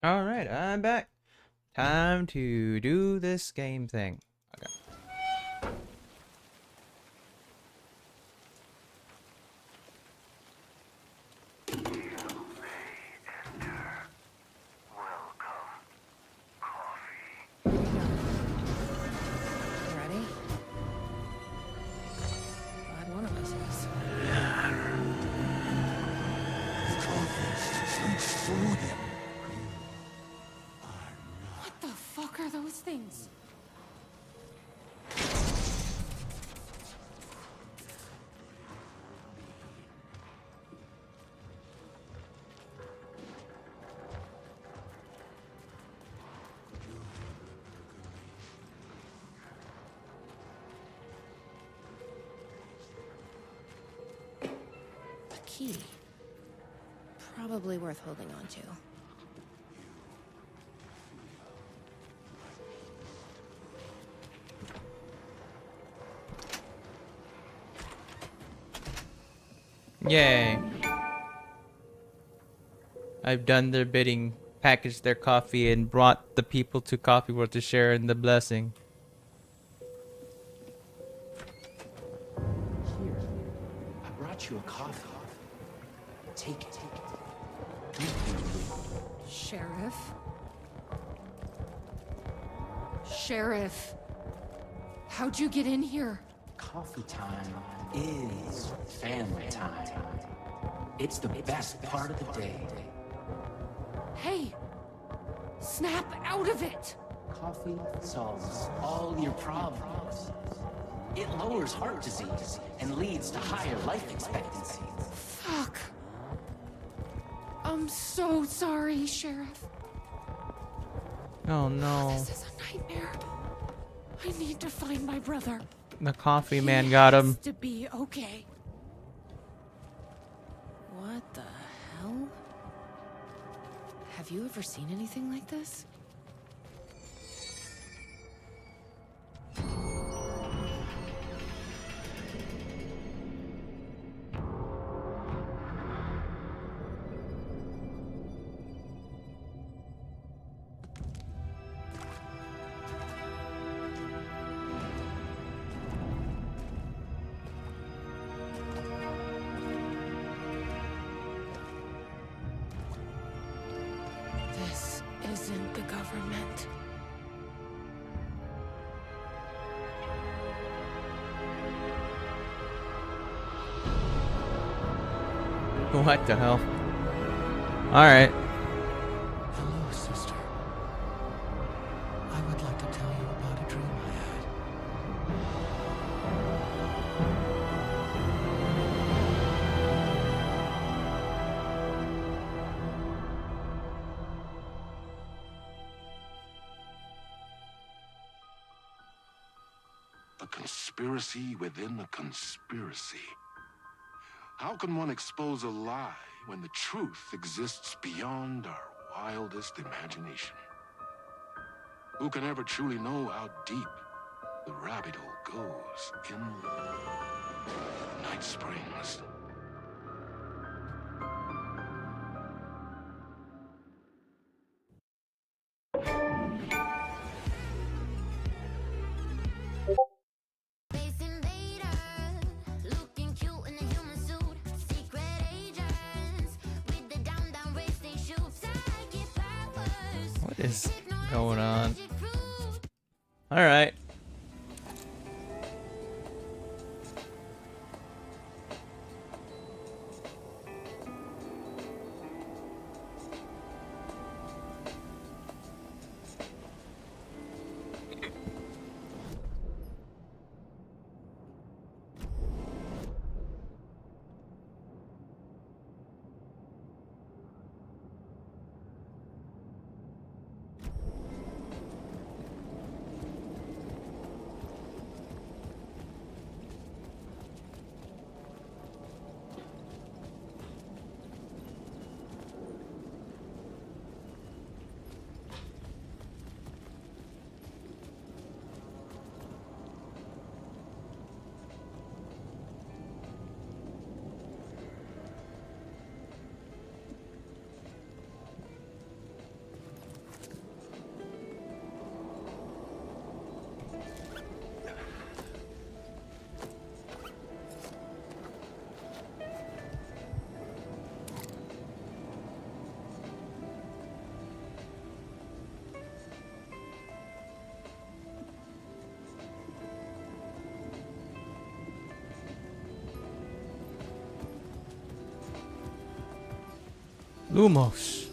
Alright, I'm back. Time to do this game thing. Okay. Ready? Glad one of us is. What the fuck are those things? The key. Probably worth holding on to. Yay. I've done their bidding, packaged their coffee, and brought the people to Coffee World to share in the blessing. Here, I brought you a coffee. Take it. Sheriff? Sheriff? How'd you get in here? Coffee time is family time. It's the best part of the day. Hey! Snap out of it! Coffee solves all your problems. It lowers heart disease and leads to higher life expectancy. Fuck. I'm so sorry, Sheriff. Oh no. This is a nightmare. I need to find my brother. The coffee man got He him. has to be okay. What the hell? Have you ever seen anything like this? This isn't the government. What the hell? Alright. Hello, sister. I would like to tell you about a dream I had. A conspiracy within a conspiracy. How can one expose a lie when the truth exists beyond our wildest imagination? Who can ever truly know how deep the rabbit hole goes in Night Springs? Space invader, looking cute in a human suit. Secret agents with the down race they shoot. Psychic powers. What is going on? Alright. Lumos.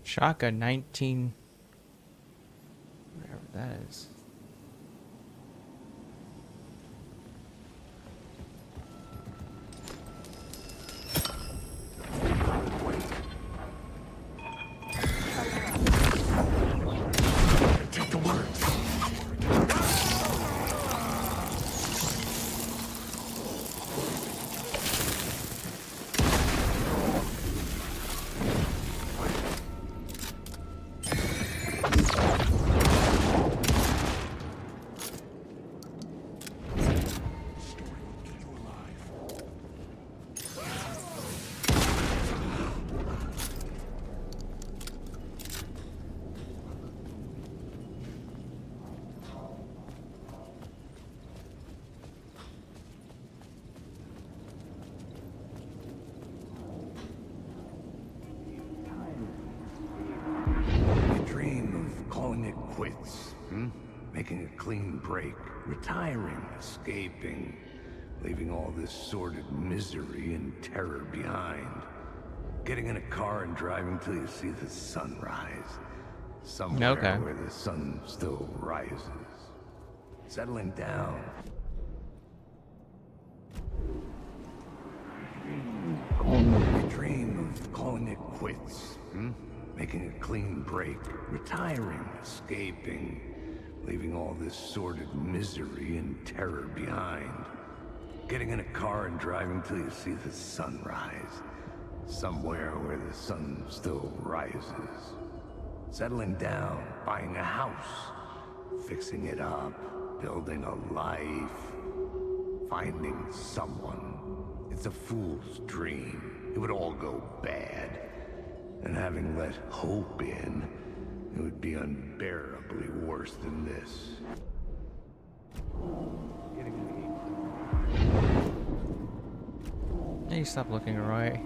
Shaka 19. Whatever that is. Take the word. You dream of calling it quits, making a clean break, retiring, escaping, leaving all this sordid misery and terror behind. Getting in a car and driving till you see the sunrise. Somewhere Okay. where the sun still rises. Settling down. You dream of calling it quits, making a clean break, retiring, escaping, leaving all this sordid misery and terror behind. Getting in a car and driving till you see the sunrise. Somewhere where the sun still rises. Settling down, buying a house, fixing it up, building a life, finding someone. It's a fool's dream. It would all go bad. And having let hope in, it would be unbearably worse than this. Hey, stop looking away.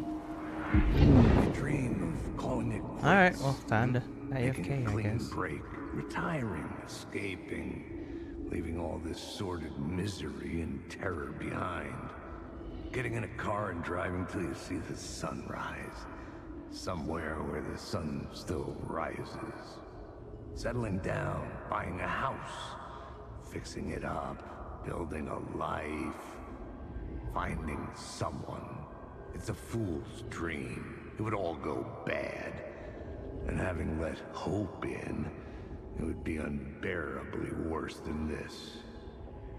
You dream of calling it quits. Alright, well, time to Making AFK, a I clean guess. break, retiring, escaping, leaving all this sordid misery and terror behind. Getting in a car and driving till you see the sunrise. Somewhere where the sun still rises. Settling down, buying a house, fixing it up, building a life, finding someone. It's a fool's dream. It would all go bad. And having let hope in, it would be unbearably worse than this.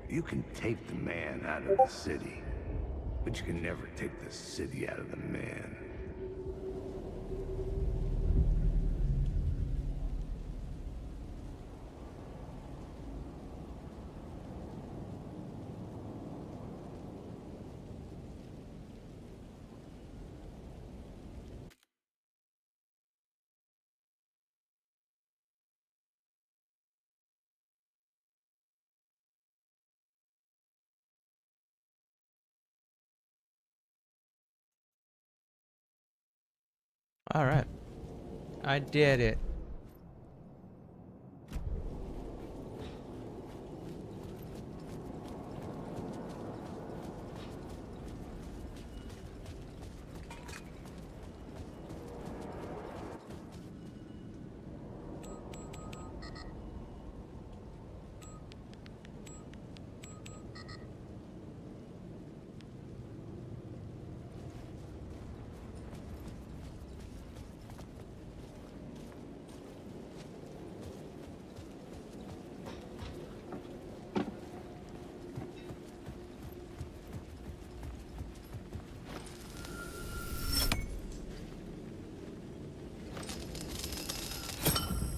You can take the man out of the city, but you can never take the city out of the man. Alright. I did it.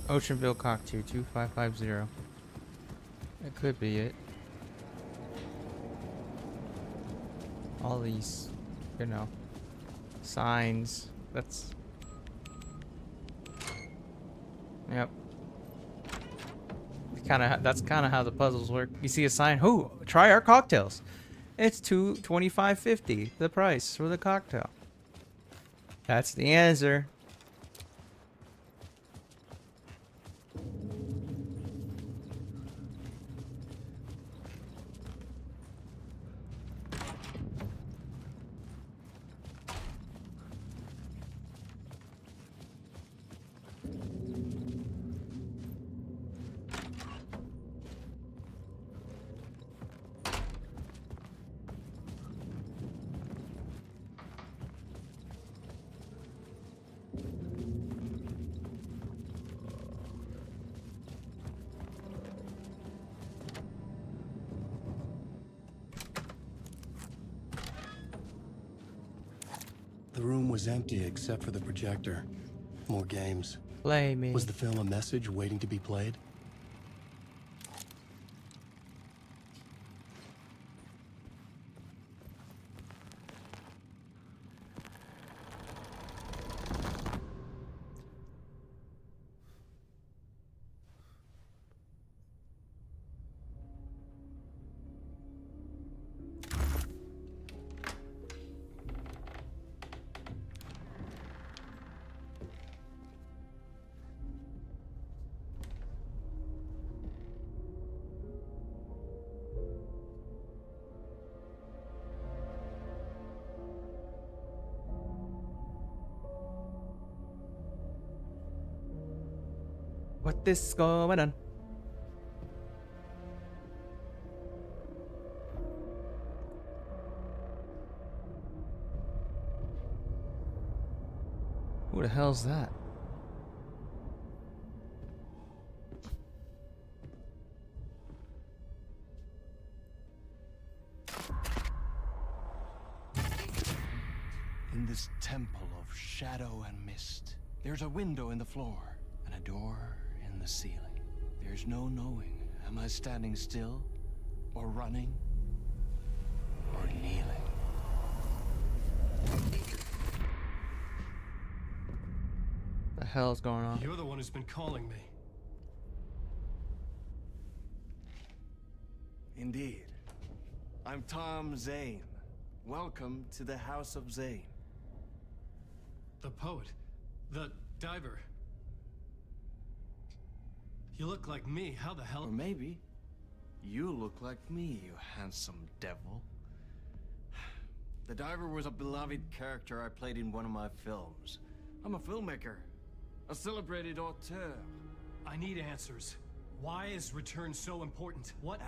Oceanville Cocktail 2550. That could be it. All these, you know, signs. That's. Yep. That's kind of how the puzzles work. You see a sign, "Who? Try our cocktails." It's $25.50, the price for the cocktail. That's the answer. The room was empty except for the projector. More games. Play me. Was the film a message waiting to be played? What is going on? Who the hell's that? In this temple of shadow and mist, there's a window in the floor and a door in the ceiling. There's no knowing, am I standing still, or running, or kneeling? The hell's going on? You're the one who's been calling me. Indeed. I'm Tom Zane. Welcome to the House of Zane. The poet. The diver. You look like me. How the hell? Or maybe you look like me, you handsome devil. The diver was a beloved character I played in one of my films. I'm a filmmaker, a celebrated auteur. I need answers. Why is return so important? What?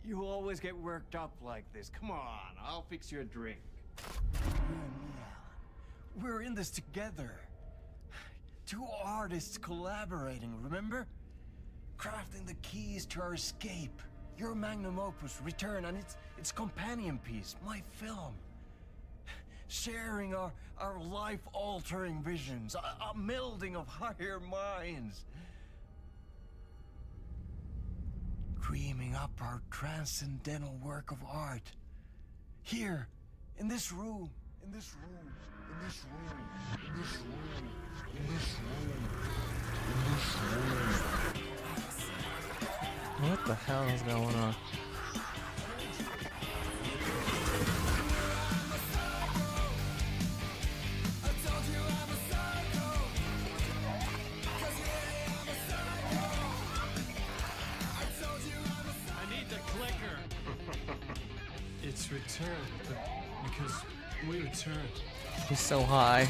You always get worked up like this. Come on, I'll fix you a drink. We're in this together. Two artists collaborating, remember? Crafting the keys to our escape. Your magnum opus, Return, and its companion piece, my film. Sharing our life-altering visions, a melding of higher minds. Dreaming up our transcendental work of art. Here, in this room, in this room, in this room, in this room, in this room, in this room. What the hell is going on? It's returned, but because we returned. He's so high.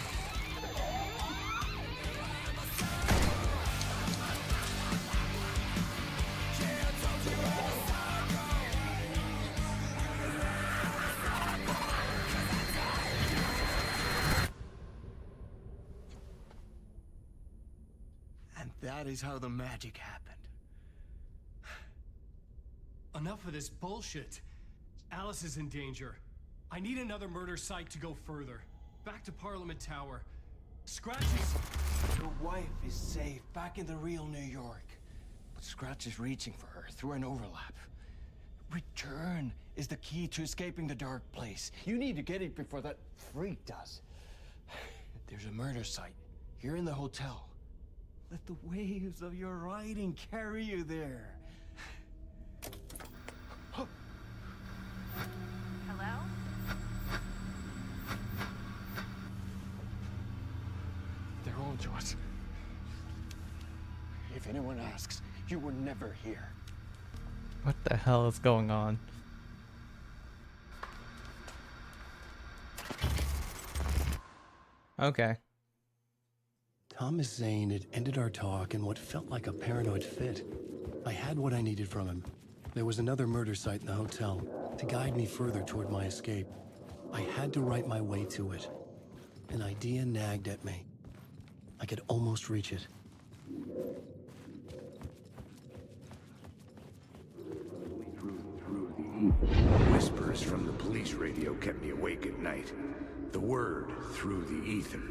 And that is how the magic happened. Enough of this bullshit. Alice is in danger. I need another murder site to go further. Back to Parliament Tower. Scratches. Your wife is safe, back in the real New York. But Scratch is reaching for her through an overlap. Return is the key to escaping the dark place. You need to get it before that freak does. There's a murder site here in the hotel. Let the waves of your riding carry you there. Hello? They're on to us. If anyone asks, you were never here. What the hell is going on? Okay. Thomas Zane had ended our talk in what felt like a paranoid fit. I had what I needed from him. There was another murder site in the hotel to guide me further toward my escape. I had to write my way to it. An idea nagged at me. I could almost reach it. Whispers from the police radio kept me awake at night. The word through the ether.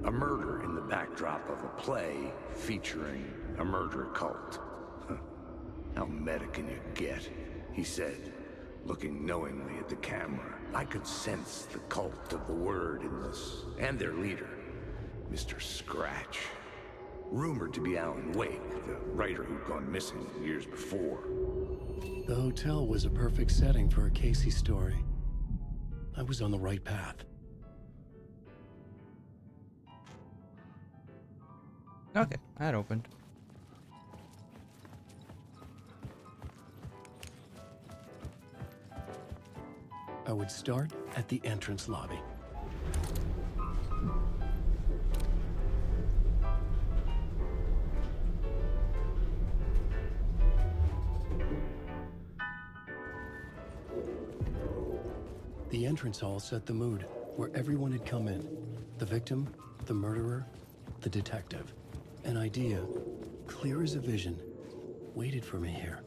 A murder in the backdrop of a play featuring a murder cult. Huh. How meta can you get? He said, looking knowingly at the camera. I could sense the cult of the word in this, and their leader, Mr. Scratch. Rumored to be Alan Wake, the writer who'd gone missing years before. The hotel was a perfect setting for a Casey story. I was on the right path. Okay, that opened. I would start at the entrance lobby. The entrance hall set the mood, where everyone had come in. The victim, the murderer, the detective. An idea, clear as a vision, waited for me here.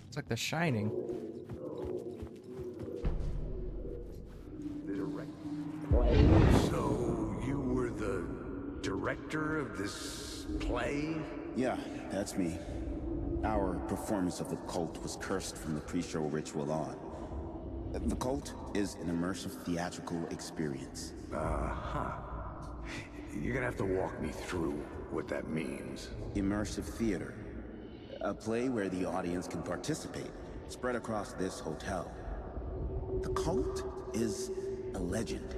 It's like The Shining. So, you were the director of this play? Yeah, that's me. Our performance of the cult was cursed from the pre-show ritual on. The cult is an immersive theatrical experience. Uh-huh. You're gonna have to walk me through what that means. Immersive theater. A play where the audience can participate, spread across this hotel. The cult is a legend.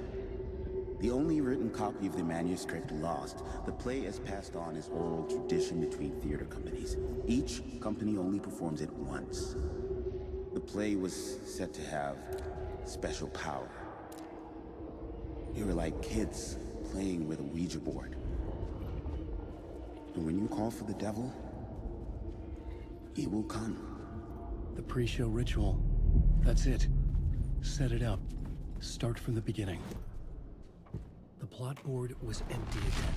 The only written copy of the manuscript lost, the play is passed on as oral tradition between theater companies. Each company only performs it once. The play was said to have special power. We were like kids playing with a Ouija board. And when you call for the devil, he will come. The pre-show ritual. That's it. Set it up. Start from the beginning. The plot board was empty again.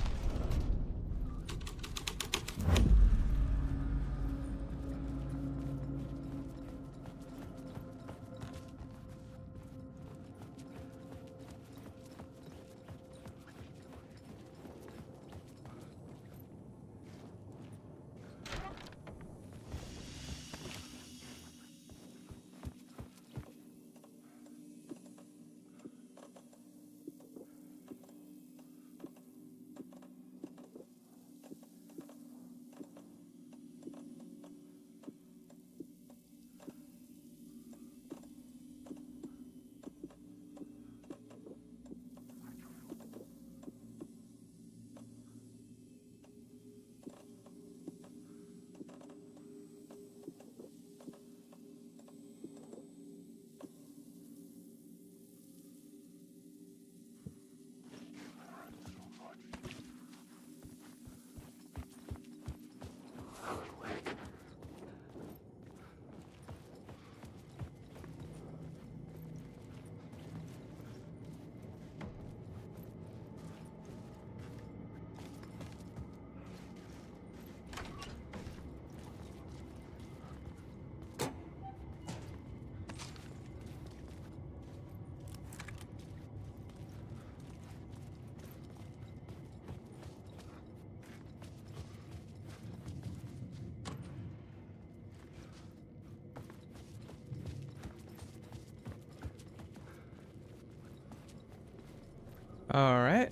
All right.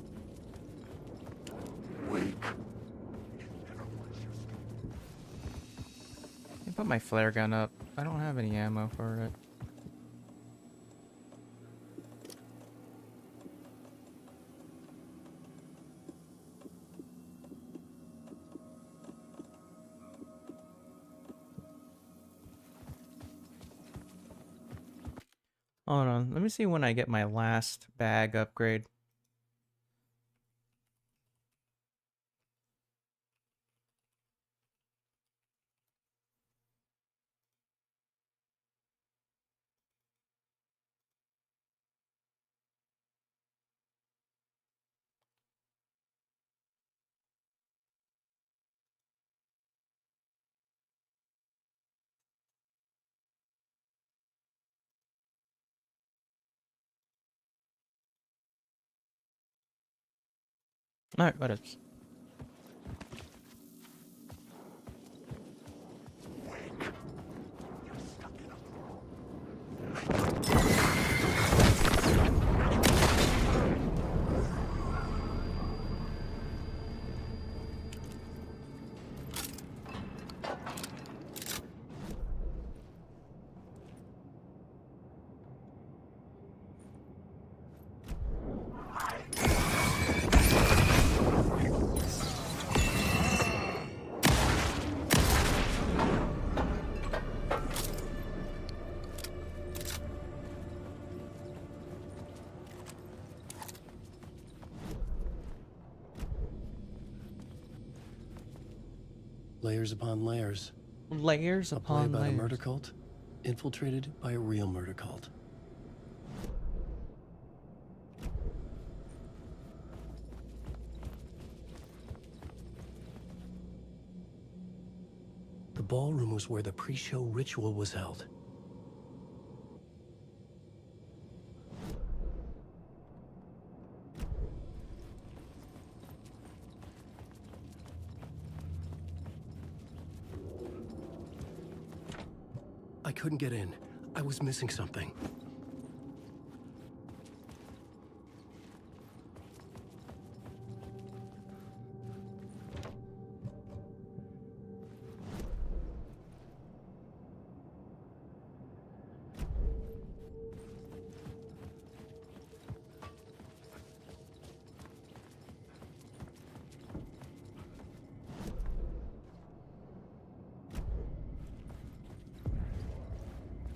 Let me put my flare gun up. I don't have any ammo for it. Hold on. Let me see when I get my last bag upgrade. All right, what else? Layers upon layers. Layers A play upon about a layers. murder cult, infiltrated by a real murder cult. The ballroom was where the pre-show ritual was held. I couldn't get in. I was missing something.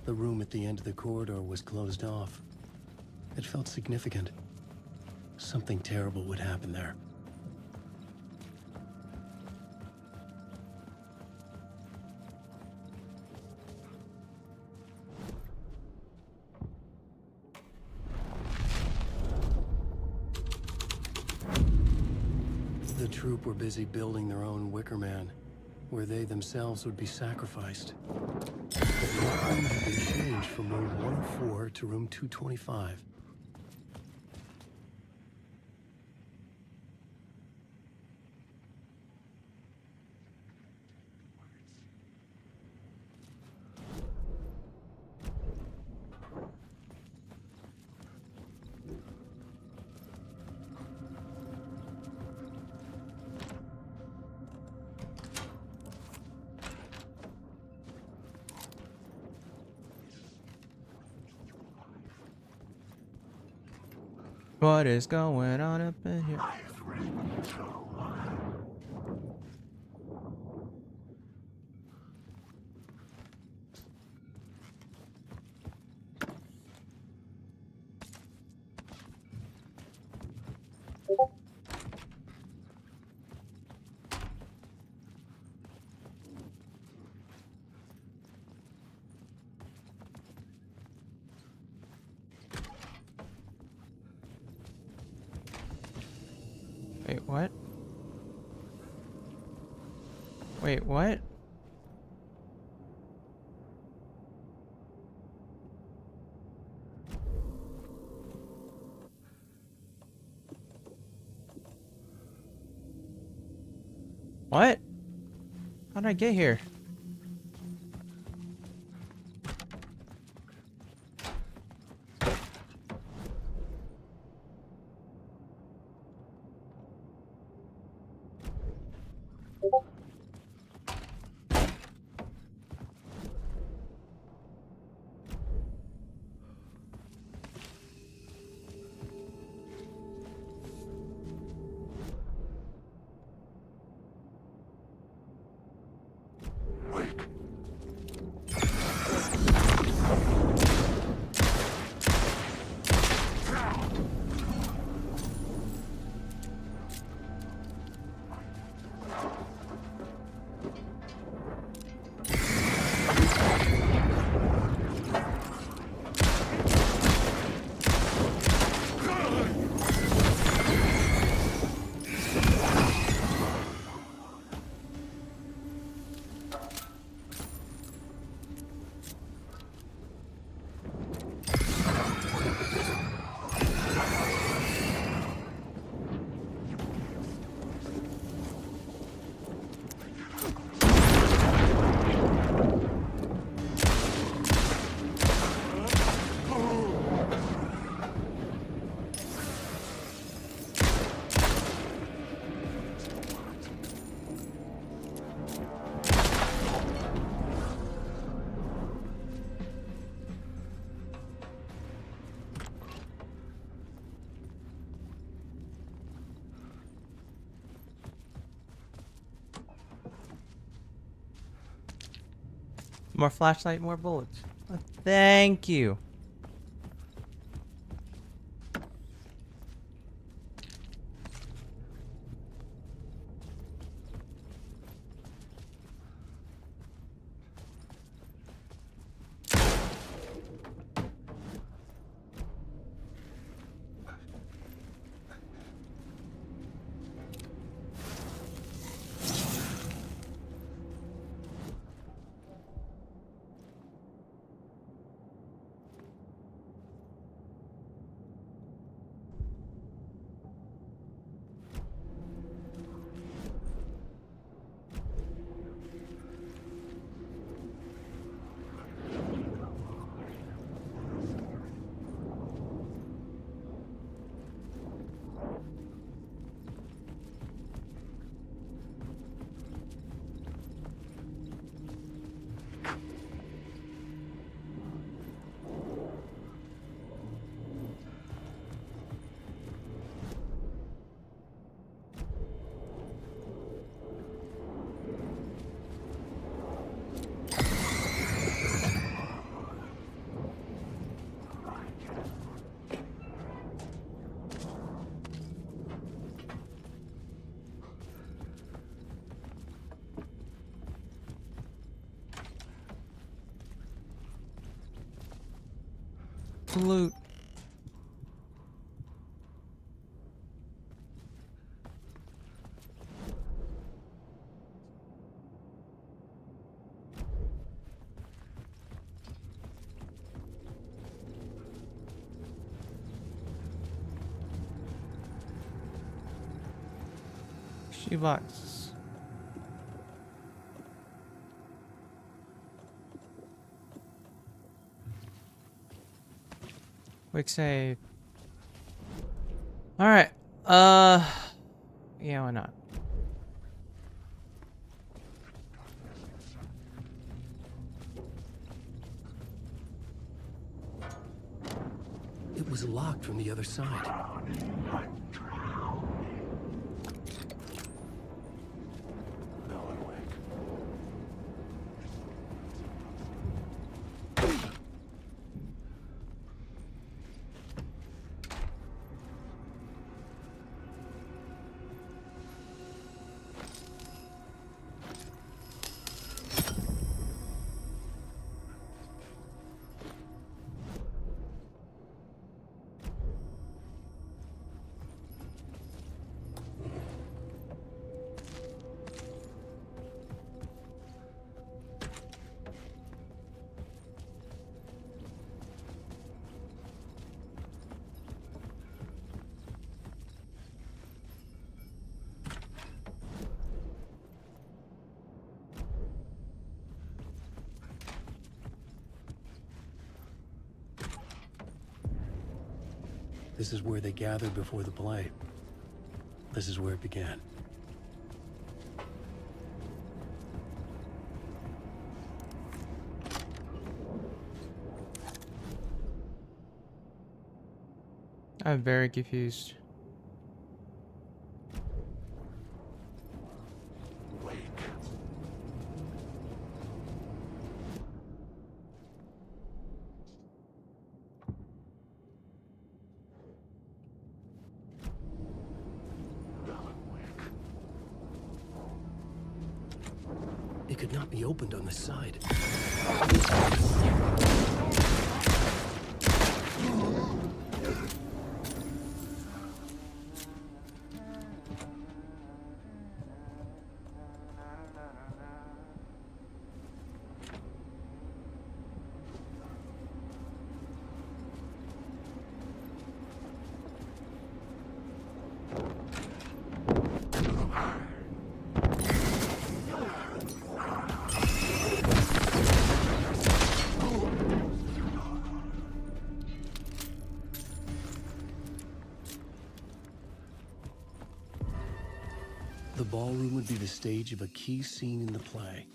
The room at the end of the corridor was closed off. It felt significant. Something terrible would happen there. The troupe were busy building their own Wicker Man, where they themselves would be sacrificed. But what room had been changed from room 104 to room 225? What is going on up in here? Wait, what? Wait, what? What? How did I get here? More flashlight, more bullets. Thank you. Loot. Shoebox. Quick save. All right. Yeah, why not? It was locked from the other side. This is where they gathered before the play. This is where it began. I'm very confused. It could not be opened on the side. The ballroom would be the stage of a key scene in the play.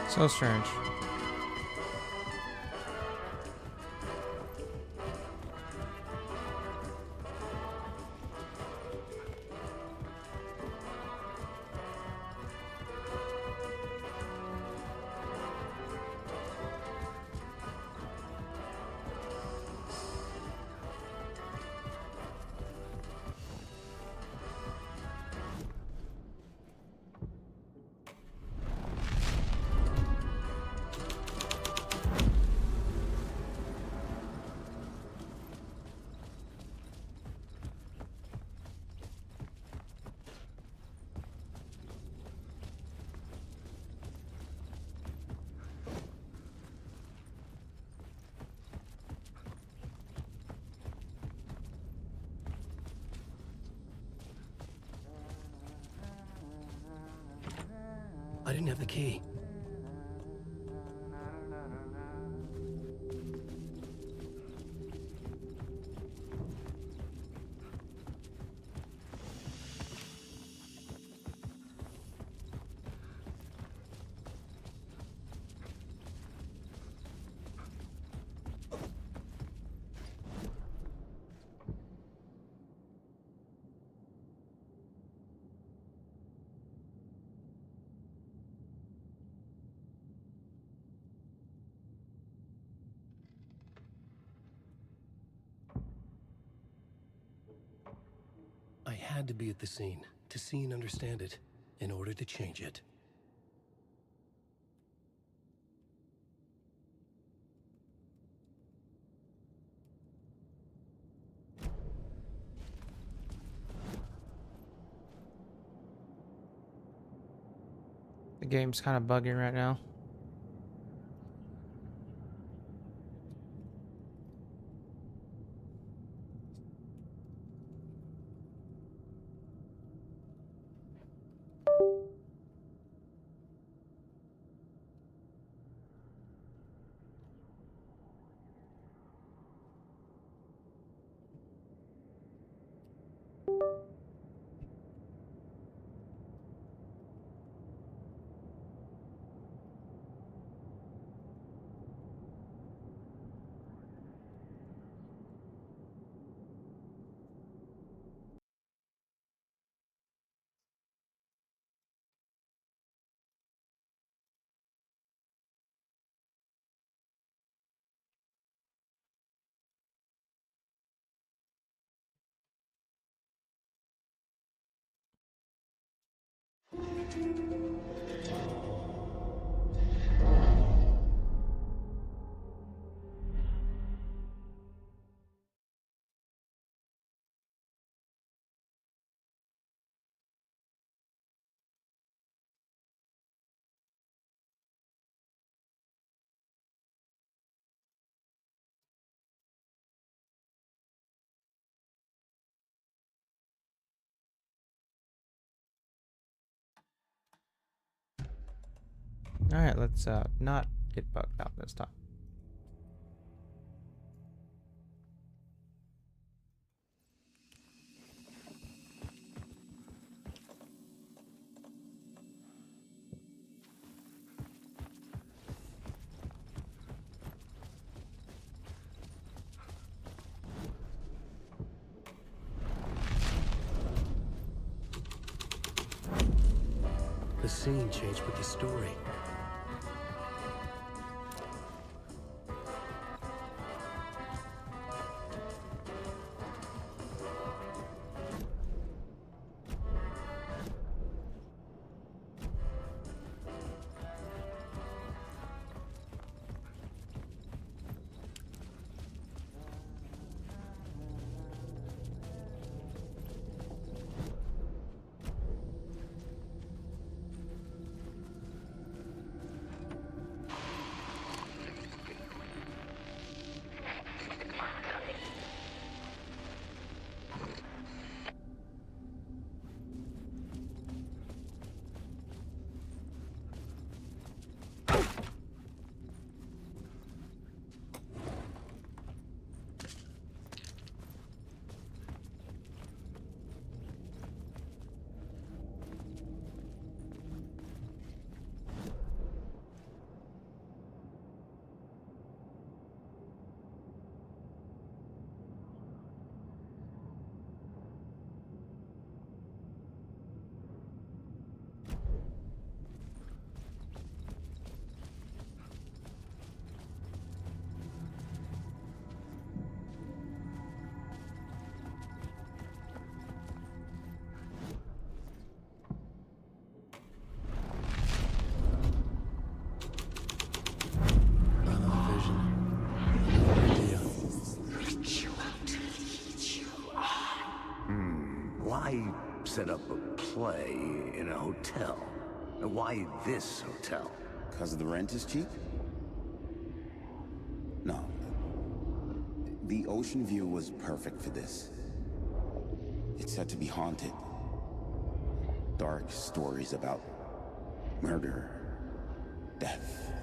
So strange. I didn't have the key. I had to be at the scene, to see and understand it, in order to change it. The game's kind of bugging right now. Alright, let's not get bugged out this time. The scene changed with the story. set up a play in a hotel. Now, why this hotel? Because the rent is cheap? No. The ocean view was perfect for this. It's said to be haunted. Dark stories about murder, death,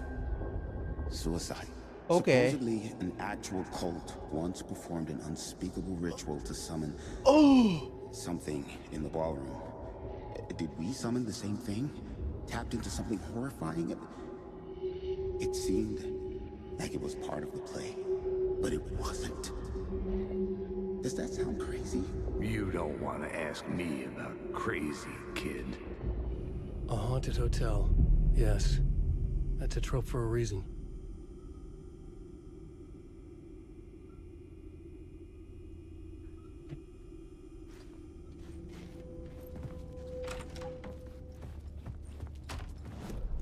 suicide. Okay. Supposedly, an actual cult once performed an unspeakable ritual to summon something in the ballroom. Did we summon the same thing? Tapped into something horrifying? It seemed like it was part of the play, but it wasn't. Does that sound crazy? You don't want to ask me about crazy, kid. A haunted hotel. Yes. That's a trope for a reason.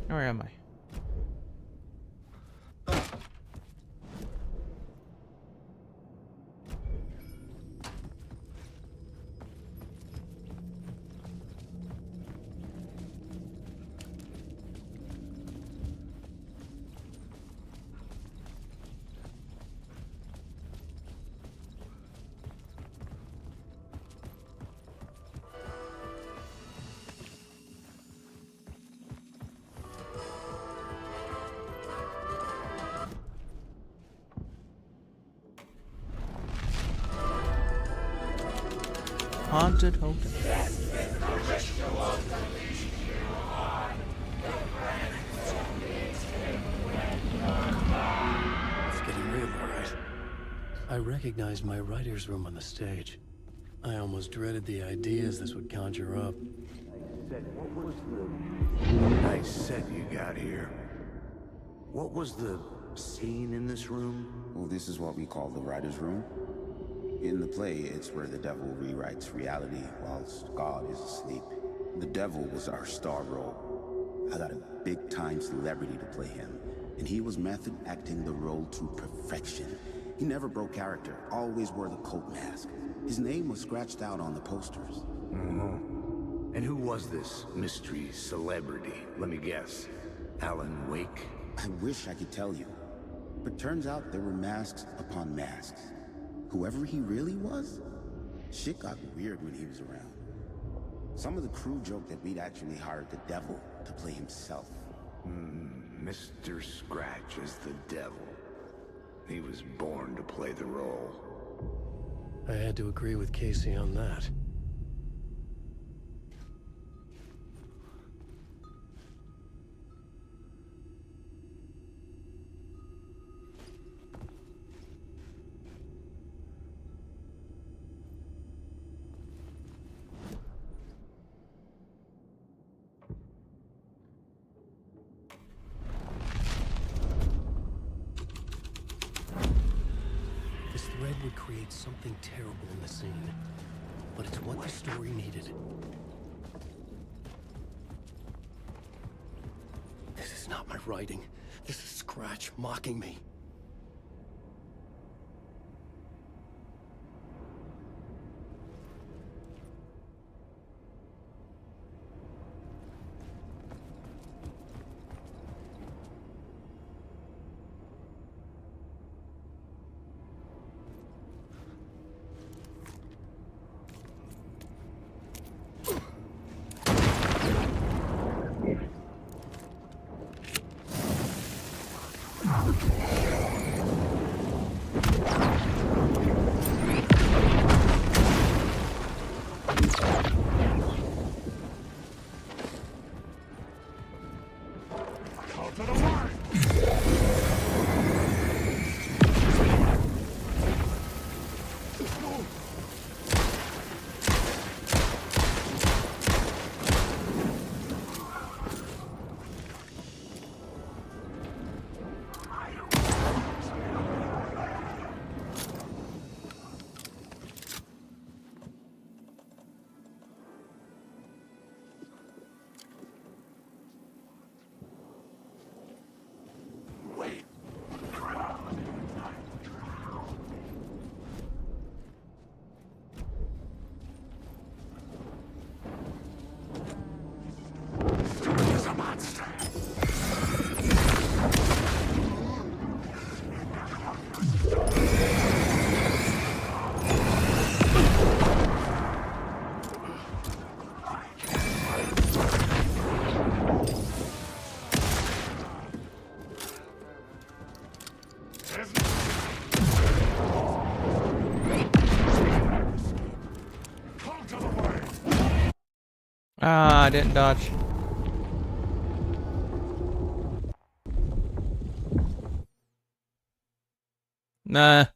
Where am I? Haunted hotel. It's getting real, all right. I recognized my writer's room on the stage. I almost dreaded the ideas this would conjure up. Nice set you got here. What was the scene in this room? Well, this is what we call the writer's room. In the play, it's where the devil rewrites reality whilst God is asleep. The devil was our star role. I got a big-time celebrity to play him, and he was method acting the role to perfection. He never broke character, always wore the cult mask. His name was scratched out on the posters. Mm-hmm. And who was this mystery celebrity? Let me guess. Alan Wake? I wish I could tell you, but turns out there were masks upon masks. Whoever he really was, shit got weird when he was around. Some of the crew joked that we'd actually hired the devil to play himself. Mr. Scratch is the devil. He was born to play the role. I had to agree with Casey on that. This thread would create something terrible in the scene, but it's what the story needed. This is not my writing. This is Scratch mocking me. Ah, I didn't dodge. Nah.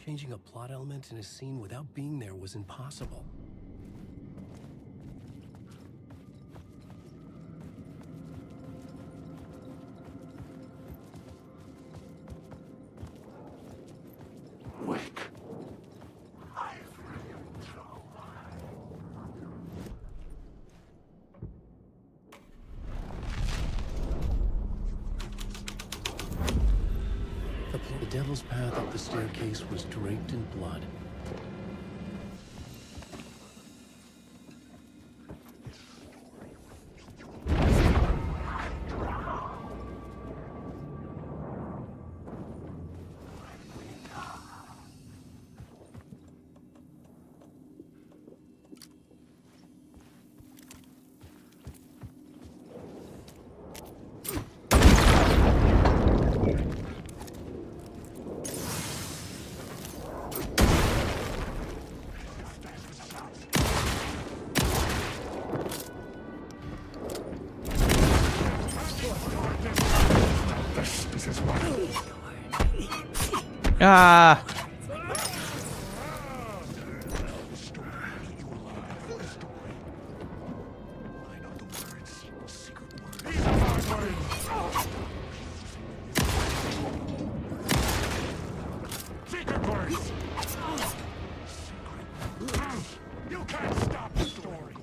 Changing a plot element in a scene without being there was impossible. Wake. The devil's path up the staircase was draped in blood. Ah. You can't stop the story.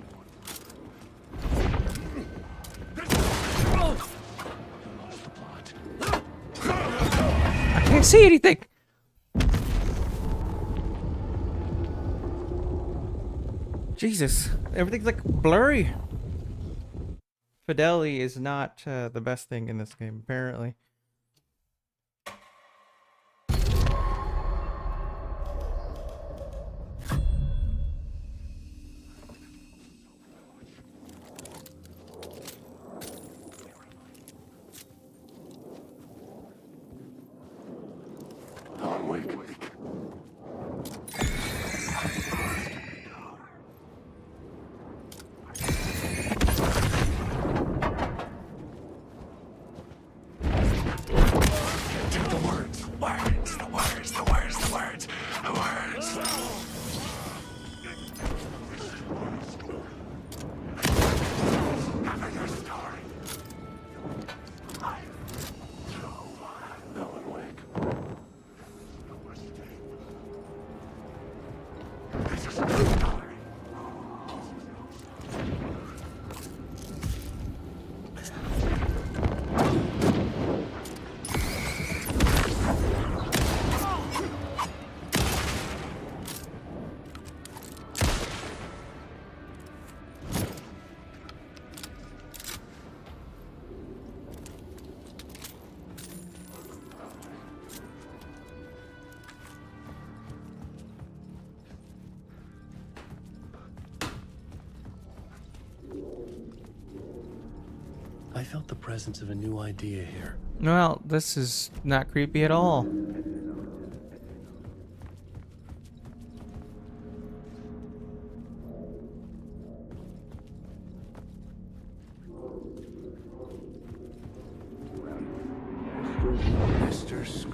I can't see anything. Jesus, everything's like blurry. Fidelity is not the best thing in this game, apparently. I felt the presence of a new idea here. Well, this is not creepy at all.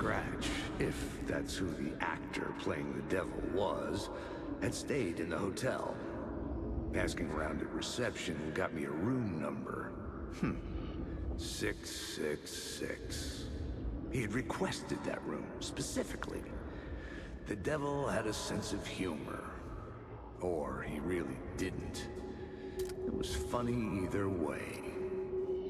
Scratch, if that's who the actor playing the devil was, had stayed in the hotel. Asking around at reception got me a room number. 666. He had requested that room, specifically. The devil had a sense of humor. Or he really didn't. It was funny either way.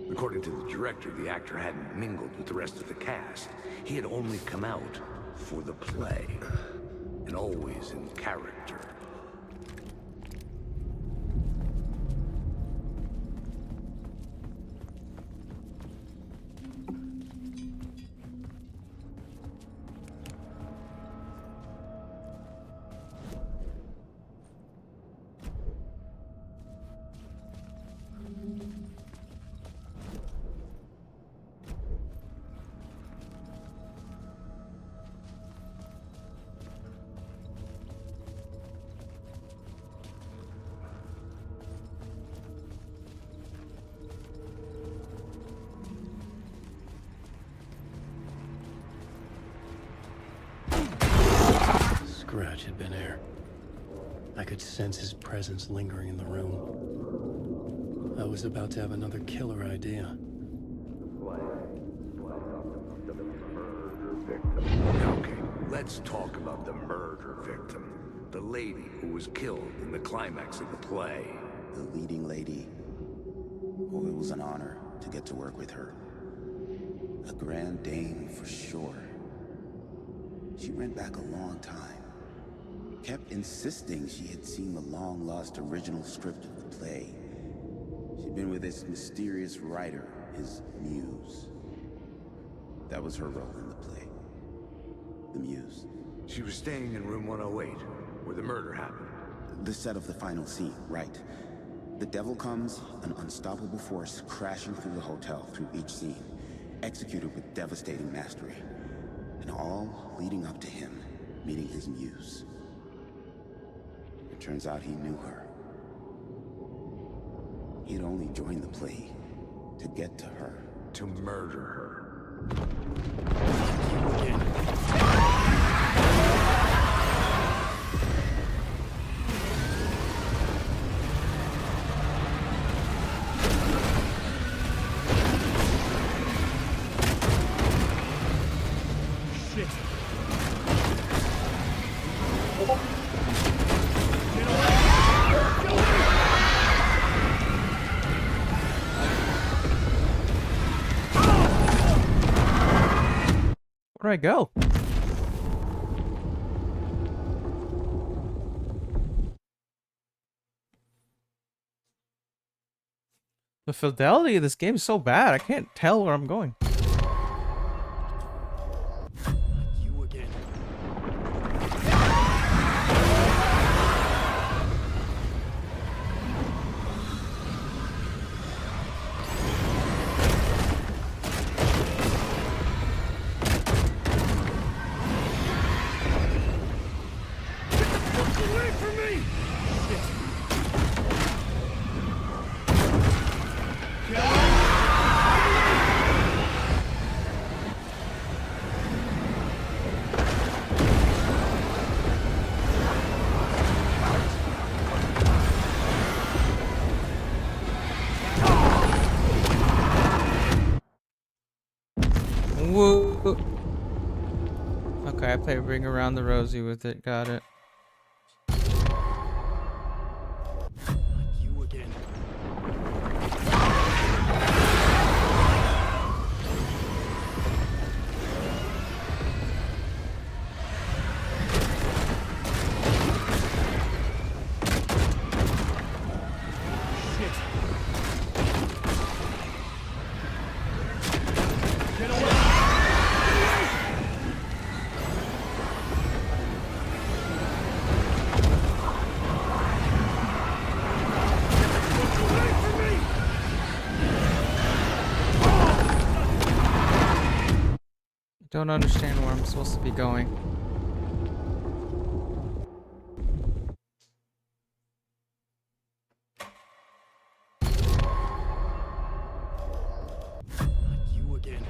According to the director, the actor hadn't mingled with the rest of the cast. He had only come out for the play, and always in character. Scratch had been here. I could sense his presence lingering in the room. I was about to have another killer idea. Okay, let's talk about the murder victim. The lady who was killed in the climax of the play. The leading lady. Oh, it was an honor to get to work with her. A grand dame for sure. She went back a long time. Kept insisting she had seen the long-lost original script of the play. She'd been with this mysterious writer, his muse. That was her role in the play. The muse. She was staying in room 108, where the murder happened. The set of the final scene, right. The devil comes, an unstoppable force crashing through the hotel through each scene, executed with devastating mastery. And all leading up to him meeting his muse. It turns out he knew her. He'd only joined the play to get to her. To murder her. Where'd I go? The fidelity of this game is so bad, I can't tell where I'm going. You again. Woo. Okay, I play Ring Around the Rosie with it. Got it. You again. Don't understand where I'm supposed to be going. You again.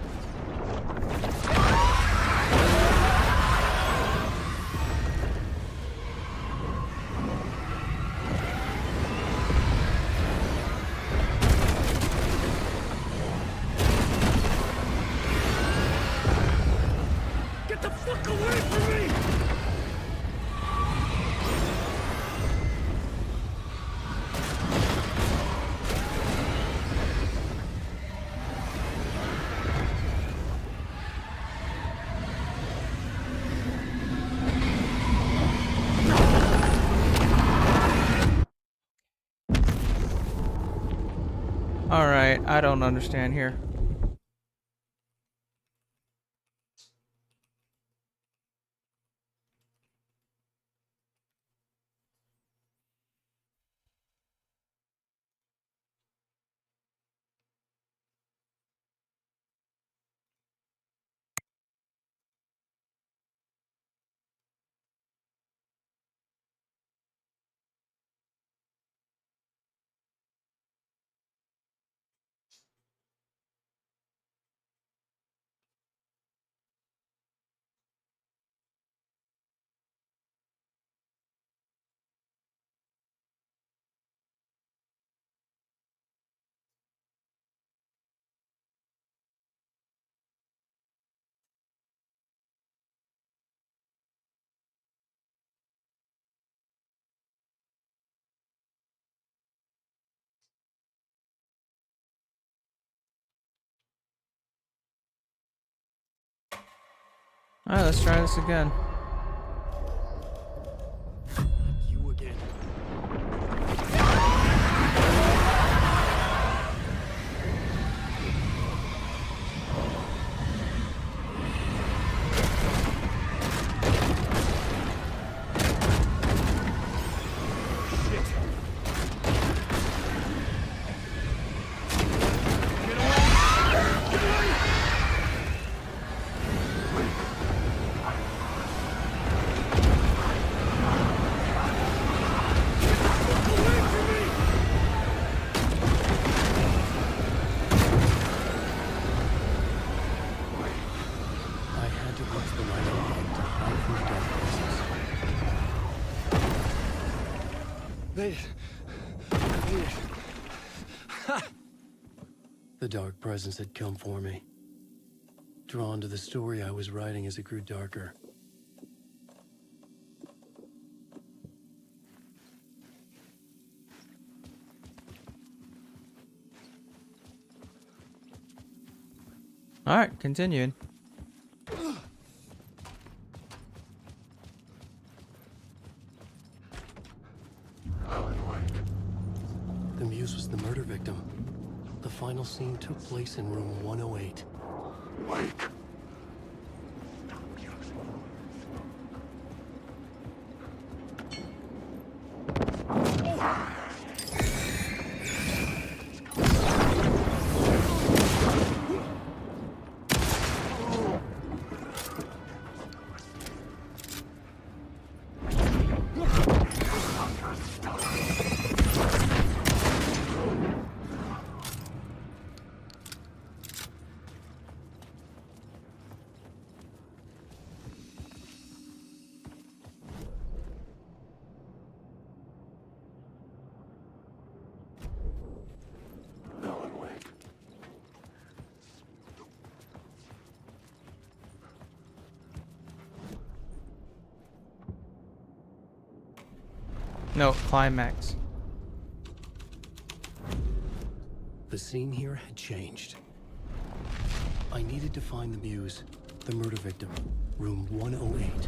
Alright, I don't understand here. Alright, let's try this again. You again. I had to reach the right hand to hide from the dark presence. The dark presence had come for me. Drawn to the story I was writing as it grew darker. Alright, continuing. The muse was the murder victim. The final scene took place in room 108. Wake. No, climax. The scene here had changed. I needed to find the muse, the murder victim, room 108.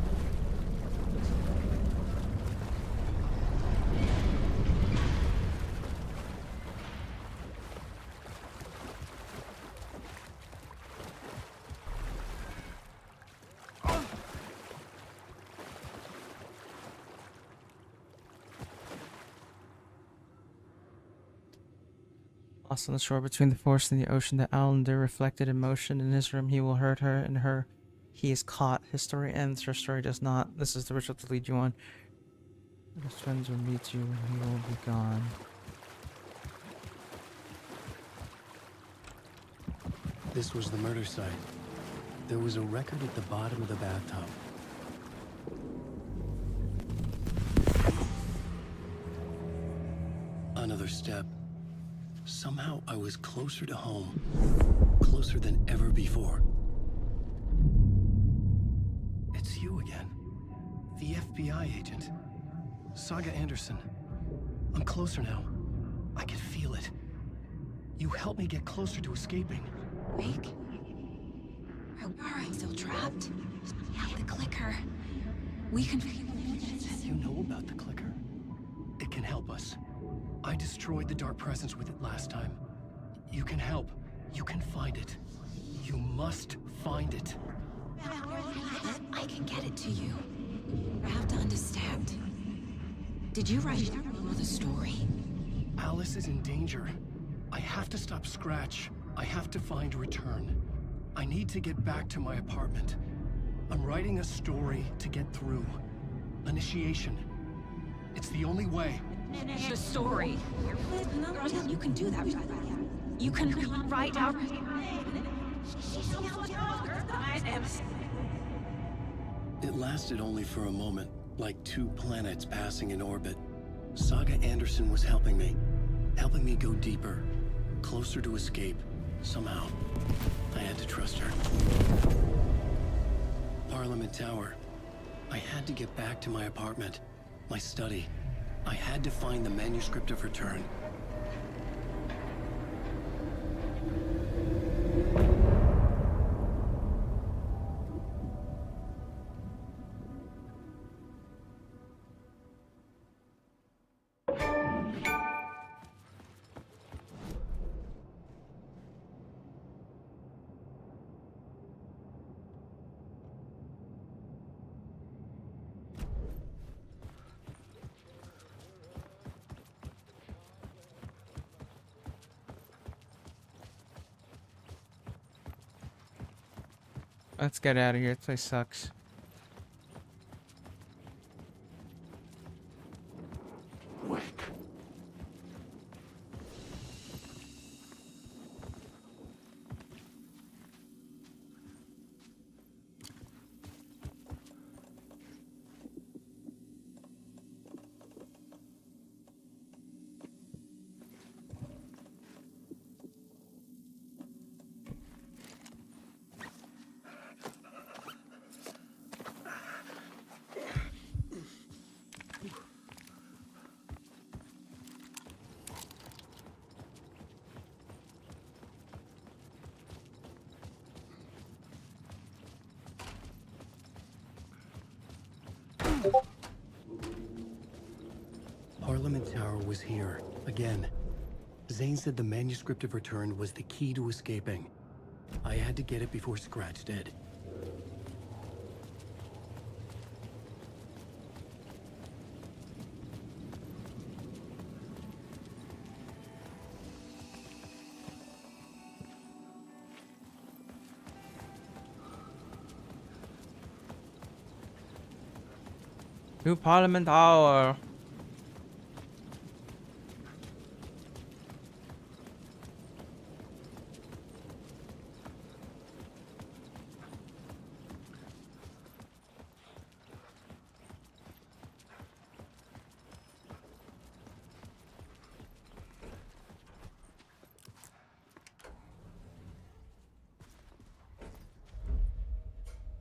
Lost on the shore between the forest and the ocean, the Outlander reflected in motion. In his room, he will hurt her, and her he is caught. His story ends, her story does not. This is the ritual to lead you on. His friends will meet you, and he will be gone. This was the murder site. There was a record at the bottom of the bathtub. Another step. Somehow I was closer to home. Closer than ever before. It's you again. The FBI agent. Saga Anderson. I'm closer now. I can feel it. You helped me get closer to escaping. Wake? Are I still trapped? We have the clicker. We can... You know about the clicker. It can help us. I destroyed the dark presence with it last time. You can help. You can find it. You must find it. I can get it to you. You have to understand. Did you write the story? Alice is in danger. I have to stop Scratch. I have to find Return. I need to get back to my apartment. I'm writing a story to get through. Initiation. It's the only way. The story. You can do that. You can write out. It lasted only for a moment, like two planets passing in orbit. Saga Anderson was helping me go deeper, closer to escape, somehow. I had to trust her. Parliament Tower. I had to get back to my apartment, my study. I had to find the manuscript of Return. Let's get out of here. This place sucks. Wake. Parliament Tower was here, again. Zane said the manuscript of Return was the key to escaping. I had to get it before Scratch did. To Parliament Tower.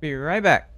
Be right back.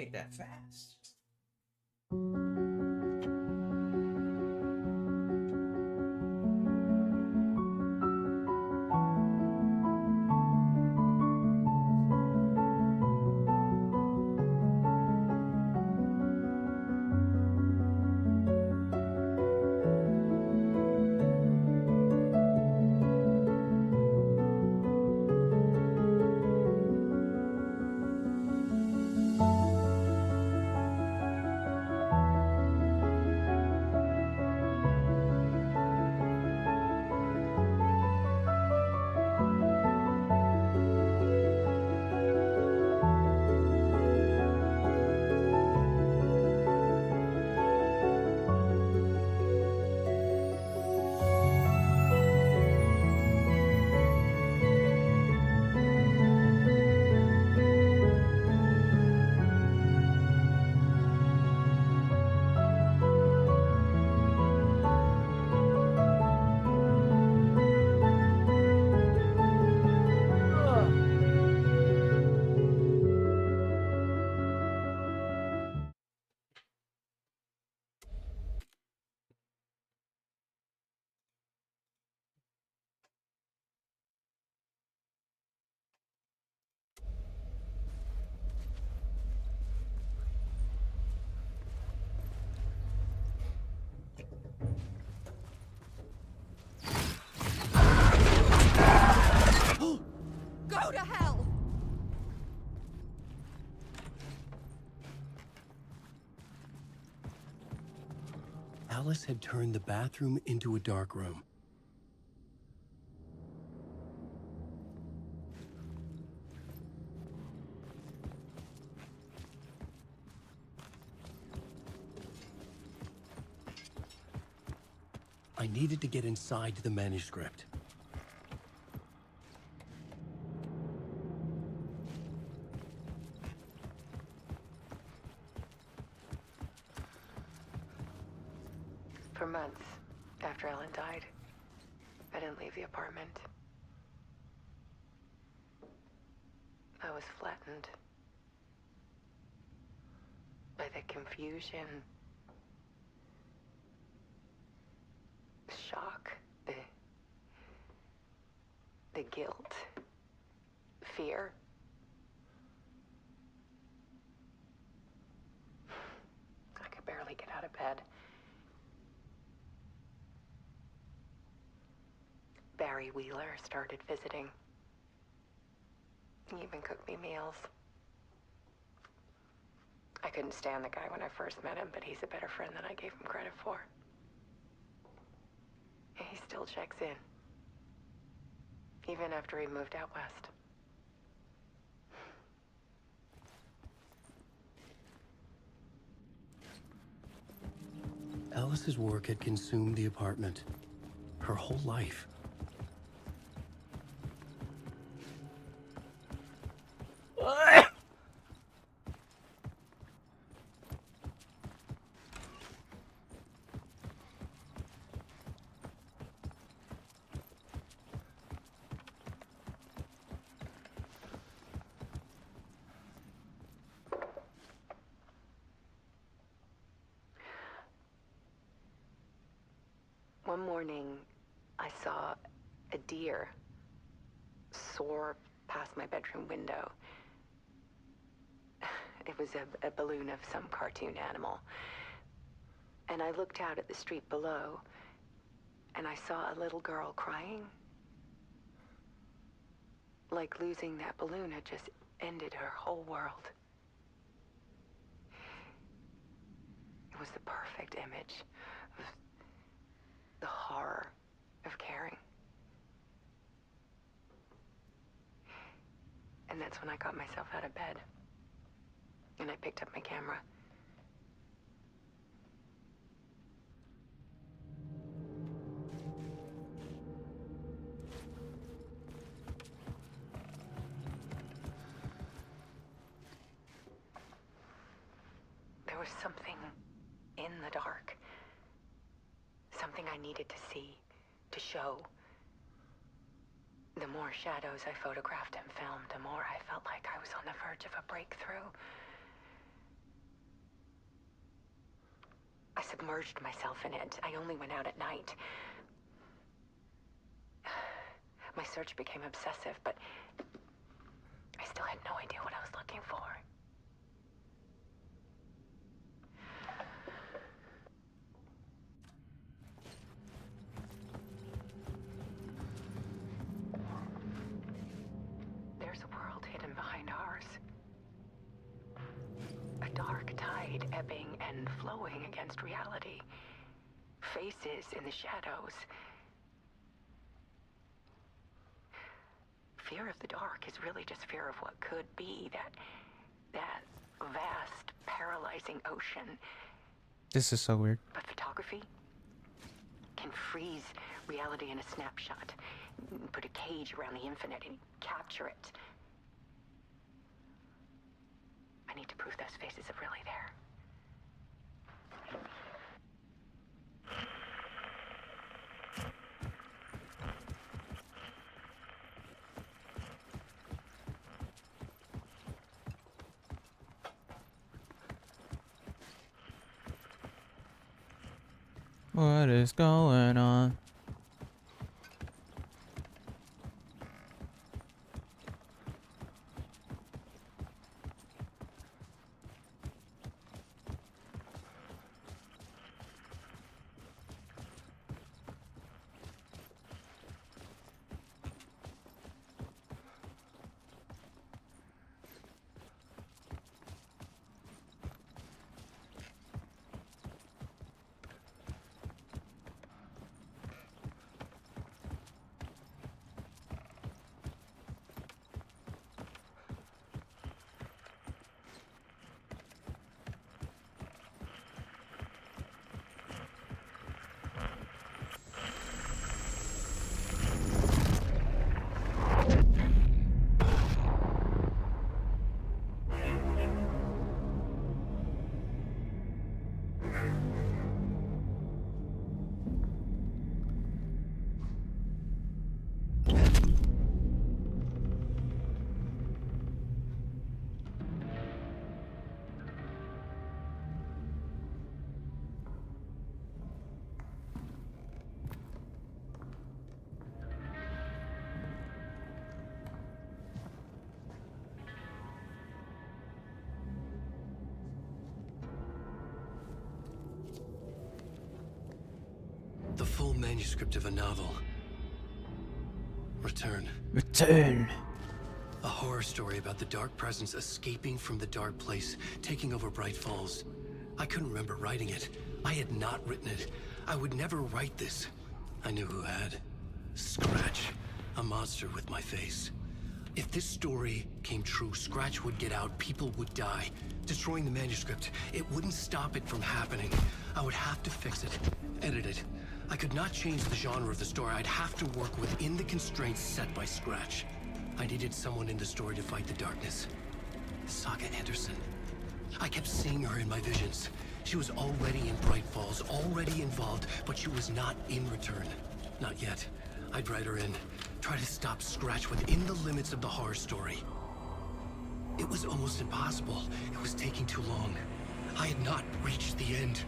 ain't that fast. Go to hell! Alice had turned the bathroom into a dark room. I needed to get inside the manuscript. For months after Ellen died, I didn't leave the apartment. I was flattened by the confusion, the shock, the guilt, fear. I could barely get out of bed. Barry Wheeler started visiting. He even cooked me meals. I couldn't stand the guy when I first met him, but he's a better friend than I gave him credit for. He still checks in, even after he moved out west. Alice's work had consumed the apartment. Her whole life. One morning, I saw a deer soar past my bedroom window. It was a balloon of some cartoon animal. And I looked out at the street below, and I saw a little girl crying. Like losing that balloon had just ended her whole world. It was the perfect image of the horror of caring. And that's when I got myself out of bed. And I picked up my camera. There was something in the dark. Something I needed to see, to show. The more shadows I photographed and filmed, the more I felt like I was on the verge of a breakthrough. I submerged myself in it. I only went out at night. My search became obsessive, but I still had no idea what I was looking for. There's a world hidden behind ours. A dark tide ebbing and flowing against reality. Faces in the shadows. Fear of the dark is really just fear of what could be, that vast, paralyzing ocean. This is so weird. But photography can freeze reality in a snapshot, put a cage around the infinite and capture it. I need to prove those faces are really there. What is going on? The full manuscript of a novel. Return. Return. A horror story about the dark presence escaping from the dark place, taking over Bright Falls. I couldn't remember writing it. I had not written it. I would never write this. I knew who had. Scratch. A monster with my face. If this story came true, Scratch would get out, people would die. Destroying the manuscript, it wouldn't stop it from happening. I would have to fix it, edit it. I could not change the genre of the story. I'd have to work within the constraints set by Scratch. I needed someone in the story to fight the darkness. Saga Anderson. I kept seeing her in my visions. She was already in Bright Falls, already involved, but she was not in Return. Not yet. I'd write her in, try to stop Scratch within the limits of the horror story. It was almost impossible. It was taking too long. I had not reached the end.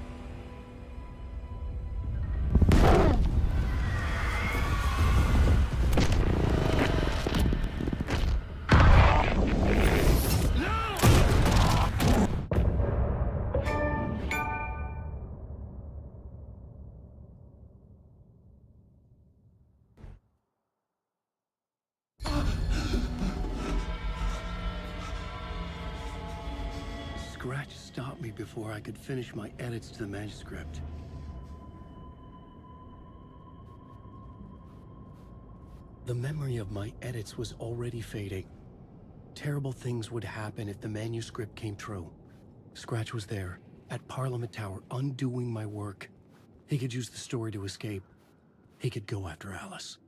Scratch stopped me before I could finish my edits to the manuscript. The memory of my edits was already fading. Terrible things would happen if the manuscript came true. Scratch was there, at Parliament Tower, undoing my work. He could use the story to escape. He could go after Alice.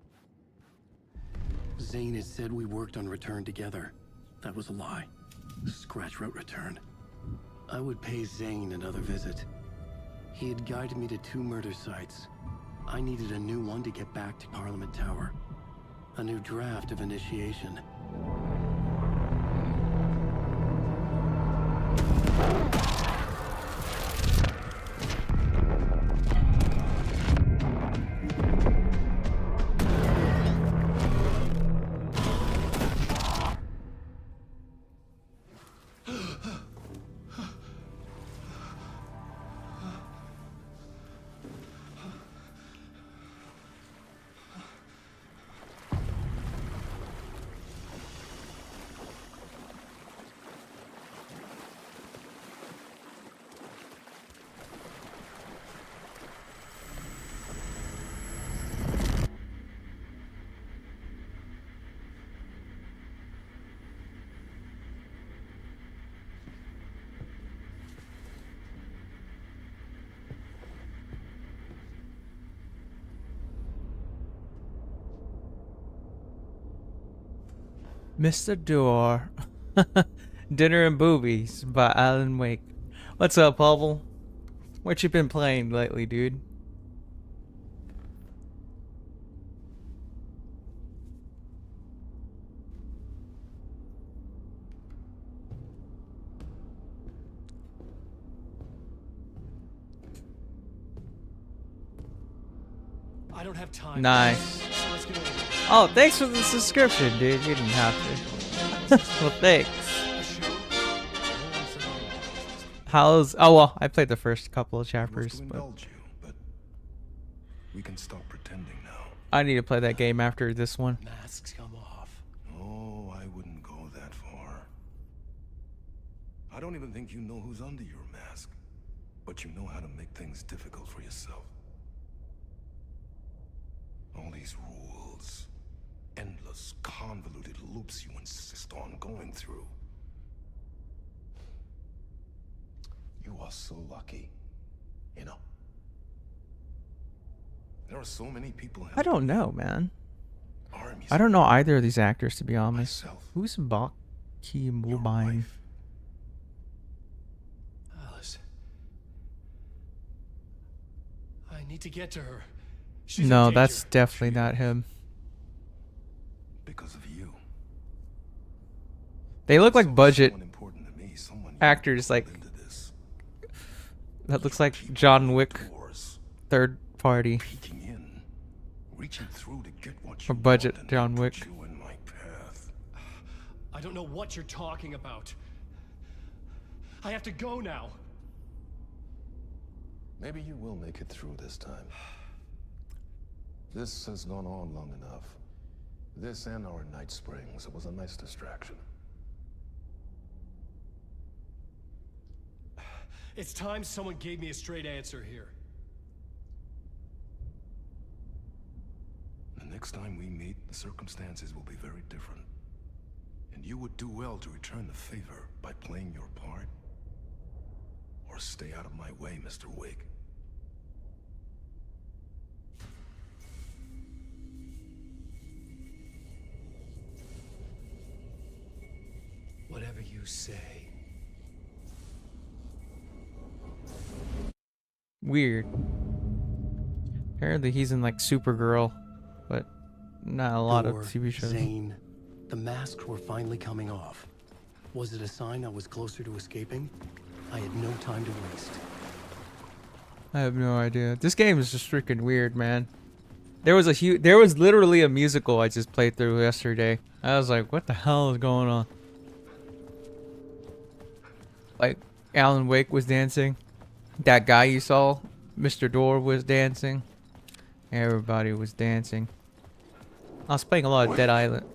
Zane had said we worked on Return together. That was a lie. Scratch wrote Return. I would pay Zane another visit. He had guided me to 2 murder sites. I needed a new one to get back to Parliament Tower. A new draft of initiation. Mr. Door. Dinner and Boobies by Alan Wake. What's up, Hubble? What you been playing lately, dude? I don't have time. Nice. So let's get over it. Oh, thanks for the subscription, dude. You didn't have to. Well, thanks. How's... Oh, well, I played the first couple of chapters, but... but we can stop pretending now. I need to play that game after this one. Masks come off. Oh, I wouldn't go that far. I don't even think you know who's under your mask, but you know how to make things difficult for yourself. All these rules, endless, convoluted loops you insist on going through. You are so lucky, you know. There are so many people. I don't know, man. Armies. I don't know either of these actors, to be honest. Myself. Who's Baki Your Mulbine? wife. Alice. I need to get to her. She's in No, danger. that's definitely not him. Because of you. They look like budget Someone important to me, someone you actors, pulled like... into this. That looks like John Wick Doors, third party. peeking in, reaching through to get what Or you budget want, and John put Wick. you in my path. I don't know what you're talking about. I have to go now. Maybe you will make it through this time. This has gone on long enough. This and our night springs. It was a nice distraction. It's time someone gave me a straight answer here. The next time we meet, the circumstances will be very different. And you would do well to return the favor by playing your part. Or stay out of my way, Mr. Wake. Whatever you say. Weird. Apparently he's in like Supergirl, but not a lot of TV shows. Zane, the masks were finally coming off. Was it a sign I was closer to escaping? I had no time to waste. I have no idea. This game is just freaking weird, man. There was literally a musical I just played through yesterday. I was like, what the hell is going on? Like, Alan Wake was dancing. That guy you saw, Mr. Door, was dancing. Everybody was dancing. I was playing a lot of Dead Island.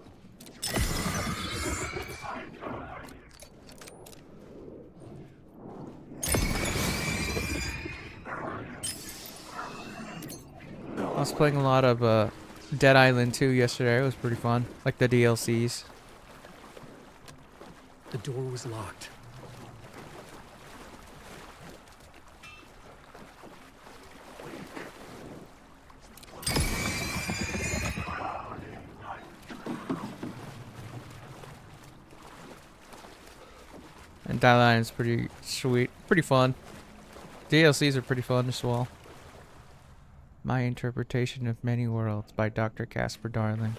I was playing a lot of Dead Island 2 yesterday. It was pretty fun. Like the DLCs. The door was locked. And Dead Island's pretty sweet. Pretty fun. DLCs are pretty fun as well. My Interpretation of Many Worlds by Dr. Casper Darling.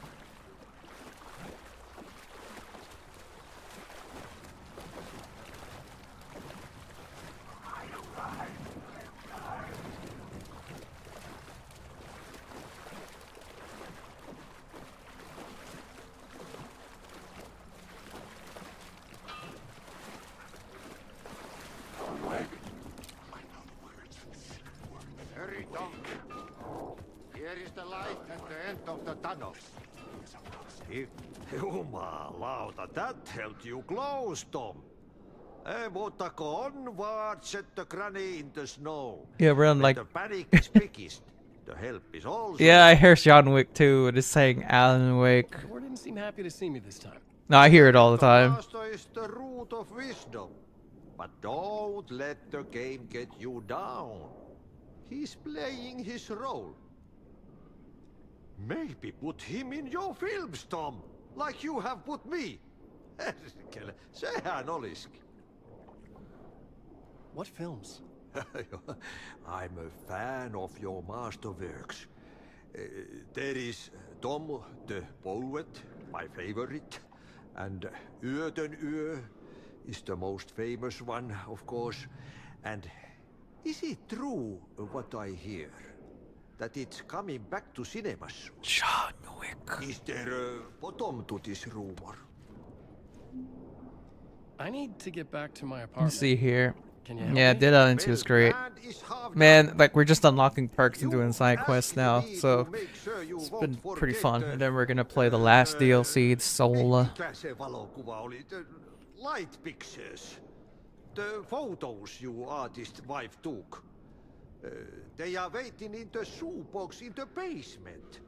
Hurry, donkey. Here is the light at the end of the tunnel. Jumalauta, that helped you close, Tom. Mutta go onward, set the granny in the snow. Yeah, we're on When like... the panic is biggest, the help is also... Yeah, I hear John Wick too. It is saying Alan Wake. Thor didn't seem happy to see me this time. No, I hear it all the time. Master is the root of wisdom. But don't let the game get you down. He's playing his role. Maybe put him in your films, Tom. Like you have put me. Herkele, sehän olisikin. What films? I'm a fan of your masterworks. There is Tom the Poet, my favorite, and Yötön Yö is the most famous one, of course. And is it true what I hear? That it's coming back to cinemas soon? Is there a bottom to this rumor? I need to get back to my apartment. Let's see here. Can you help Yeah, me? Dead Island 2 is great. Man, like we're just unlocking perks and doing side quests now, so it's been pretty fun. And then we're gonna play the last DLC, Sola. Mikä se valokuva oli? The light pictures. The photos you artist wife took. They are waiting in the shoebox in the basement.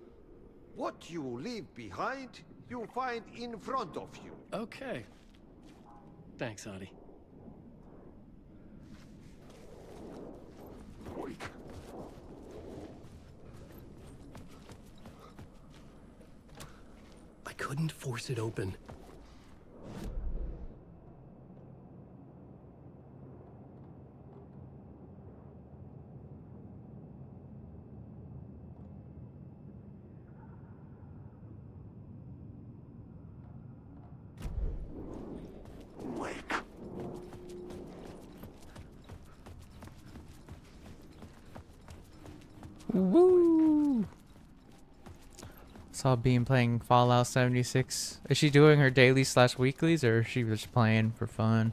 What you leave behind, you find in front of you. Okay. Thanks, Adi. I couldn't force it open. Woo! Saw Beam playing Fallout 76. Is she doing her daily/weeklies, or is she just playing for fun?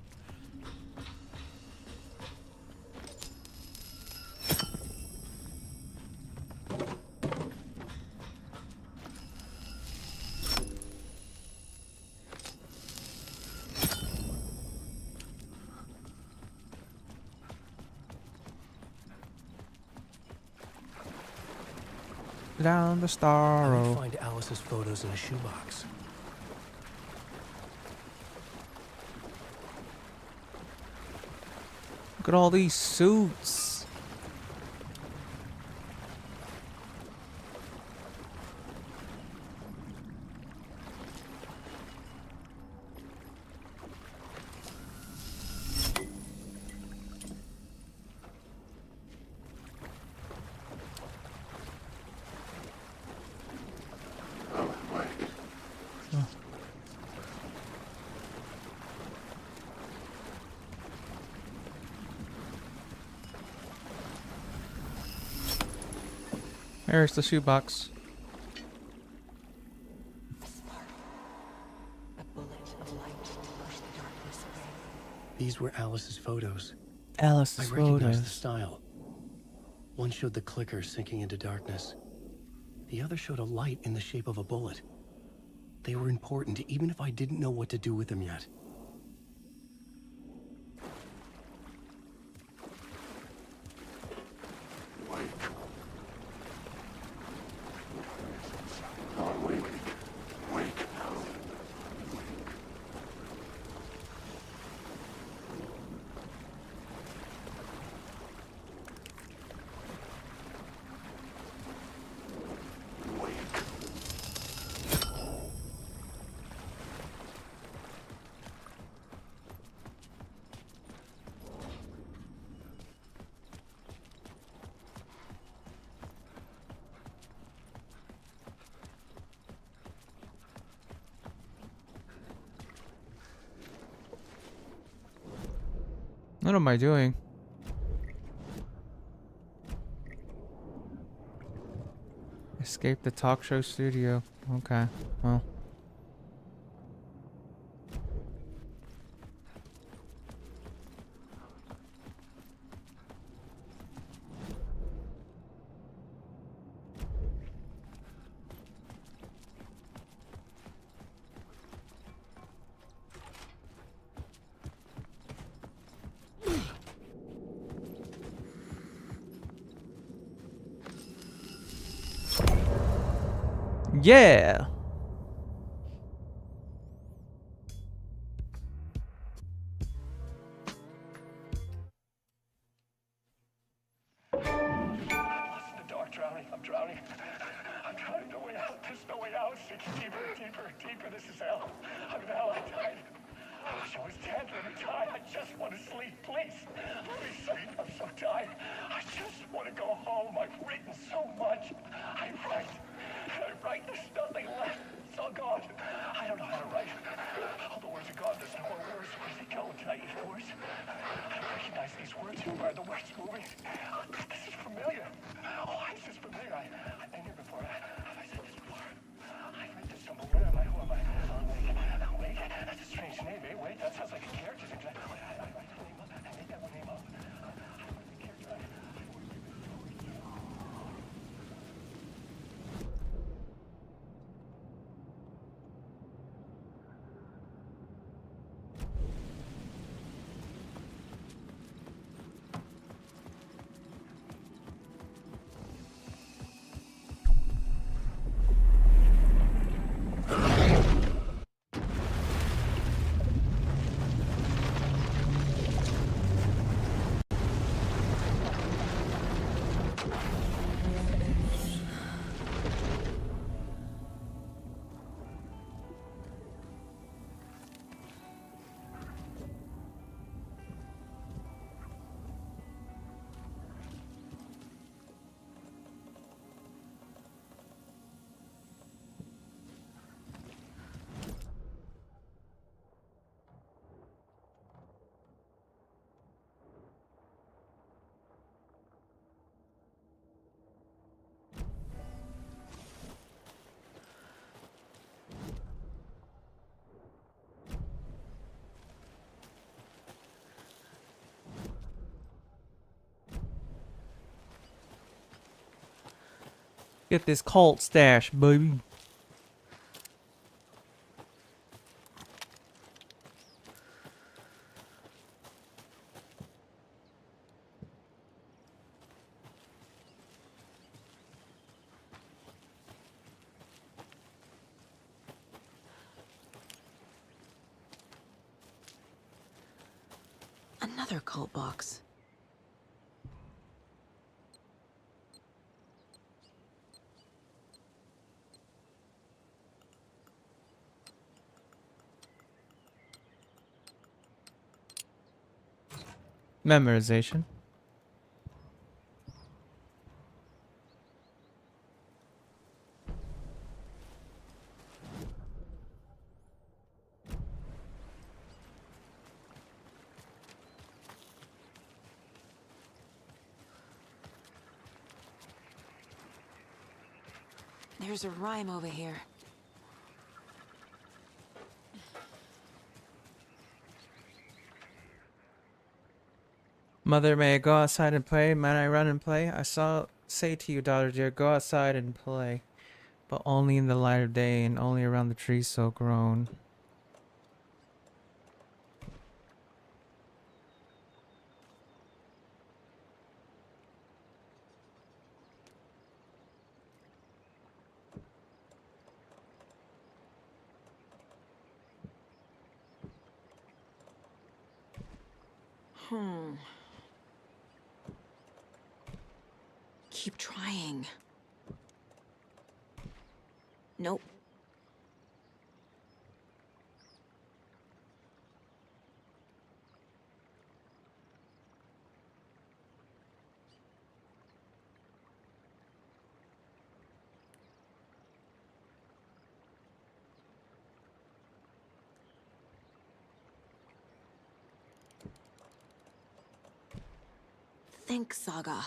Down the I star would road. find Alice's photos in a shoebox. Look at all these suits. There's the shoebox. A bullet of light to push the darkness away. These were Alice's photos. Alice's I recognized the photos. style. One showed the clicker sinking into darkness. The other showed a light in the shape of a bullet. They were important, even if I didn't know what to do with them yet. What am I doing? Escape the talk show studio. Okay, well. Yeah. The dark drowning. I'm drowning. I'm drowning. No way out. There's There's no way out. It's deeper, deeper, deeper. This is hell. I'm in hell. I died. I wish I was dead. Let me die. I just want to sleep, please. Let me sleep. I'm so tired. I just want to go home. I've written so much. I write. I write. There's nothing left. It's all gone. I don't know how to write. All the words are gone. There's no more words. Where did they go? Did I eat words? I recognize these words. Who are the words moving? Oh, this is familiar. Why is this familiar? I've been here before. Have I said this before? I've read this somewhere. Where am I? Who am I? Wake. That's a strange name, eh? Wait, that sounds like a character's name. I write the name up. I made that one name up. I wrote the character. Get this cult stash, baby. Another cult box. Memorization. There's a rhyme over here. Mother, may I go outside and play? Might I run and play? Say to you, daughter dear, go outside and play, but only in the light of day and only around the trees so grown. Keep trying. Nope. Think, Saga.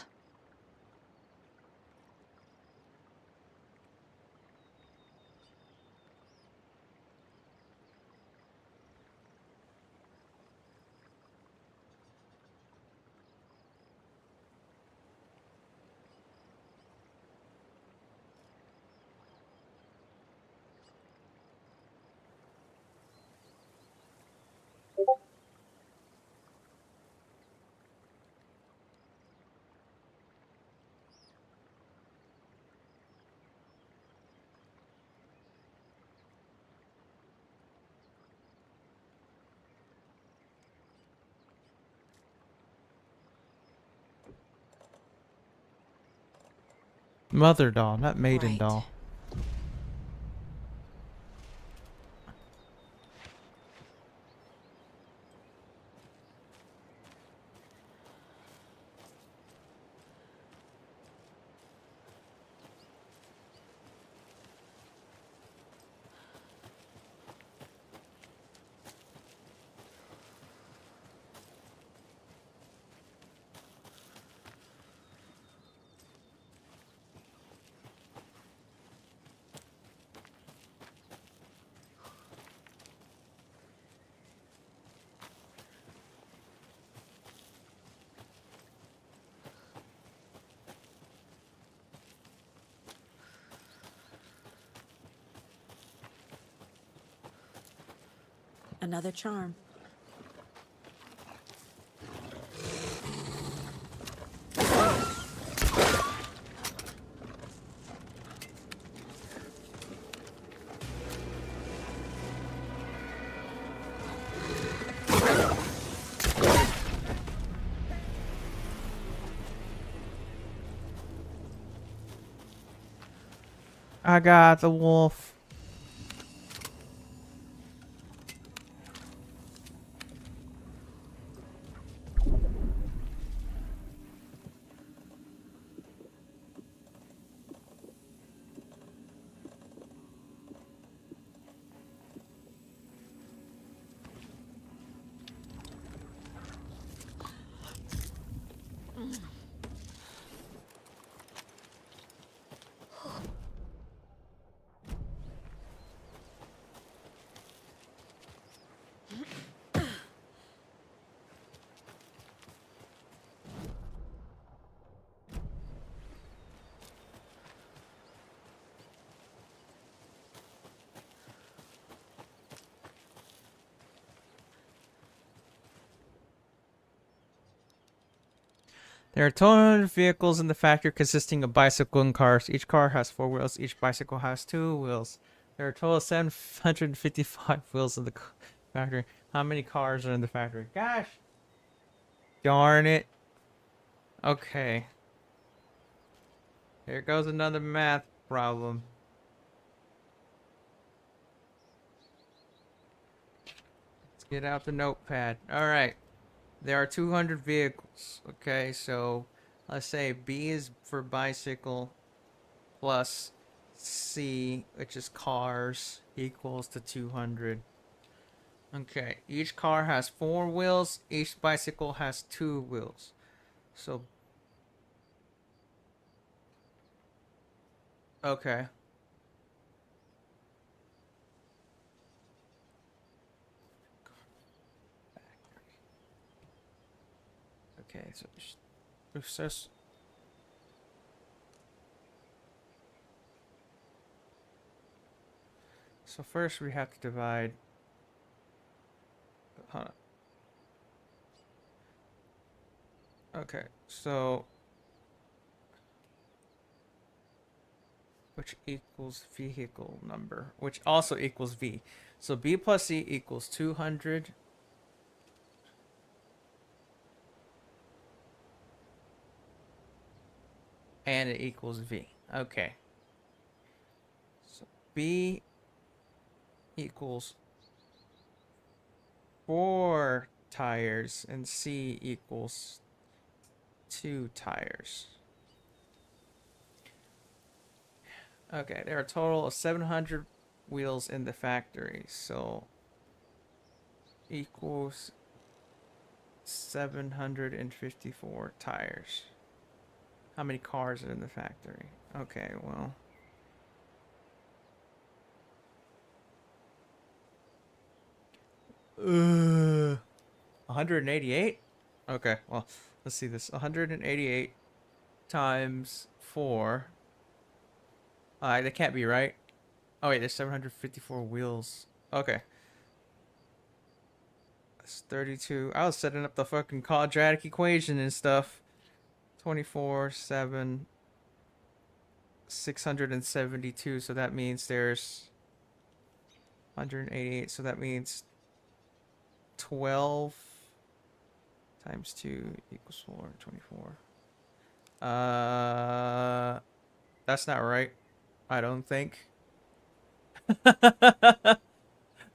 Mother doll, not maiden Right. doll. Another charm. I got the wolf. There are 200 vehicles in the factory consisting of bicycle and cars. Each car has 4 wheels. Each bicycle has 2 wheels. There are a total of 755 wheels in the factory. How many cars are in the factory? Gosh! Darn it. Okay. Here goes another math problem. Let's get out the notepad. Alright. There are 200 vehicles. Okay, so let's say B is for bicycle plus C, which is cars, equals to 200. Okay, each car has 4 wheels, each bicycle has 2 wheels. So, okay. Okay, so it says so first we have to divide. Hold on. Okay, so which equals vehicle number, which also equals V. So B plus C equals 200. And it equals V. Okay. So B equals 4 tires and C equals 2 tires. Okay, there are a total of 700 wheels in the factory, so equals 754 tires. How many cars are in the factory? Okay, well. Uh, 188? Okay, well, let's see this. 188 times 4. That can't be right. Oh, wait, there's 754 wheels. Okay. That's 32. I was setting up the fucking quadratic equation and stuff. 24, 7, 672. So that means there's 188. So that means 12 times 2 equals 4, 24. That's not right. I don't think.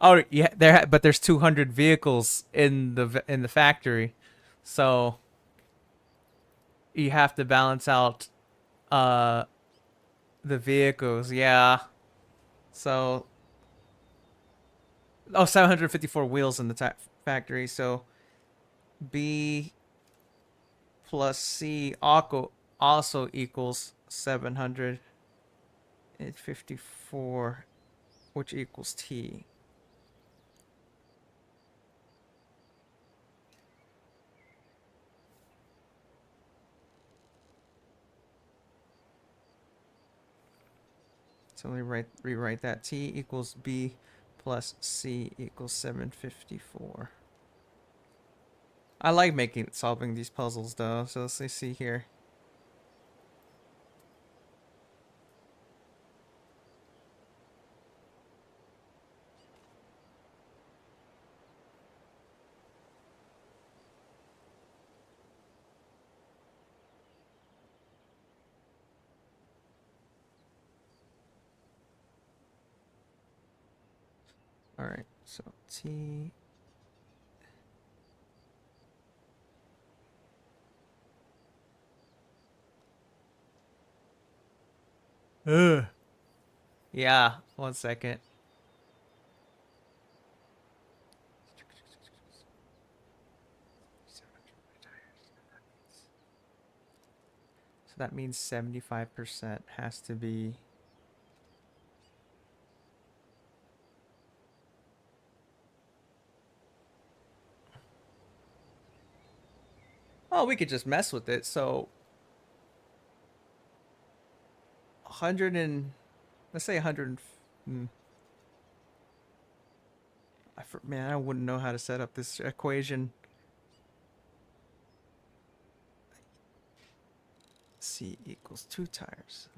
Oh yeah, but there's 200 vehicles in the factory, so you have to balance out uh the vehicles. Yeah. So 754 wheels in the factory. So B plus C also equals 754, which equals T. So let me rewrite that. T equals B plus C equals 754. I like solving these puzzles though, so let's see here. Alright, so T. Ugh. Yeah, 1 second. So that means 75% has to be. Oh, we could just mess with it. So 100 and let's say 100 and man, I wouldn't know how to set up this equation. C equals 2 tires.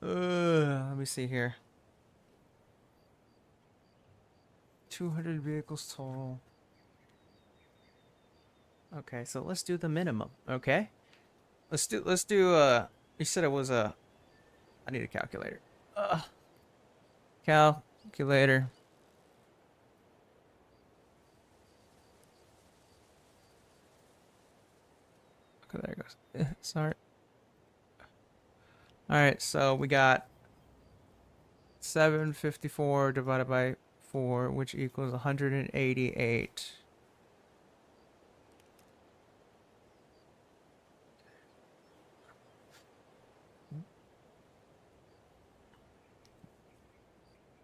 Let me see here. 200 vehicles total. Okay, so let's do the minimum. Okay, let's do. You said it was a. I need a calculator. Calculator. Okay, there it goes. Sorry. All right, so we got 754 divided by 4, which equals 188.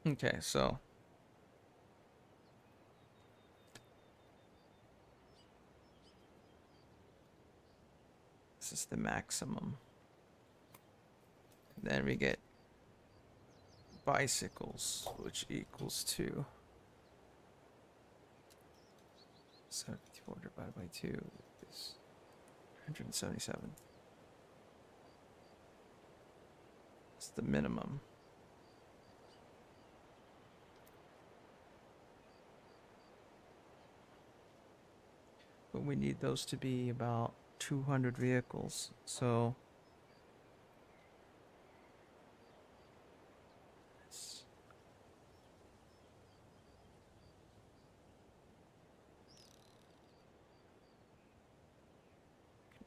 Okay, so this is the maximum. Then we get bicycles, which equals to 754 divided by 2 is 177. It's the minimum. But we need those to be about 200 vehicles, so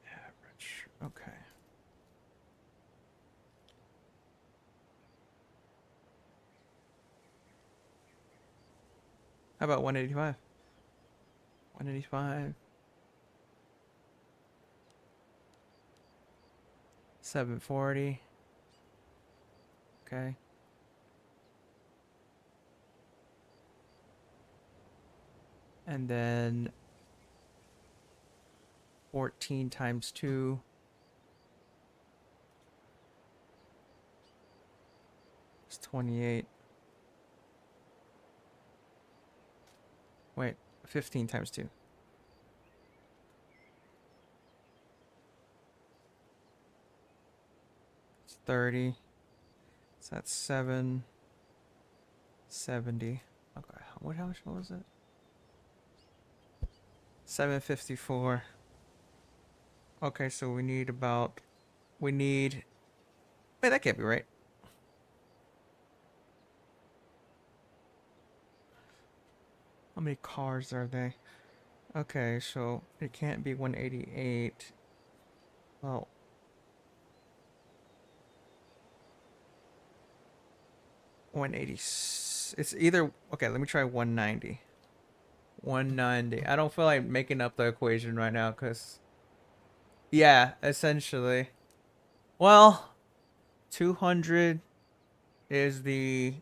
average. Okay. How about 185? 185. 740. Okay. And then 14 times 2 is 28. Wait, 15 times 2. It's 30. So that's 770. Okay, how much was it? 754. Okay, so we need wait, that can't be right. How many cars are they? Okay, so it can't be 188. Well, it's either, okay, let me try 190. 190. I don't feel like making up the equation right now, because, yeah, essentially. Well, 200 is the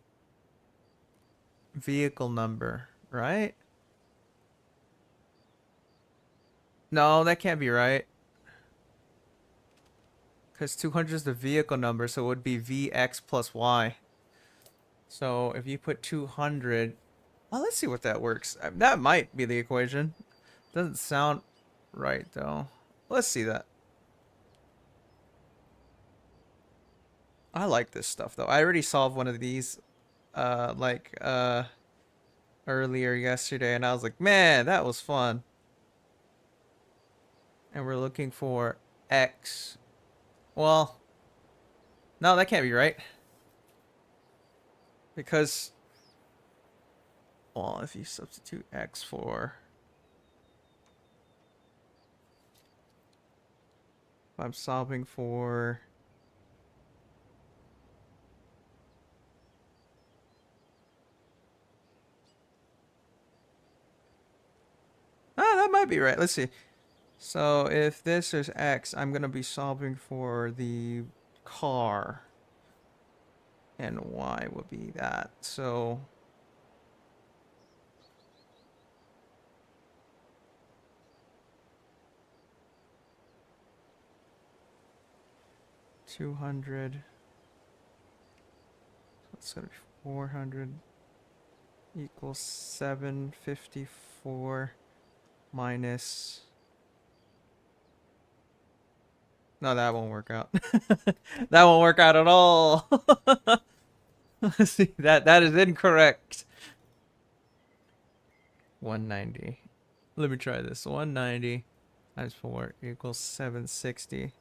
vehicle number, right? No, that can't be right. Because 200 is the vehicle number, so it would be VX plus Y. So if you put 200... Well, let's see what that works. That might be the equation. Doesn't sound right, though. Let's see that. I like this stuff, though. I already solved one of these, earlier yesterday, and I was like, man, that was fun. And we're looking for X. Well, no, that can't be right. Because, well, if you substitute X for... If I'm solving for... Ah, that might be right. Let's see. So if this is X, I'm going to be solving for the car. And Y will be that. So... $200. So it's going to be 400 equals 754 minus... No, that won't work out. That won't work out at all. See, that is incorrect. 190. Let me try this. 190 times 4 equals 760.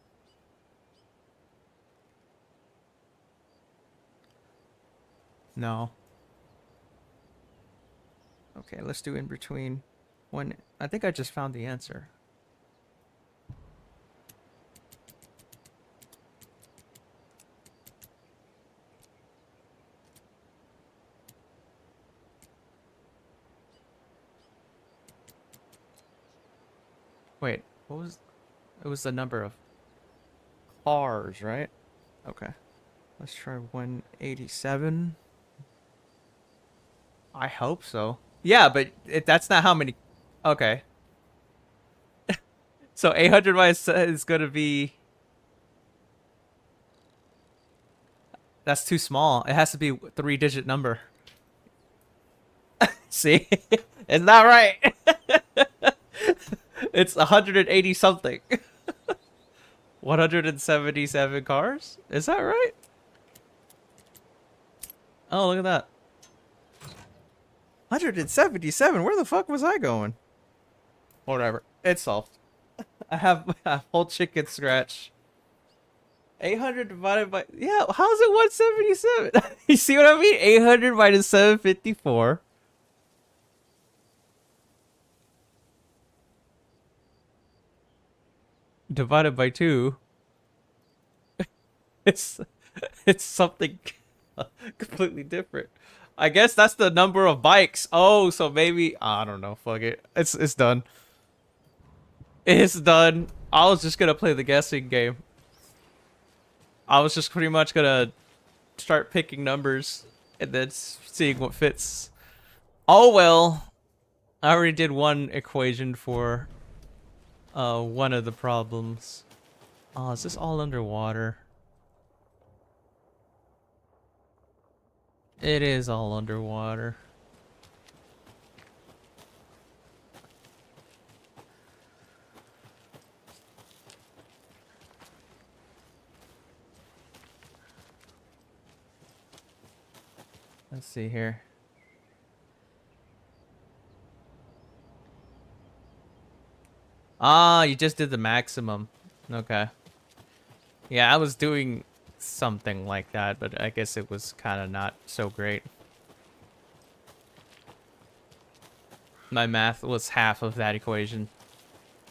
No. Okay, let's do in between. I think I just found the answer. Wait, what was... It was the number of cars, right? Okay. Let's try 187. I hope so. Yeah, but that's not how many... Okay. So 800 minus is going to be... That's too small. It has to be a 3-digit number. See? It's not right. It's 180 something. 177 cars? Is that right? Oh, look at that. 177? Where the fuck was I going? Whatever. It's solved. I have a whole chicken scratch. 800 divided by... Yeah, how's it 177? You see what I mean? 800 minus 754. Divided by 2. It's something completely different. I guess that's the number of bikes. Oh, so maybe... I don't know. Fuck it. It's done. It's done. I was just gonna play the guessing game. I was just pretty much gonna start picking numbers and then seeing what fits. Oh well. I already did one equation for one of the problems. Oh, is this all underwater? It is all underwater. Let's see here. Ah, you just did the maximum. Okay. Yeah, I was doing something like that, but I guess it was kind of not so great. My math was half of that equation.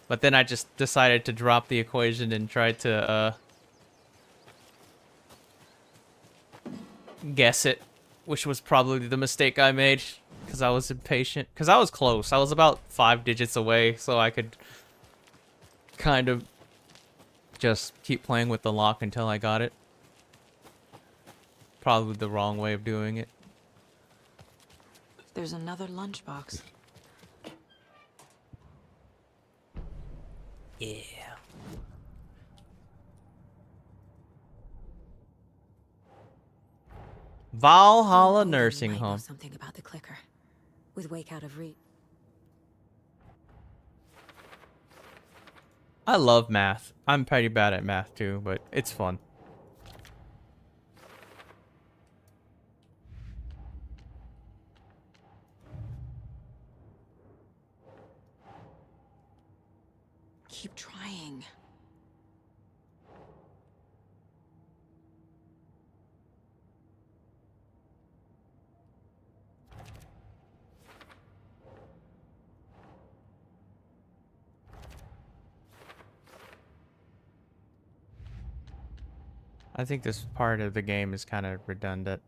But then I just decided to drop the equation and try to guess it, which was probably the mistake I made because I was impatient. Because I was close. I was about 5 digits away, so I could kind of just keep playing with the lock until I got it. Probably the wrong way of doing it. There's another lunchbox. Yeah. Valhalla Nursing Might know Home. something about the clicker. With Wake out of reach. I love math. I'm pretty bad at math too, but it's fun. Keep trying. I think this part of the game is kind of redundant.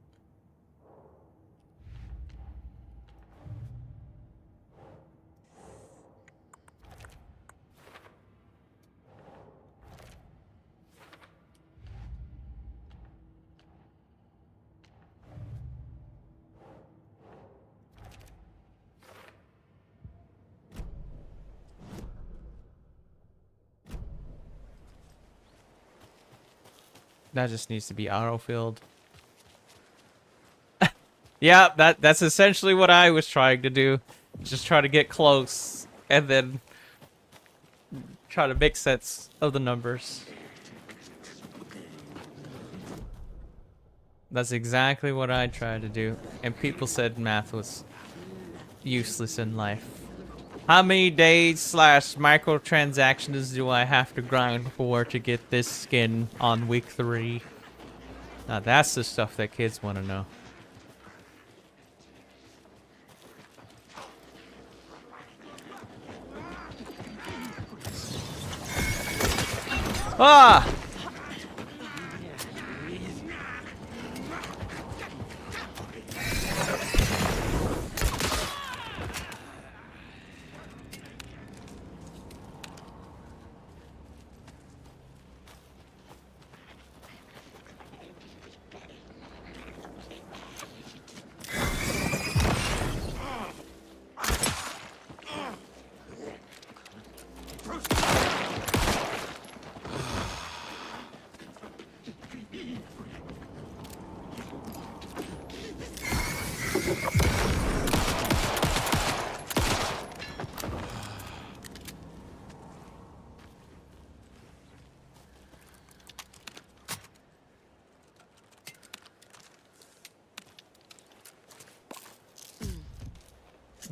That just needs to be autofilled. Yeah, that's essentially what I was trying to do. Just try to get close and then try to make sense of the numbers. That's exactly what I tried to do. And people said math was useless in life. How many days / microtransactions do I have to grind for to get this skin on week 3? Now that's the stuff that kids want to know. Ah!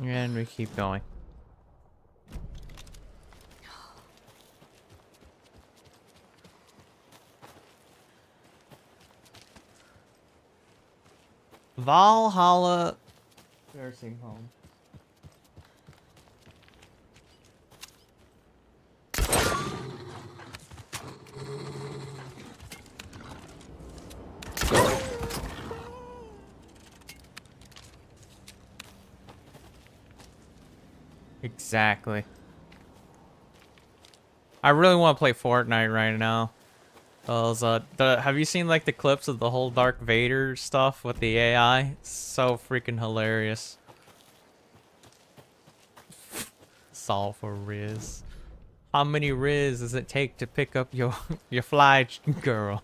And we keep going. Valhalla Nursing Home. Exactly. I really want to play Fortnite right now. Have you seen like the clips of the whole Dark Vader stuff with the AI? So freaking hilarious. Solve for Riz. How many Riz does it take to pick up your fly girl?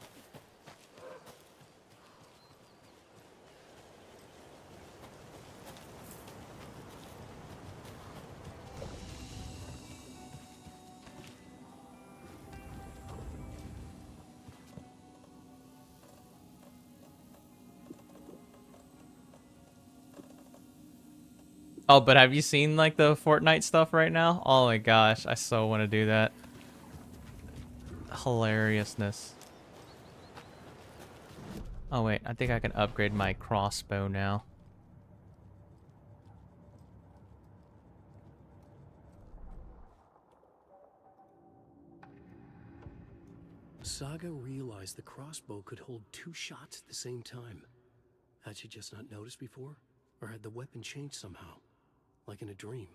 Oh, but have you seen like the Fortnite stuff right now? Oh my gosh, I so want to do that. Hilariousness. Oh wait, I think I can upgrade my crossbow now. Saga realized the crossbow could hold 2 shots at the same time. Had she just not noticed before? Or had the weapon changed somehow? Like in a dream?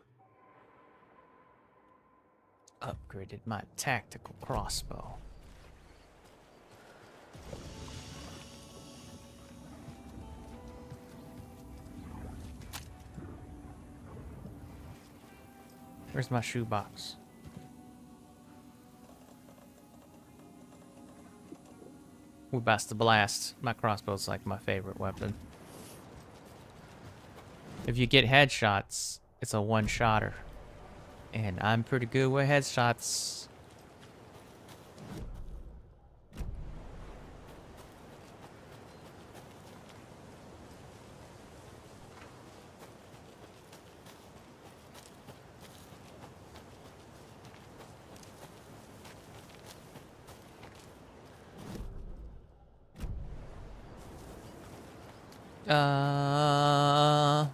Upgraded my tactical crossbow. Where's my shoebox? We're about to blast. My crossbow's like my favorite weapon. If you get headshots, it's a one-shotter. And I'm pretty good with headshots. Ah!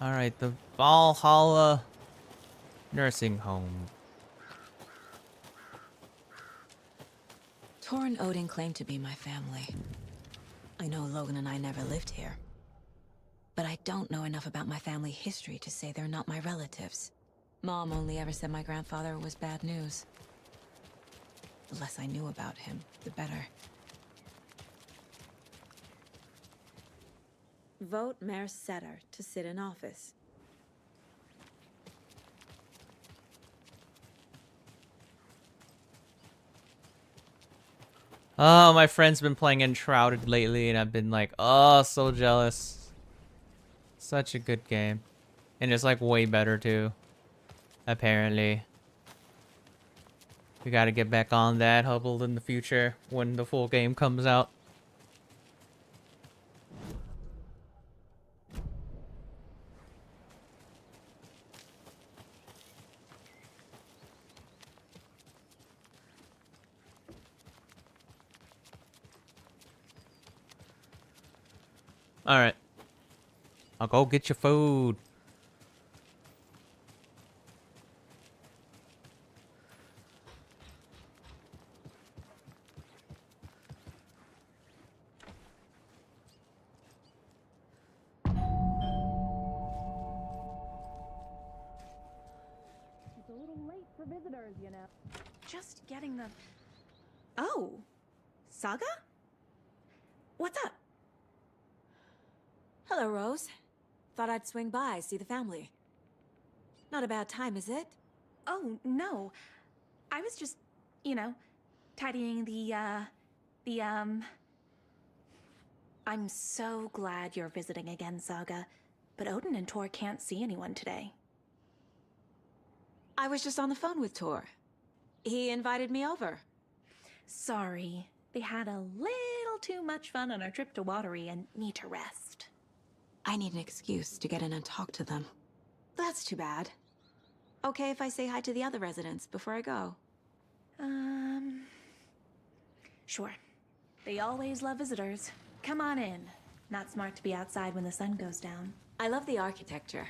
Alright, the Valhalla nursing home. Tor and Odin claim to be my family. I know Logan and I never lived here. But I don't know enough about my family history to say they're not my relatives. Mom only ever said my grandfather was bad news. The less I knew about him, the better. Vote Mayor Setter to sit in office. Oh, my friend's been playing Enshrouded lately, and I've been like, oh, so jealous. Such a good game. And it's like way better too, apparently. We gotta get back on that Hubble in the future when the full game comes out. Alright. I'll go get your food. It's a little late for visitors, you know. Just getting the... Oh! Saga? What's up? Hello, Rose. Thought I'd swing by, see the family. Not a bad time, is it? Oh, no. I was just, you know, tidying I'm so glad you're visiting again, Saga. But Odin and Tor can't see anyone today. I was just on the phone with Tor. He invited me over. Sorry. They had a little too much fun on our trip to Watery and need to rest. I need an excuse to get in and talk to them. That's too bad. Okay if I say hi to the other residents before I go? Sure. They always love visitors. Come on in. Not smart to be outside when the sun goes down. I love the architecture.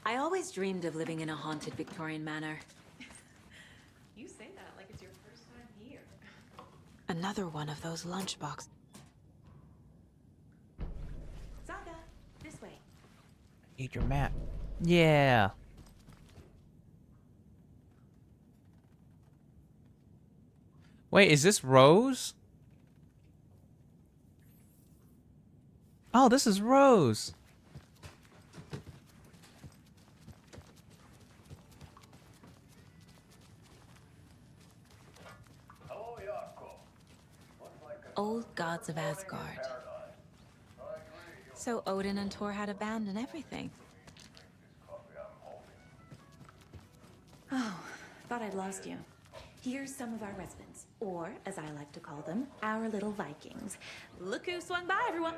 I always dreamed of living in a haunted Victorian manor. You say that like it's your first time here. Another one of those lunchboxes. Saga, this way. Need your map. Yeah. Wait, is this Rose? Oh, this is Rose. Hello, Jaakko. old gods of Asgard. So Odin and Thor had a band and everything. Oh, thought I'd lost you. Here's some of our residents, or as I like to call them, our little Vikings. Look who swung by, everyone.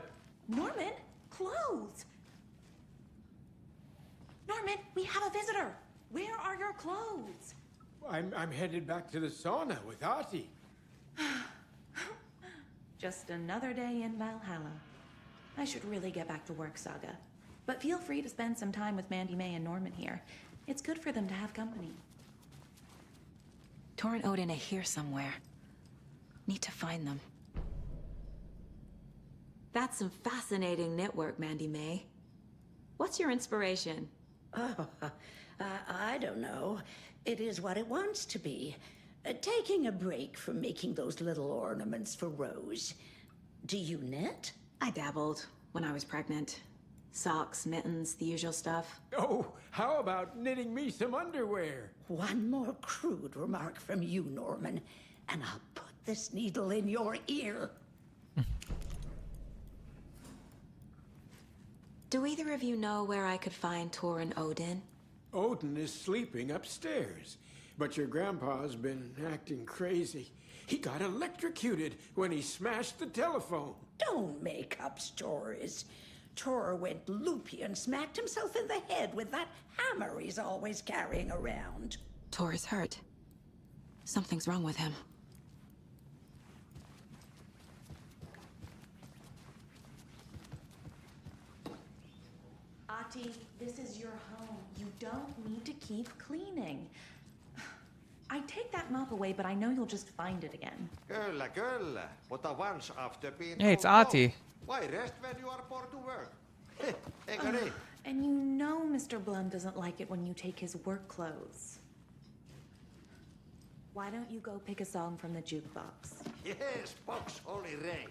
Norman, clothes. Norman, we have a visitor. Where are your clothes? I'm headed back to the sauna with Ahti. Just another day in Valhalla. I should really get back to work, Saga. But feel free to spend some time with Mandy May and Norman here. It's good for them to have company. Thor and Odin are here somewhere. Need to find them. That's some fascinating knitwork, Mandy May. What's your inspiration? Oh, I don't know. It is what it wants to be. Taking a break from making those little ornaments for Rose. Do you knit? I dabbled when I was pregnant. Socks, mittens, the usual stuff. Oh, how about knitting me some underwear? One more crude remark from you, Norman, and I'll put this needle in your ear. Do either of you know where I could find Thor and Odin? Odin is sleeping upstairs, but your grandpa's been acting crazy. He got electrocuted when he smashed the telephone. Don't make up stories. Thor went loopy and smacked himself in the head with that hammer he's always carrying around. Thor is hurt. Something's wrong with him. Ahti, this is your home. You don't need to keep cleaning. I take that mop away, but I know you'll just find it again. Kyllä, kyllä. Mutta once after being Hey, it's told no, Ahti. why rest when you are born to work? Eikö niin? And you know Mr. Blum doesn't like it when you take his work clothes. Why don't you go pick a song from the jukebox? Yes, box Holy Ray.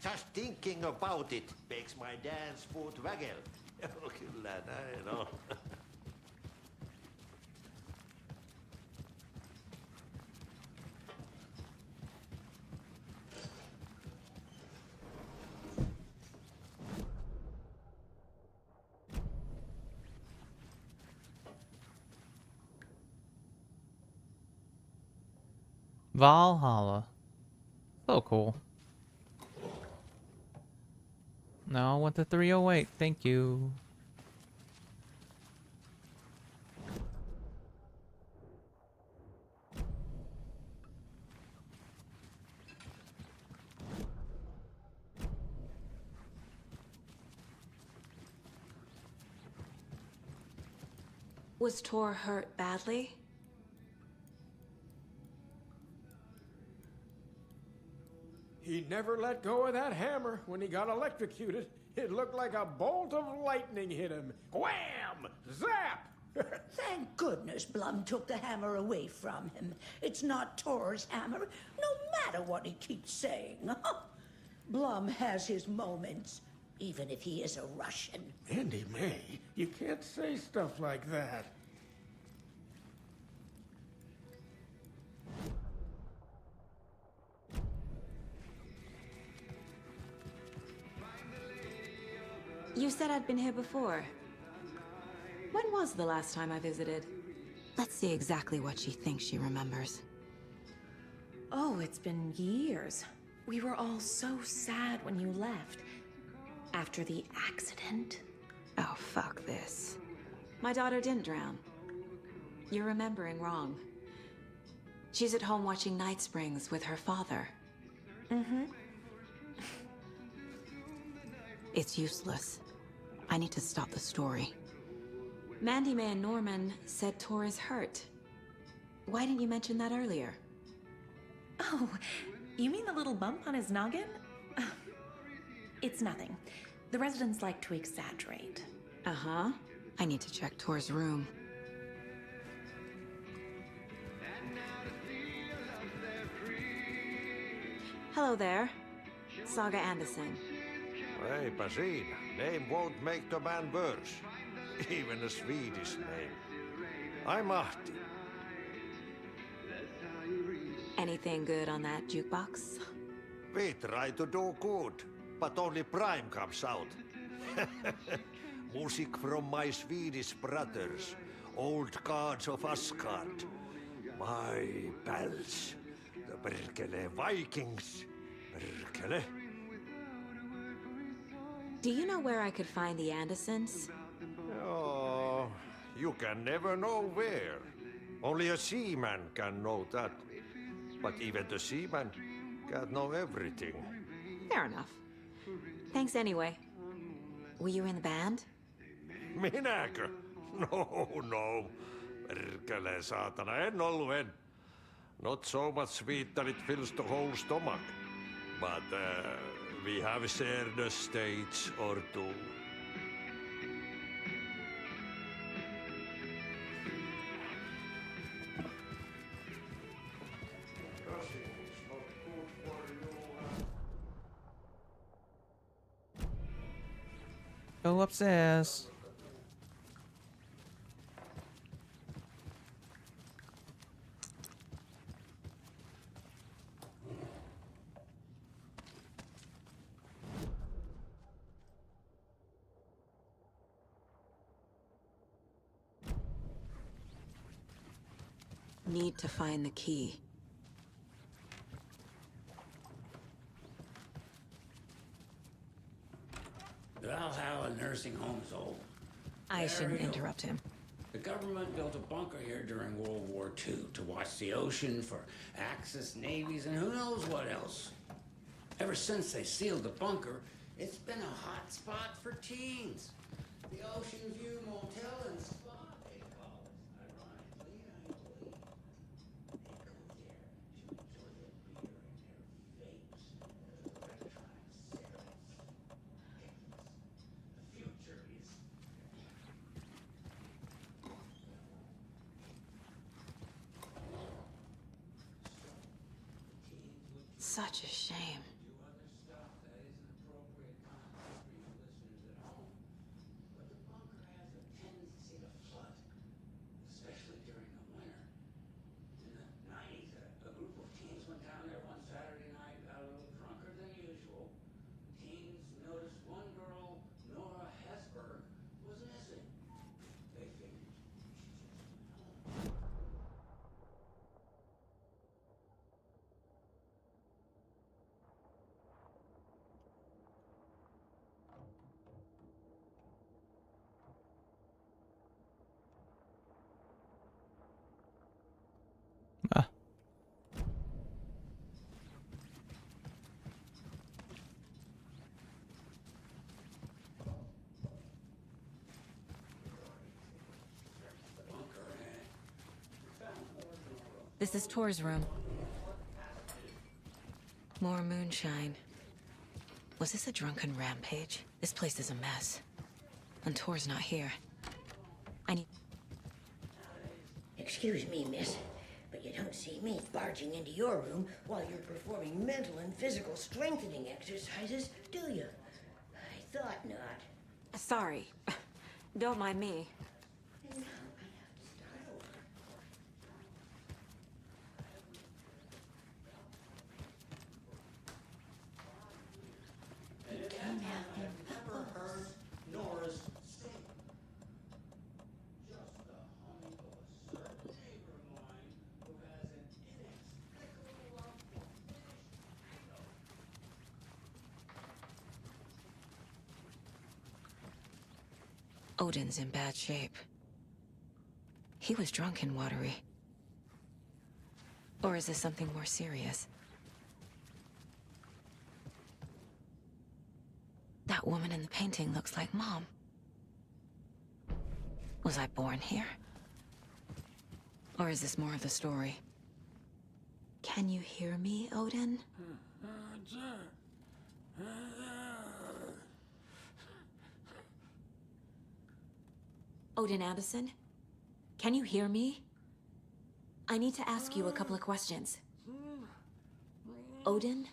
Just thinking about it makes my dance foot waggle. Kyllä näin on. Valhalla. So cool. No, I want the 308. Thank you. Was Thor hurt badly? He never let go of that hammer when he got electrocuted. It looked like a bolt of lightning hit him. Wham! Zap! Thank goodness Blum took the hammer away from him. It's not Thor's hammer, no matter what he keeps saying. Blum has his moments, even if he is a Russian. Mandy May, you can't say stuff like that. You said I'd been here before. When was the last time I visited? Let's see exactly what she thinks she remembers. Oh, it's been years. We were all so sad when you left. After the accident. Oh, fuck this. My daughter didn't drown. You're remembering wrong. She's at home watching Night Springs with her father. Mm-hmm. It's useless. I need to stop the story. Mandy May and Norman said Thor is hurt. Why didn't you mention that earlier? Oh, you mean the little bump on his noggin? It's nothing. The residents like to exaggerate. Uh-huh. I need to check Thor's room. Hello there. Saga Anderson. Eipä siinä. Name won't make the man worse. Even a Swedish name. I'm Ahti. Anything good on that jukebox? We try to do good, but only Prime comes out. Music from my Swedish brothers, old gods of Asgard. My pals, the Perkele Vikings. Perkele. Do you know where I could find the Andersons? Oh, you can never know where. Only a seaman can know that. But even the seaman can't know everything. Fair enough. Thanks anyway. Were you in the band? Minäkö? No. Perkele saatana, en ollut en. Not so much sweet that it fills the whole stomach. But we have shared a stage or two. Go upstairs. Need to find the key. Valhalla nursing home is old. I shouldn't Very old. interrupt him. The government built a bunker here during World War II to watch the ocean for Axis navies and who knows what else. Ever since they sealed the bunker, it's been a hot spot for teens. The Ocean View Motel and Spa, they call it. Ironically, I believe. They go there to enjoy their beer and their vapes, electronic cigarettes. The future is Such a shame. especially during the winter. In the 90s, a group of teens went down there one Saturday night, got a little drunker than usual. Teens noticed one girl, Nora Hesberg, was missing. They figured she just went home. Ah. This is Tor's room. More moonshine. Was this a drunken rampage? This place is a mess. And Tor's not here. I need... Excuse me, miss, but you don't see me barging into your room while you're performing mental and physical strengthening exercises, do you? I thought not. Sorry. Don't mind me. And now I have to start over. Never heard Nora's sing. Just the humming of a certain neighbor of mine who has an inexplicable love for fish. Odin's in bad shape. He was drunk and watery. Or is this something more serious? That woman in the painting looks like Mom. Was I born here? Or is this more of the story? Can you hear me, Odin? Odin Anderson? Can you hear me? I need to ask you a couple of questions. Odin?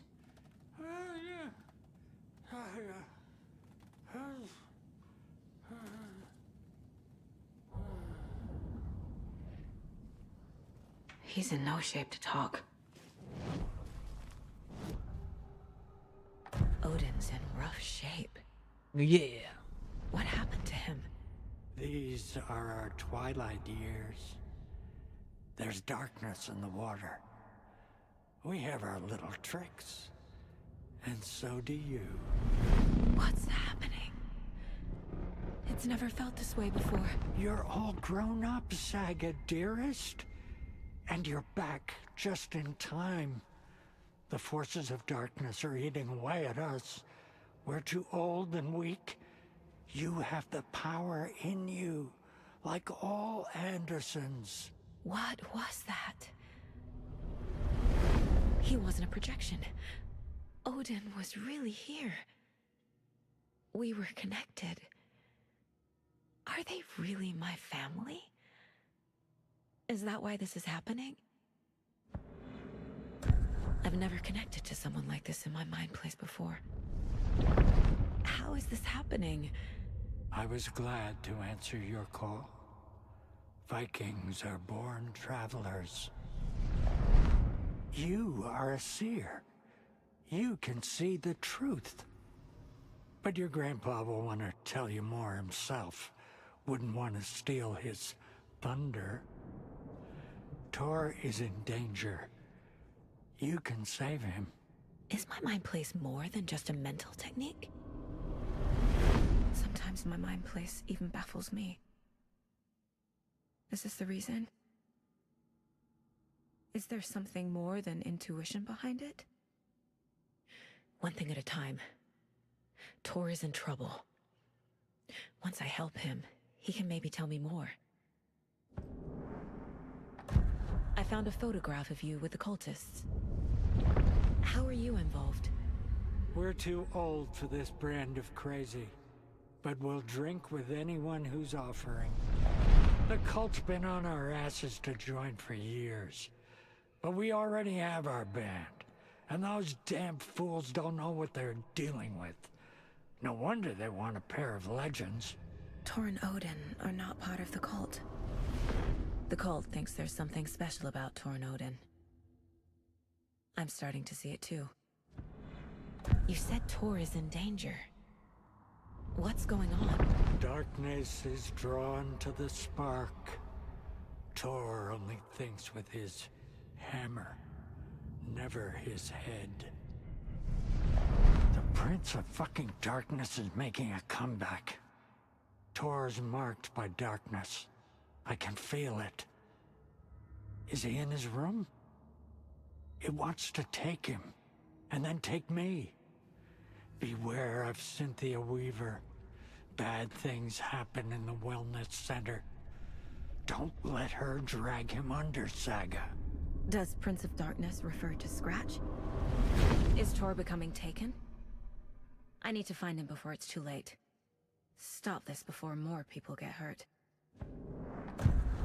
He's in no shape to talk. shape. Yeah. What happened to him? These are our twilight years. There's darkness in the water. We have our little tricks. And so do you. What's happening? It's never felt this way before. You're all grown up, Saga, dearest. And you're back just in time. The forces of darkness are eating away at us. We're too old and weak. You have the power in you, like all Andersons. What was that? He wasn't a projection. Odin was really here. We were connected. Are they really my family? Is that why this is happening? I've never connected to someone like this in my mind place before. How is this happening? I was glad to answer your call. Vikings are born travelers. You are a seer. You can see the truth. But your grandpa will want to tell you more himself. Wouldn't want to steal his thunder. Tor is in danger. You can save him. Is my mind place more than just a mental technique? Sometimes my mind place even baffles me. Is this the reason? Is there something more than intuition behind it? One thing at a time. Tor is in trouble. Once I help him, he can maybe tell me more. I found a photograph of you with the cultists. How are you involved? We're too old for this brand of crazy, but we'll drink with anyone who's offering. The cult's been on our asses to join for years, but we already have our band, and those damn fools don't know what they're dealing with. No wonder they want a pair of legends. Tor and Odin are not part of the cult. The cult thinks there's something special about Tor and Odin. I'm starting to see it too. You said Tor is in danger. What's going on? Darkness is drawn to the spark. Tor only thinks with his hammer, never his head. The Prince of fucking Darkness is making a comeback. Tor's marked by darkness. I can feel it. Is he in his room? It wants to take him, and then take me. Beware of Cynthia Weaver. Bad things happen in the wellness center. Don't let her drag him under, Saga. Does Prince of Darkness refer to Scratch? Is Tor becoming taken? I need to find him before it's too late. Stop this before more people get hurt.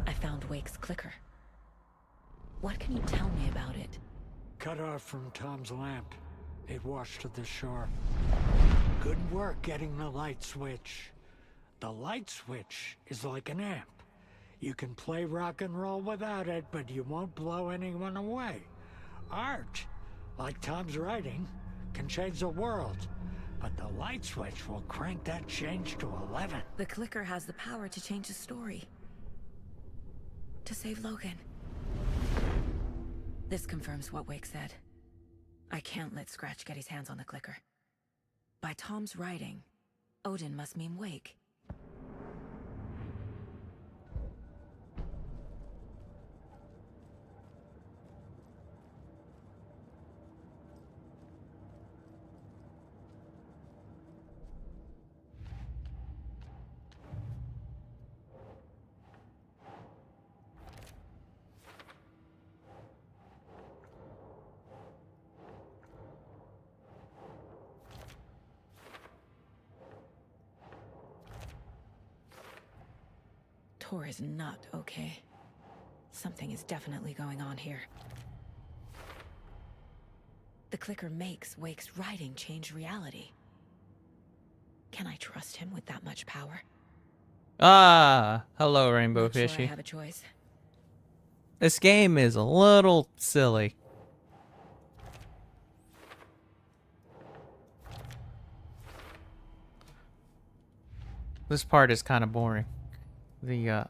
I found Wake's clicker. What can you tell me about it? Cut off from Tom's lamp. It washed to the shore. Good work getting the light switch. The light switch is like an amp. You can play rock and roll without it, but you won't blow anyone away. Art, like Tom's writing, can change the world. But the light switch will crank that change to 11. The clicker has the power to change the story. To save Logan. This confirms what Wake said. I can't let Scratch get his hands on the clicker. By Tom's writing, Odin must mean Wake. Tor is not okay. Something is definitely going on here. The clicker makes Wake's writing change reality. Can I trust him with that much power? Ah, hello, Rainbow Not sure I Fishy. have a choice. This game is a little silly. This part is kind of boring. The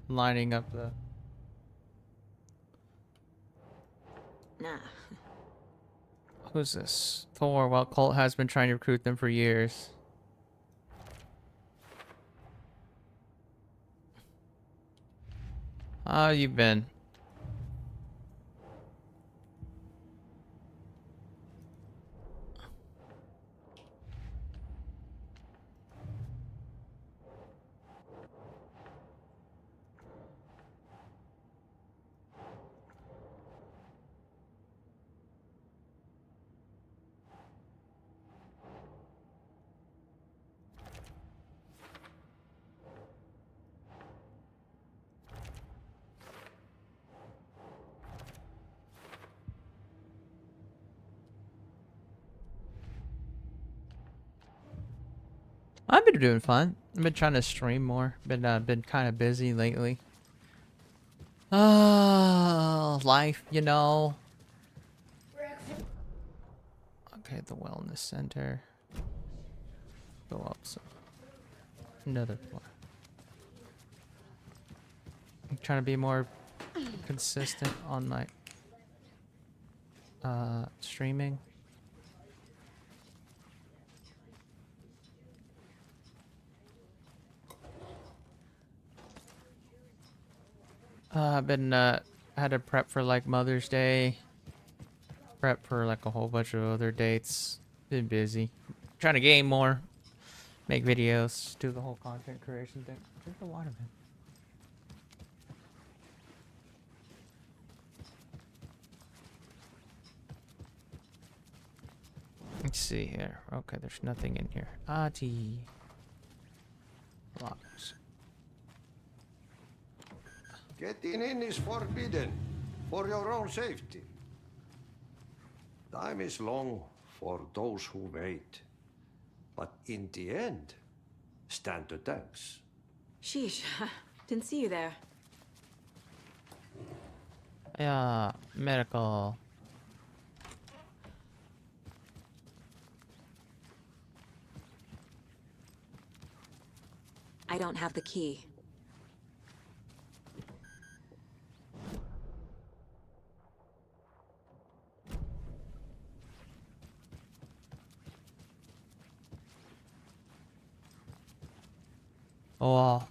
lining up the... Nah. Who's this? Thor. Well, Colt has been trying to recruit them for years. How you been? I've been doing fine. I've been trying to stream more. Been kind of busy lately. Life, you know. Okay, the wellness center. Go up some. Another floor. I'm trying to be more consistent on my streaming. I've been had to prep for like Mother's Day. Prep for like a whole bunch of other dates. Been busy. Trying to game more. Make videos. Do the whole content creation thing. Drink the water, man. Let's see here. Okay, there's nothing in here. Tea. Locks. Getting in is forbidden, for your own safety. Time is long for those who wait. But in the end, stand the thanks. Sheesh. Didn't see you there. Yeah, medical. I don't have the key. Oh.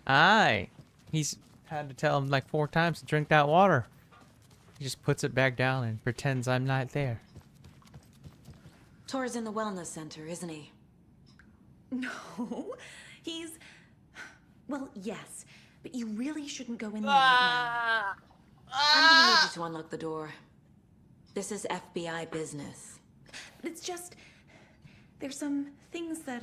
Aye. He's had to tell him like 4 times to drink that water. He just puts it back down and pretends I'm not there. Tor's in the wellness center, isn't he? No, he's... Well, yes, but you really shouldn't go in there right now. I'm gonna need you to unlock the door. This is FBI business. It's just... There's some things that,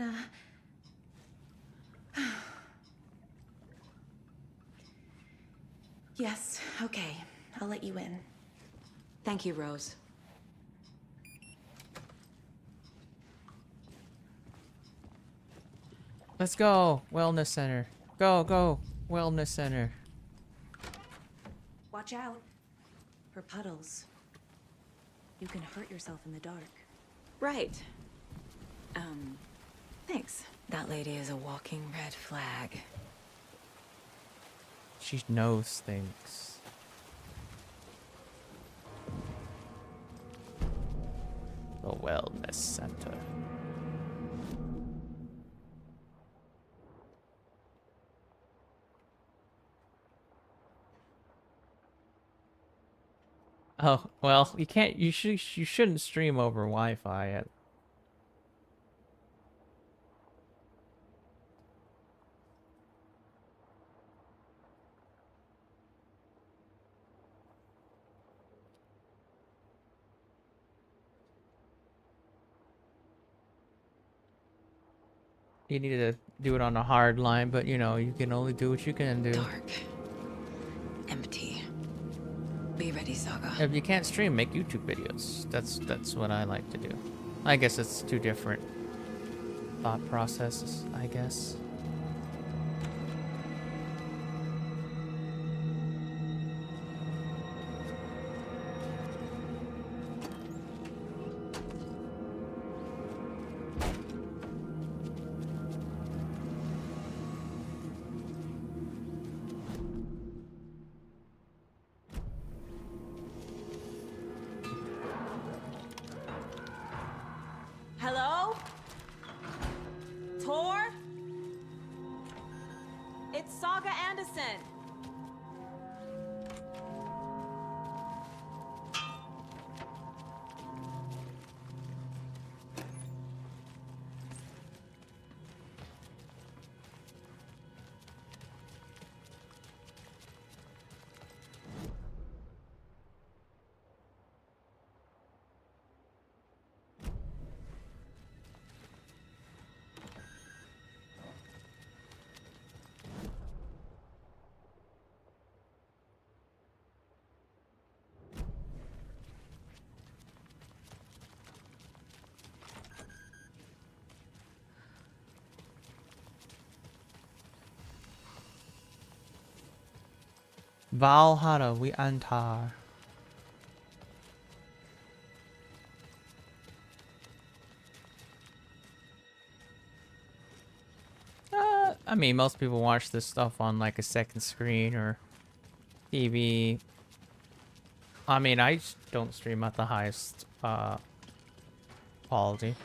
Yes, okay. I'll let you in. Thank you, Rose. Let's go. Wellness center. Go, go. Wellness center. Watch out for puddles. You can hurt yourself in the dark. Right. Thanks. That lady is a walking red flag. She knows things. The wellness center. Oh, well, you can't, you shouldn't stream over Wi-Fi at... You need to do it on a hard line, but you know, you can only do what you can do. Dark. Empty. Be ready, Saga. If you can't stream, make YouTube videos. That's what I like to do. I guess it's two different thought processes, I guess. Hello? Tor? It's Saga Anderson. Valhalla, we enter. I mean, most people watch this stuff on like a second screen or TV. I mean, I don't stream at the highest quality.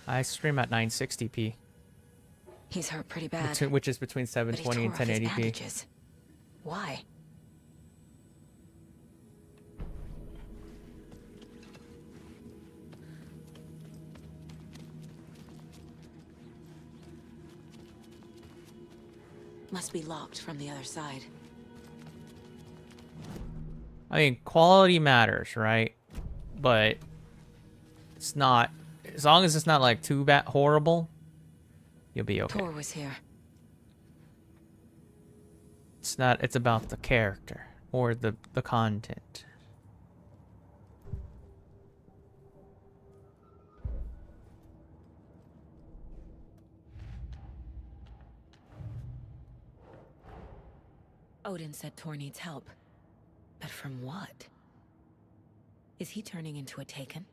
I stream at 960p. He's hurt pretty bad. Which is between 720 and But he tore off his 1080p. bandages. Why? Must be locked from the other side. I mean, quality matters, right? But it's not, as long as it's not like too bad horrible, you'll be okay. Tor was here. It's not, it's about the character or the content. Odin said Tor needs help. But from what? Is he turning into a Taken?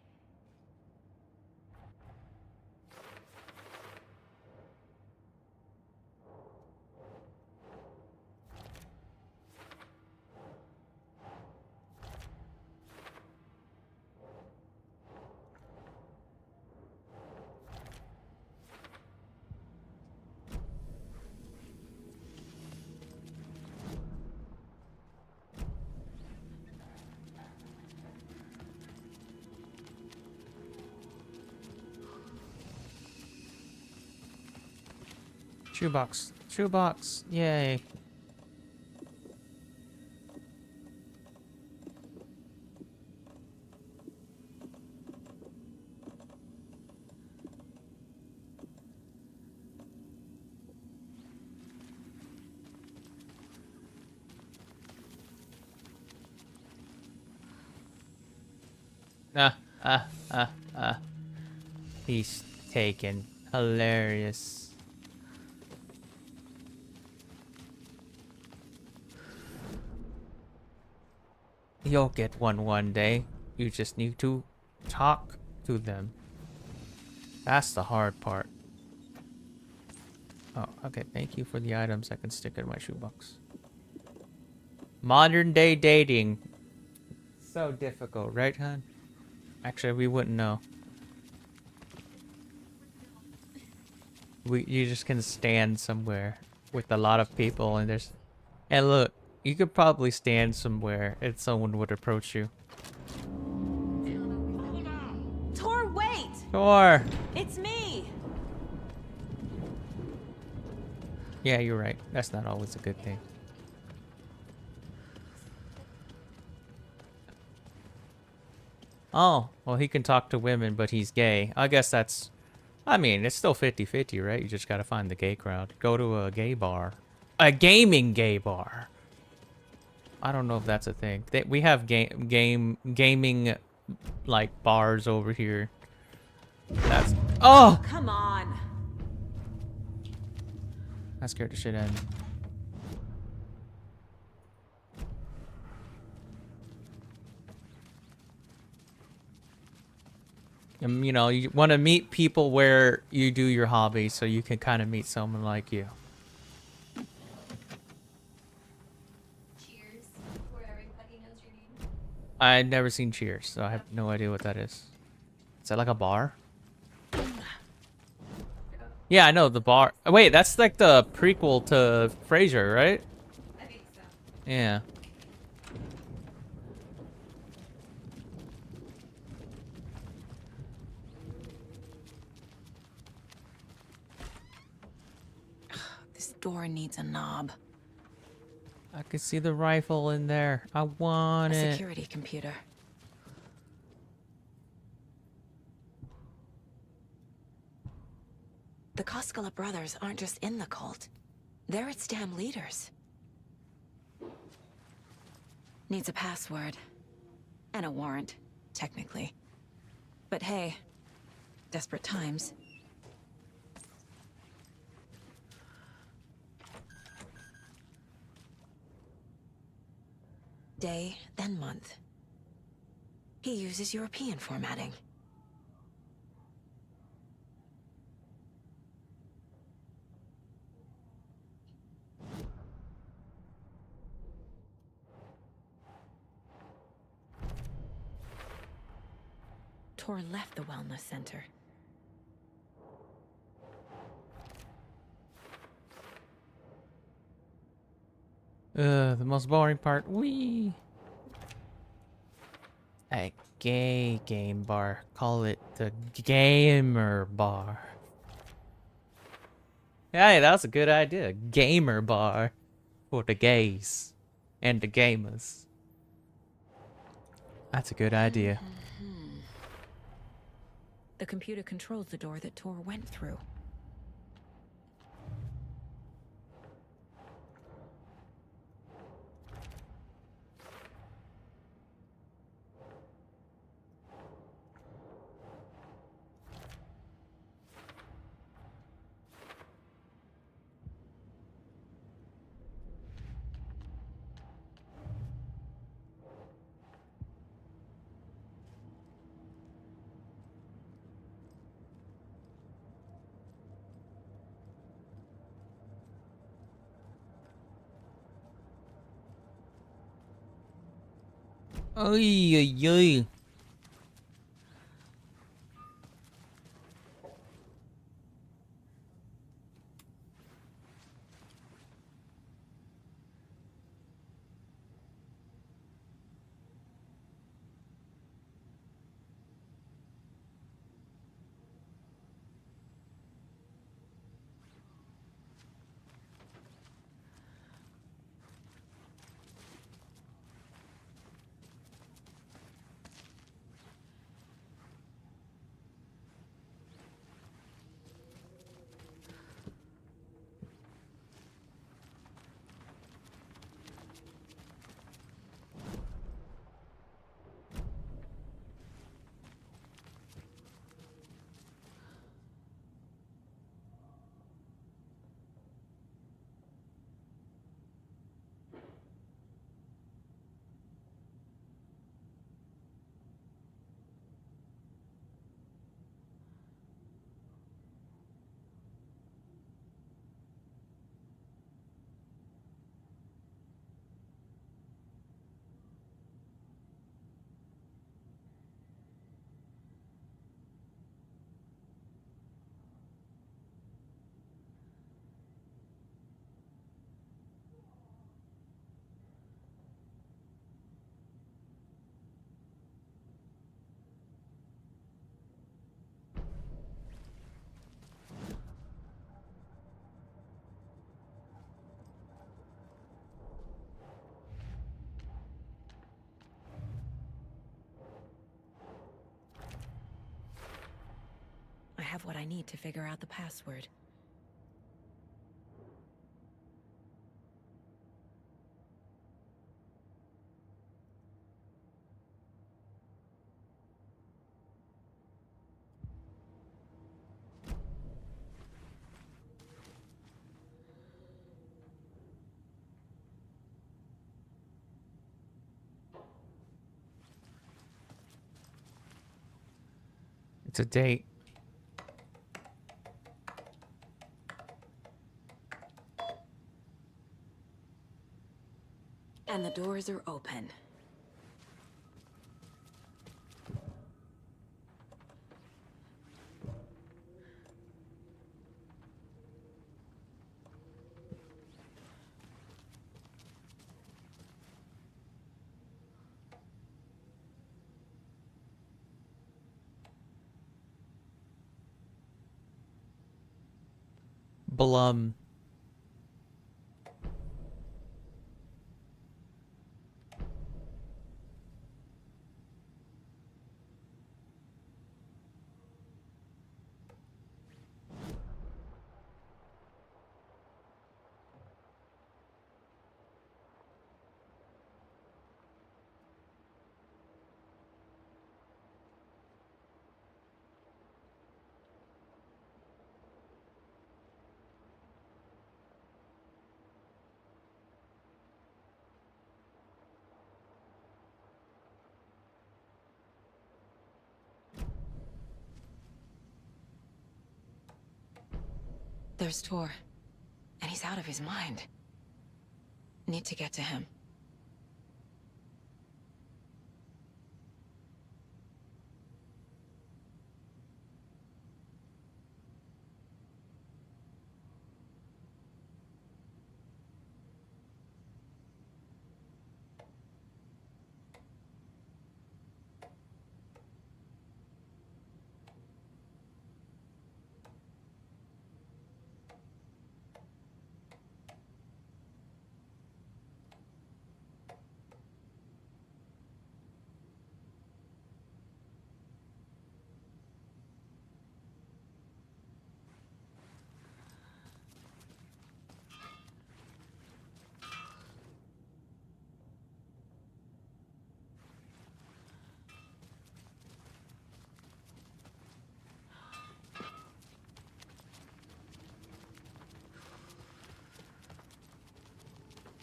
Shoebox. Shoebox. Yay. He's taken. Hilarious. You'll get one day. You just need to talk to them. That's the hard part. Oh, okay. Thank you for the items I can stick in my shoebox. Modern day dating. So difficult, right, hon? Actually, we wouldn't know. You just can stand somewhere with a lot of people and there's... And look, you could probably stand somewhere and someone would approach you. Tor, wait! Tor! It's me! Yeah, you're right. That's not always a good thing. Oh, well, he can talk to women, but he's gay. I guess that's... I mean, it's still 50-50, right? You just gotta find the gay crowd. Go to a gay bar. A gaming gay bar. I don't know if that's a thing. We have gaming, like, bars over here. That's... Oh! Come on. That scared the shit out of me. You know, you want to meet people where you do your hobby, so you can kind of meet someone like you. Cheers, where everybody knows your name. I've never seen Cheers, so I have no idea what that is. Is that like a bar? Yeah, I know, the bar. Oh, wait, that's like the prequel to Frasier, right? I think so. Yeah. This door needs a knob. I can see the rifle in there. I want A it. security computer. The Koskela brothers aren't just in the cult. They're its damn leaders. Needs a password. And a warrant, technically. But hey, desperate times. Day, then month. He uses European formatting. Tor left the wellness center. The most boring part. Wee. A gay game bar. Call it the gamer bar. Hey, that was a good idea. Gamer bar. For the gays. And the gamers. That's a good idea. The computer controls the door that Tor went through. Oy, oy, oy. have what I need to figure out the password. It's a date. And the doors are open. Blum. There's Tor. And he's out of his mind. Need to get to him.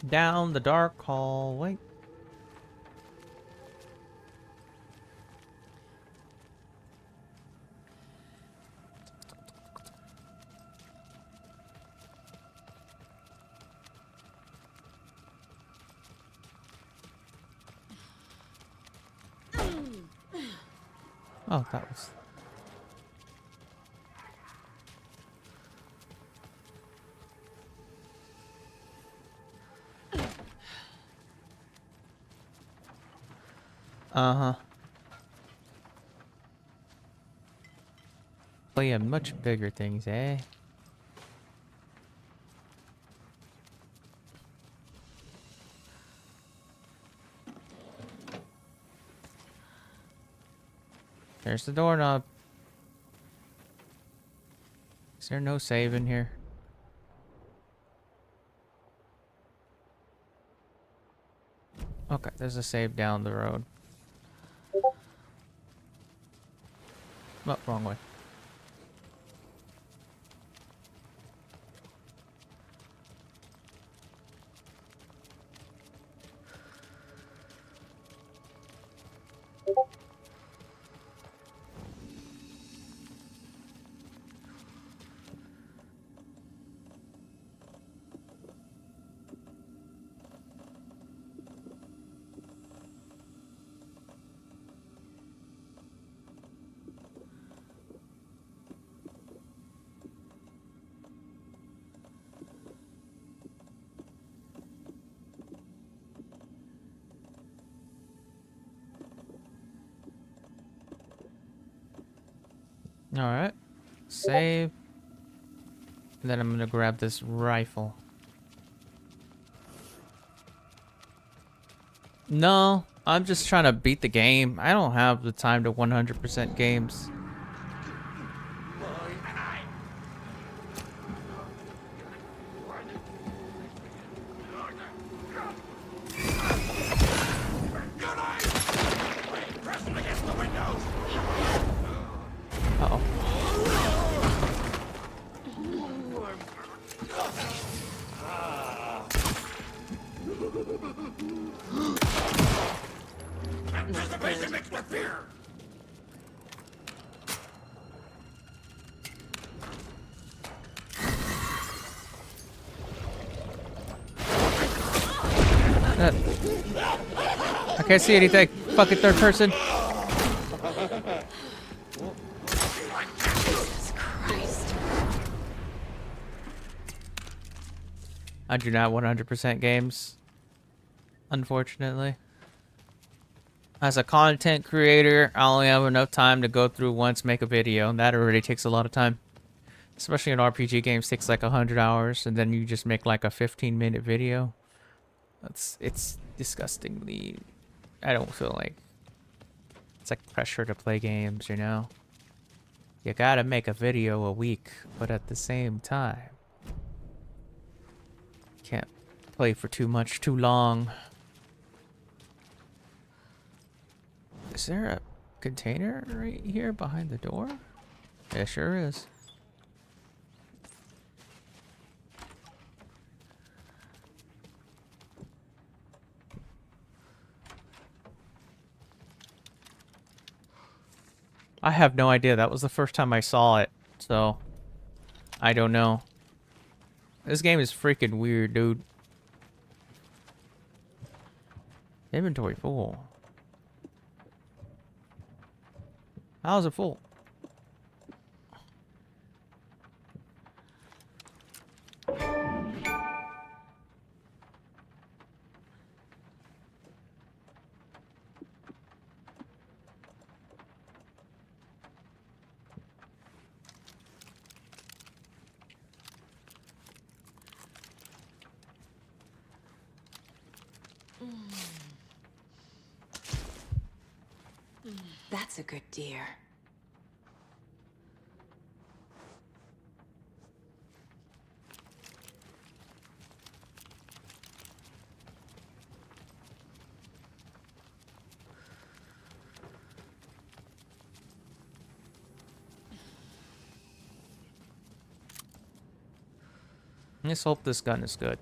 Down the dark hallway. Oh, that was... Uh-huh. Playing much bigger things, eh? There's the doorknob. Is there no save in here? Okay, there's a save down the road. Oh, wrong way. Alright. Save. And then I'm gonna grab this rifle. No, I'm just trying to beat the game. I don't have the time to 100% games. My I can't see anything. Fucking third person. Jesus Christ. I do not 100% games, unfortunately. As a content creator, I only have enough time to go through once, make a video, and that already takes a lot of time. Especially in RPG games, takes like 100 hours, and then you just make like a 15-minute video. It's disgustingly... I don't feel like... It's like pressure to play games, you know? You gotta make a video a week, but at the same time... Can't play for too much, too long. Is there a container right here behind the door? There sure is. I have no idea. That was the first time I saw it, so I don't know. This game is freaking weird, dude. Inventory full. How is it full? That's a good deer. Let's hope this gun is good.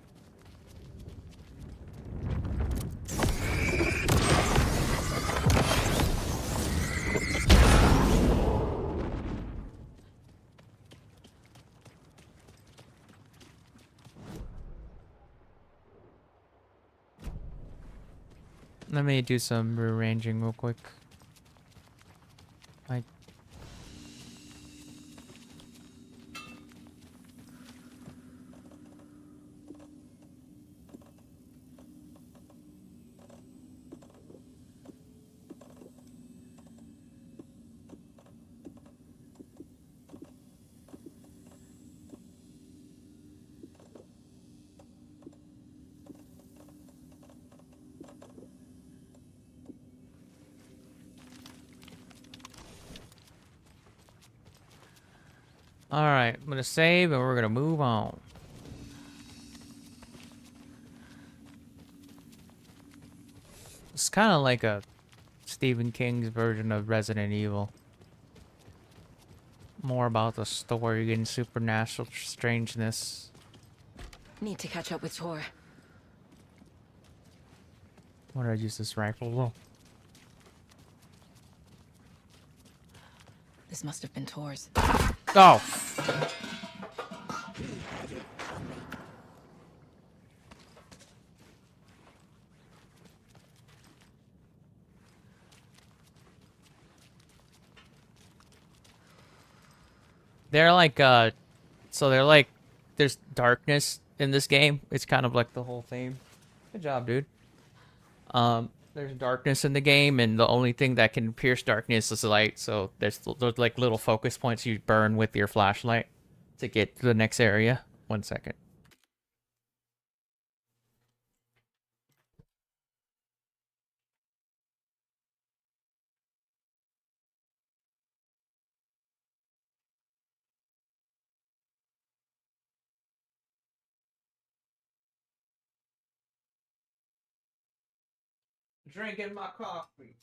Let me do some rearranging real quick. Alright, I'm gonna save and we're gonna move on. It's kind of like a Stephen King's version of Resident Evil. More about the story and supernatural strangeness. Need to catch up with Tor. What did I use this rifle? Well, This must have been Tor's. oh! They're like, so they're like, there's darkness in this game. It's kind of like the whole theme. Good job, dude. There's darkness in the game, and the only thing that can pierce darkness is light. So there's like little focus points you burn with your flashlight to get to the next area. 1 second. Drinking my coffee.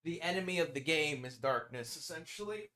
The enemy of the game is darkness, essentially.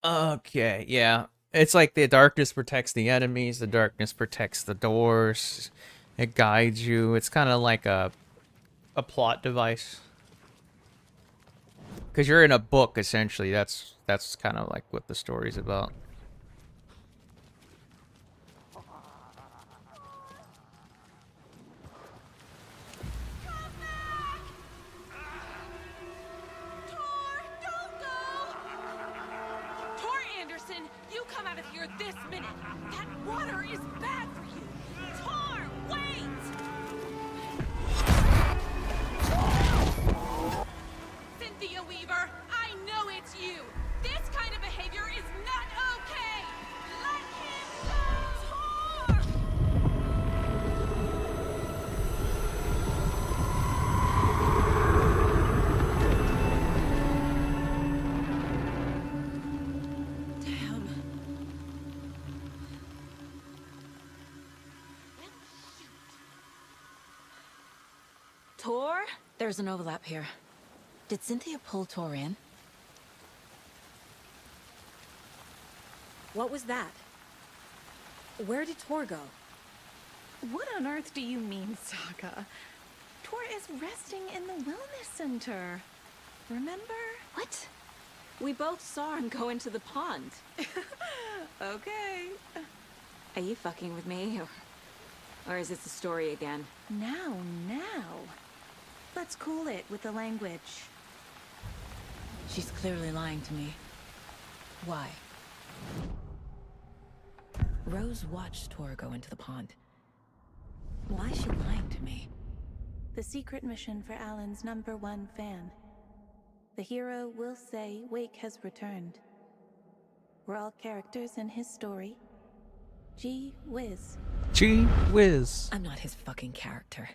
Okay, yeah. It's like the darkness protects the enemies, the darkness protects the doors. It guides you. It's kind of like a plot device. Cuz you're in a book essentially. That's kind of like what the story's about. Tor Anderson, you come out of here this minute. That water is bad for you. Tor, wait! Cynthia Weaver, I know it's you. This kind of behavior is not okay. Let him go. Tor! Damn. Tor? There's an overlap here. Did Cynthia pull Tor in? What was that? Where did Tor go? What on earth do you mean, Saga? Tor is resting in the wellness center. Remember? What? We both saw him go into the pond. Okay. Are you fucking with me? Or is this a story again? Now. Let's cool it with the language. She's clearly lying to me. Why? Rose watched Tor go into the pond. Why is she lying to me? The secret mission for Alan's #1 fan. The hero will say Wake has returned. We're all characters in his story. Gee whiz. Gee whiz. I'm not his fucking character.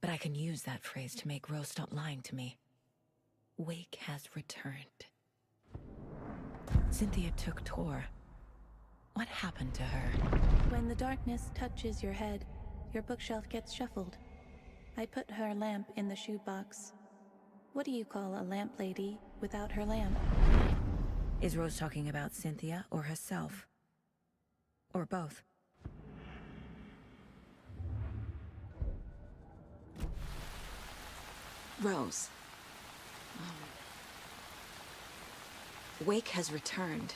But I can use that phrase to make Rose stop lying to me. Wake has returned. Cynthia took Tor. What happened to her? When the darkness touches your head, your bookshelf gets shuffled. I put her lamp in the shoebox. What do you call a lamp lady without her lamp? Is Rose talking about Cynthia or herself? Or both? Rose. Wake has returned.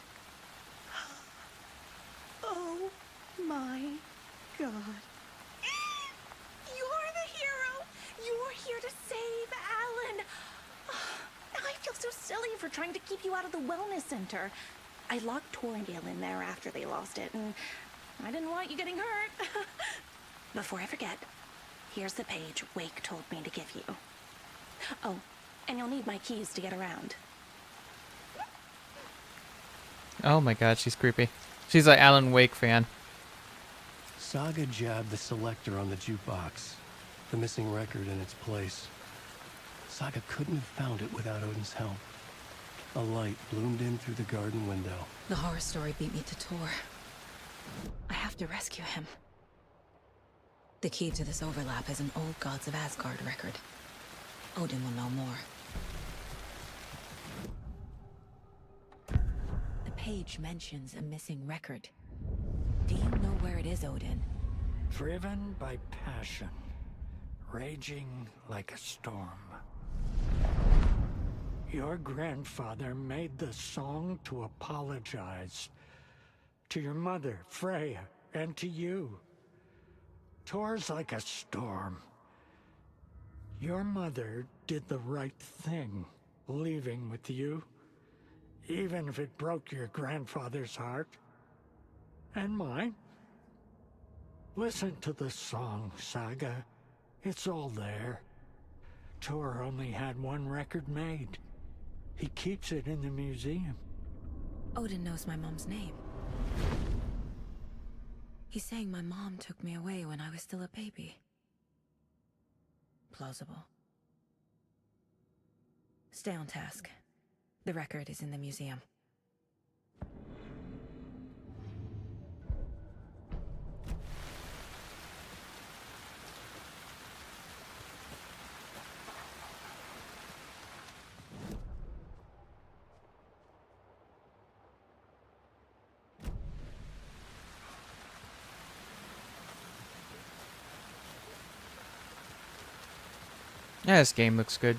Oh my god. You're the hero! You're here to save Alan! I feel so silly for trying to keep you out of the wellness center. I locked Tor and Gale in there after they lost it, and I didn't want you getting hurt. Before I forget, here's the page Wake told me to give you. Oh, and you'll need my keys to get around. Oh my god, she's creepy. She's an Alan Wake fan. Saga jabbed the selector on the jukebox, the missing record in its place. Saga couldn't have found it without Odin's help. A light bloomed in through the garden window. The horror story beat me to Tor. I have to rescue him. The key to this overlap is an old Gods of Asgard record. Odin will know more. The page mentions a missing record. Do you know where it is, Odin? Driven by passion, raging like a storm. Your grandfather made the song to apologize to your mother, Freya, and to you. Tor's like a storm. Your mother did the right thing, leaving with you, even if it broke your grandfather's heart. And mine. Listen to the song, Saga. It's all there. Tor only had one record made. He keeps it in the museum. Odin knows my mom's name. He's saying my mom took me away when I was still a baby. Plausible. Stay on task. The record is in the museum. Yeah, this game looks good.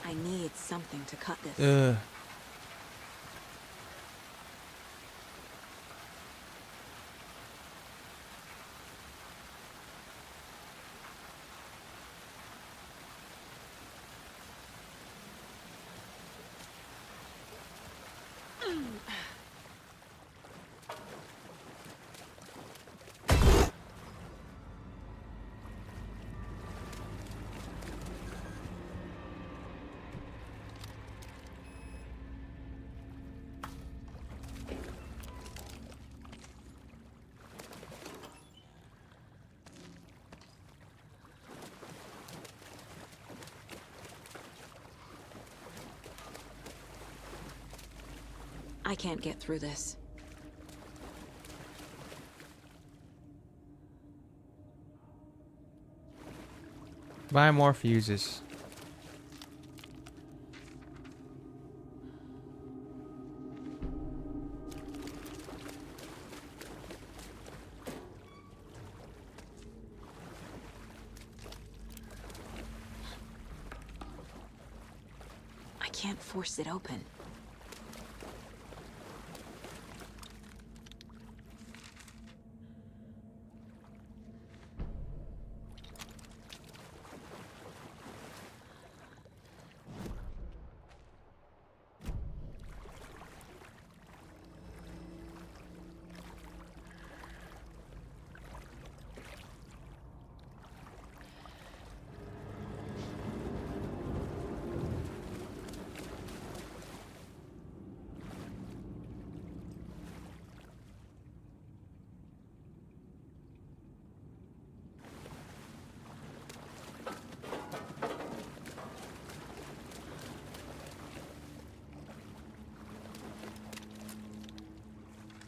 I need something to cut this. Ugh. I can't get through this. Buy more fuses. I can't force it open.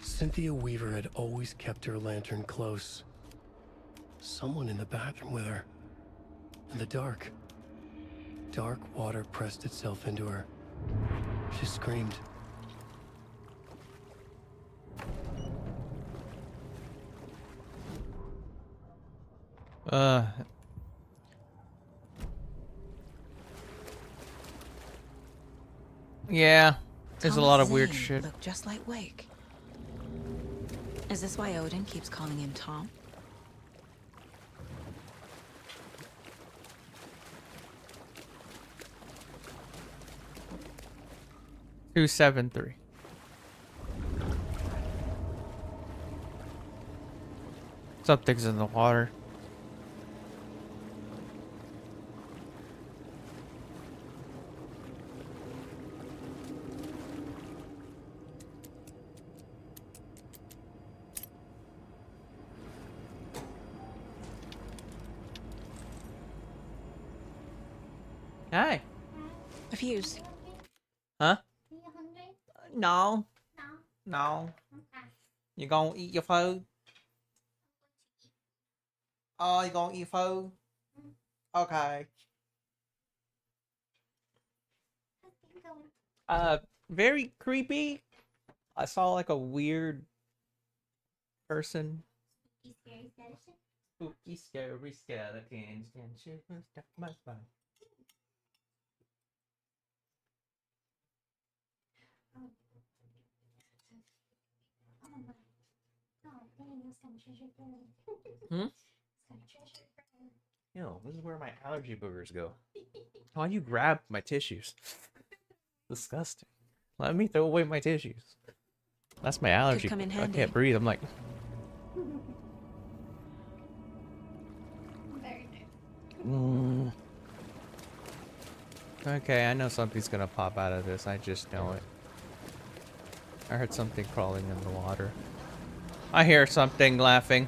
Cynthia Weaver had always kept her lantern close. Someone in the bathroom with her. In the dark. Dark water pressed itself into her. She screamed. Yeah, there's a lot of Thomas weird Zane shit. Looked just like Wake. Is this why Odin keeps calling him Tom? Two 7-3. Something's in the water. Hi. A fuse. Huh? No. No. You gonna eat your food? Oh, you gonna eat food? Okay. Very creepy. I saw like a weird person. Spooky, scary skeletons and shivers down my spine. Hmm? Yo, this is where my allergy boogers go. Why you grab my tissues? Disgusting. Let me throw away my tissues. That's my allergy. come in I handy. can't breathe. I'm like. Okay, I know something's gonna pop out of this. I just know it. I heard something crawling in the water. I hear something laughing.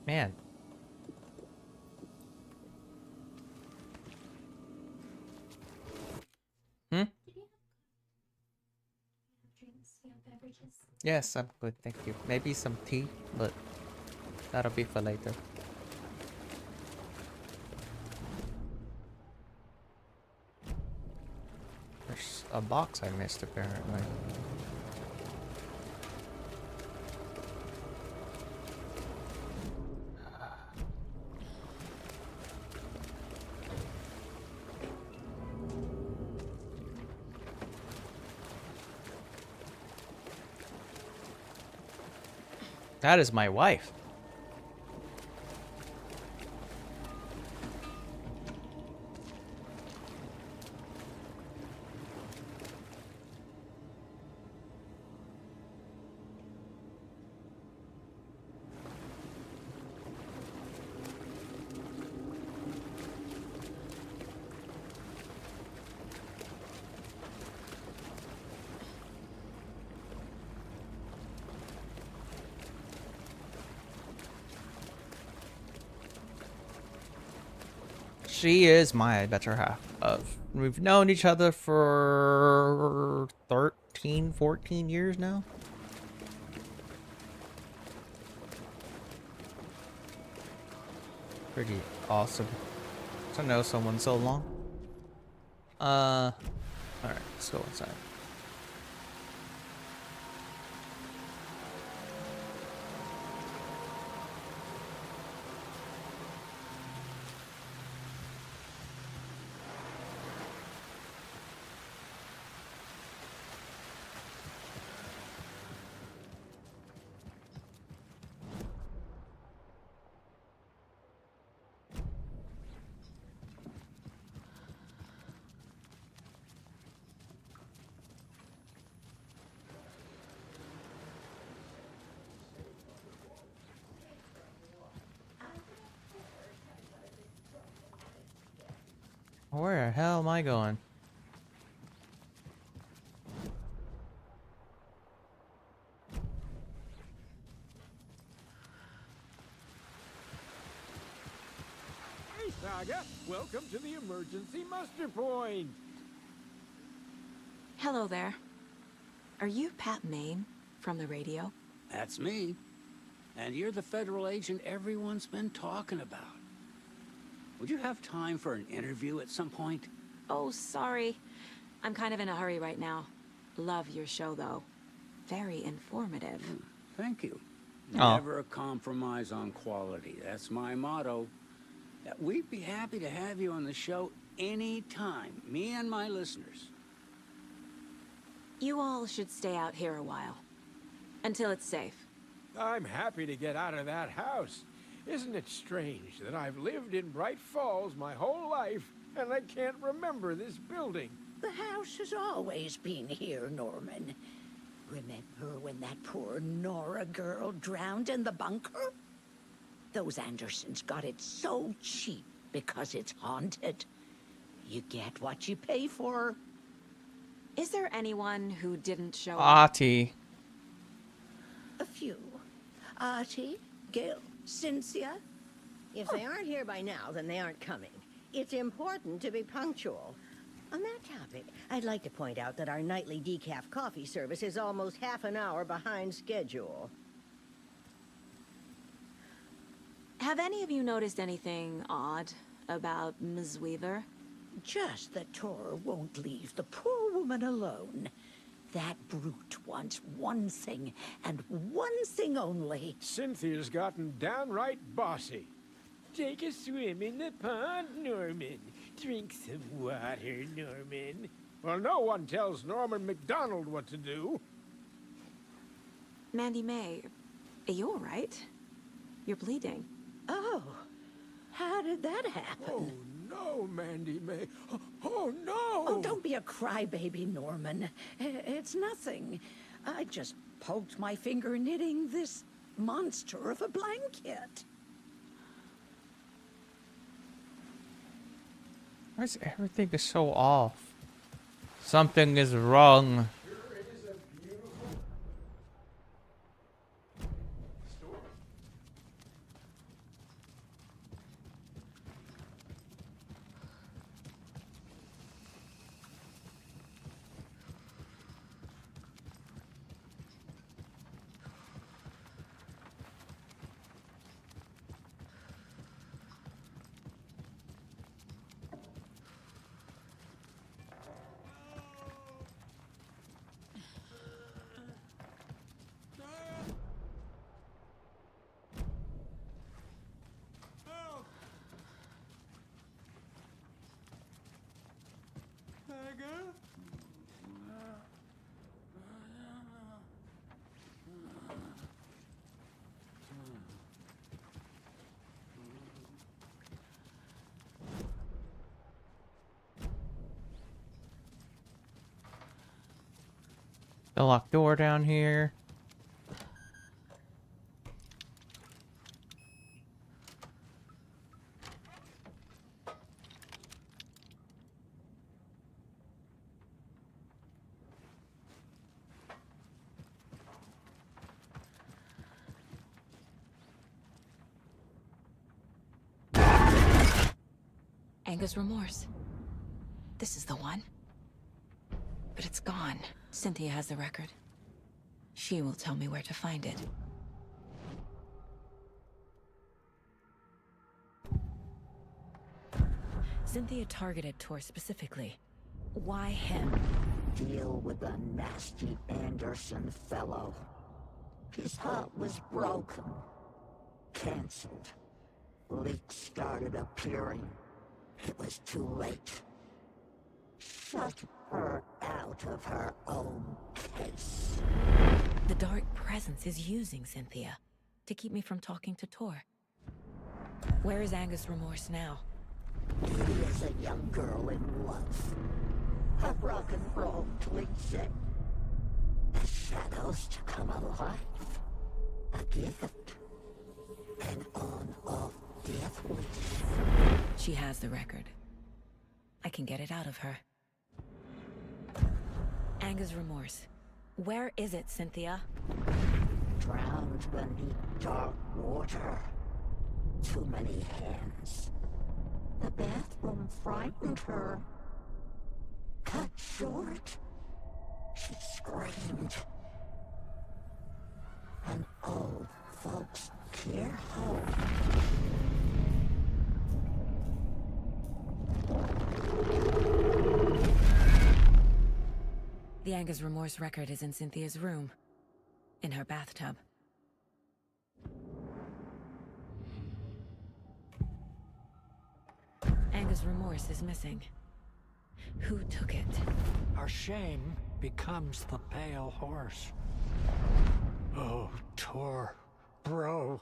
Man. Hmm? Yes, I'm good, thank you. Maybe some tea, but that'll be for later. There's a box I missed, apparently. That is my wife. She is my better half. We've known each other for 13, 14 years now. Pretty awesome to know someone so long. Alright, let's go inside. Where the hell am I going? Hey, Saga! Welcome to the emergency muster point! Hello there. Are you Pat Maine from the radio? That's me. And you're the federal agent everyone's been talking about. Would you have time for an interview at some point? Oh, sorry. I'm kind of in a hurry right now. Love your show, though. Very informative. Thank you. Aw. Never a compromise on quality. That's my motto. We'd be happy to have you on the show anytime, me and my listeners. You all should stay out here a while. Until it's safe. I'm happy to get out of that house. Isn't it strange that I've lived in Bright Falls my whole life and I can't remember this building? The house has always been here, Norman. Remember when that poor Nora girl drowned in the bunker? Those Andersons got it so cheap because it's haunted. You get what you pay for. Is there anyone who didn't show up? Artie. A few. Artie, Gil, Cynthia. If they aren't here by now, then they aren't coming. It's important to be punctual. On that topic, I'd like to point out that our nightly decaf coffee service is almost half an hour behind schedule. Have any of you noticed anything odd about Ms. Weaver? Just that Tor won't leave the poor woman alone. That brute wants one thing, and one thing only. Cynthia's gotten downright bossy. Take a swim in the pond, Norman. Drink some water, Norman. Well, no one tells Norman McDonald what to do. Mandy May, are you all right? You're bleeding. Oh, how did that happen? Oh, no, Mandy May. Oh, no! Oh, don't be a crybaby, Norman. It's nothing. I just poked my finger knitting this monster of a blanket. Why is everything so off? Something is wrong. The locked door down here. Angus Remorse. This is the one. But it's gone. Cynthia has the record. She will tell me where to find it. Cynthia targeted Tor specifically. Why him? Deal with the nasty Anderson fellow. His heart was broken. Cancelled. Leaks started appearing. It was too late. Shut her out of her own case. The Dark Presence is using Cynthia to keep me from talking to Tor. Where is Angus Remorse now? He is a young girl in love. A rock and roll twinset. The shadows to come alive. A gift. An on-off death wish. She has the record. I can get it out of her. Angus Remorse. Where is it, Cynthia? Drowned beneath dark water. Too many hands. The bathroom frightened her. Cut short. She screamed. An old folks' care home. The Angus Remorse record is in Cynthia's room. In her bathtub. Angus Remorse is missing. Who took it? Our shame becomes the pale horse. Oh, Tor. Bro.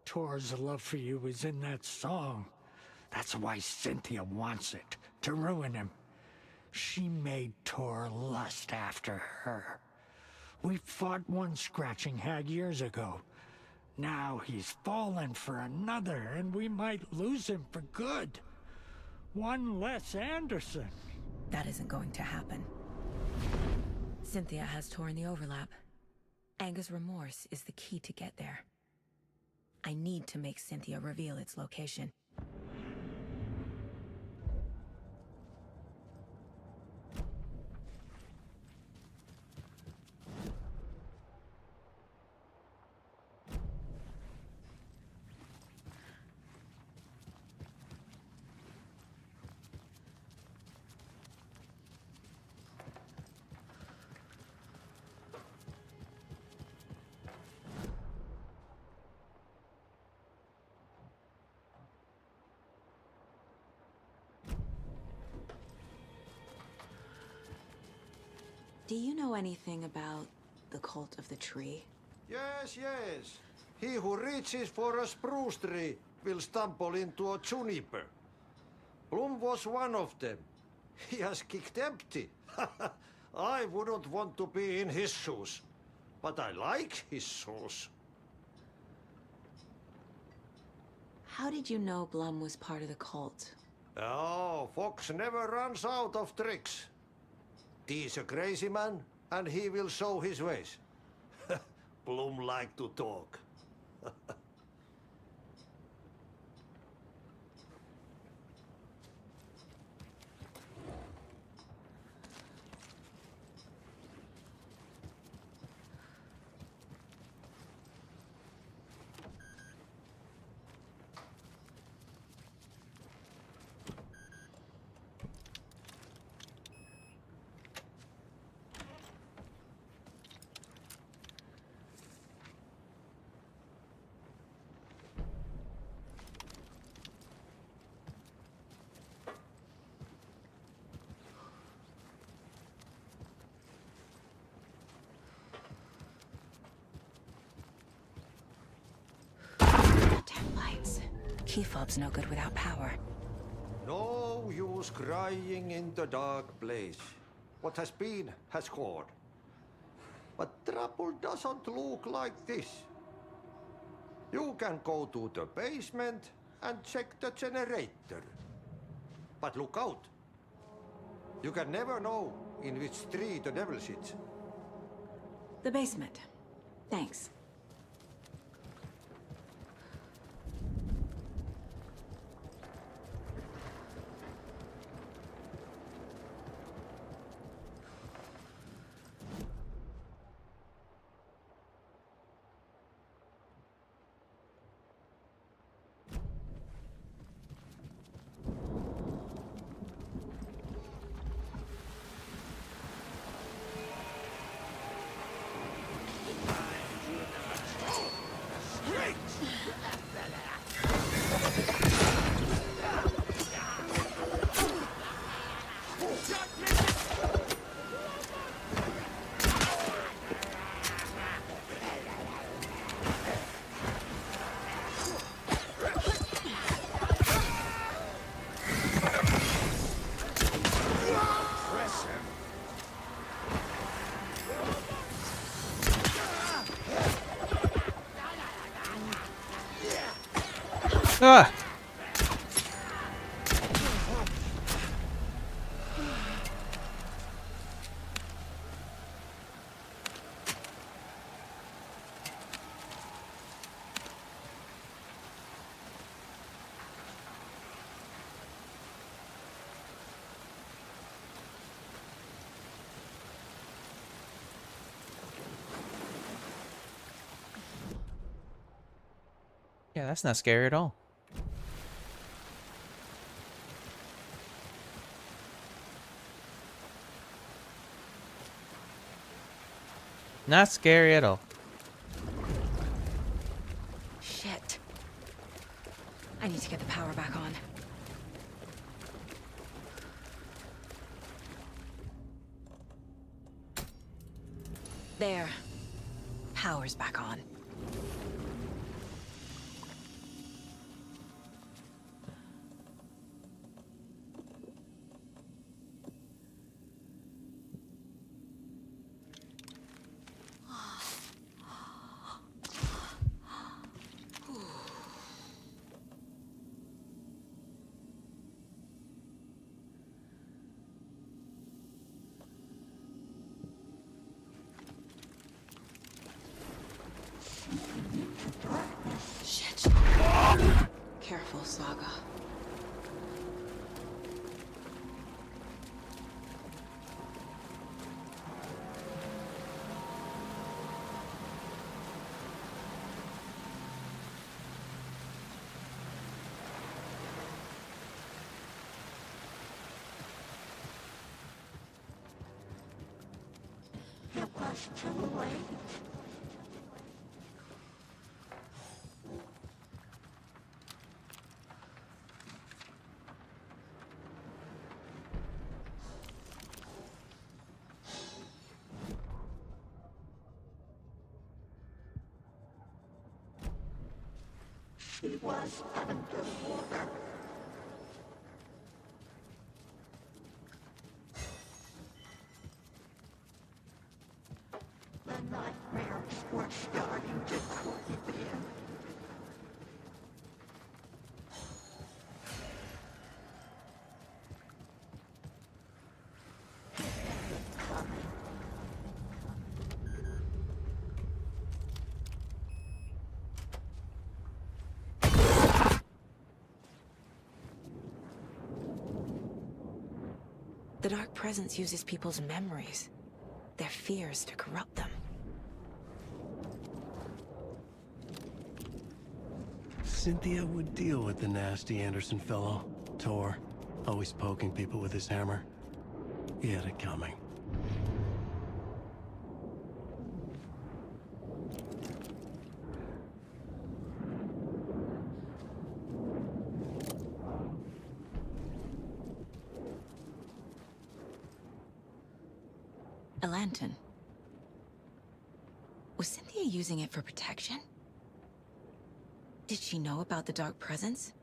Tor's love for you is in that song. That's why Cynthia wants it. To ruin him. She made Tor lust after her. We fought one scratching hag years ago. Now he's fallen for another, and we might lose him for good. One less Anderson. That isn't going to happen. Cynthia has Tor in the overlap. Angus Remorse is the key to get there. I need to make Cynthia reveal its location. Do you know anything about The cult of the tree? Yes, yes. He who reaches for a spruce tree will stumble into a juniper. Bloom was one of them. He has kicked empty. I wouldn't want to be in his shoes. But I like his shoes. How did you know Blum was part of the cult? Oh, Fox never runs out of tricks. He's a crazy man, and he will show his ways. Bloom like to talk. Key fob's no good without power. No use crying in the dark place. What has been has gone. But trouble doesn't look like this. You can go to the basement and check the generator. But look out. You can never know in which tree the devil sits. The basement. Thanks. Ah! Yeah, that's not scary at all. Not scary at all. Shit. I need to get the power back on. There. Power's back on. Shit. Careful, Saga. was underwater. The nightmares were starting to creep in. The Dark Presence uses people's memories, their fears to corrupt them. Cynthia would deal with the nasty Anderson fellow, Tor, always poking people with his hammer. He had it coming. A lantern. Was Cynthia using it for protection? Did she know about the Dark Presence?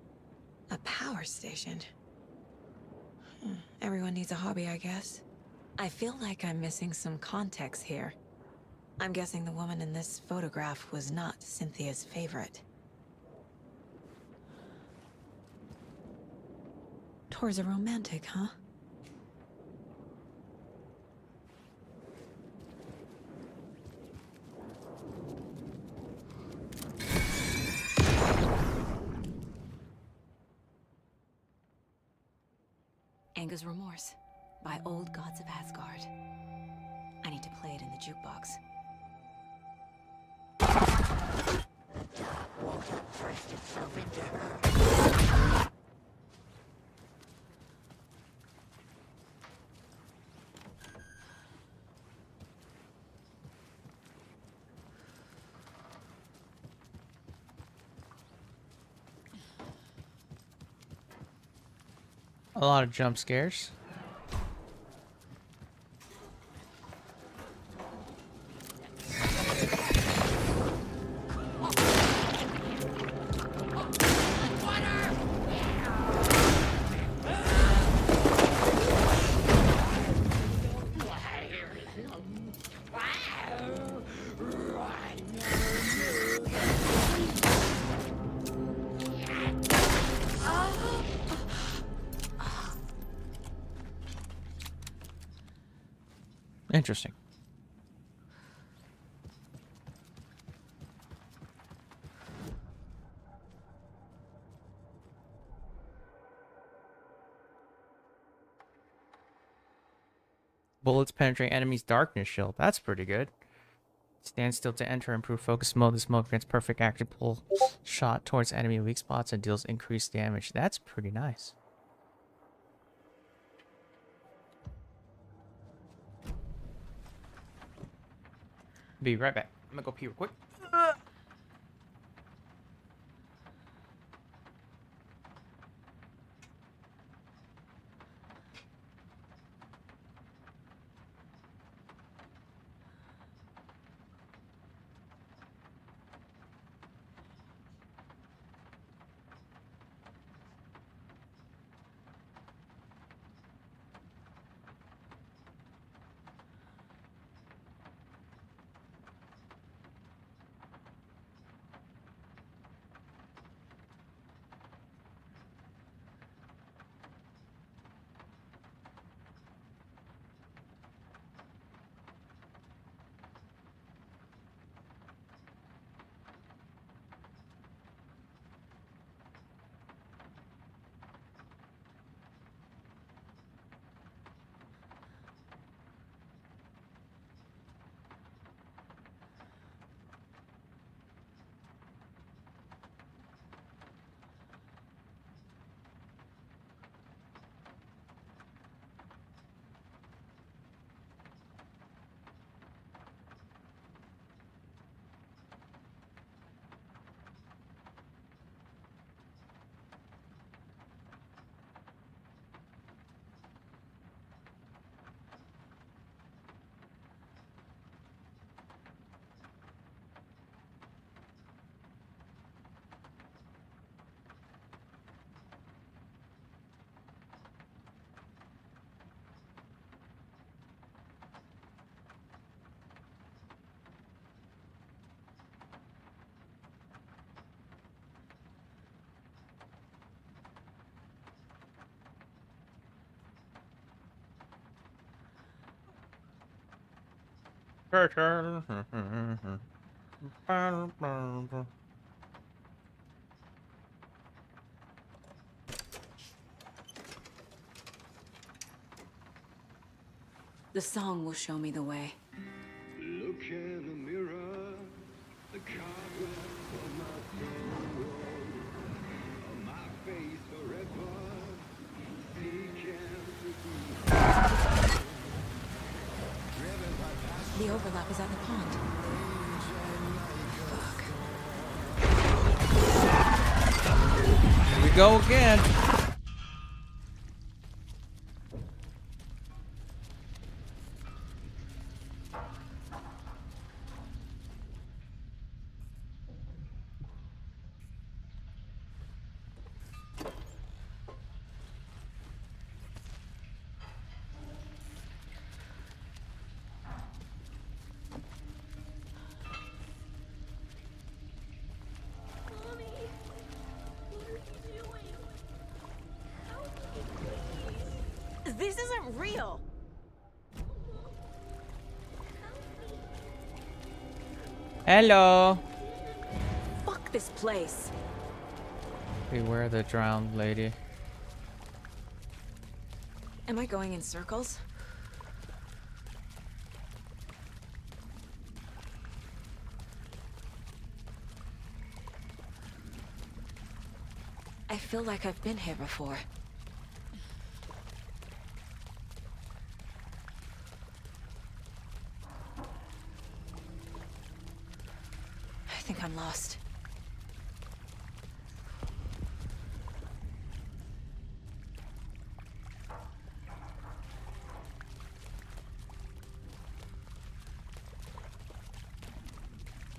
A power station. Everyone needs a hobby, I guess. I feel like I'm missing some context here. I'm guessing the woman in this photograph was not Cynthia's favorite. Tor's a romantic, huh? Anger's Remorse by Old Gods of Asgard. I need to play it in the jukebox. The dark water pressed itself into her. A lot of jump scares. Interesting. Bullets penetrate enemies' darkness shield. That's pretty good. Stand still to enter improved focus mode. This mode grants perfect accurate pull shot towards enemy weak spots and deals increased damage. That's pretty nice. Be right back. I'm gonna go pee real quick. The song will show me the way. Look in the mirror, the cobwebs on my throne, on my face forever, seeking to The overlap is at the pond. Here we go again. This isn't real. Hello. Fuck this place. Beware the drowned lady. Am I going in circles? I feel like I've been here before. I think I'm lost.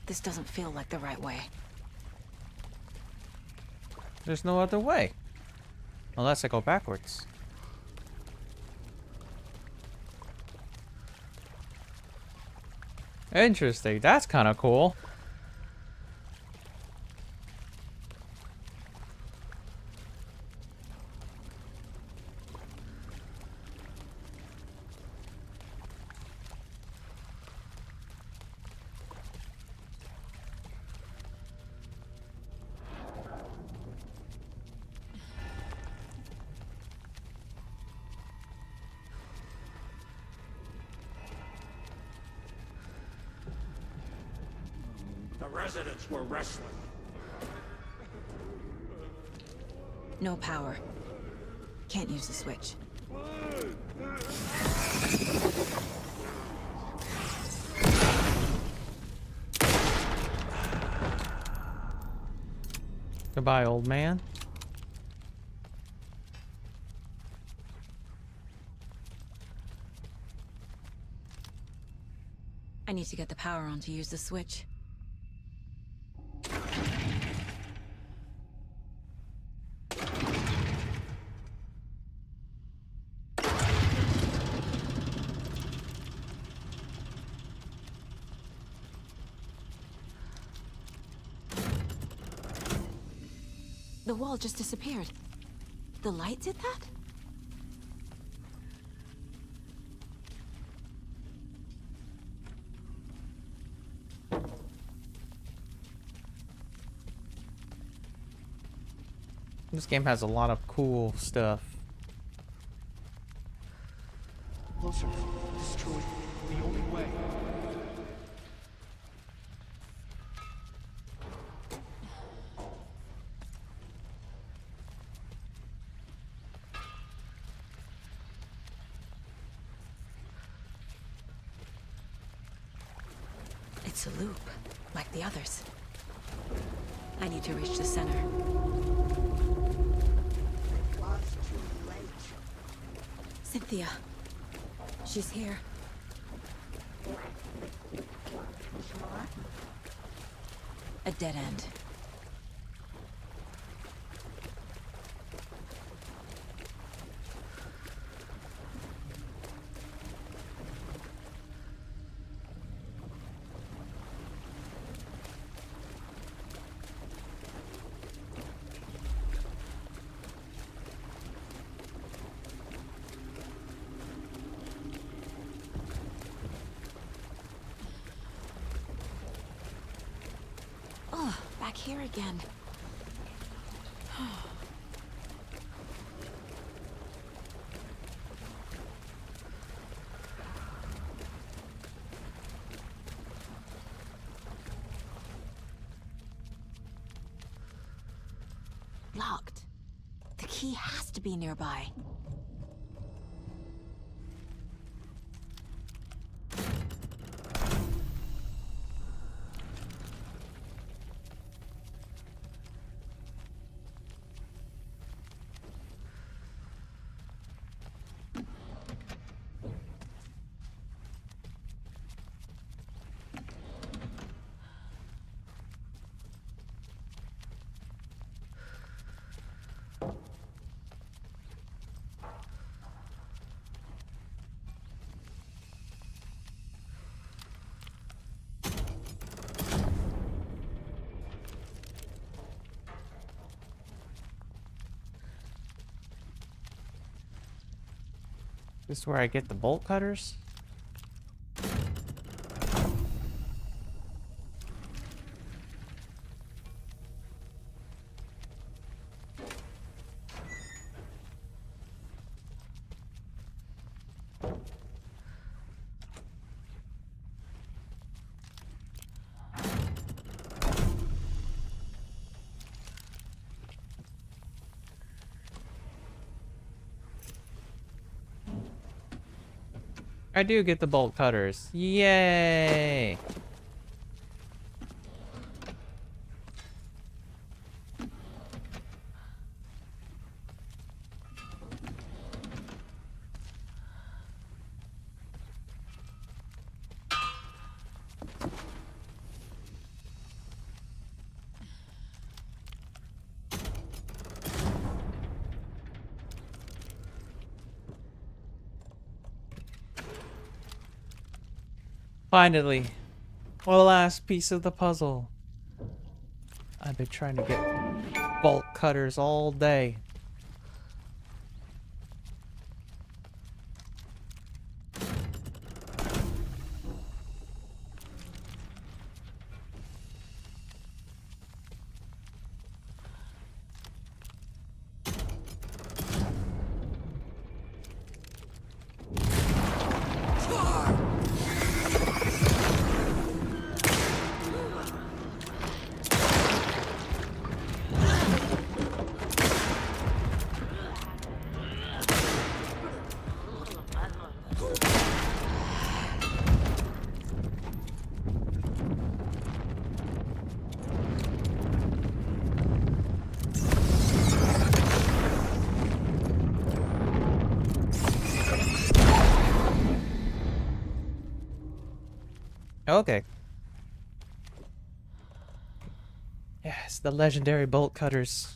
This doesn't feel like the right way. There's no other way. Unless I go backwards. Interesting. That's kind of cool. The residents were wrestling. No power. Can't use the switch. Goodbye, old man. I need to get the power on to use the switch. The wall just disappeared. The light did that? This game has a lot of cool stuff. Closer. Destroy. The only way. It's a loop, like the others. I need to reach the center. Cynthia. She's here. A dead end. back here again. Locked. The key has to be nearby. This is where I get the bolt cutters? I do get the bolt cutters. Yay! Finally, the last piece of the puzzle. I've been trying to get bolt cutters all day. Okay. Yes, the legendary bolt cutters.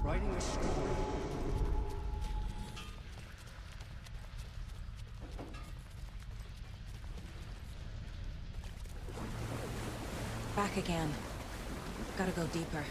Writing a story. Back again. Gotta go deeper.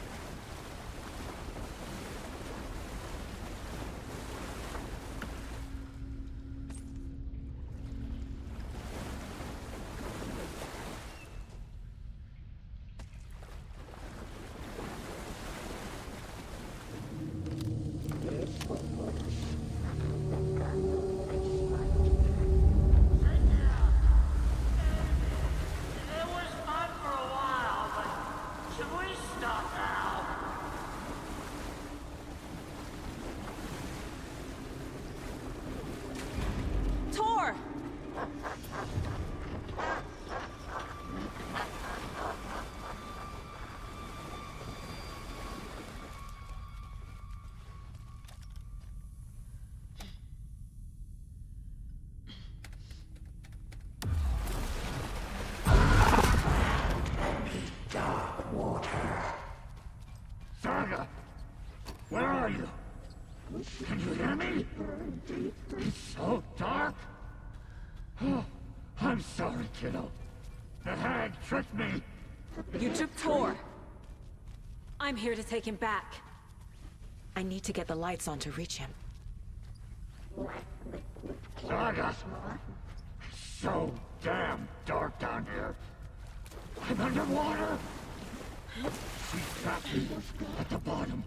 It was fun for a while, but should we stop now? It's so dark. Oh, I'm sorry, kiddo. The hag tricked me. You took Tor. I'm here to take him back. I need to get the lights on to reach him. Saga! It's so damn dark down here. I'm underwater. She's trapped me at the bottom.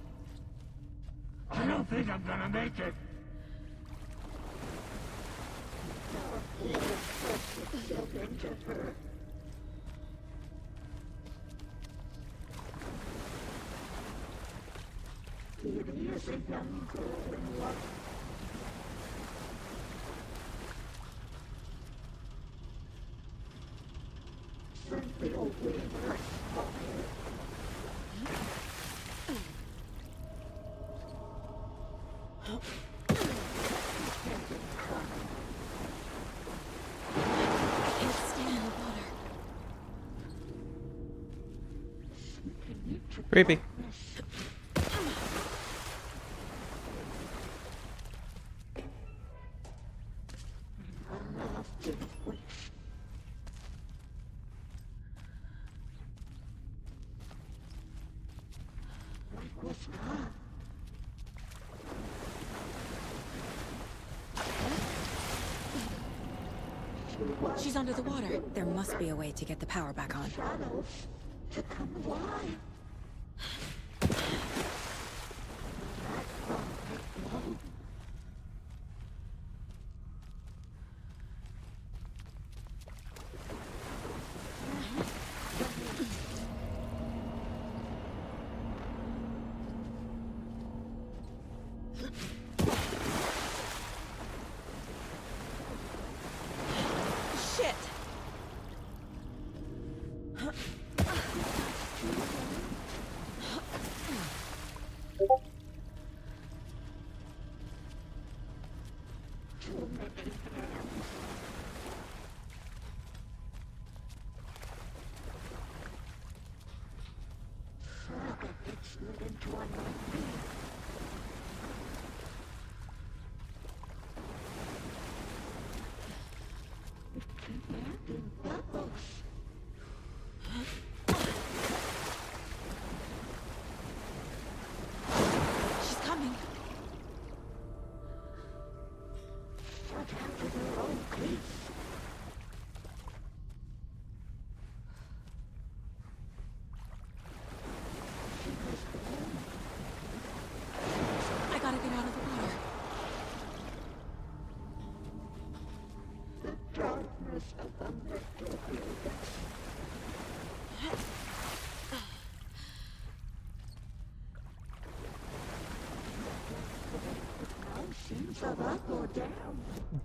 I don't think I'm gonna make it. Creepy. She's under the water. There must be a way to get the power back on. Shit! She's coming. I gotta get out of the water.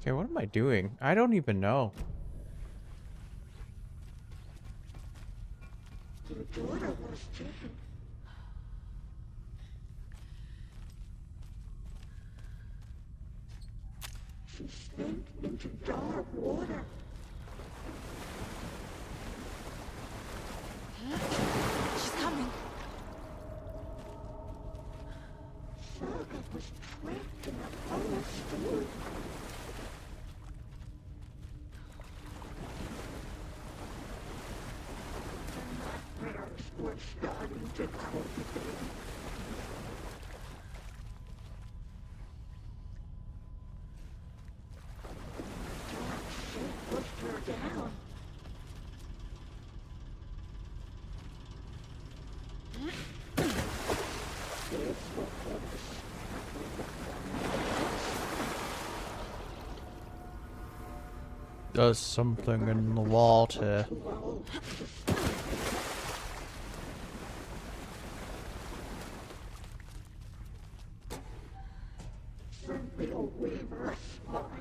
Okay, what am I doing? I don't even know. Into dark water. She's coming. Saga was trapped in a forest wood. The nightmares were starting to cultivate. Down. There's something in the water. Send the old weaver a smile.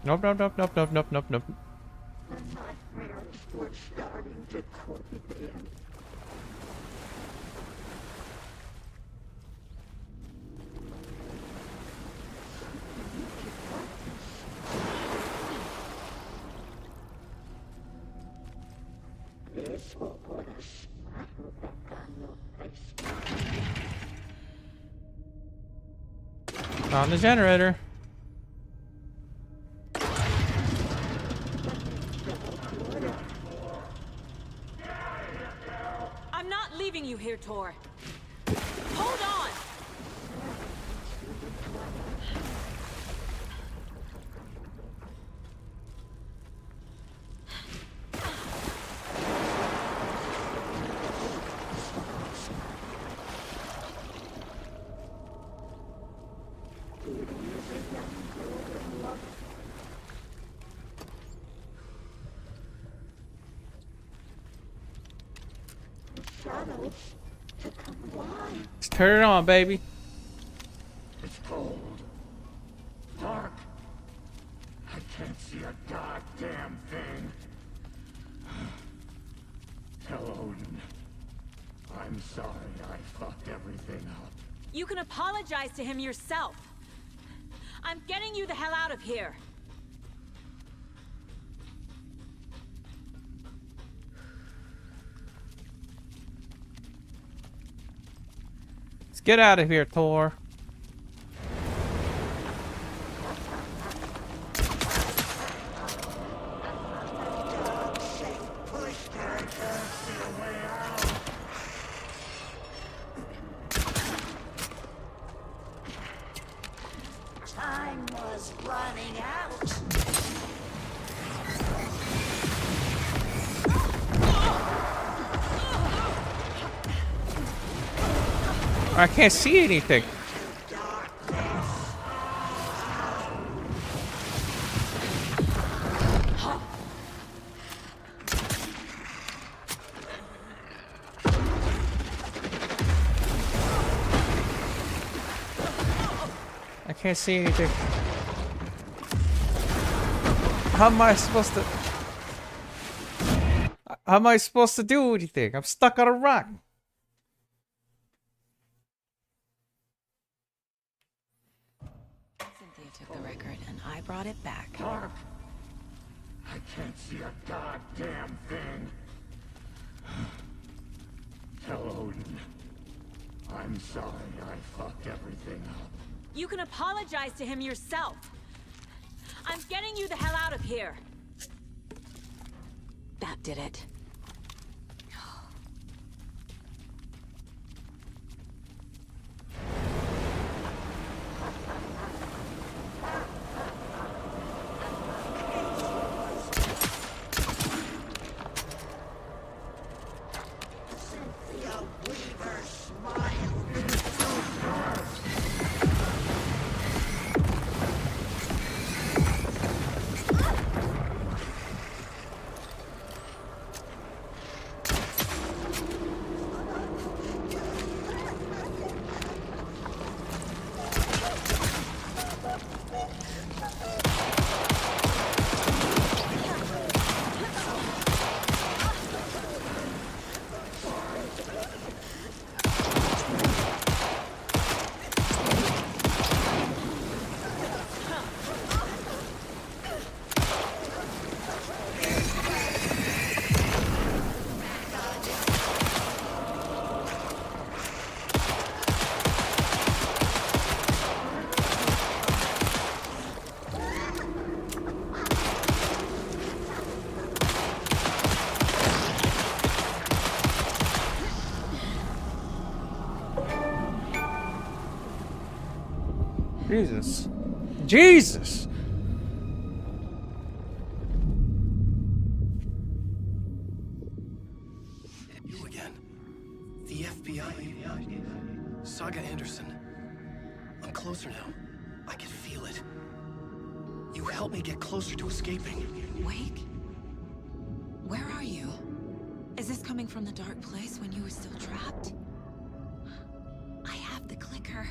Nope, nope, nope, nope, nope, nope, nope, nope. The nightmares were starting to Found the generator. I'm not leaving you here, Tor. Hold on! Let's turn it on, baby. It's cold. Dark. I can't see a goddamn thing. Tell Odin. I'm sorry I fucked everything up. You can apologize to him yourself. I'm getting you the hell out of here. Let's get out of here, Tor. Time was running out. I can't see anything. I can't see anything. How am I supposed to... How am I supposed to do anything? I'm stuck on a rock. Cynthia took the record and I brought it back. Dark. I can't see a goddamn thing. Tell Odin. I'm sorry I fucked everything up. You can apologize to him yourself. I'm getting you the hell out of here. That did it. Jesus. Jesus! You again. The FBI. Saga Anderson. I'm closer now. I can feel it. You helped me get closer to escaping. Wake? Where are you? Is this coming from the dark place when you were still trapped? I have the clicker.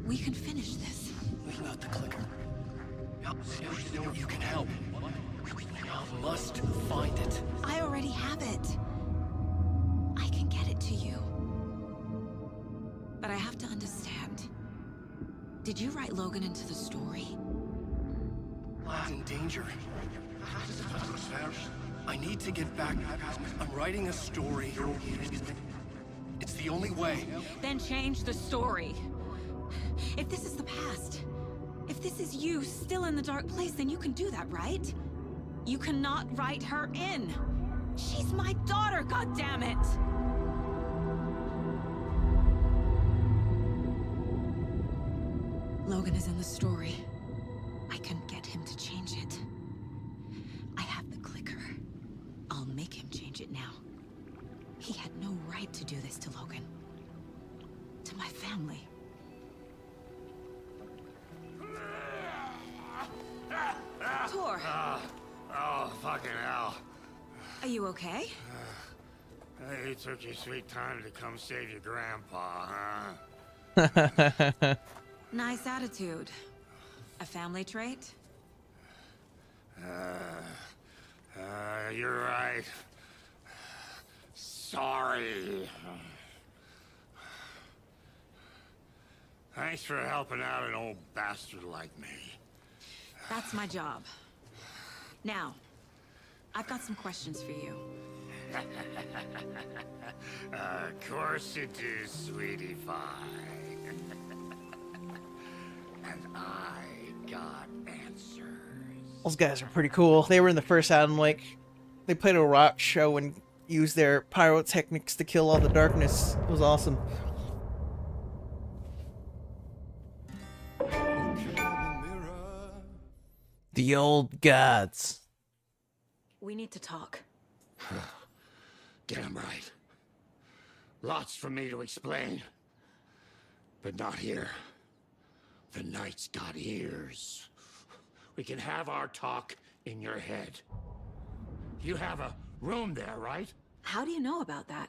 We can finish this. We got the clicker. You can help. I must find it. I already have it. I can get it to you. But I have to understand. Did you write Logan into the story? Lad's in danger. I need to get back. I'm writing a story. It's the only way. Then change the story. If this is the past, if this is you still in the dark place, then you can do that, right? You cannot write her in. She's my daughter, goddammit! Logan is in the story. I can get him to change it. I have the clicker. I'll make him change it now. He had no right to do this to Logan. To my family. Tor! Oh, fucking hell. Are you okay? You took your sweet time to come save your grandpa, huh? Nice attitude. A family trait? You're right. Sorry. Thanks for helping out an old bastard like me. That's my job. Now, I've got some questions for you. Of course you do, sweetie pie. And I got answers. Those guys are pretty cool. They were in the first Adam Lake. They played a rock show and used their pyrotechnics to kill all the darkness. It was awesome. The old gods. We need to talk. Damn right. Lots for me to explain. But not here. The night's got ears. We can have our talk in your head. You have a room there, right? How do you know about that?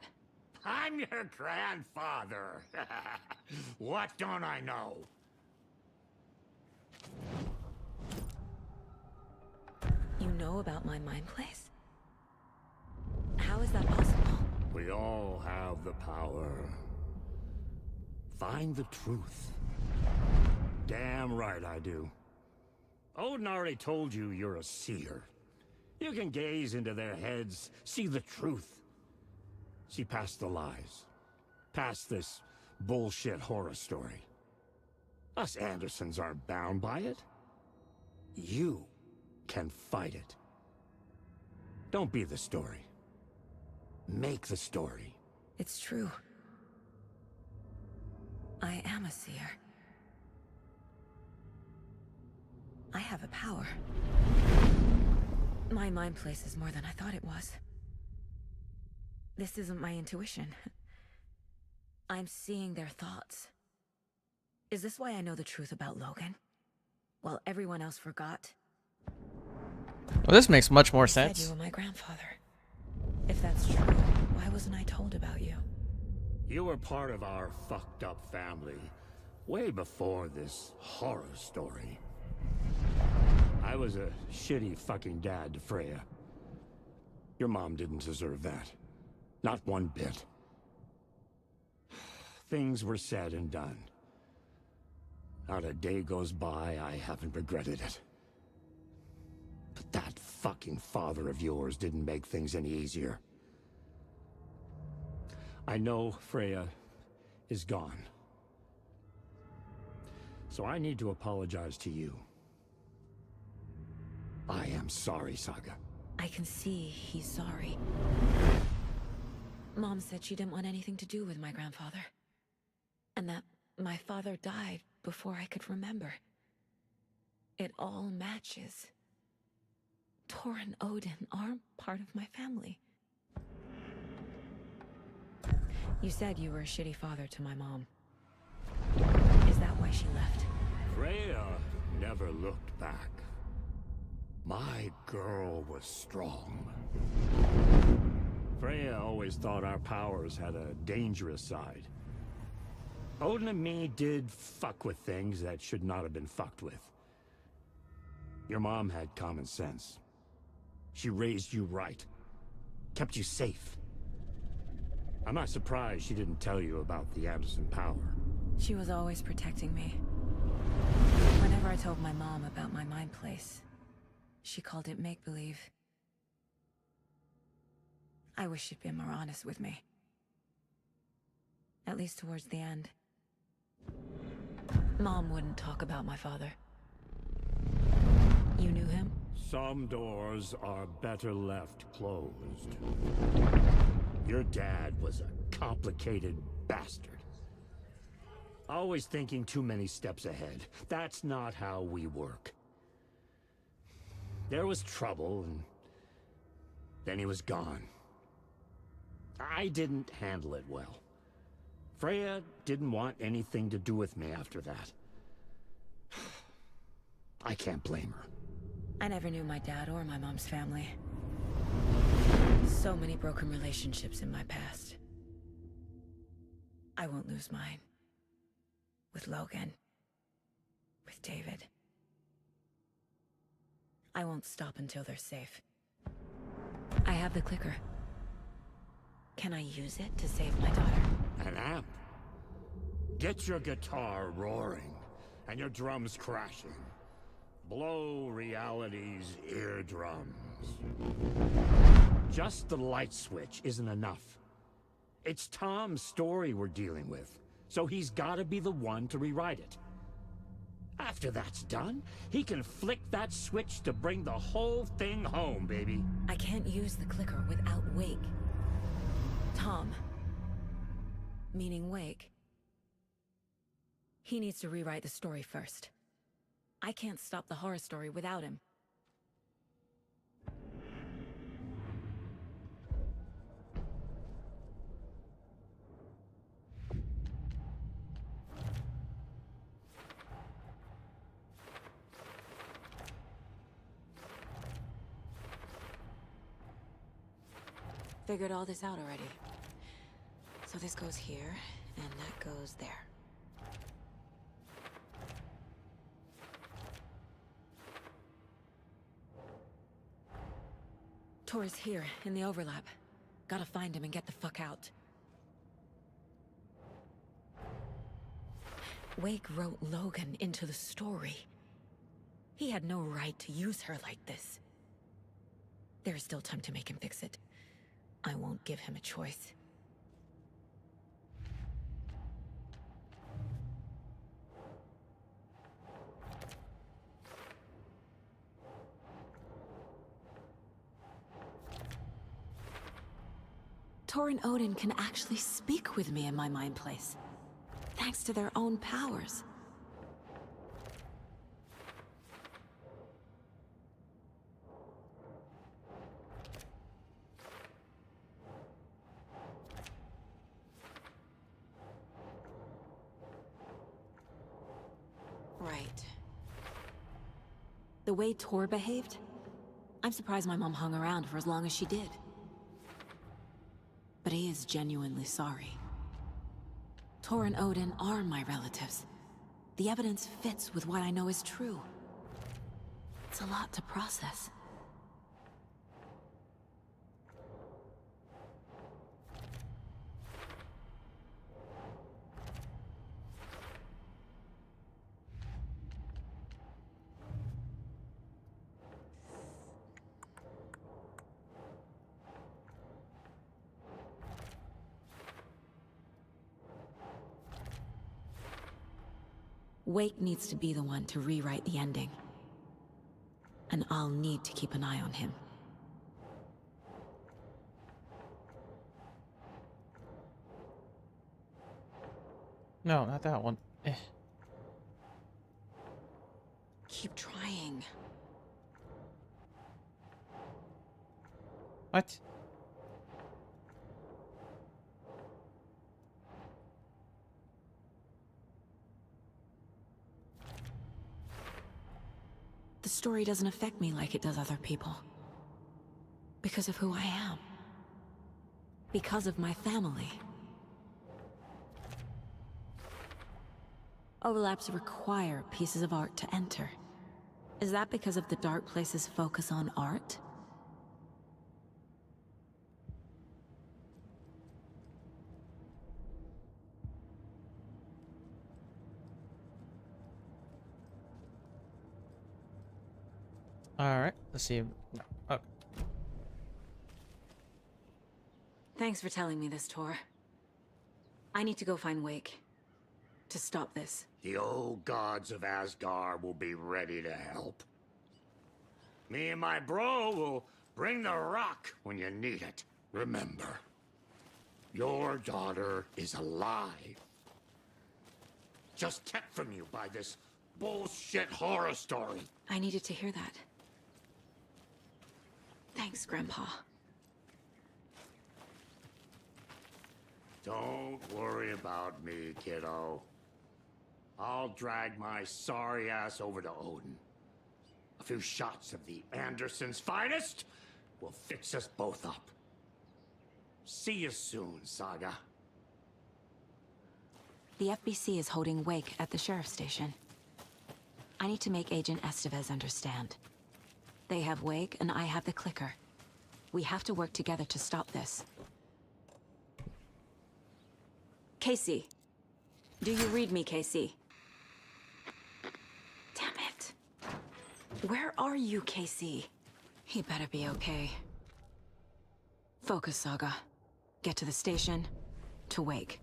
I'm your grandfather. What don't I know? You know about my mind place? How is that possible? We all have the power. Find the truth. Damn right I do. Odin already told you you're a seer. You can gaze into their heads, see the truth. See past the lies. Past this bullshit horror story. Us Andersons aren't bound by it. You can fight it. Don't be the story. Make the story. It's true. I am a seer. I have a power. My mind place is more than I thought it was. This isn't my intuition. I'm seeing their thoughts. Is this why I know the truth about Logan? While everyone else forgot? Well, this makes much more You said sense. you were my grandfather. If that's true, why wasn't I told about you? You were part of our fucked up family way before this horror story. I was a shitty fucking dad to Freya. Your mom didn't deserve that. Not one bit. Things were said and done. Not a day goes by I haven't regretted it. But that fucking father of yours didn't make things any easier. I know Freya is gone. So I need to apologize to you. I am sorry, Saga. I can see he's sorry. Mom said she didn't want anything to do with my grandfather. And that my father died before I could remember. It all matches. Tor and Odin aren't part of my family. You said you were a shitty father to my mom. Is that why she left? Freya never looked back. My girl was strong. Freya always thought our powers had a dangerous side. Odin and me did fuck with things that should not have been fucked with. Your mom had common sense. She raised you right. Kept you safe. I'm not surprised she didn't tell you about the Anderson power. She was always protecting me. Whenever I told my mom about my mind place, she called it make-believe. I wish she'd been more honest with me. At least towards the end. Mom wouldn't talk about my father. You knew him? Some doors are better left closed. Your dad was a complicated bastard. Always thinking too many steps ahead. That's not how we work. There was trouble, and then he was gone. I didn't handle it well. Freya didn't want anything to do with me after that. I can't blame her. I never knew my dad or my mom's family. So many broken relationships in my past. I won't lose mine. With Logan. With David. I won't stop until they're safe. I have the clicker. Can I use it to save my daughter? An amp? Get your guitar roaring, and your drums crashing. Blow reality's eardrums. Just the light switch isn't enough. It's Tom's story we're dealing with, so he's gotta be the one to rewrite it. After that's done, he can flick that switch to bring the whole thing home, baby. I can't use the clicker without Wake. Tom. Meaning Wake. He needs to rewrite the story first. I can't stop the horror story without him. Figured all this out already. So this goes here, and that goes there. Tor's here, in the overlap. Gotta find him and get the fuck out. Wake wrote Logan into the story. He had no right to use her like this. There's still time to make him fix it. I won't give him a choice. Tor and Odin can actually speak with me in my mind place, thanks to their own powers. Right. The way Tor behaved, I'm surprised my mom hung around for as long as she did. But he is genuinely sorry. Tor and Odin are my relatives. The evidence fits with what I know is true. It's a lot to process. Wake needs to be the one to rewrite the ending. And I'll need to keep an eye on him. No, not that one. Keep trying. What? The story doesn't affect me like it does other people. Because of who I am. Because of my family. Overlaps require pieces of art to enter. Is that because of the Dark Place's focus on art? Alright, let's see. Oh, Thanks for telling me this, Tor. I need to go find Wake. To stop this. The old gods of Asgard will be ready to help. Me and my bro will bring the rock when you need it. Remember, your daughter is alive. Just kept from you by this bullshit horror story. I needed to hear that. Thanks, Grandpa. Don't worry about me, kiddo. I'll drag my sorry ass over to Odin. A few shots of the Andersons' finest will fix us both up. See you soon, Saga. The FBC is holding Wake at the sheriff's station. I need to make Agent Estevez understand. They have Wake and I have the clicker. We have to work together to stop this. Casey. Do you read me, Casey? Damn it. Where are you, Casey? He better be okay. Focus, Saga. Get to the station, to Wake.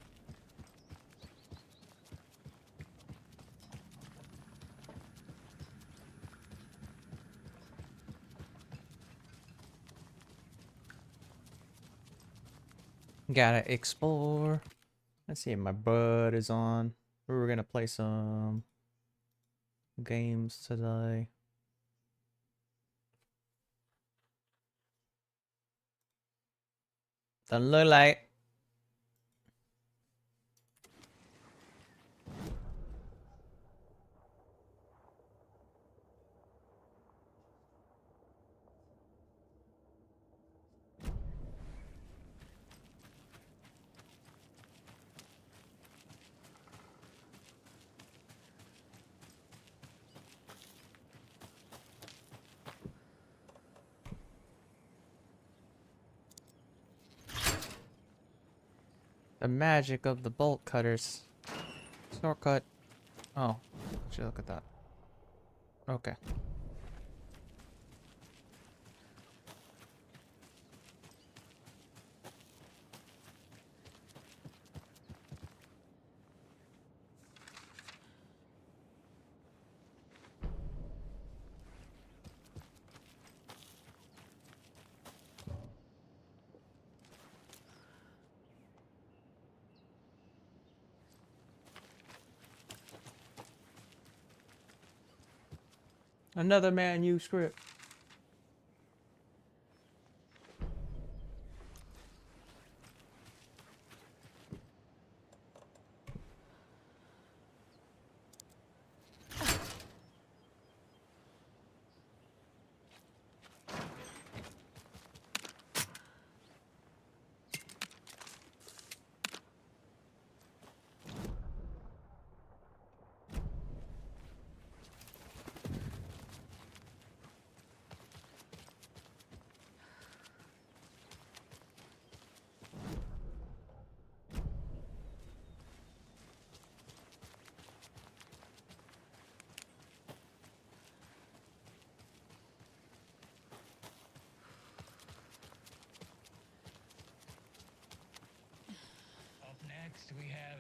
gotta explore. Let's see if my bud is on. We were gonna play some games today. Doesn't look like. The magic of the bolt cutters. Shortcut. Oh, should look at that. Okay. Another manuscript. Next, we had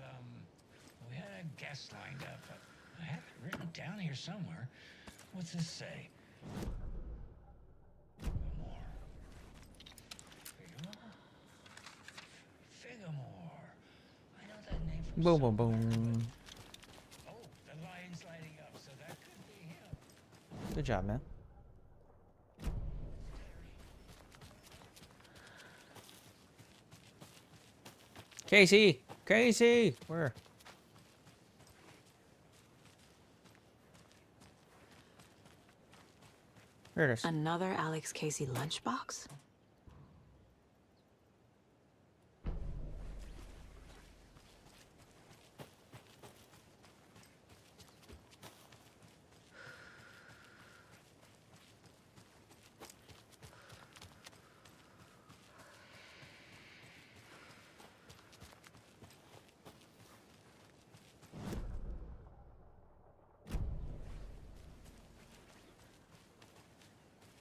a guest lined up. I have it written down here somewhere. What's this say? Figamore. I know that name from Boom, boom, boom. Oh, the lion's lighting up, so that could be him. Good job, man. Casey! Casey! Where? There it is. Another Alex Casey lunchbox?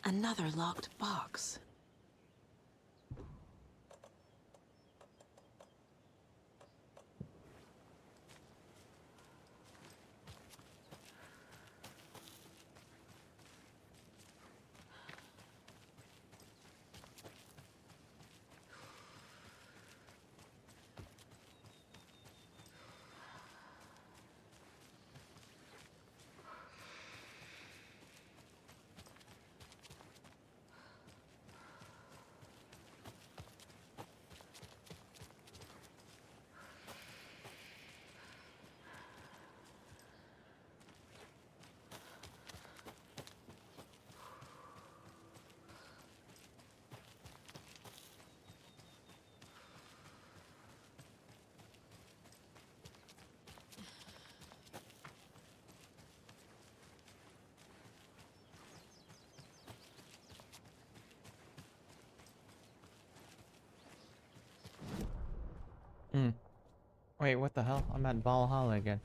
Another locked box. Wait, what the hell? I'm at Valhalla again.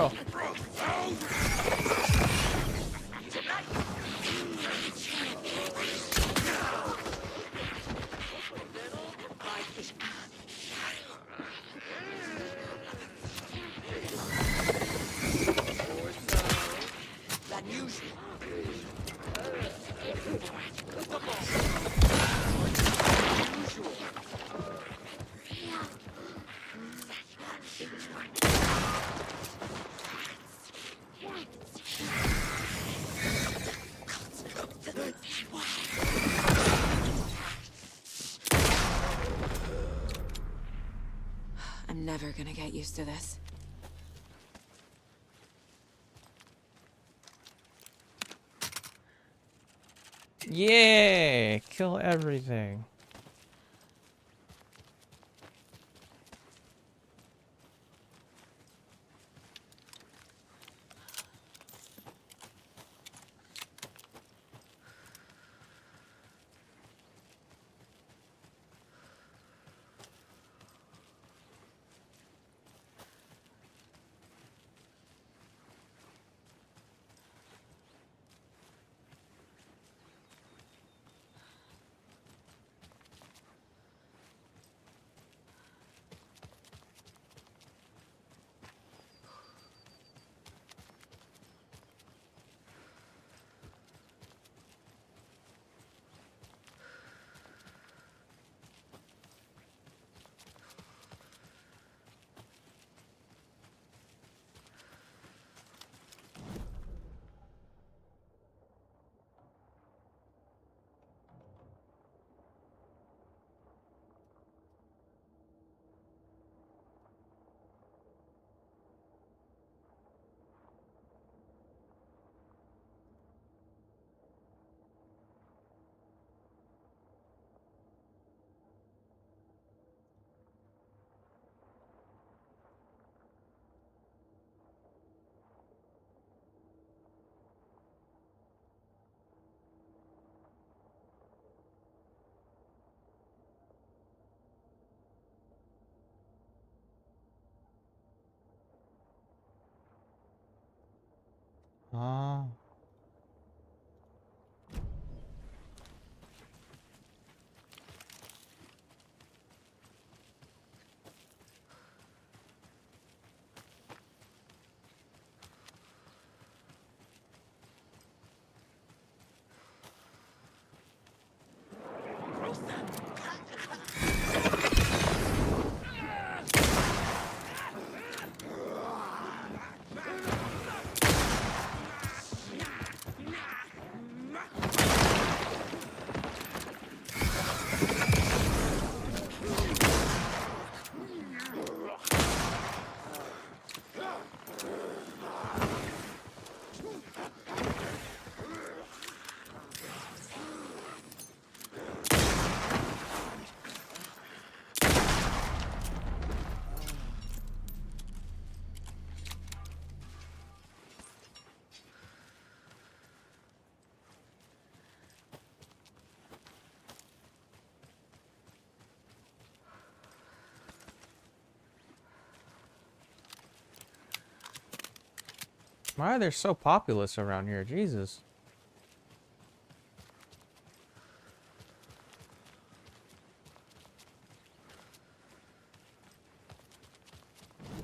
Oh. I'm never gonna get used to this. Yeah! Kill everything. Ah. Why are they so populous around here? Jesus.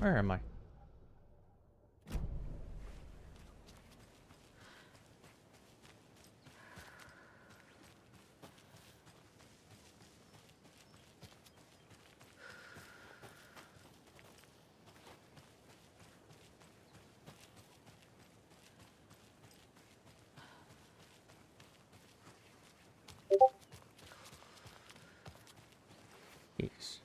Where am I? Peace.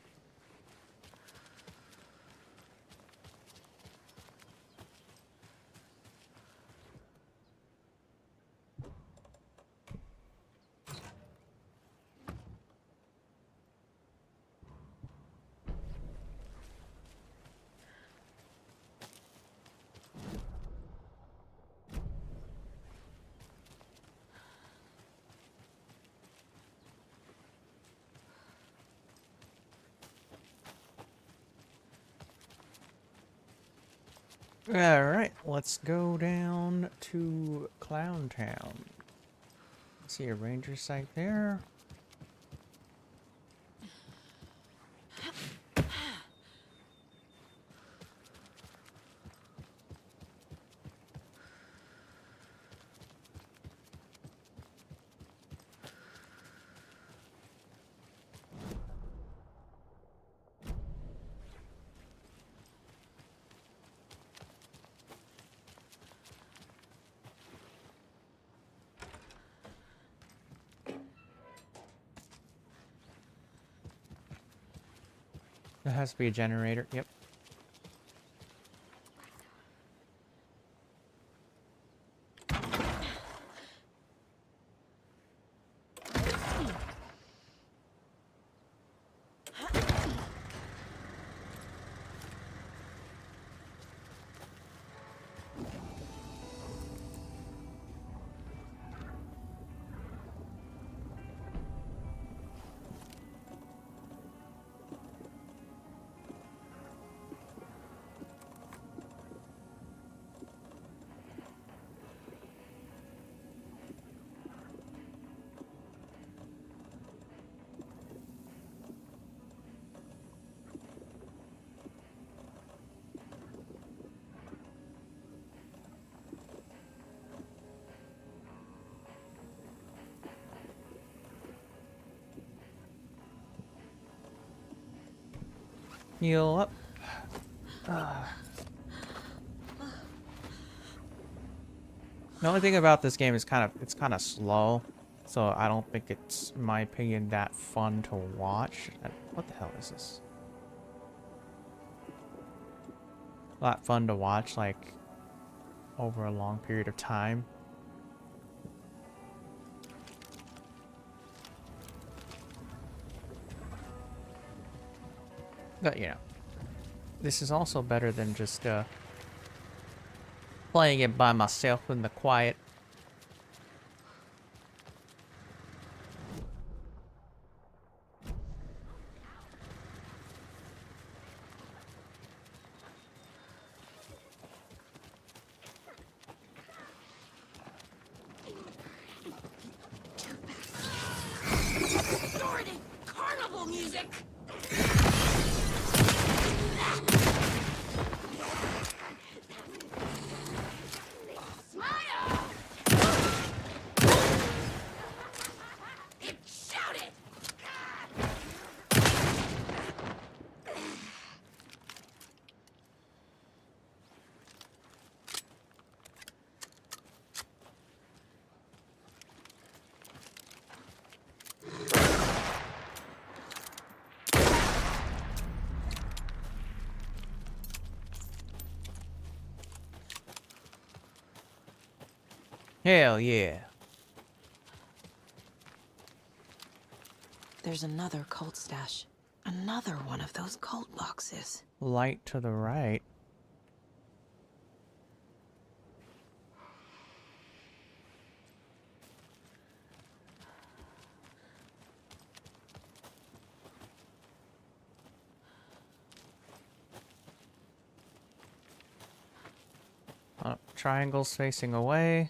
Alright, let's go down to Clown Town. See a ranger site there. There has to be a generator. Yep. Heal up. The only thing about this game is it's kind of slow, so I don't think it's, in my opinion, that fun to watch. What the hell is this? A lot fun to watch, like over a long period of time. But you know, this is also better than just playing it by myself in the quiet. Distorted carnival music! Smile! It shouted! Hell yeah. There's another cult stash. Another one of those cult boxes. Light to the right. Triangles facing away.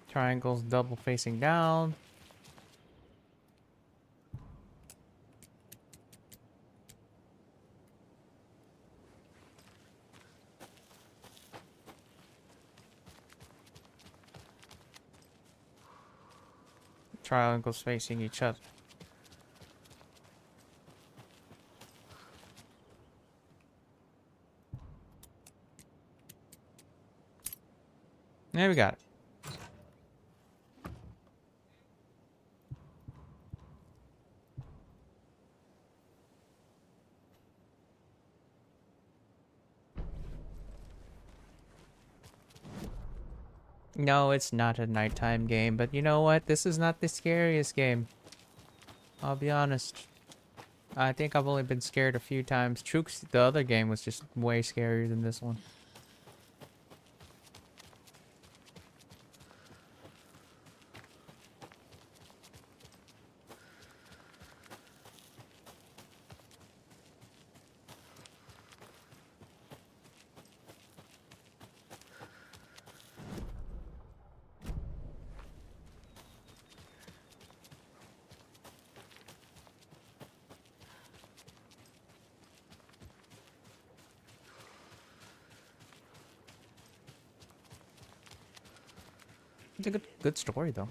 Triangles double facing down. Triangles facing each other. There we got it. No, it's not a nighttime game, but you know what? This is not the scariest game. I'll be honest. I think I've only been scared a few times. Trooks, the other game, was just way scarier than this one. It's a good story, though.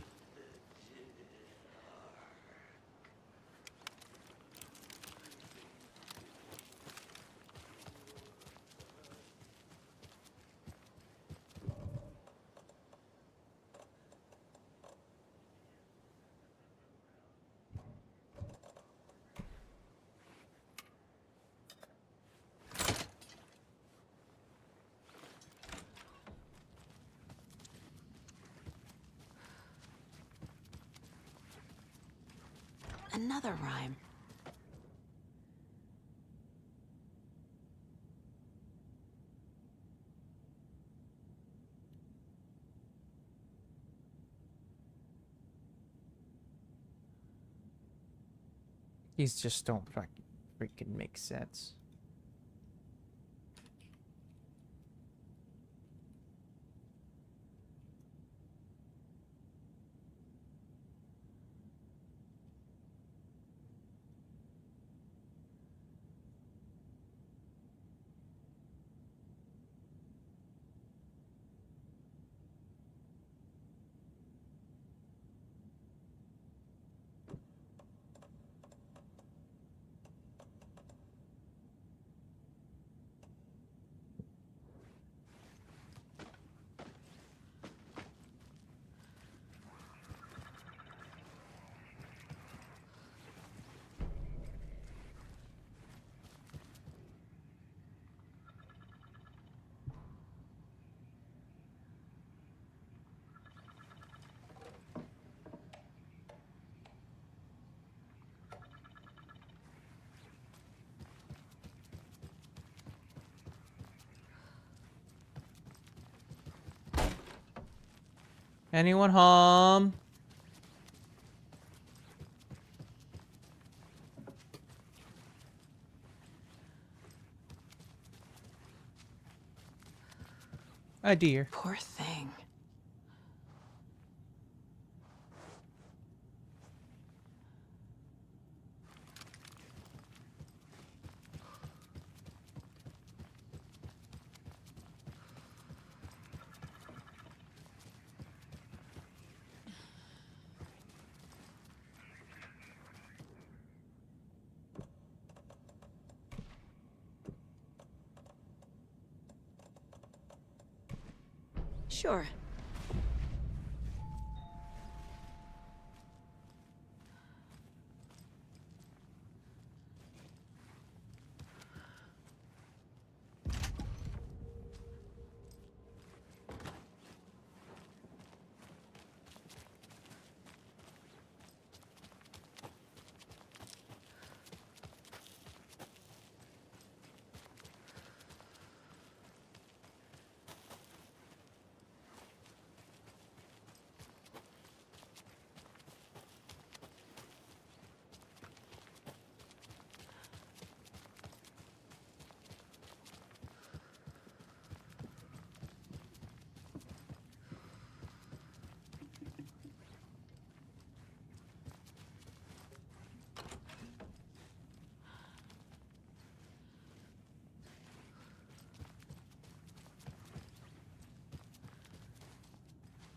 Another rhyme. These just don't freaking make sense. Anyone home? A deer. Poor thing. Sure.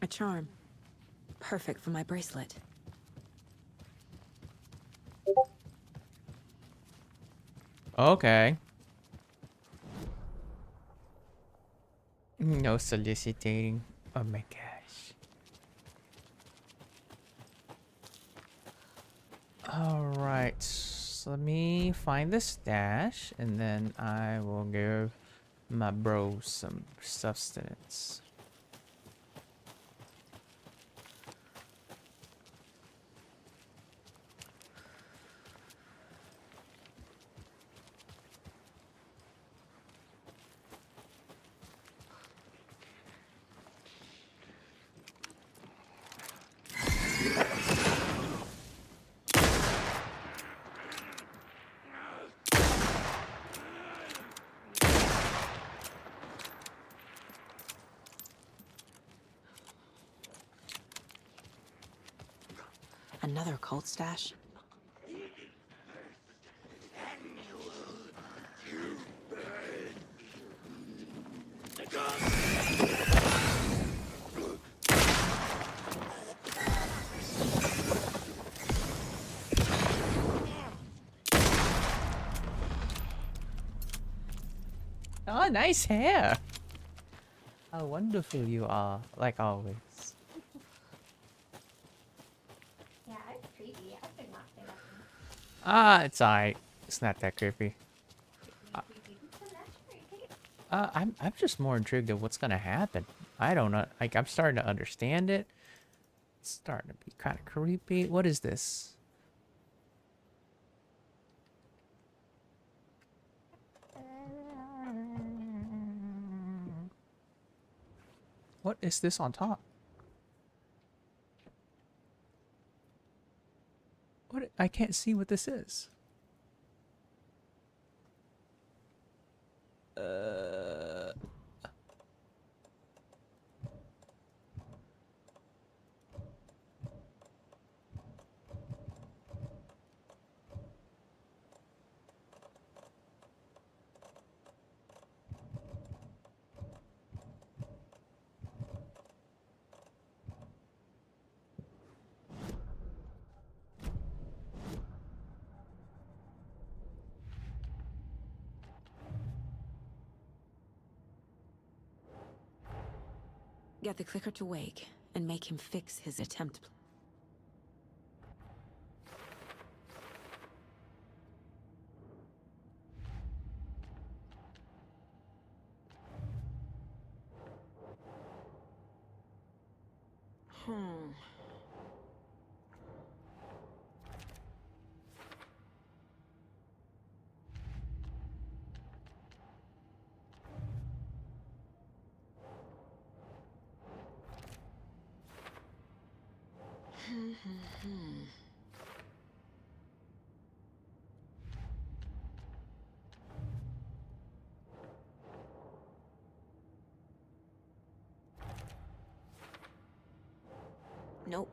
charm. Perfect for my bracelet. Okay. No soliciting. Oh my gosh. Alright. So let me find the stash and then I will give my bro some sustenance. Another cult stash? Oh, nice hair. How wonderful you are, like always. Yeah, it's creepy. I could not say that. Ah, it's alright. It's not that creepy. I'm just more intrigued at what's gonna happen. I don't know. Like, I'm starting to understand it. It's starting to be kind of creepy. What is this? What is this on top? What? I can't see what this is. Get the clicker to wake and make him fix his attempt. Hmm. Nope.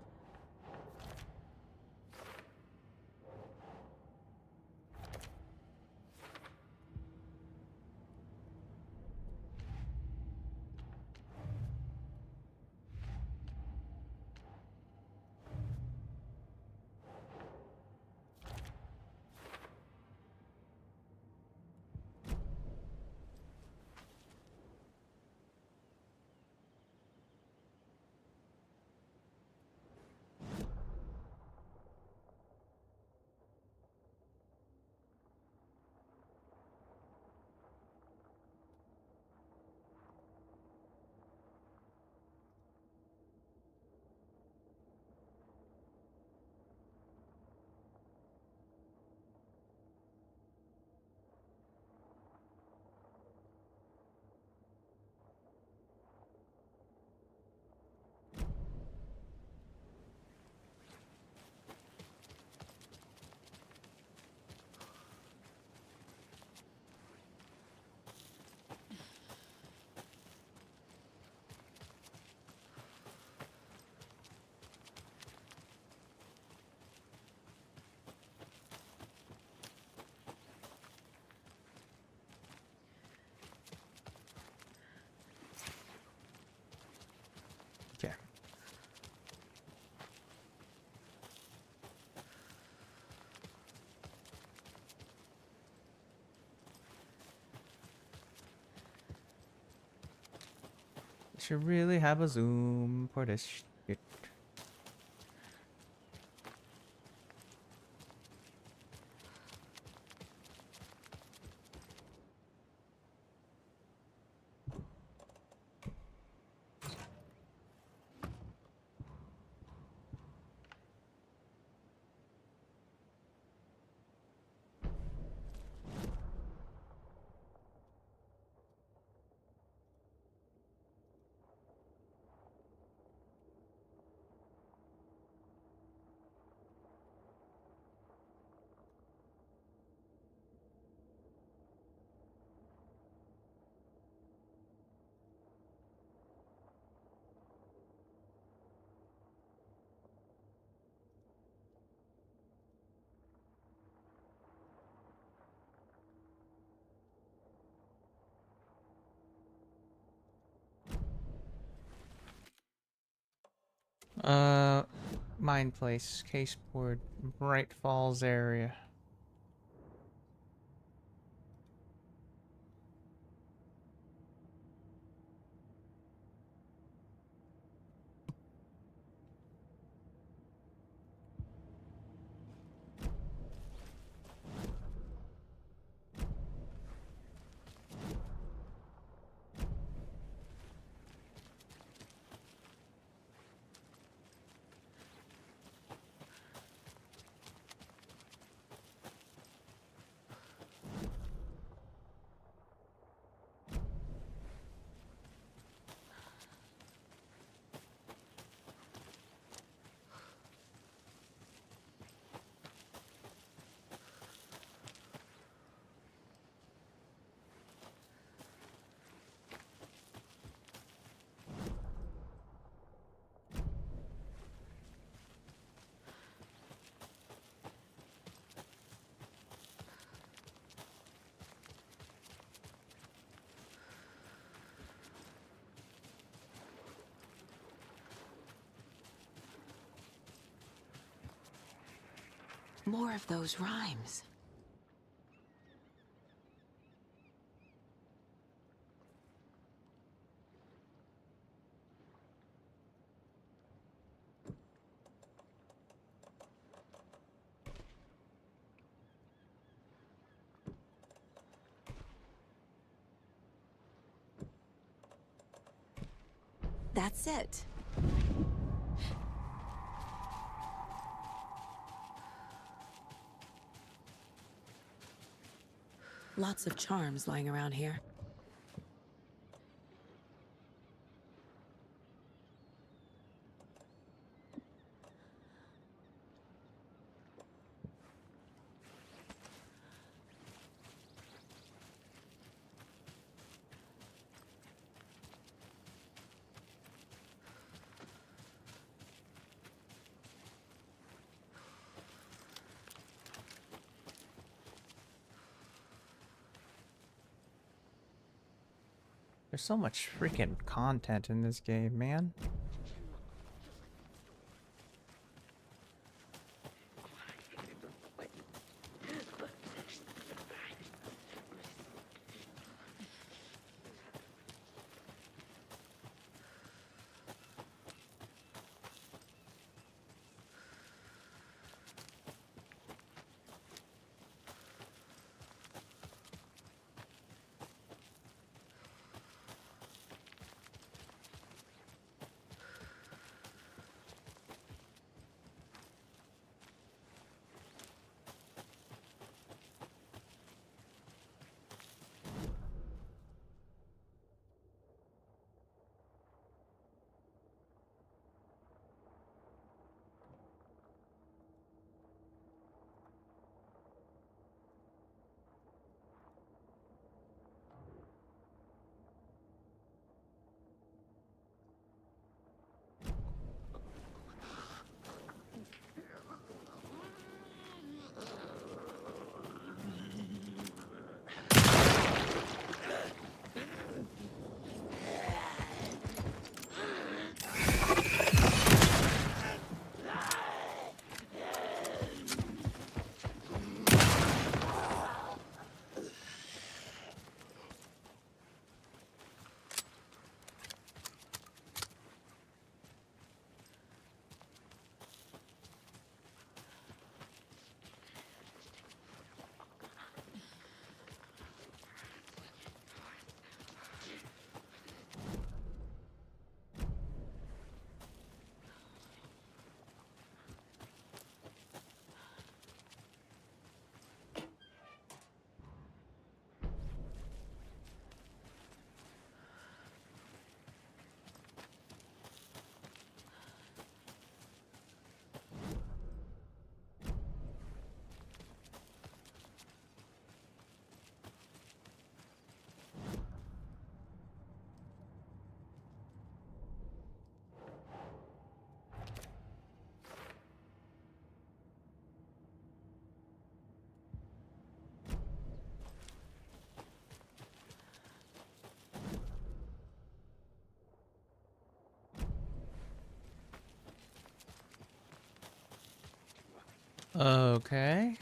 should really have a zoom for this shit. Mine place, caseboard, Bright Falls area. More of those rhymes. That's it. Lots of charms lying around here. There's so much freaking content in this game, man. Okay.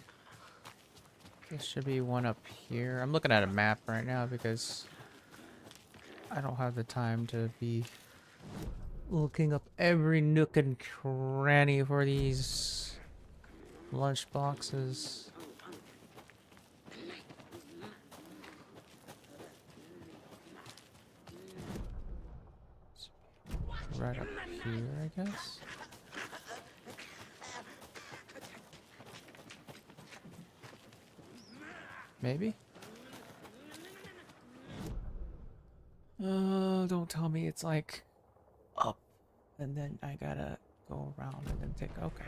There should be one up here. I'm looking at a map right now because I don't have the time to be looking up every nook and cranny for these lunch boxes. Right up here, I guess. Maybe? Don't tell me it's like up and then I gotta go around and then take. Okay.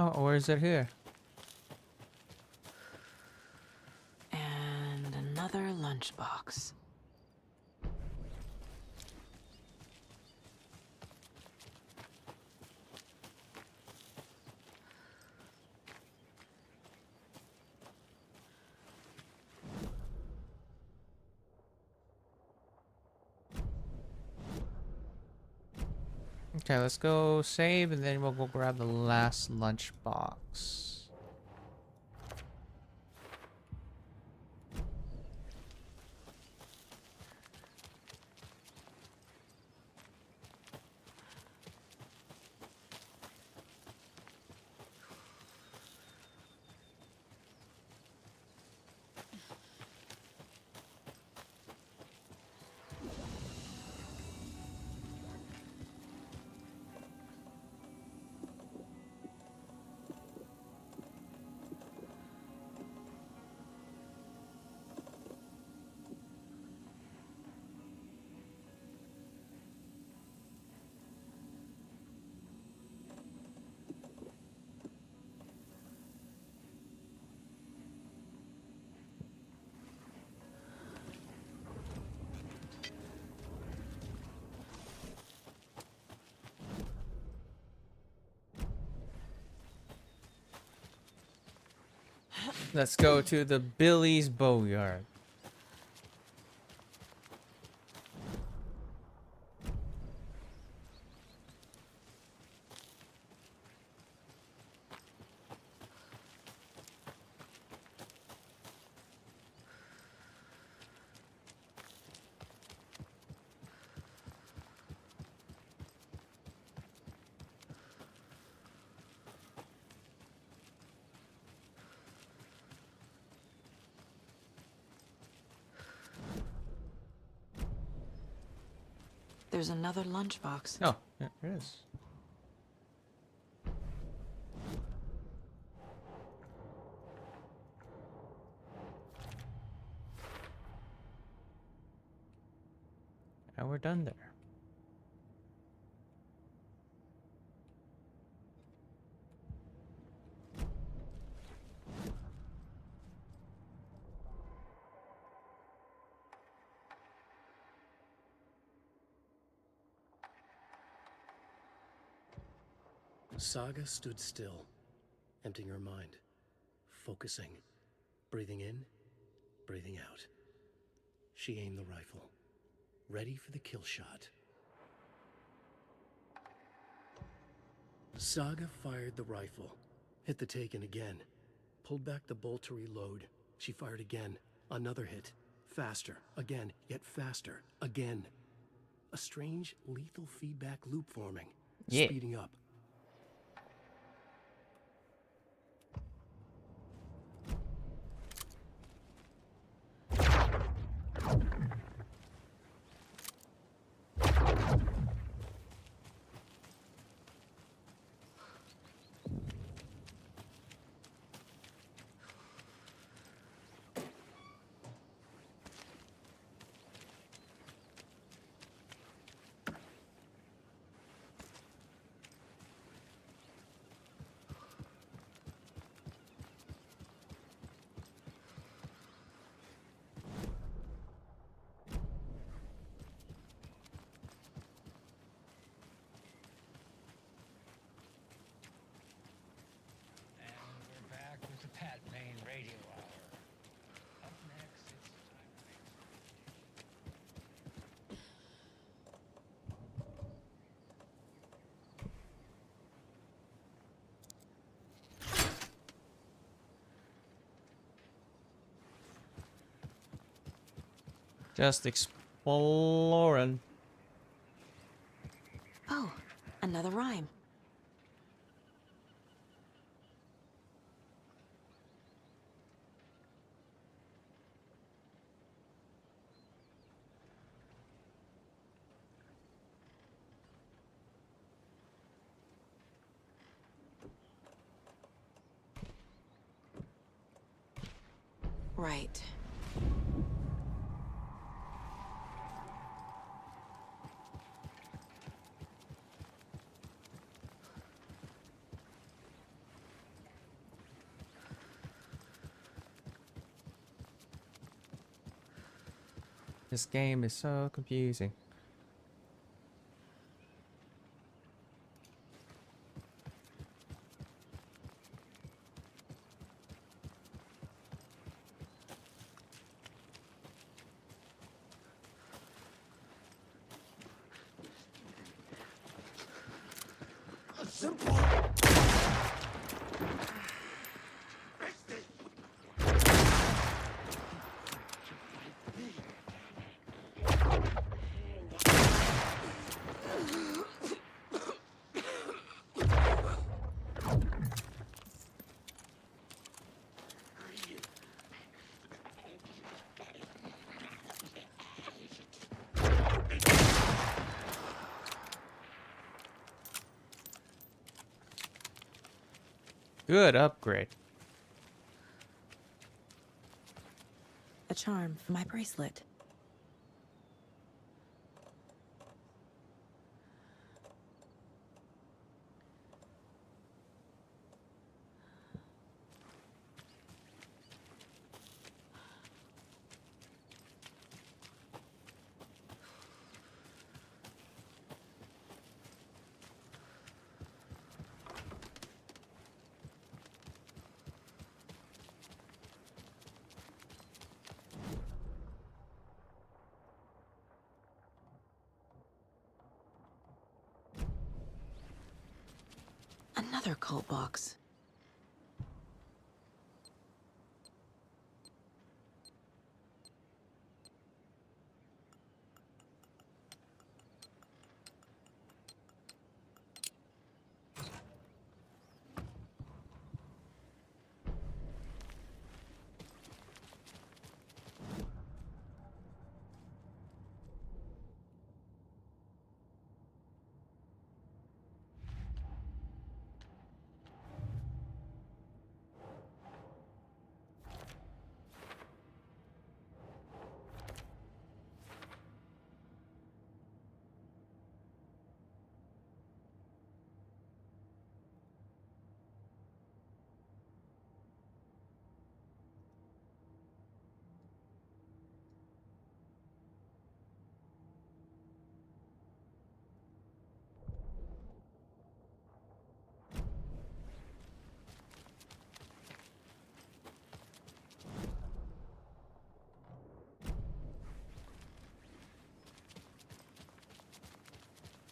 Oh, where is it here? And another lunchbox. Okay, let's go save and then we'll go grab the last lunch box. Let's go to the Billy's Boatyard. There's another lunchbox. Oh, yeah, there is. And we're done there. Saga stood still, emptying her mind, focusing, breathing in, breathing out. She aimed the rifle, ready for the kill shot. Saga fired the rifle, hit the taken again, pulled back the bolt to reload. She fired again, another hit, faster, again, yet faster, again. A strange, lethal feedback loop forming, speeding up. Just exploring. Oh, another rhyme. Right. This game is so confusing. Good upgrade. A charm for my bracelet. Another cult box.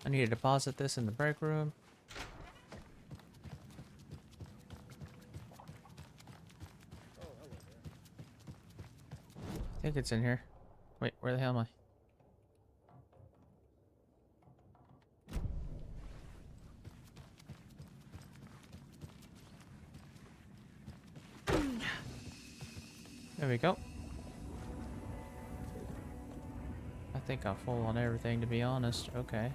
I need to deposit this in the break room. I think it's in here. Wait, where the hell am I? There we go. I think I'm full on everything, to be honest. Okay.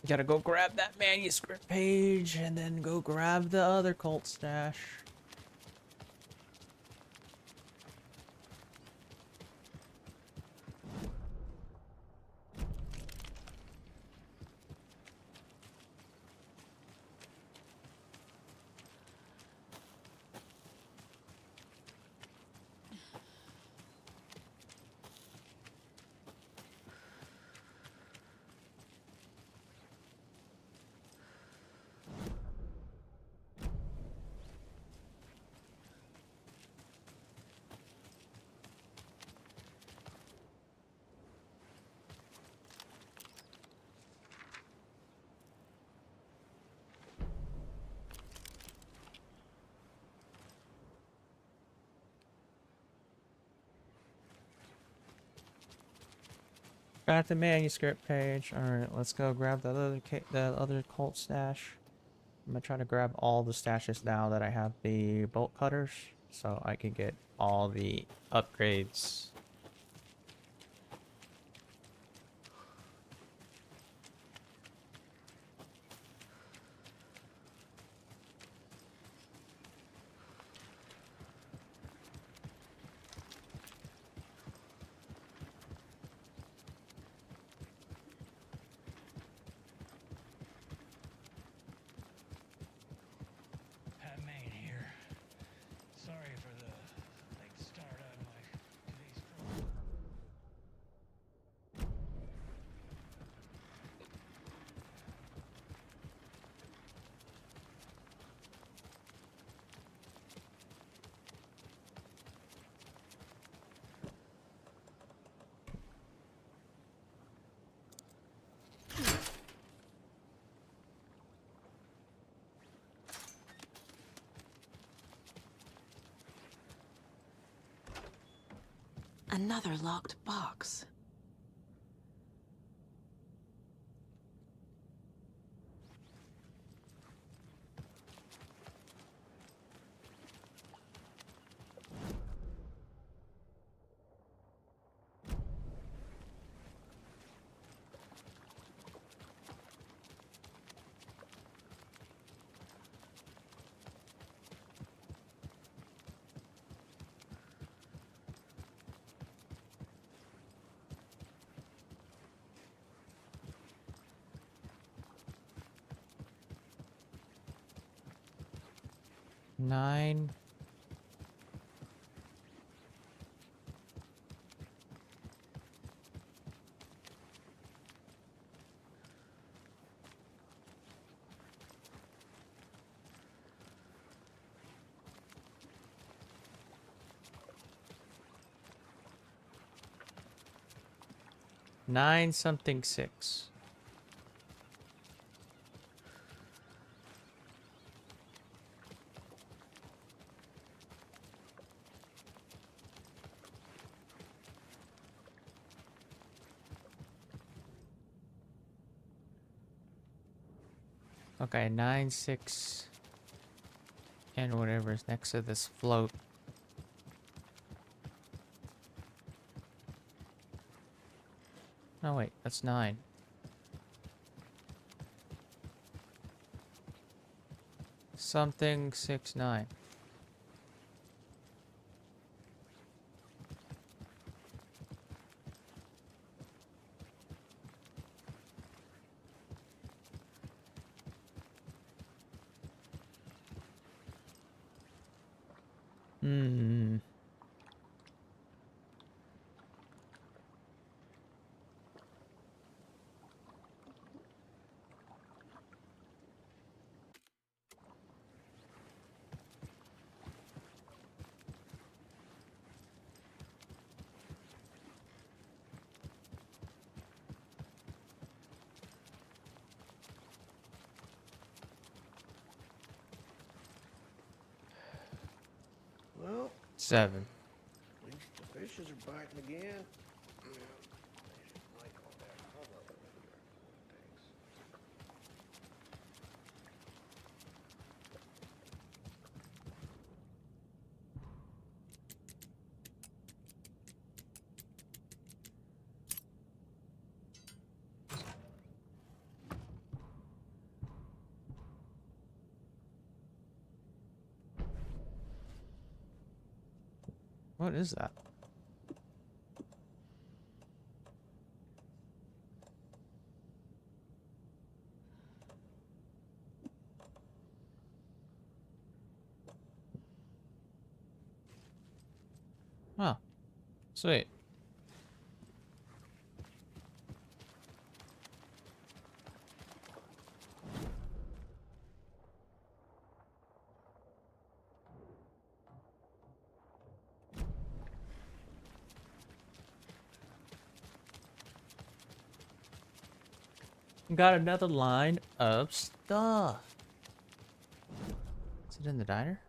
You gotta go grab that manuscript page and then go grab the other cult stash. Got the manuscript page. All right, let's go grab the other cult stash. I'm gonna try to grab all the stashes now that I have the bolt cutters, so I can get all the upgrades. Main here. Sorry for the late start on my today's program. Another locked box. Nine. Nine something six. Okay, 9 6 and whatever is next to this float. Oh wait, that's 9. Something 6 9. Hmm. Well, 7. at least the fishes are biting again. What is that? Oh, sweet. Got another line of stuff. Is it in the diner?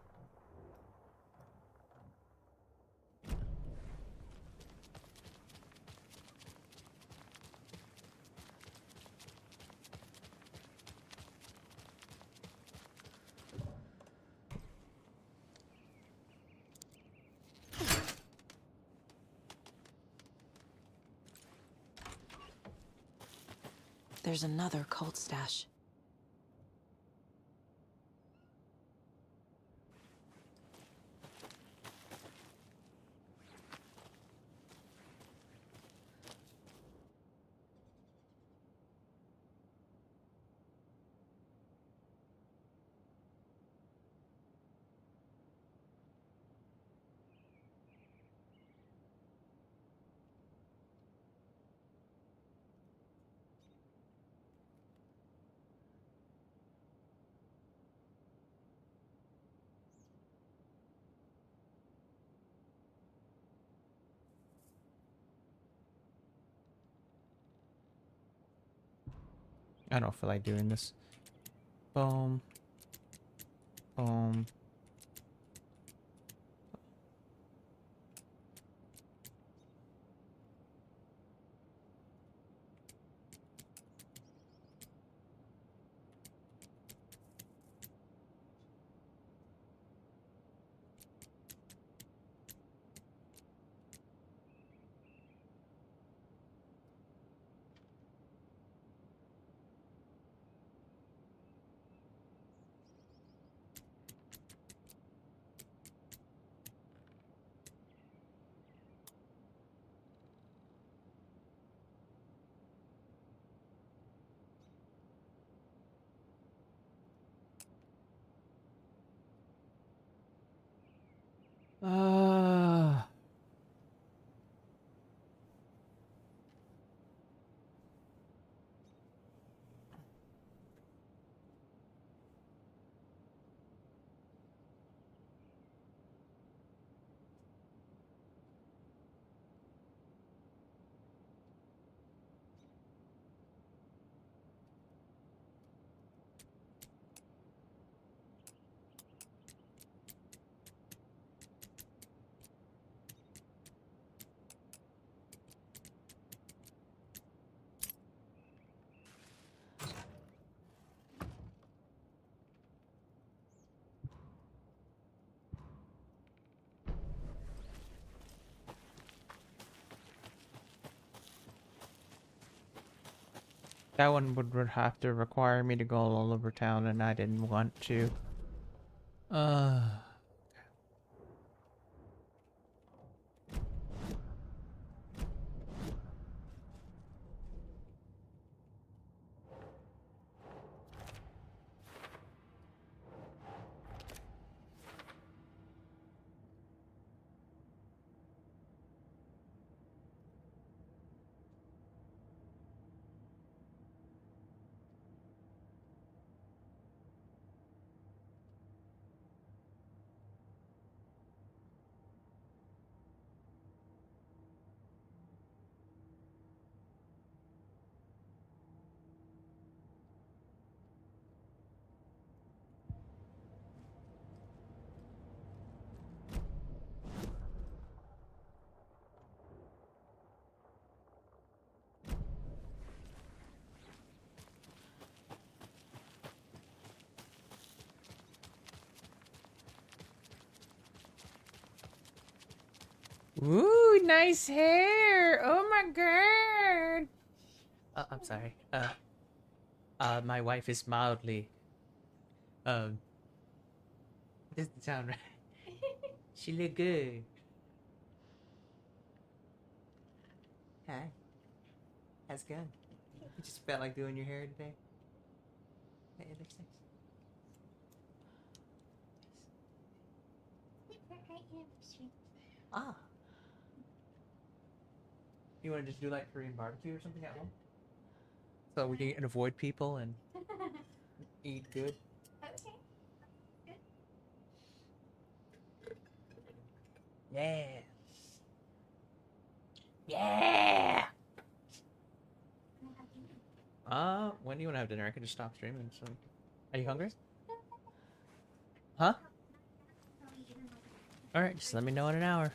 there's another cult stash. I don't feel like doing this. Boom. Boom. That one would have to require me to go all over town, and I didn't want to. Ooh, nice hair. Oh my god. I'm sorry. My wife is mildly, doesn't sound right. She look good. Hi. How's it going? You just felt like doing your hair today? Hey, it looks nice. Ah. You want to just do like Korean barbecue or something at home? So we can avoid people and eat good? Yeah. Yeah. When do you want to have dinner? I can just stop streaming. So, are you hungry? Huh? All right, just let me know in an hour.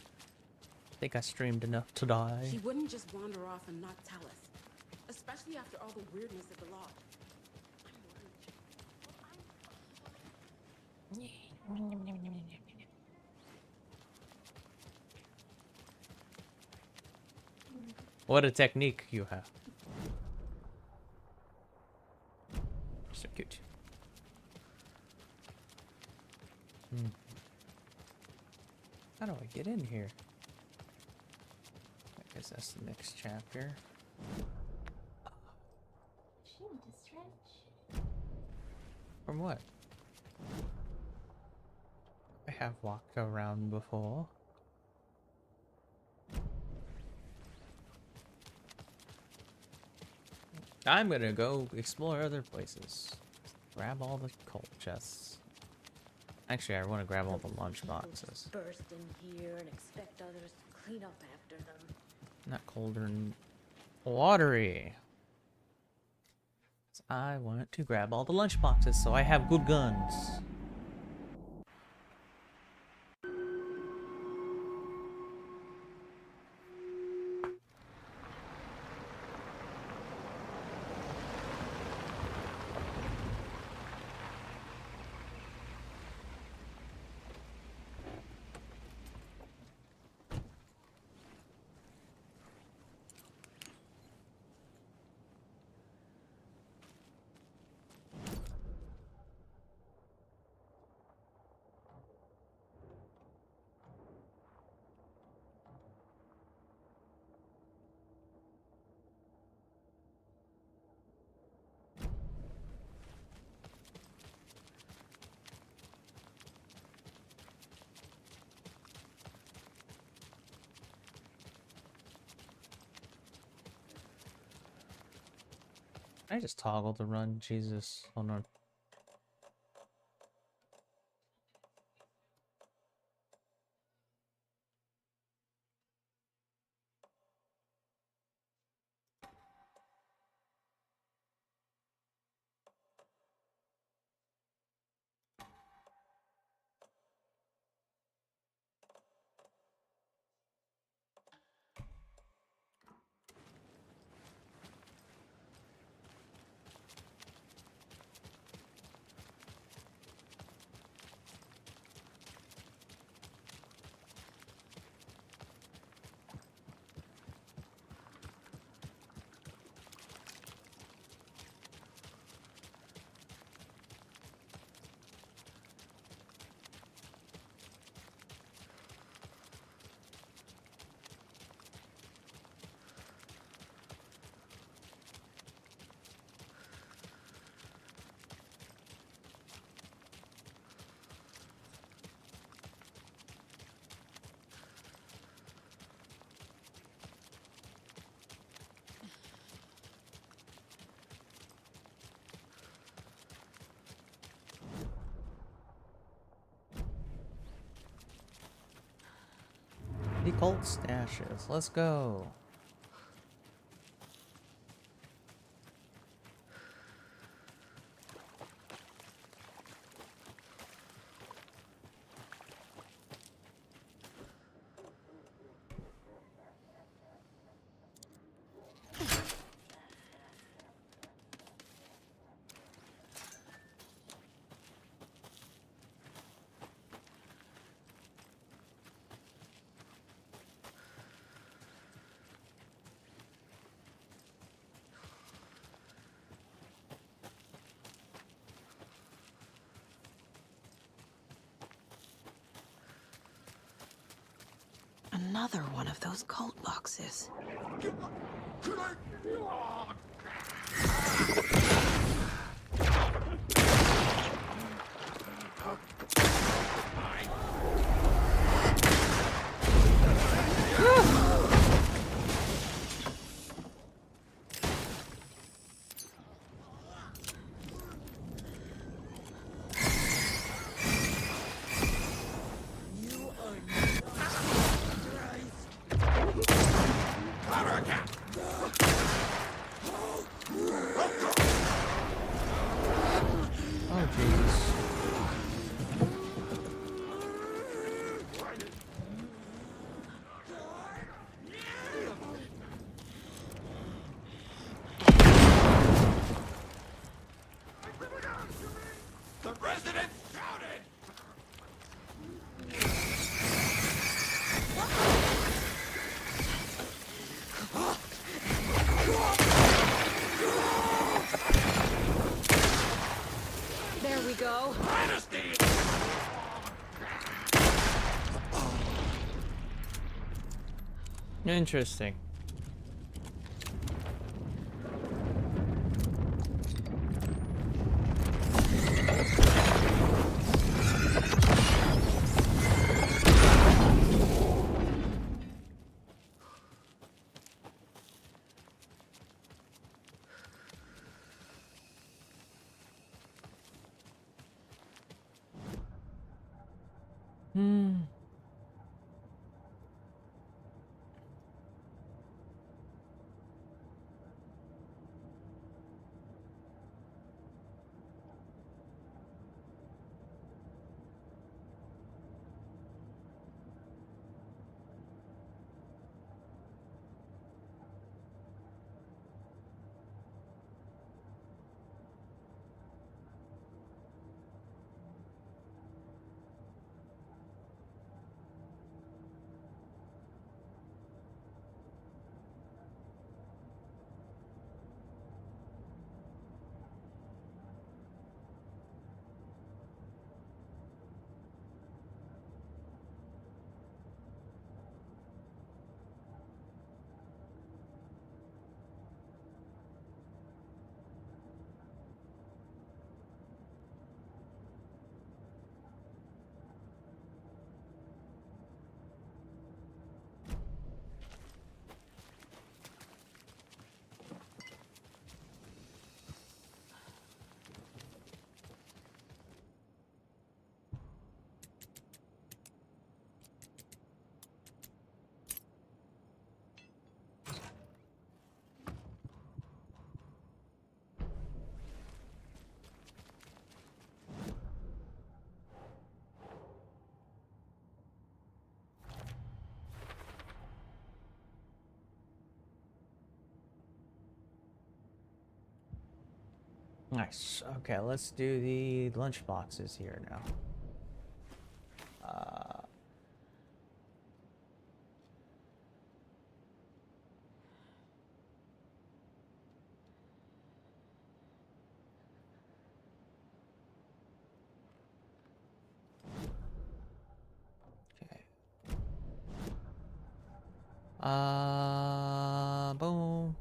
I think I streamed enough to die. She wouldn't just wander off and not tell us, especially after all the weirdness at the lodge. What a technique you have. get in here? I guess that's the next chapter. From what? I have walked around before. I'm gonna go explore other places. Grab all the cult chests. Actually, I want to grab all the lunch boxes. Burst in here and expect others to clean up after them. Not colder and watery. So I want to grab all the lunch boxes so I have good guns. I just toggle the run, Jesus. Hold on. The cult stashes. Let's go. Another one of those cult boxes. Oh, Jesus. The president shouted! Interesting. Hmm. Nice. Okay, let's do the lunch boxes here now. Boom.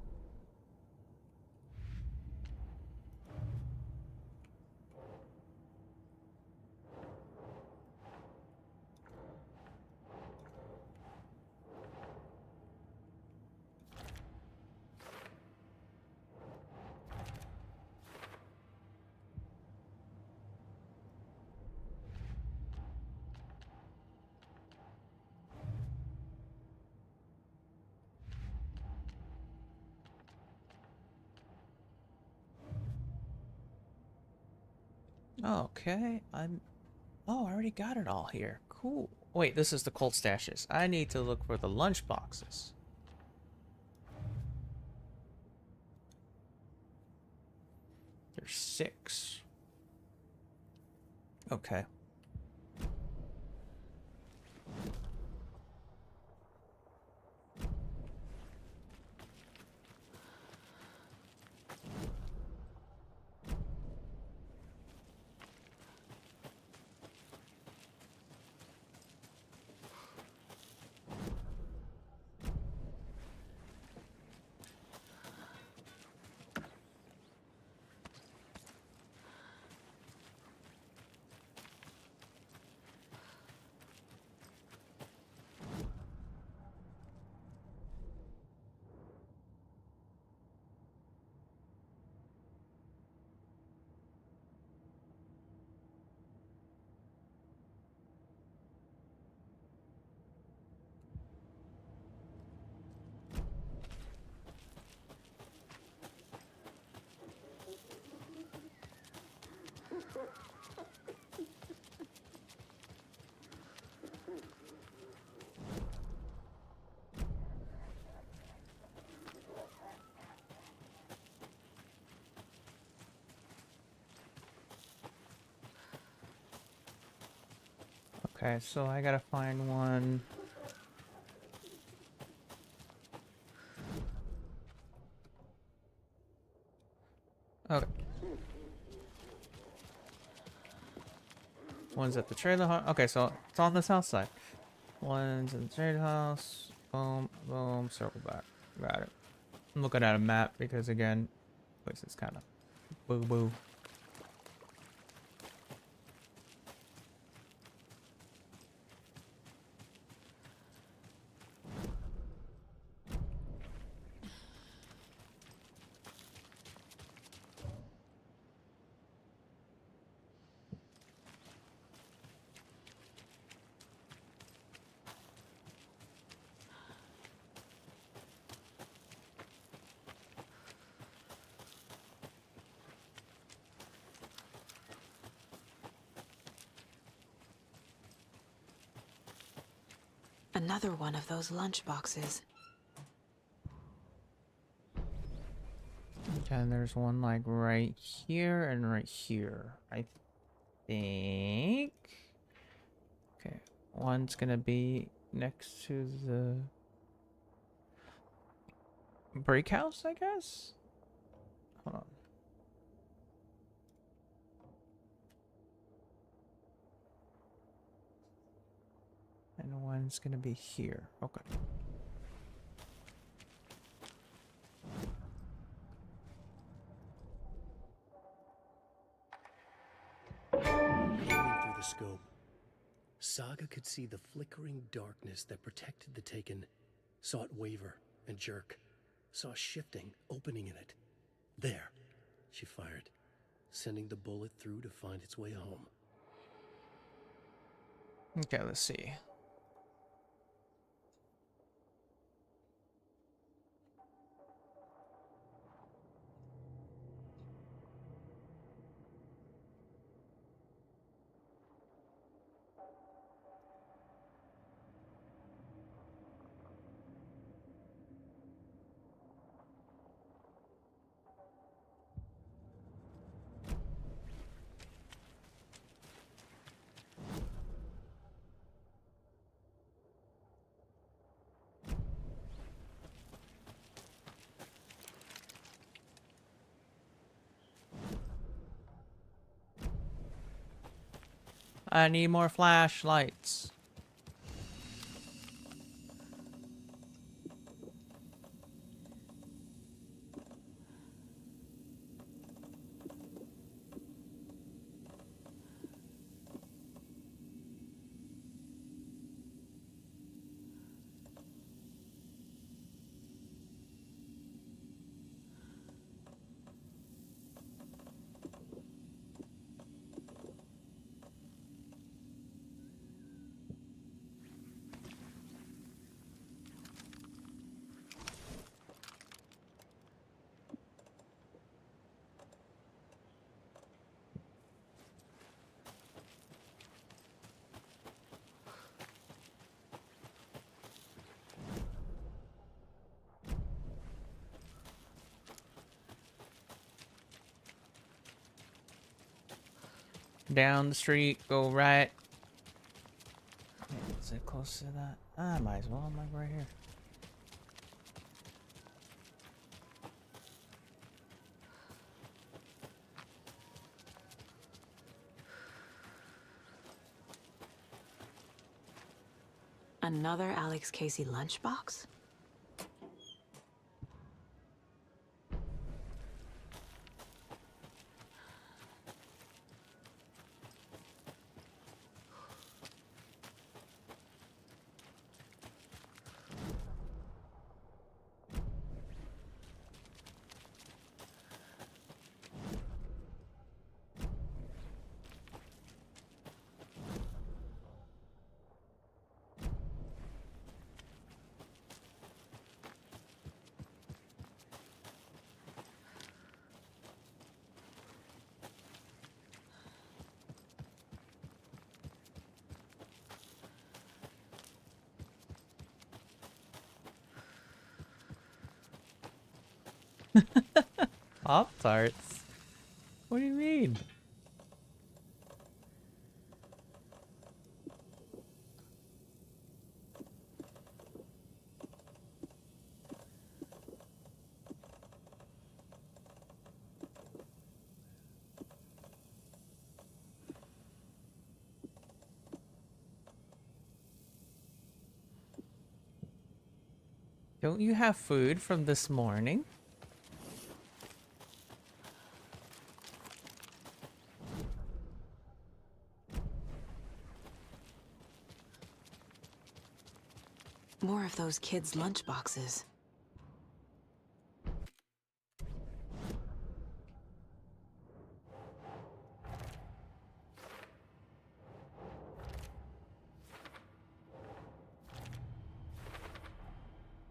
Okay, Oh, I already got it all here. Cool. Wait, this is the cold stashes. I need to look for the lunch boxes. There's 6. Okay. Okay, so I gotta find one. Okay. One's at the trailer house. Okay, so it's on the south side. One's in the trailer house. Boom, boom, circle back. Got it. I'm looking at a map because again, place is kind of boo boo. Another one of those lunch boxes. Okay, and there's one like right here and right here, I think. Okay, one's gonna be next to the break house, I guess? Hold on. And one's gonna be here. Okay. Aiming through the scope, Saga could see the flickering darkness that protected the Taken, saw it waver and jerk, saw a shifting opening in it. There, she fired, sending the bullet through to find its way home. Okay, let's see. I need more flashlights. Down the street, go right. Is it close to that? I might as well. I'm like right here. Another Alex Casey lunchbox? Pop-Tarts? What do you mean? Don't you have food from this morning? More of those kids' lunchboxes.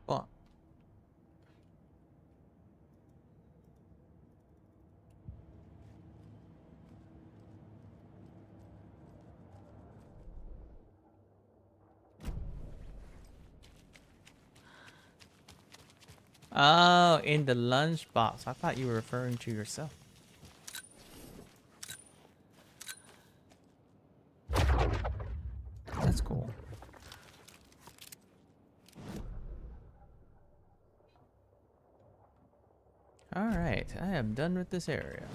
What? Oh, in the lunchbox. I thought you were referring to yourself. That's cool. Alright, I am done with this area.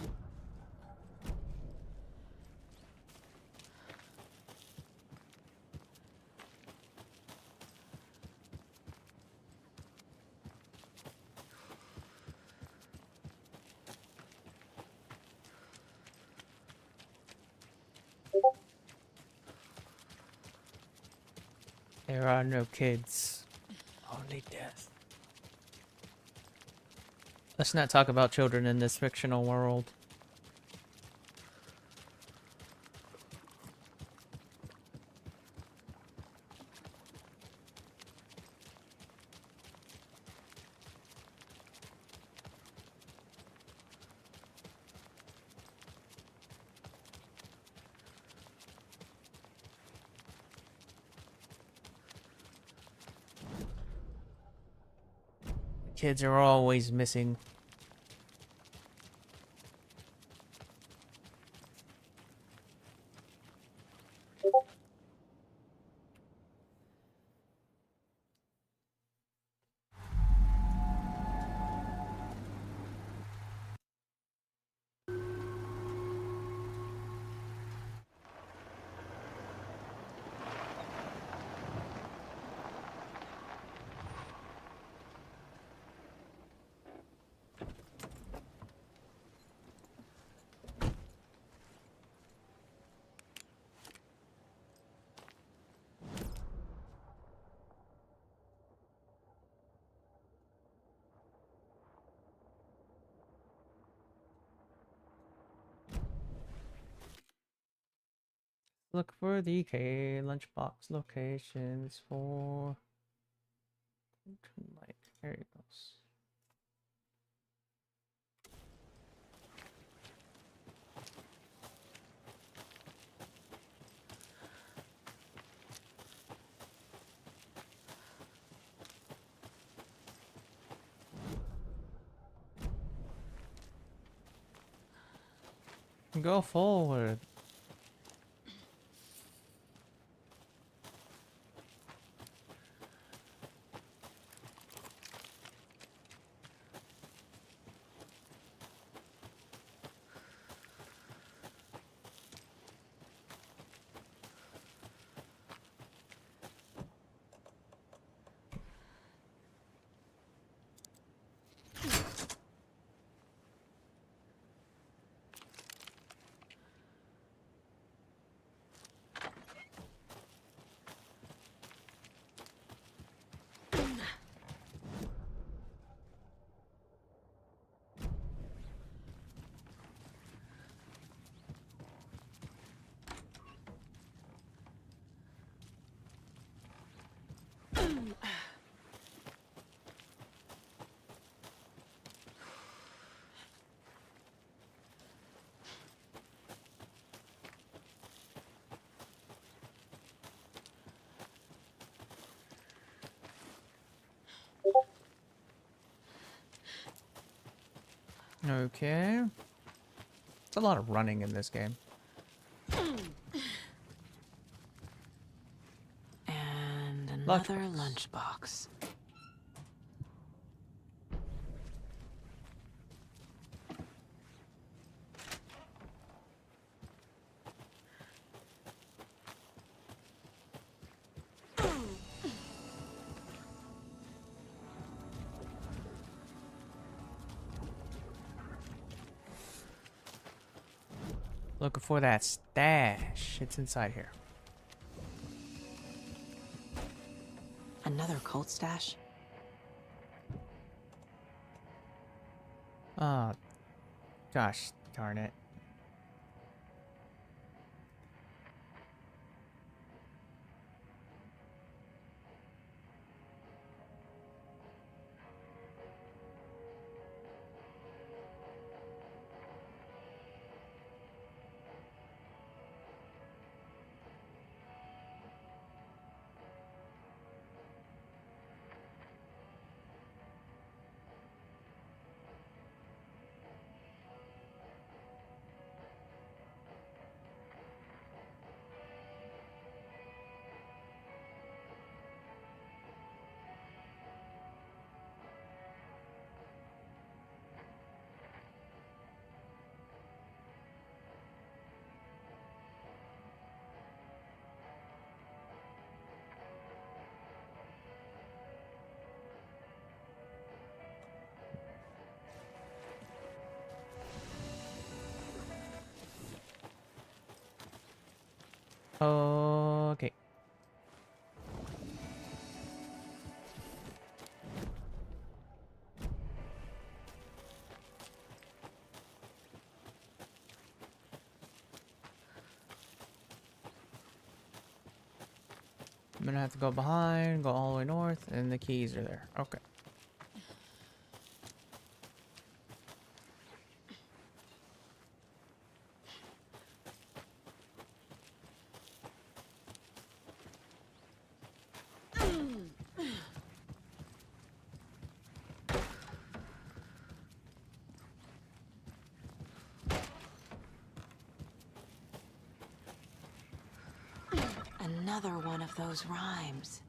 There are no kids, only death. Let's not talk about children in this fictional world. Kids are always missing. Look for the lunchbox locations for like there it goes. Go forward. Okay. It's a lot of running in this game. And another lunchbox. Looking for that stash. It's inside here. Another cult stash? Oh, gosh darn it. Okay. I'm gonna have to go behind, go all the way north, and the keys are there. Okay. Another one of those rhymes.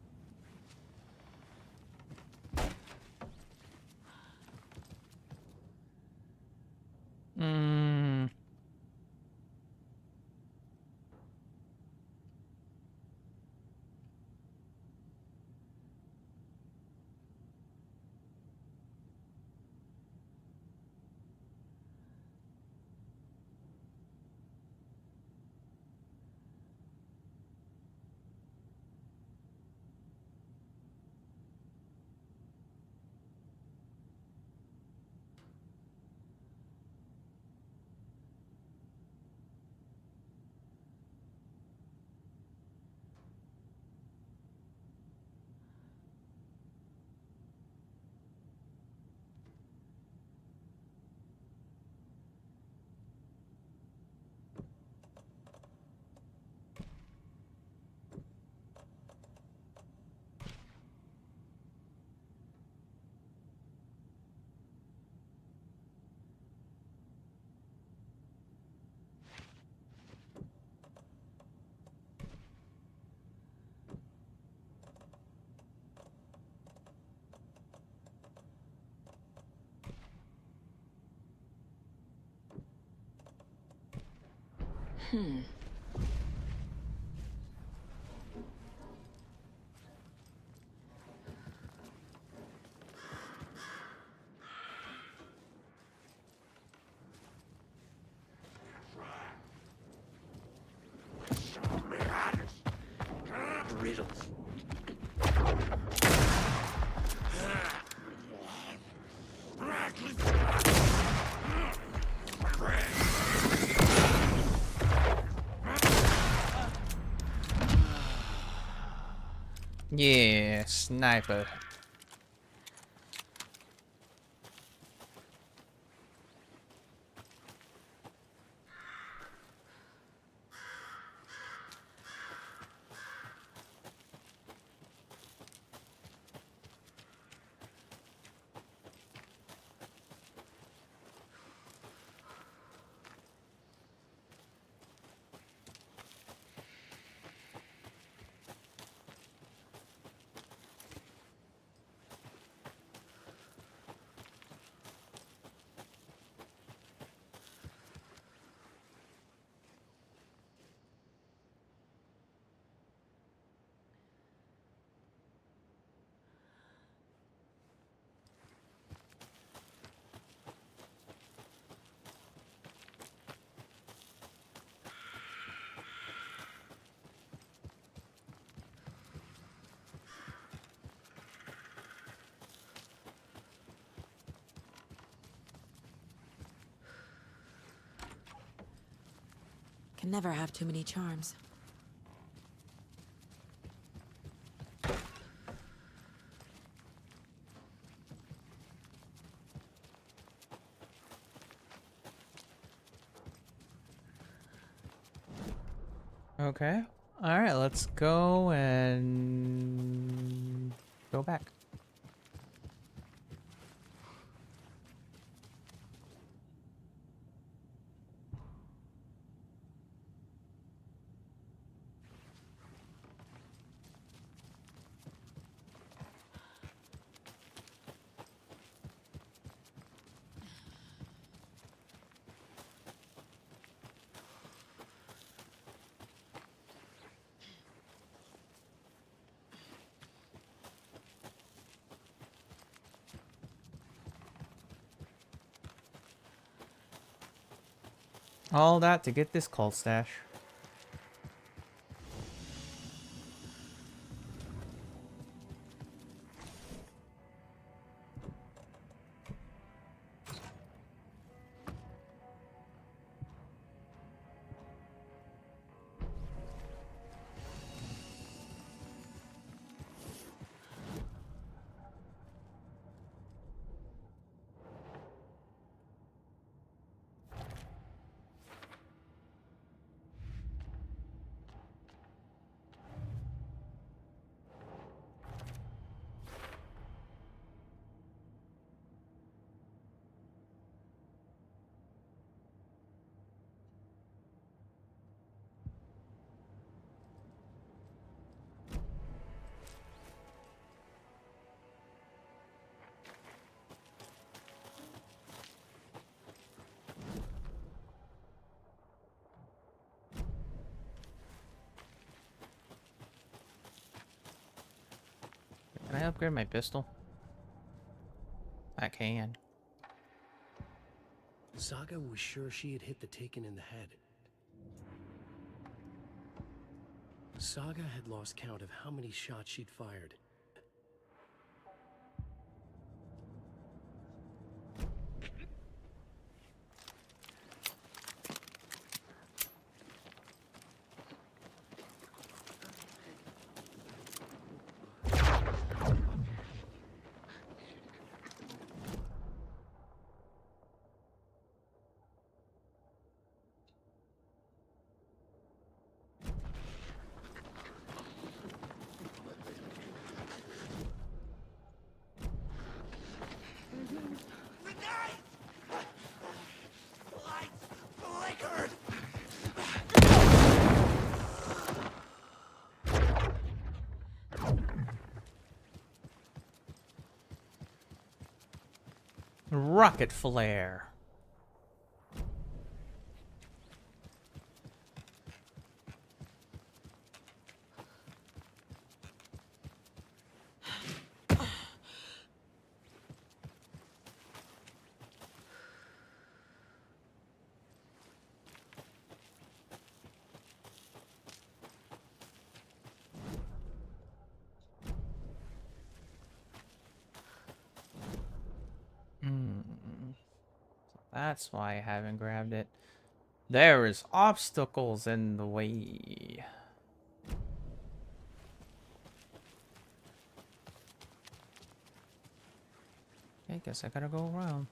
Hmm. Hmm. Riddles. Yeah, sniper. can never have too many charms. Okay. Alright, let's go and go back. All that to get this cult stash. Can I upgrade my pistol? I can. Saga was sure she had hit the Taken in the head. Saga had lost count of how many shots she'd fired. Rocket flare. That's why I haven't grabbed it. There is obstacles in the way. I guess I gotta go around.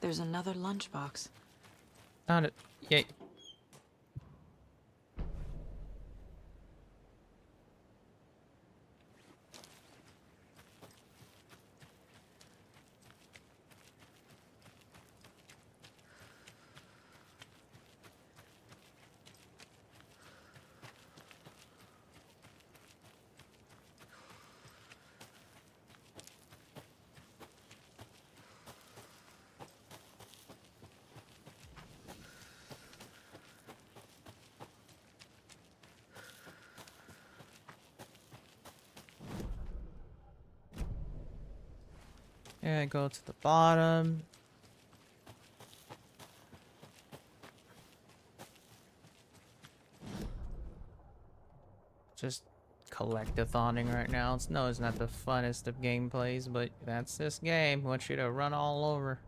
There's another lunchbox. Found it. Yay. And go to the bottom. Just collectathonic right now. It's not the funnest of gameplays, but that's this game. I want you to run all over.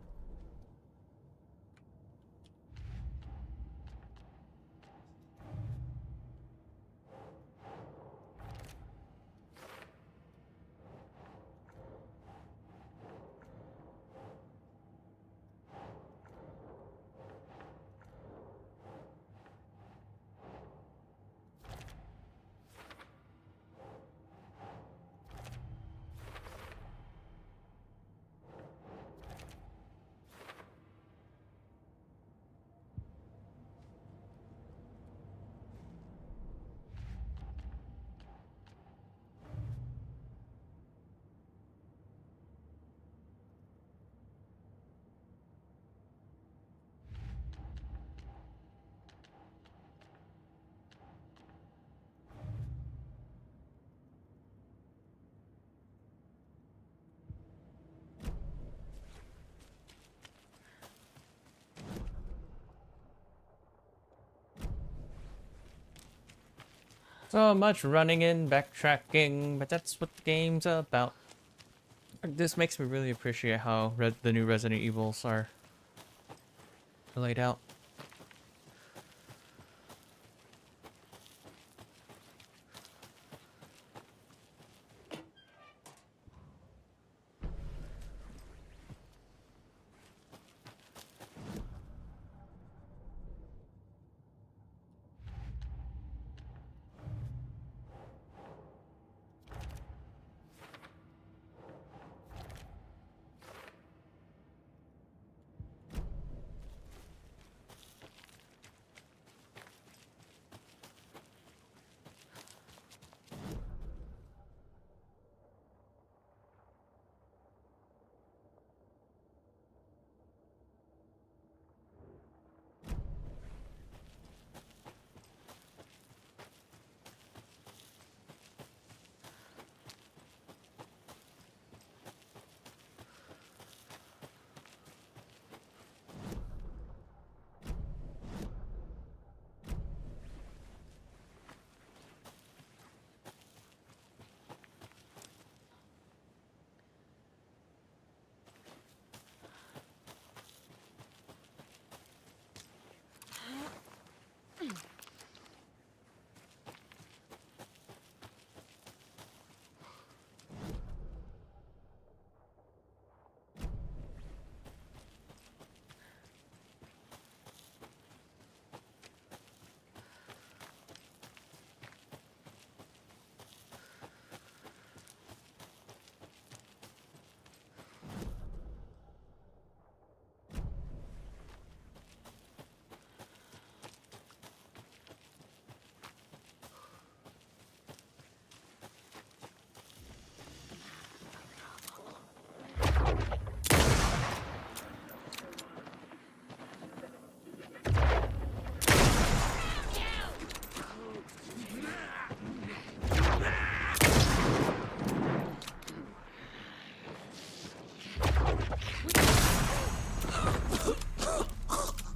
So much running in, backtracking, but that's what the game's about. This makes me really appreciate how the new Resident Evils are laid out.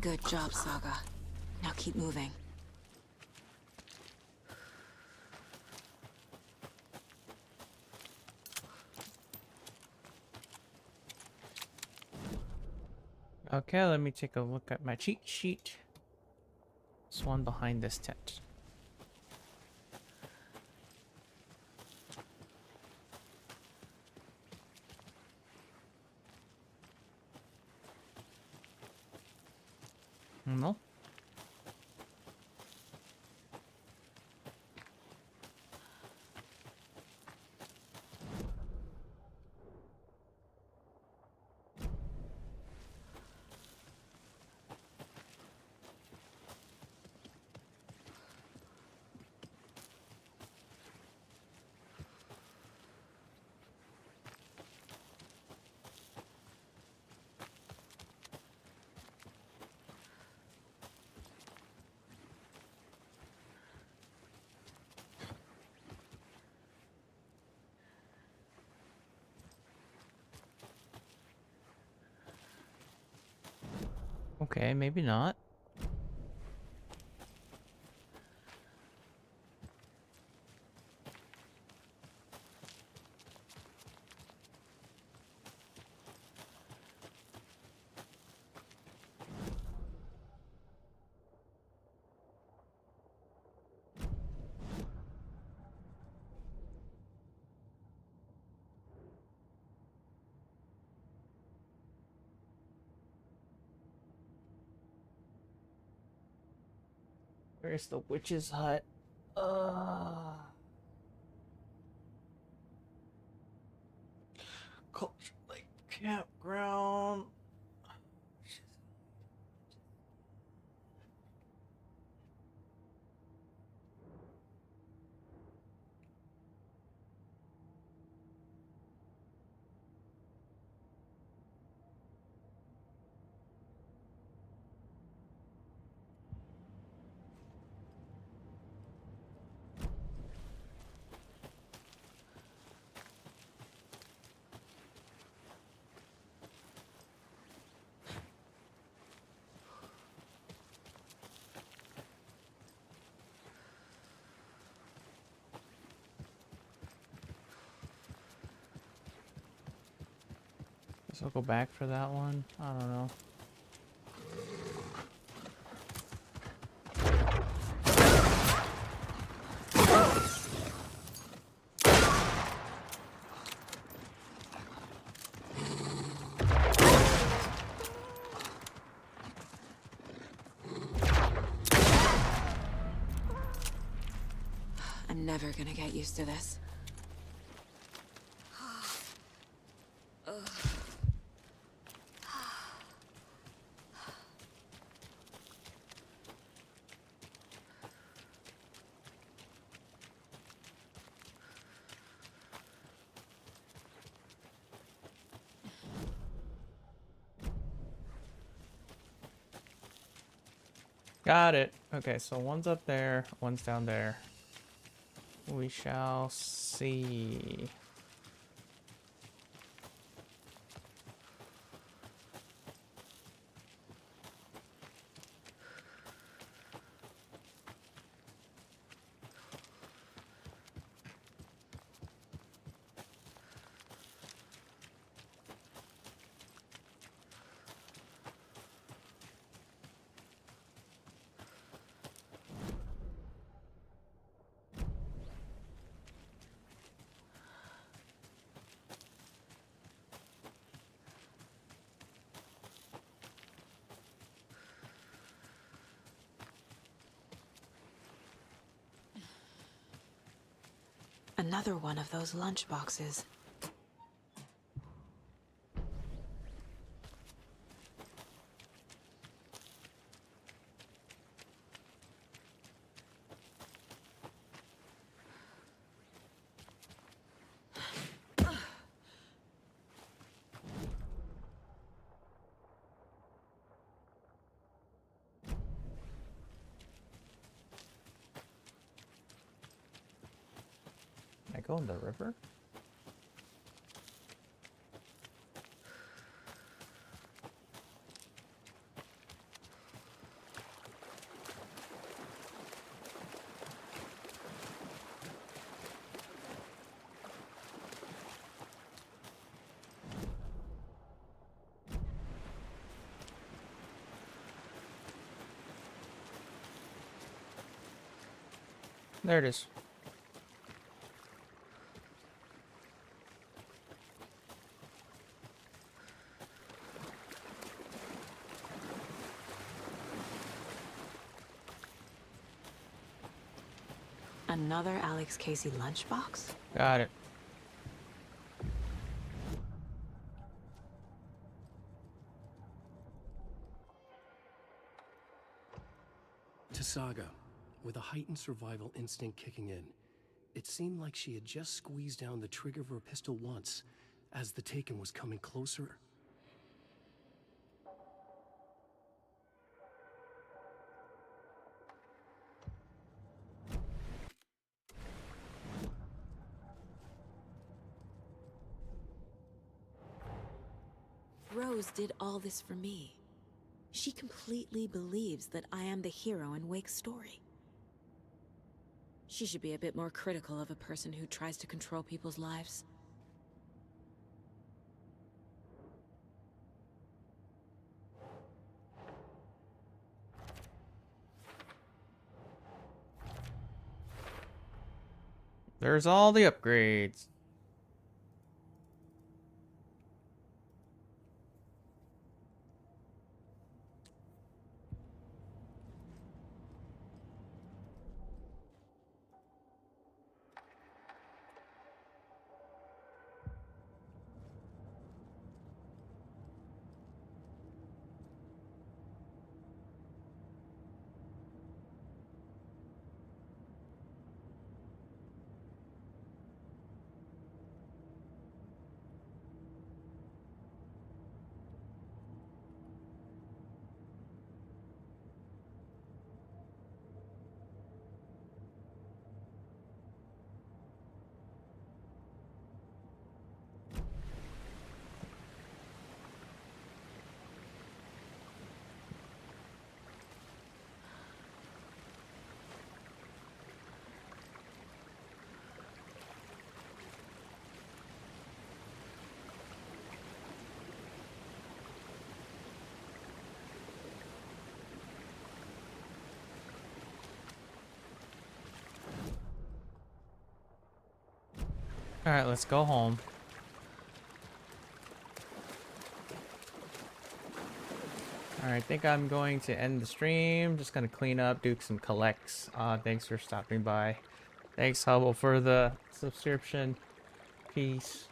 Good job, Saga. Now keep moving. Okay, let me take a look at my cheat sheet. This one behind this tent. No. Okay, maybe not. Where's the witch's hut? Culture Lake Campground. Guess I'll go back for that one. I don't know. I'm never gonna get used to this. Got it. Okay, so one's up there, one's down there. We shall see. Another one of those lunch boxes. Can I go in the river? There it is. Another Alex Casey lunchbox? Got it. To Saga, with a heightened survival instinct kicking in, it seemed like she had just squeezed down the trigger of her pistol once, as the Taken was coming closer. Rose did all this for me. She completely believes that I am the hero in Wake's story. She should be a bit more critical of a person who tries to control people's lives. There's all the upgrades. Alright, let's go home. Alright, I think I'm going to end the stream. Just gonna clean up, do some collects. Thanks for stopping by. Thanks, Hubble, for the subscription. Peace.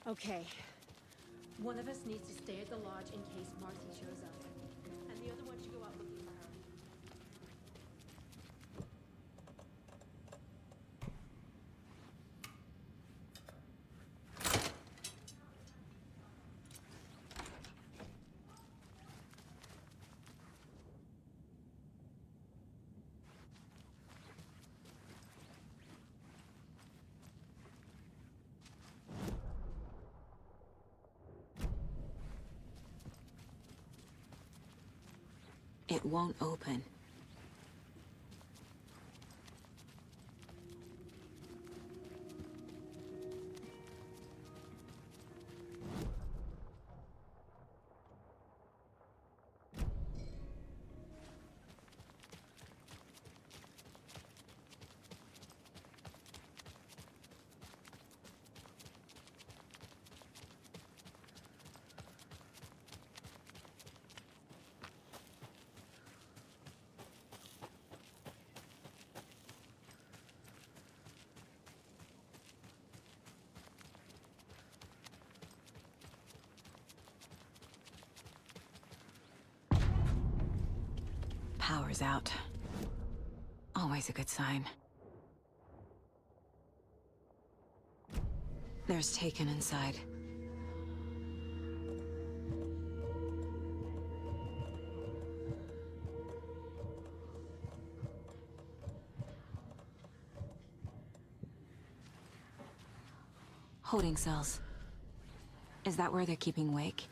Okay. One of us needs to stay at the lodge in case Marcy shows up. And the other one should go out looking for her. It won't open. Power's out. Always a good sign. There's Taken inside. Holding cells. Is that where they're keeping Wake?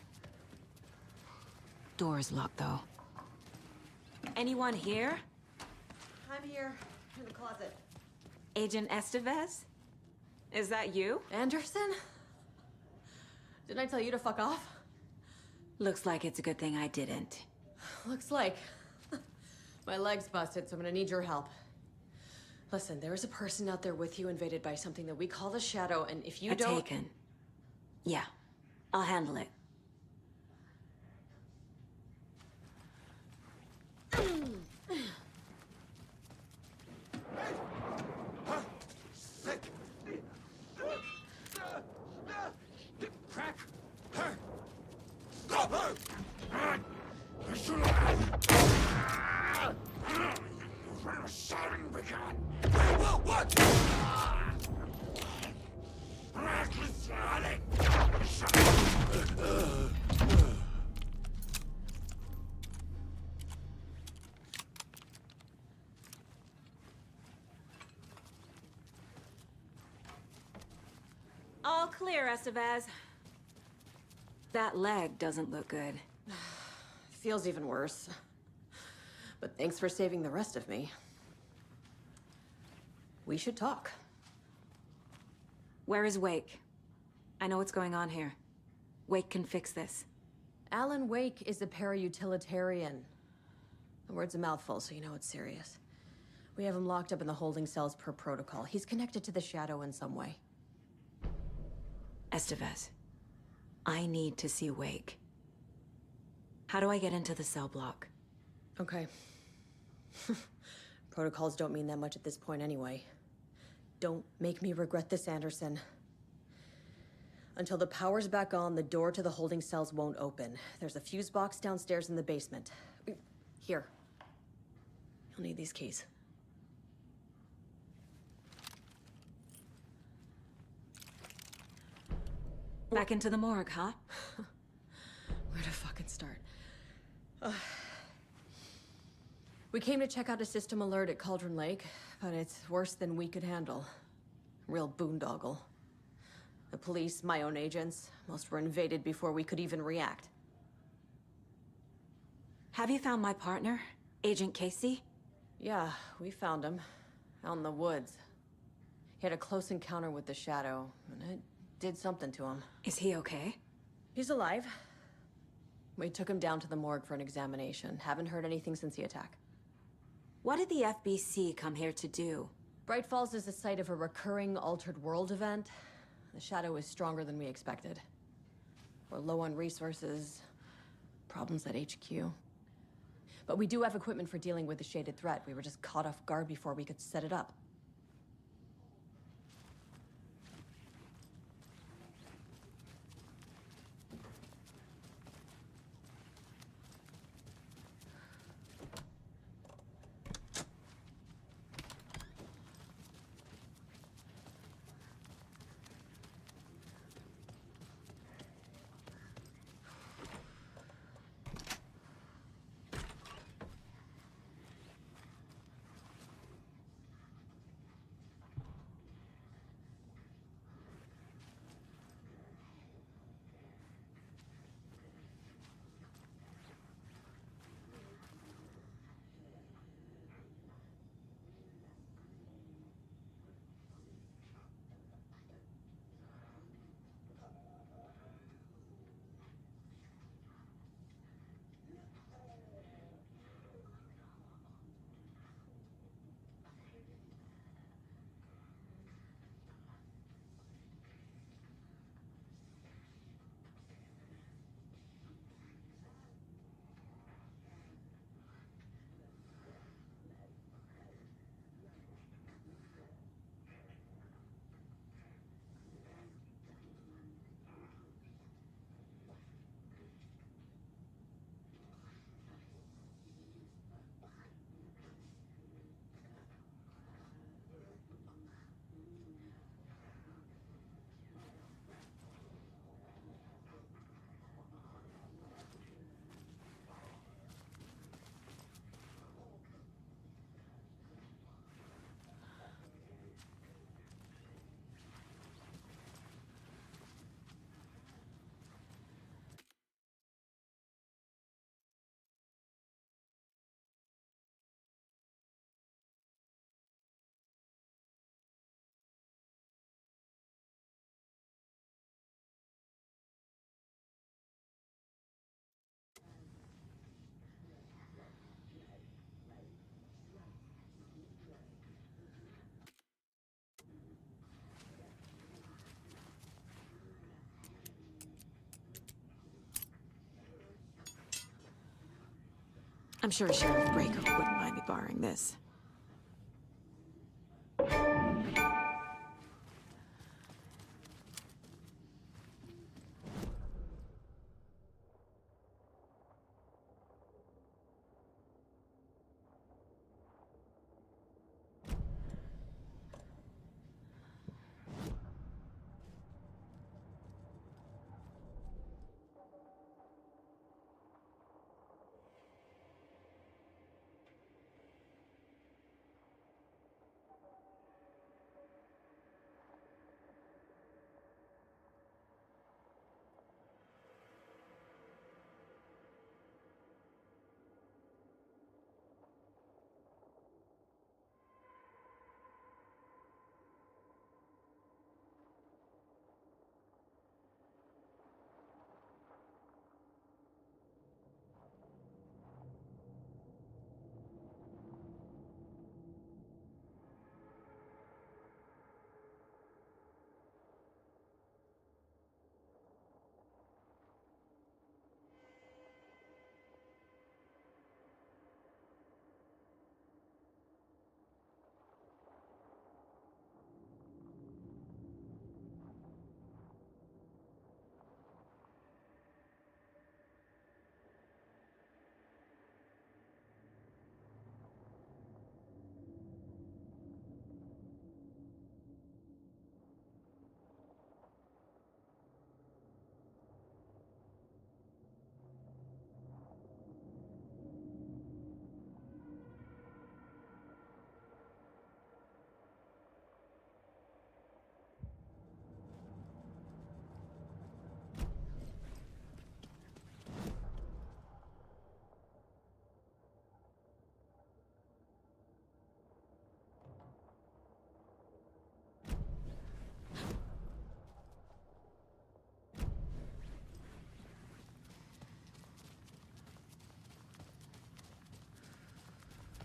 Door's locked, though. Anyone here? I'm here, in the closet. Agent Estevez? Is that you? Anderson? Didn't I tell you to fuck off? Looks like it's a good thing I didn't. Looks like. My leg's busted, so I'm gonna need your help. Listen, there is a person out there with you invaded by something that we call the Shadow, and if you don't... Taken. Yeah, I'll handle it. Crack her! Stop her! When the shouting began. What? Reckless running! All clear, Estevez. That leg doesn't look good. Feels even worse. But thanks for saving the rest of me. We should talk. Where is Wake? I know what's going on here. Wake can fix this. Alan Wake is a para-utilitarian. The word's a mouthful, so you know it's serious. We have him locked up in the holding cells per protocol. He's connected to the Shadow in some way. Estevez, I need to see Wake. How do I get into the cell block? Okay. Protocols don't mean that much at this point anyway. Don't make me regret this, Anderson. Until the power's back on, the door to the holding cells won't open. There's a fuse box downstairs in the basement. Here. You'll need these keys. Back into the morgue, huh? Where to fucking start? We came to check out a system alert at Cauldron Lake, but it's worse than we could handle. Real boondoggle. The police, my own agents, most were invaded before we could even react. Have you found my partner, Agent Casey? Yeah, we found him. Out in the woods. He had a close encounter with the Shadow, and it did something to him. Is he okay? He's alive. We took him down to the morgue for an examination. Haven't heard anything since the attack. What did the FBC come here to do? Bright Falls is the site of a recurring Altered World event. The Shadow is stronger than we expected. We're low on resources, problems at HQ. But we do have equipment for dealing with the shaded threat. We were just caught off guard before we could set it up. I'm sure Sheriff Breaker wouldn't mind me borrowing this.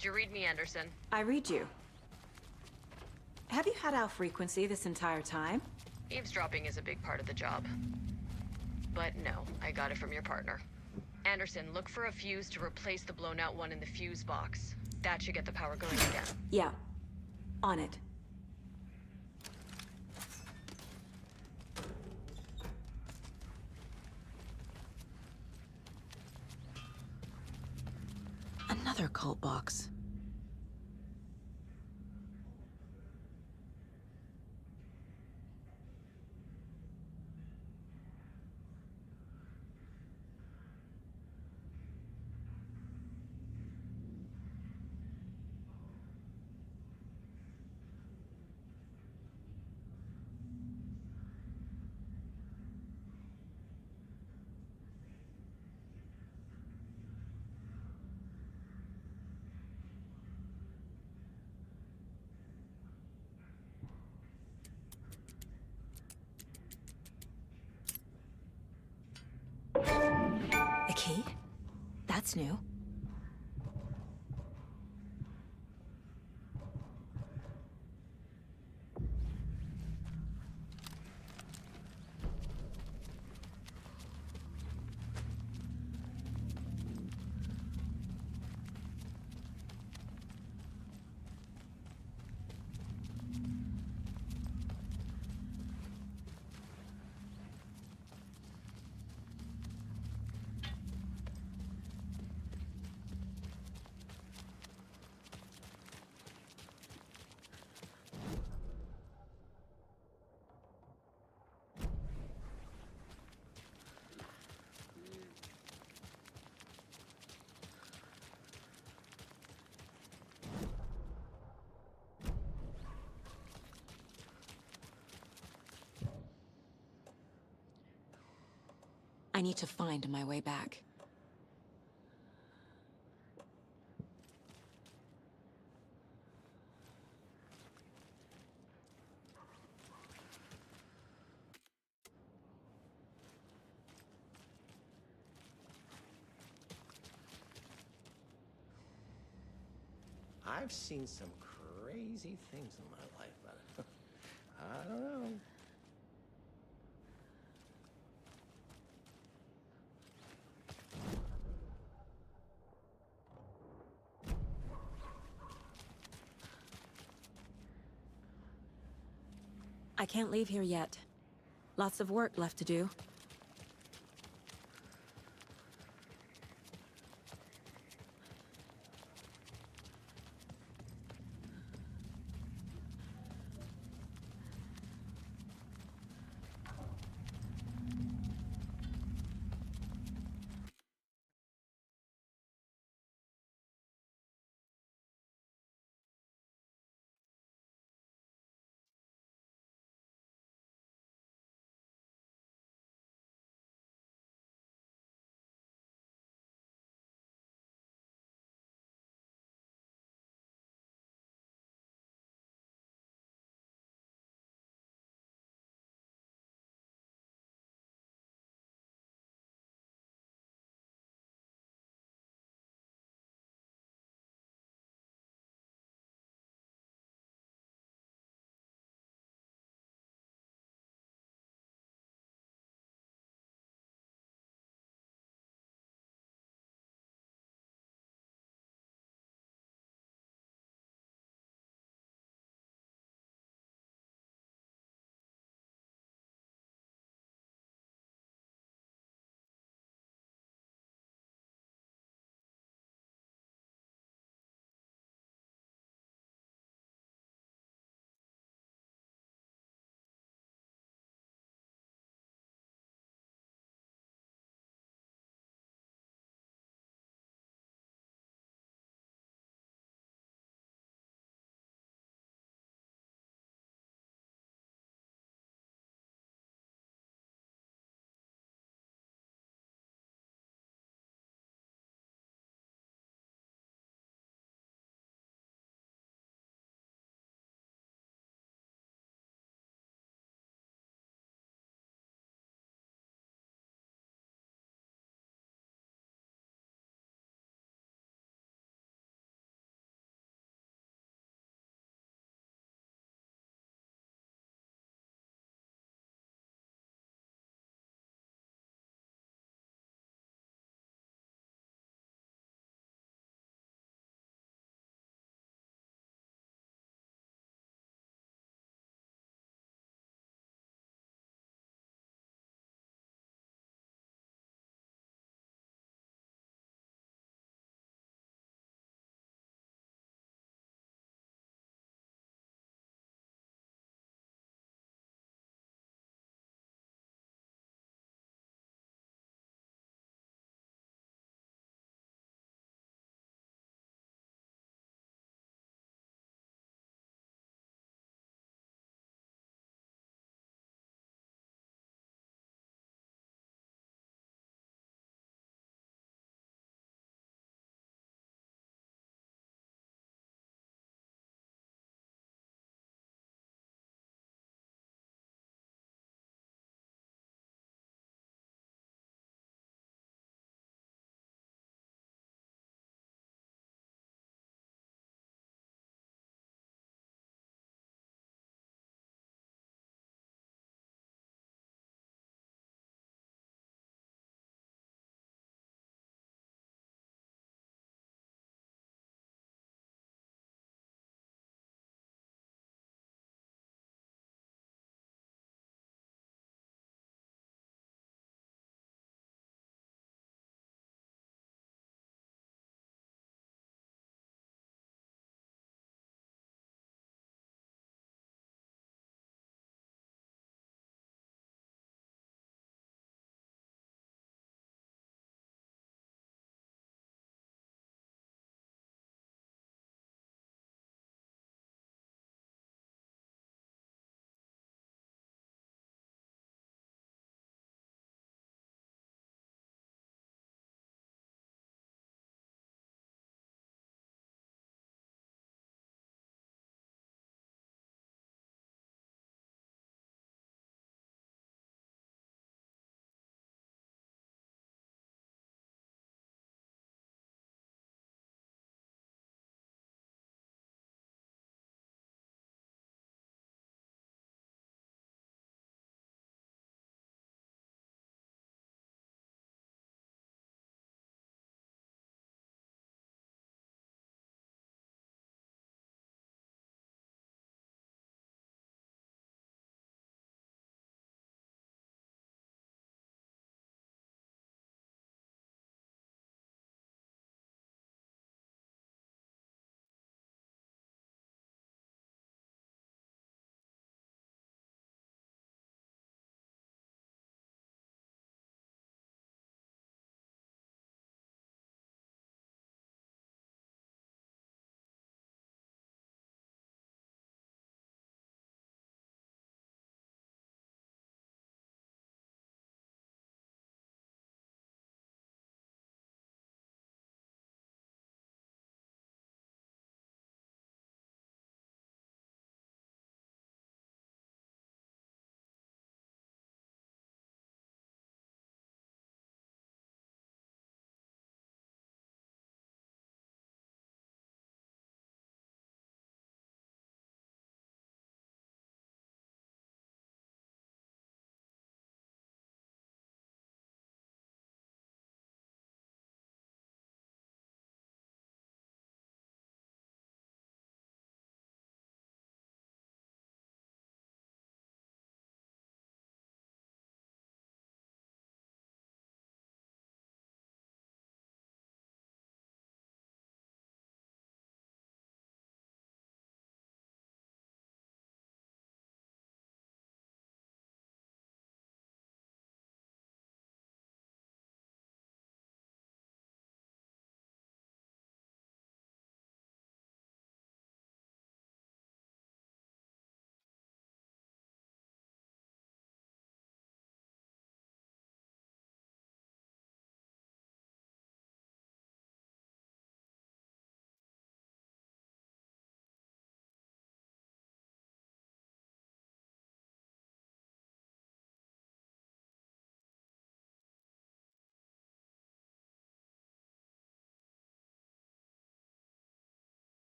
Did you read me, Anderson? I read you. Have you had our frequency this entire time? Eavesdropping is a big part of the job. But no, I got it from your partner. Anderson, look for a fuse to replace the blown out one in the fuse box. That should get the power going again. Yeah. On it. Another cult box. A key? That's new. I need to find my way back. I've seen some crazy things in my life, but I don't know. I can't leave here yet. Lots of work left to do.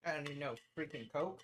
I don't even know. Freaking Coke?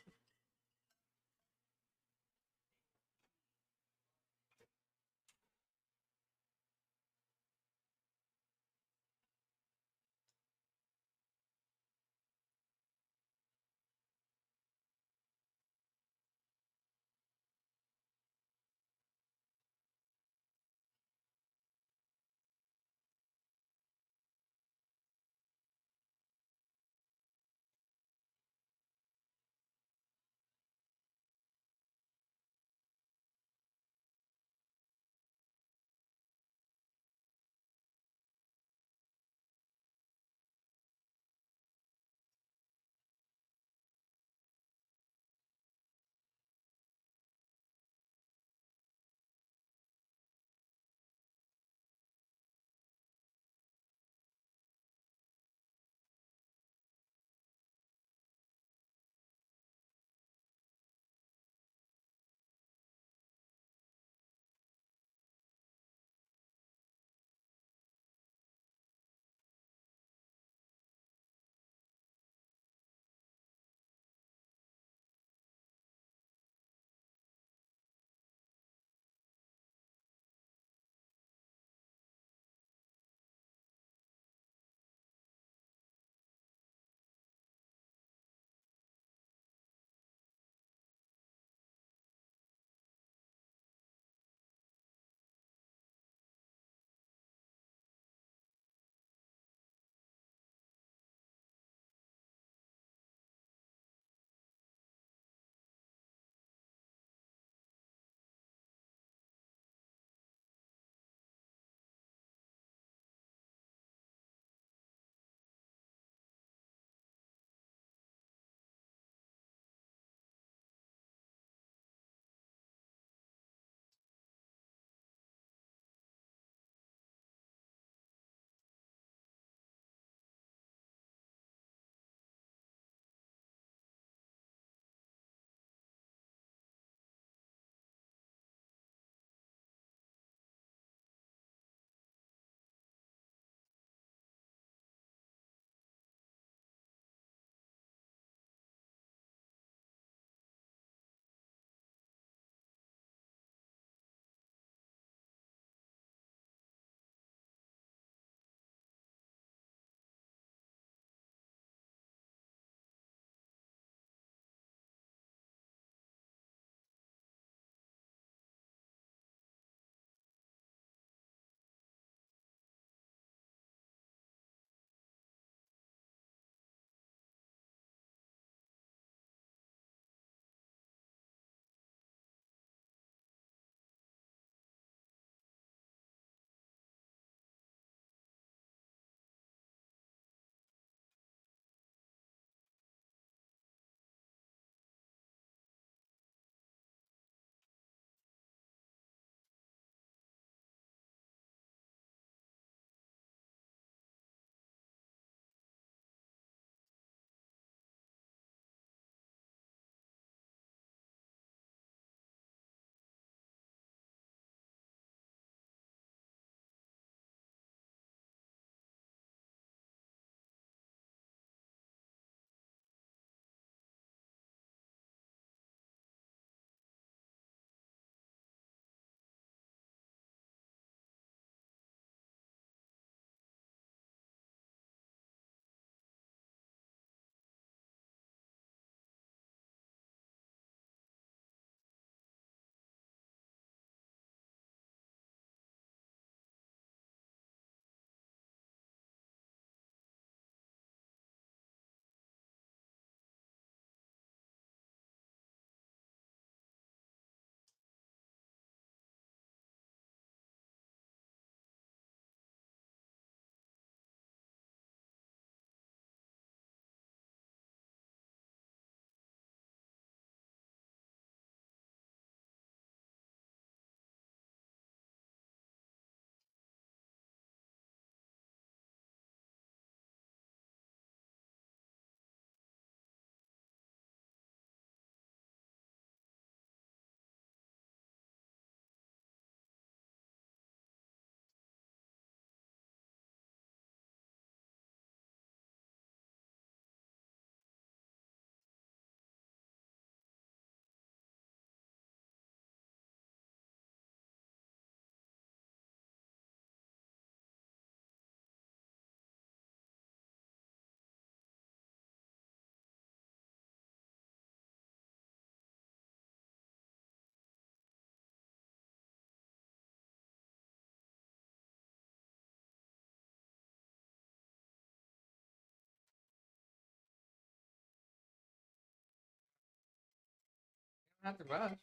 Not the best.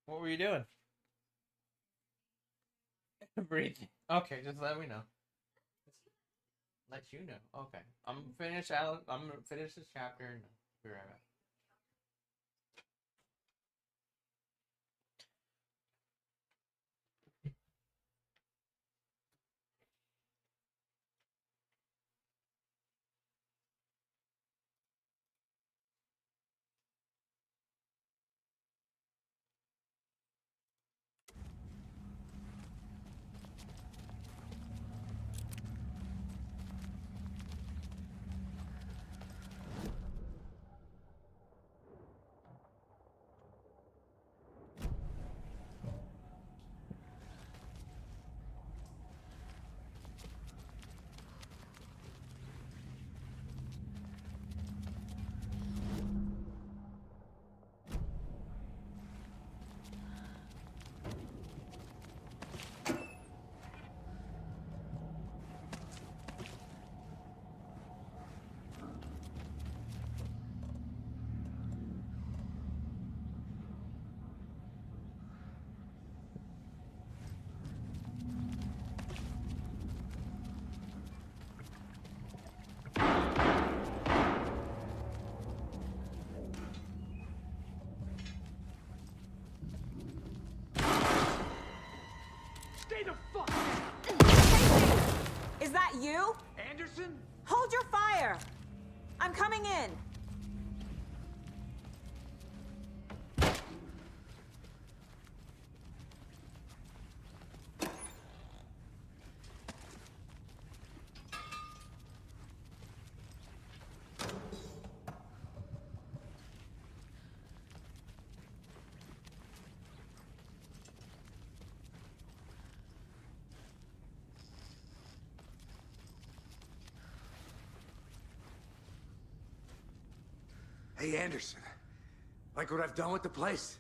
What were you doing? Breathing. Okay, just let me know. Let you know. Okay. I'm finished out. I'm gonna finish this chapter and be right back. Stay the fuck! Is that you? Anderson? Hold your fire! I'm coming in. Hey, Anderson. Like what I've done with the place?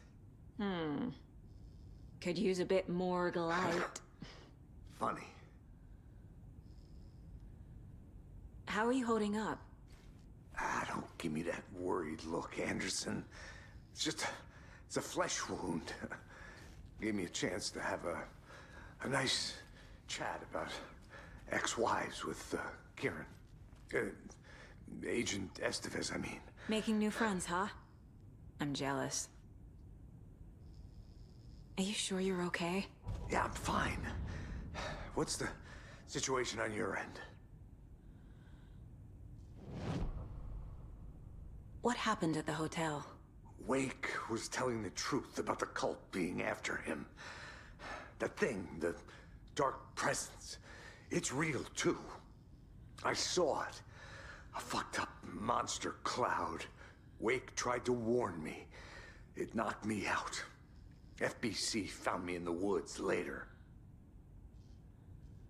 Could use a bit more light. Funny. How are you holding up? Don't give me that worried look, Anderson. It's a flesh wound. Gave me a chance to have a nice chat about ex-wives with Kieran. Agent Estevez, I mean. Making new friends, huh? I'm jealous. Are you sure you're okay? Yeah, I'm fine. What's the situation on your end? What happened at the hotel? Wake was telling the truth about the cult being after him. That thing, the dark presence, it's real too. I saw it. A fucked up monster cloud. Wake tried to warn me. It knocked me out. FBC found me in the woods later.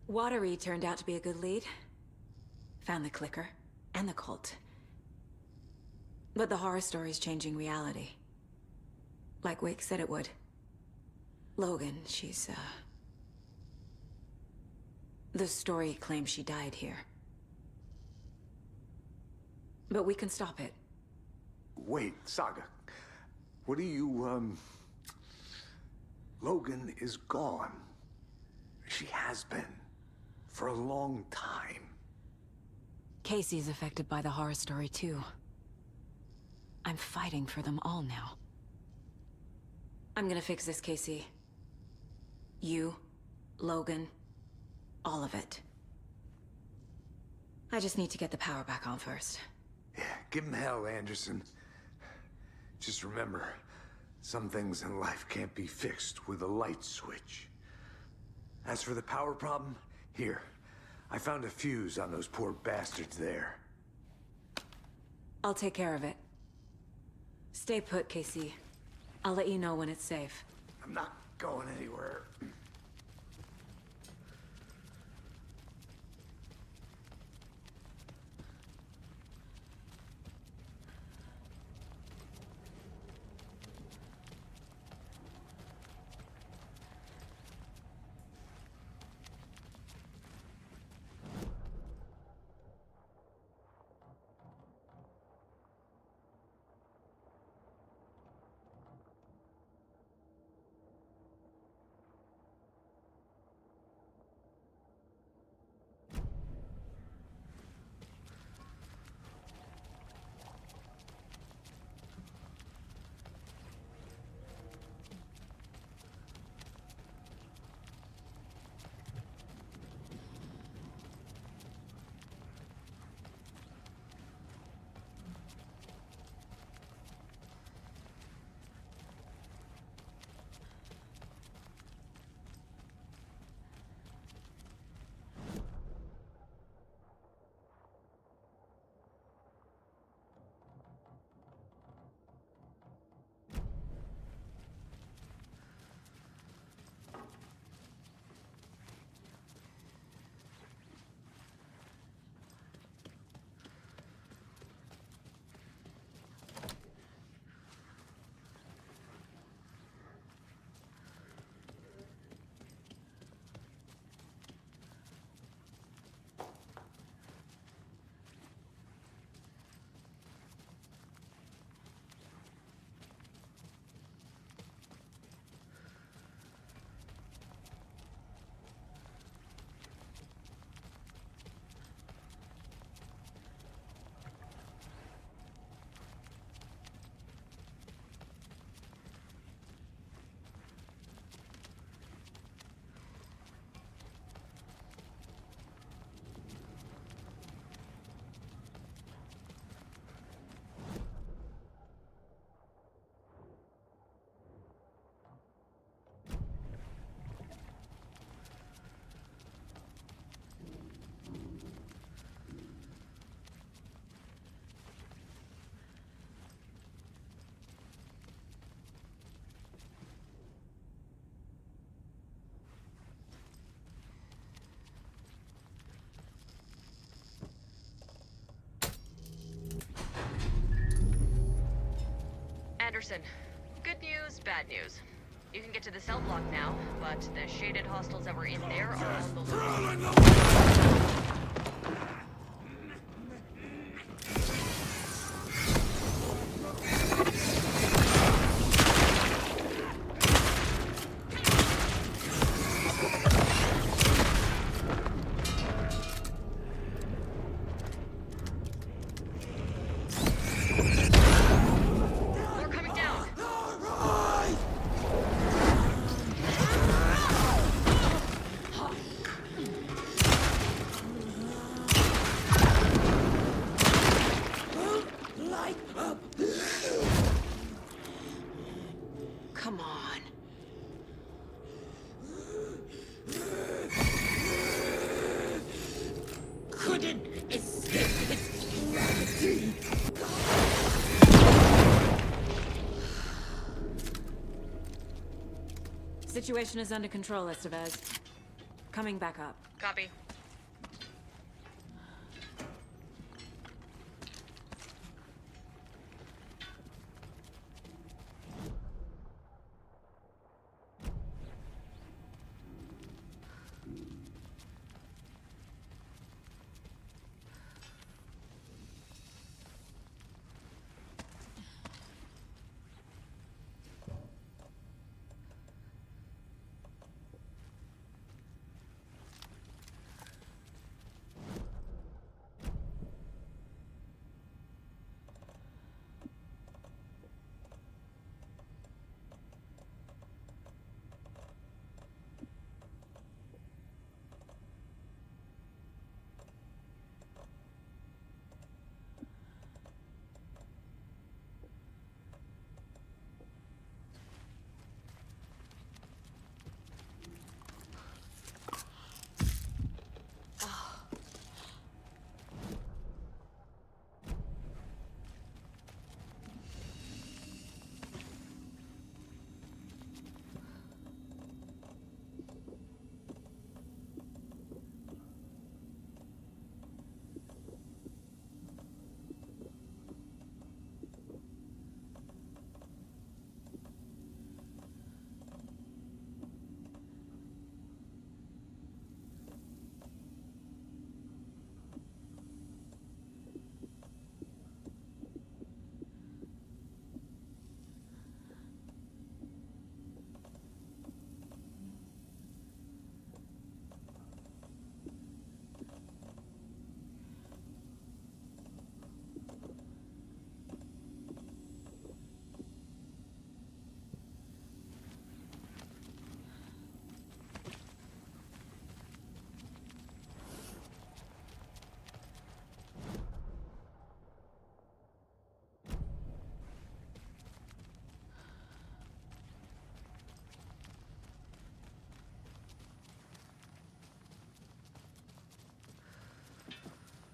Watery turned out to be a good lead. Found the clicker and the cult. But the horror story's changing reality. Like Wake said it would. Logan, she's, the story claims she died here. But we can stop it. Wait, Saga. What do you, Logan is gone. She has been. For a long time. Casey's affected by the horror story too. I'm fighting for them all now. I'm gonna fix this, Casey. You, Logan, all of it. I just need to get the power back on first. Yeah, give him hell, Anderson. Just remember, some things in life can't be fixed with a light switch. As for the power problem, here. I found a fuse on those poor bastards there. I'll take care of it. Stay put, Casey. I'll let you know when it's safe. I'm not going anywhere. Anderson, good news, bad news. You can get to the cell block now, but the shaded hostiles that were in there are on the loose. Come on. Couldn't escape its gravity. Situation is under control, Estevez. Coming back up. Copy.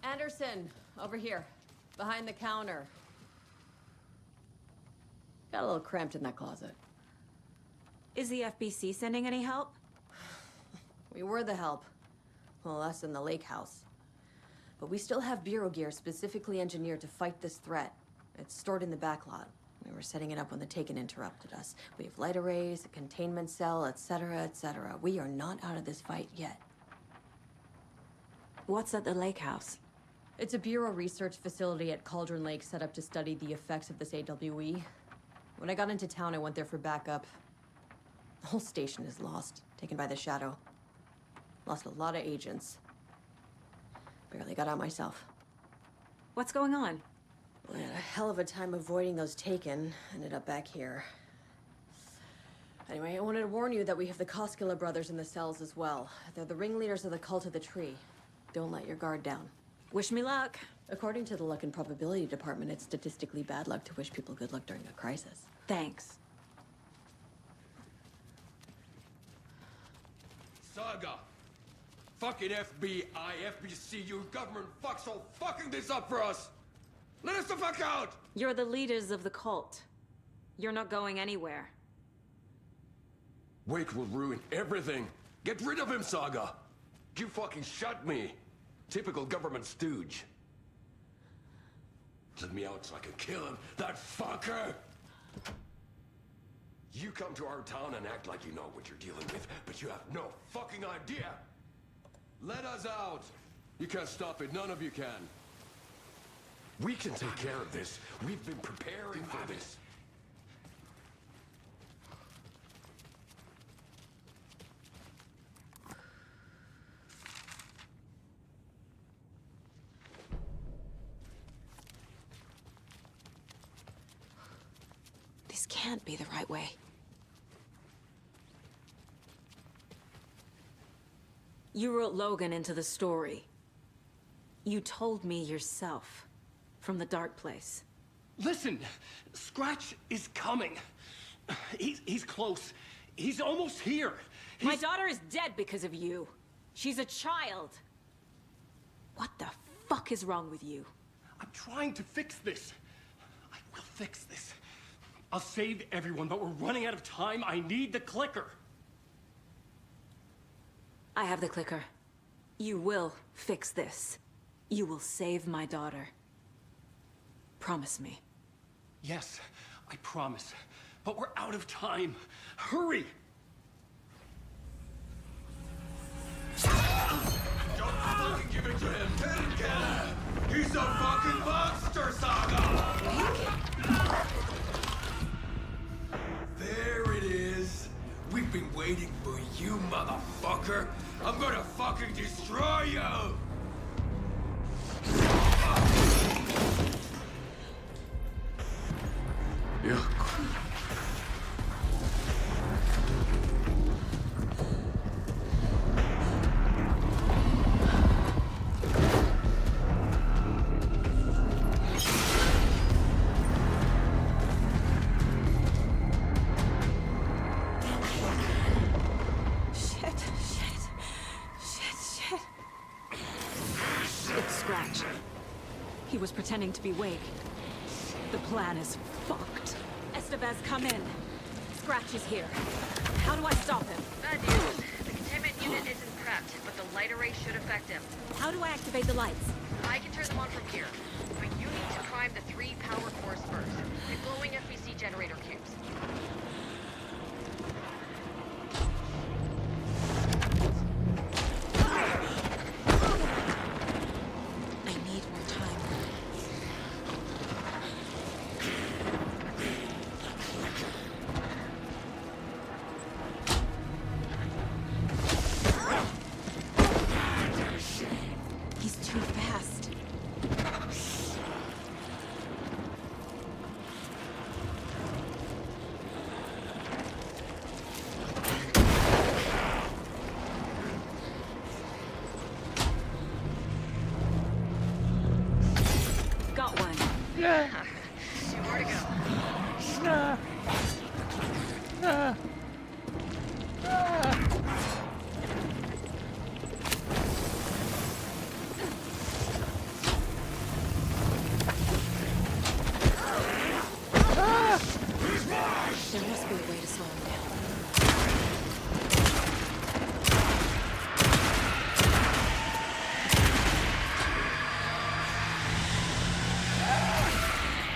Anderson, over here. Behind the counter. Got a little cramped in that closet. Is the FBC sending any help? We were the help. Well, us in the lake house. But we still have Bureau gear specifically engineered to fight this threat. It's stored in the backlot. We were setting it up when the Taken interrupted us. We have light arrays, a containment cell, etc., etc. We are not out of this fight yet. What's at the lake house? It's a Bureau research facility at Cauldron Lake set up to study the effects of this AWE. When I got into town, I went there for backup. The whole station is lost, taken by the Shadow. Lost a lot of agents. Barely got out myself. What's going on? I had a hell of a time avoiding those Taken. Ended up back here. Anyway, I wanted to warn you that we have the Koskela brothers in the cells as well. They're the ringleaders of the Cult of the Tree. Don't let your guard down. Wish me luck. According to the Luck and Probability Department, it's statistically bad luck to wish people good luck during a crisis. Thanks. Saga! Fucking FBI, FBC, you government fucks all fucking this up for us! Let us the fuck out! You're the leaders of the cult. You're not going anywhere. Wake will ruin everything! Get rid of him, Saga! You fucking shut me! Typical government stooge. Let me out so I can kill him, that fucker! You come to our town and act like you know what you're dealing with, but you have no fucking idea! Let us out! You can't stop it, none of you can. We can take care of this. We've been preparing for this. This can't be the right way. You wrote Logan into the story. You told me yourself. From the dark place. Listen, Scratch is coming. He's close. He's almost here. My daughter is dead because of you. She's a child. What the fuck is wrong with you? I'm trying to fix this. I will fix this. I'll save everyone, but we're running out of time. I need the clicker. I have the clicker. You will fix this. You will save my daughter. Promise me. Yes, I promise. But we're out of time. Hurry! Don't fucking give it to him! Take it! He's a fucking monster, Saga! There it is! We've been waiting for you, motherfucker! I'm gonna fucking destroy you! Yeah. Shit. It's Scratch. He was pretending to be Wake. The plan is fucked. Estevez, come in. Scratch is here. How do I stop him? Bad news. The containment unit isn't prepped, but the light array should affect him. How do I activate the lights? I can turn them on from here, but you need to prime the 3 power cores first. The glowing FBC generator cubes. I need more time. He's too fast. Got one. Yeah. 2 more to go. There must be a way to slow him down.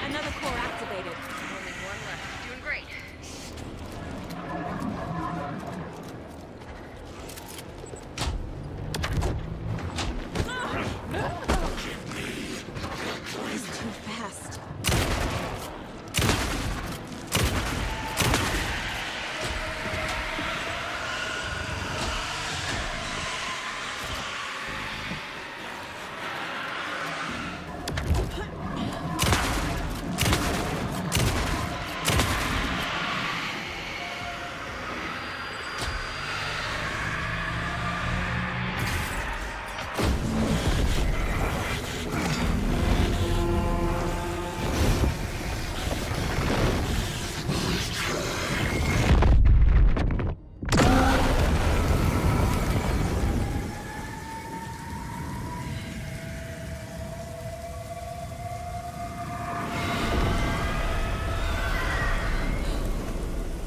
Another core activated. Only one left. Doing great. He's too fast.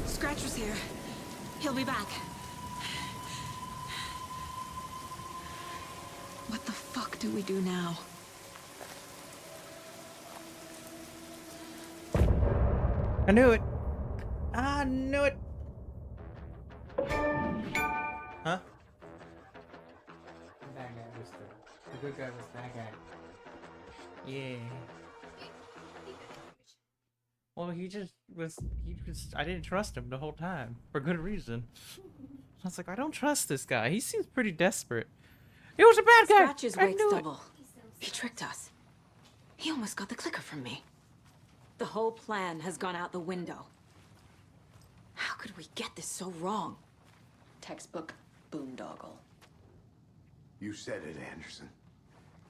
Scratch was here. He'll be back. What the fuck do we do now? I knew it. I knew it. Huh? The bad guy was the good guy was the bad guy. Yeah. Well, he I didn't trust him the whole time for good reason. I was like, I don't trust this guy. He seems pretty desperate. He was a bad guy. Scratch's I wake's knew it. double. He tricked us. He almost got the clicker from me. The whole plan has gone out the window. How could we get this so wrong? Textbook boondoggle. You said it, Anderson.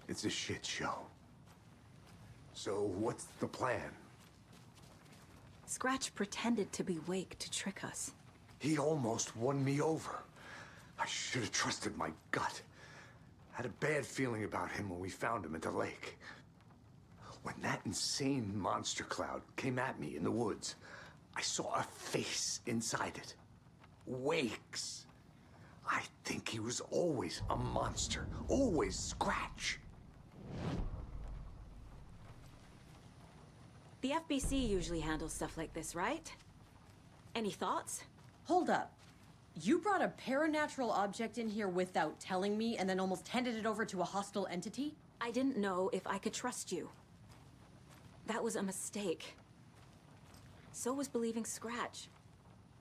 It's a shit show. So what's the plan? Scratch pretended to be Wake to trick us. He almost won me over. I should have trusted my gut. Had a bad feeling about him when we found him at the lake. When that insane monster cloud came at me in the woods, I saw a face inside it. Wake's. I think he was always a monster. Always Scratch. The FBC usually handles stuff like this, right? Any thoughts? Hold up. You brought a paranatural object in here without telling me and then almost handed it over to a hostile entity? I didn't know if I could trust you. That was a mistake. So was believing Scratch.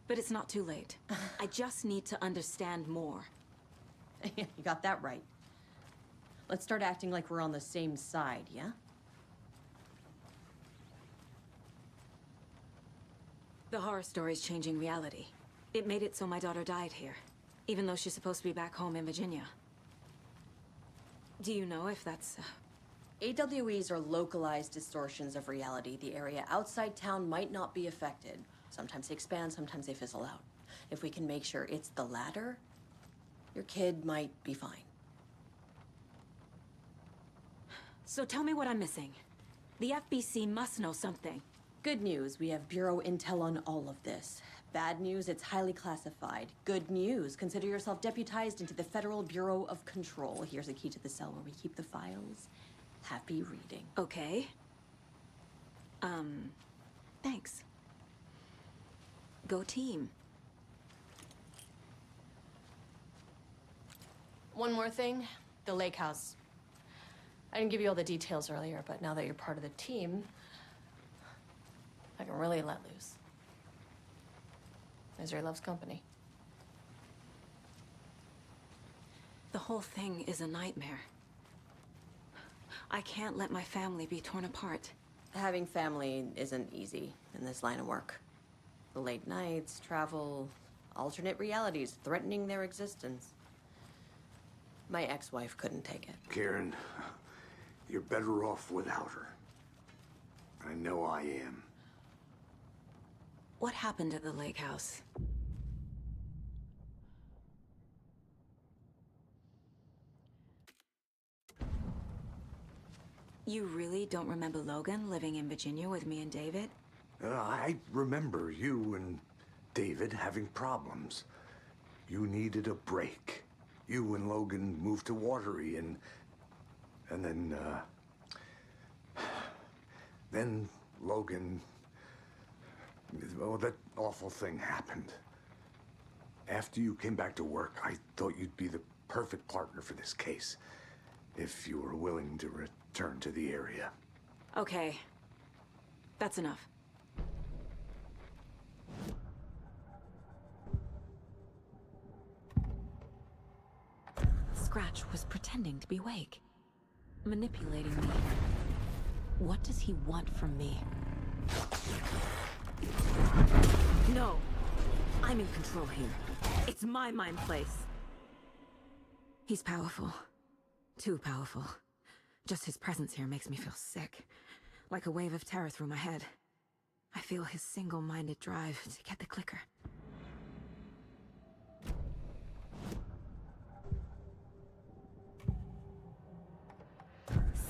But it's not too late. I just need to understand more. You got that right. Let's start acting like we're on the same side, yeah? The horror story's changing reality. It made it so my daughter died here, even though she's supposed to be back home in Virginia. Do you know if that's... AWEs are localized distortions of reality. The area outside town might not be affected. Sometimes they expand, sometimes they fizzle out. If we can make sure it's the latter, your kid might be fine. So tell me what I'm missing. The FBC must know something. Good news, we have Bureau intel on all of this. Bad news, it's highly classified. Good news, consider yourself deputized into the Federal Bureau of Control. Here's a key to the cell where we keep the files. Happy reading. Okay. Thanks. Go team. One more thing, the lake house. I didn't give you all the details earlier, but now that you're part of the team, I can really let loose. Misery loves company. The whole thing is a nightmare. I can't let my family be torn apart. Having family isn't easy in this line of work. The late nights, travel, alternate realities threatening their existence. My ex-wife couldn't take it. Karen, you're better off without her. I know I am. What happened at the lake house? You really don't remember Logan living in Virginia with me and David? I remember you and David having problems. You needed a break. You and Logan moved to Watery and then Logan, well, that awful thing happened. After you came back to work, I thought you'd be the perfect partner for this case, if you were willing to return to the area. Okay. That's enough. Scratch was pretending to be Wake. Manipulating me. What does he want from me? No! I'm in control here. It's my mind place. He's powerful. Too powerful. Just his presence here makes me feel sick. Like a wave of terror through my head. I feel his single-minded drive to get the clicker.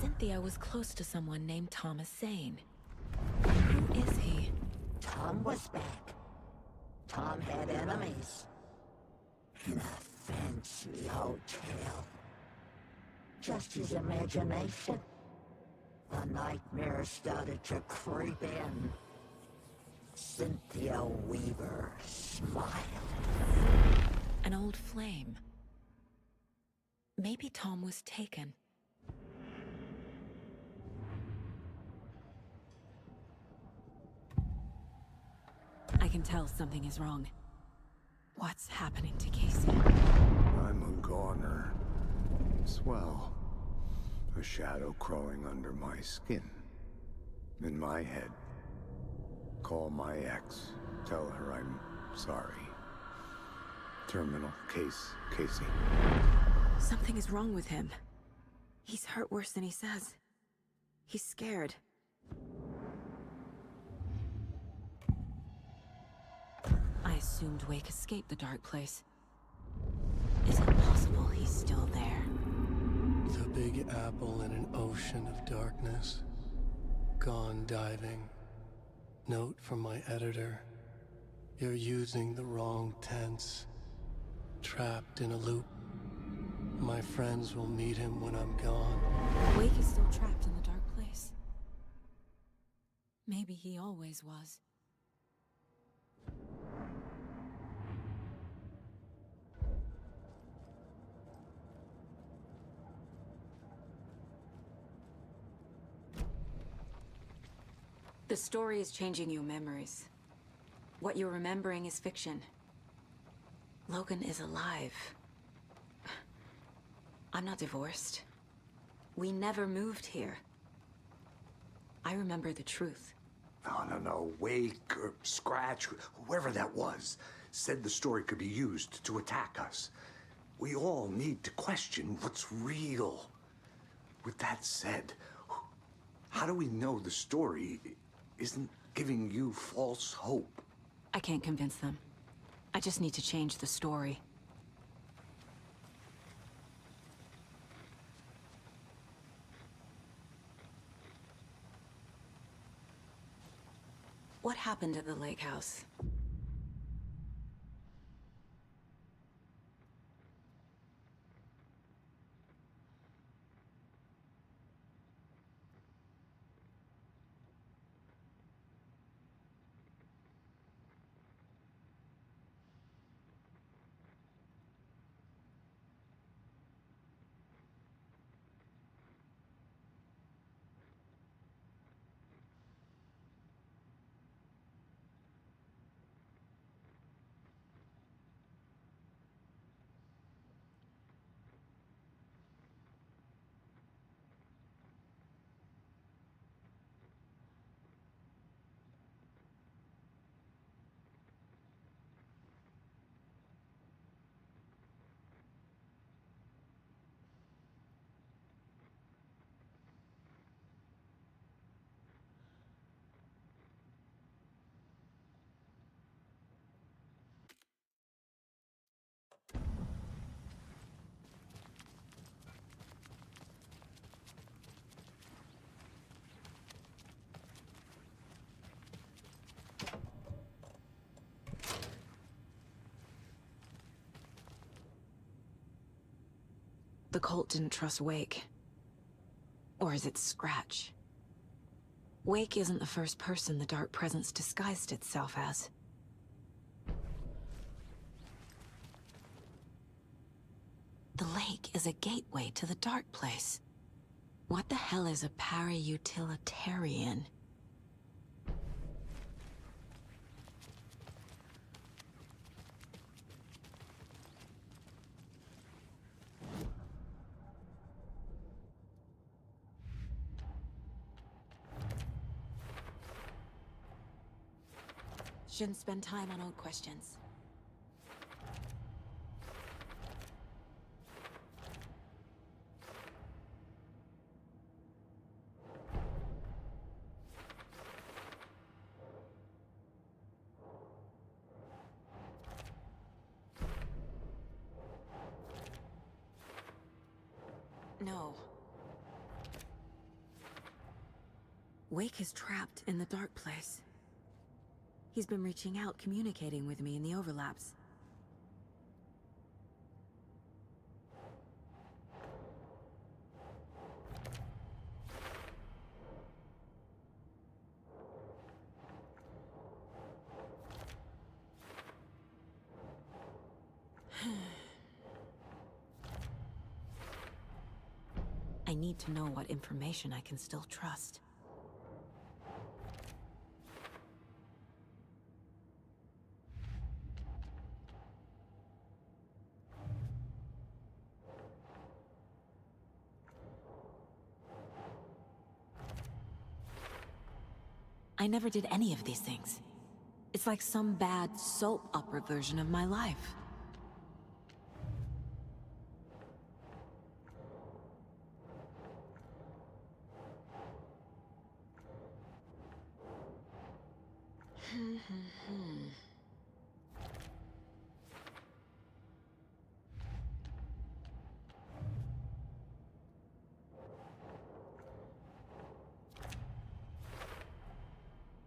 Cynthia was close to someone named Thomas Zane. Who is he? Tom was back. Tom had enemies. In a fancy hotel. Just his imagination. The nightmare started to creep in. Cynthia Weaver smiled. An old flame. Maybe Tom was taken. I can tell something is wrong. What's happening to Casey? I'm a goner. Swell. A shadow crawling under my skin. In my head. Call my ex. Tell her I'm sorry. Terminal case, Casey. Something is wrong with him. He's hurt worse than he says. He's scared. I assumed Wake escaped the dark place. Is it possible he's still there? The Big Apple in an ocean of darkness. Gone diving. Note from my editor. You're using the wrong tense. Trapped in a loop. My friends will meet him when I'm gone. Wake is still trapped in the dark place. Maybe he always was. The story is changing your memories. What you're remembering is fiction. Logan is alive. I'm not divorced. We never moved here. I remember the truth. No. Wake or Scratch, whoever that was, said the story could be used to attack us. We all need to question what's real. With that said, how do we know the story isn't giving you false hope? I can't convince them. I just need to change the story. What happened at the lake house? The cult didn't trust Wake. Or is it Scratch? Wake isn't the first person the Dark Presence disguised itself as. The lake is a gateway to the Dark Place. What the hell is a para-utilitarian? Shouldn't spend time on old questions. No. Wake is trapped in the Dark Place. He's been reaching out, communicating with me in the overlaps. I need to know what information I can still trust. I never did any of these things. It's like some bad soap opera version of my life.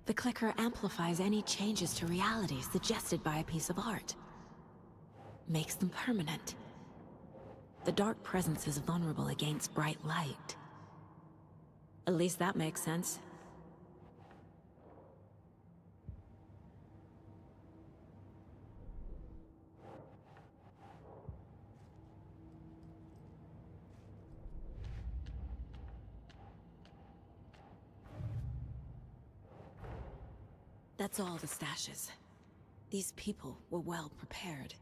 The clicker amplifies any changes to reality suggested by a piece of art. Makes them permanent. The dark presence is vulnerable against bright light. At least that makes sense. That's all the stashes. These people were well prepared.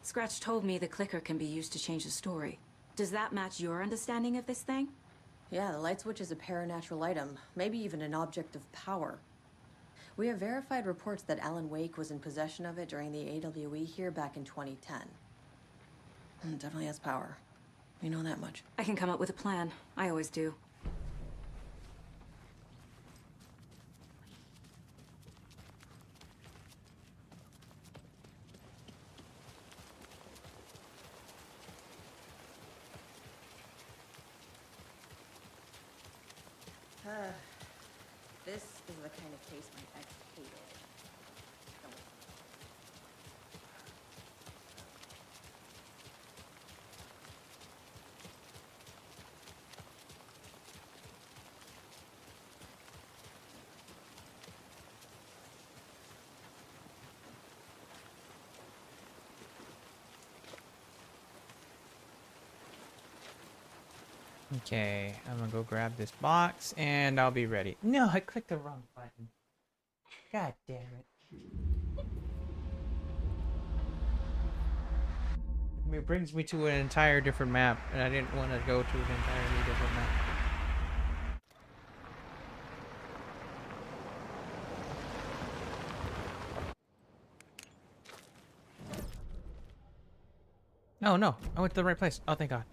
Scratch told me the clicker can be used to change the story. Does that match your understanding of this thing? Yeah, the light switch is a paranatural item, maybe even an object of power. We have verified reports that Alan Wake was in possession of it during the AWE here back in 2010. It definitely has power. We know that much. I can come up with a plan. I always do. This is the kind of case my ex hated. Okay, I'm gonna go grab this box and I'll be ready. No, I clicked the wrong button. God damn it. It brings me to an entire different map, and I didn't want to go to an entirely different map. Oh no, I went to the right place. Oh, thank God.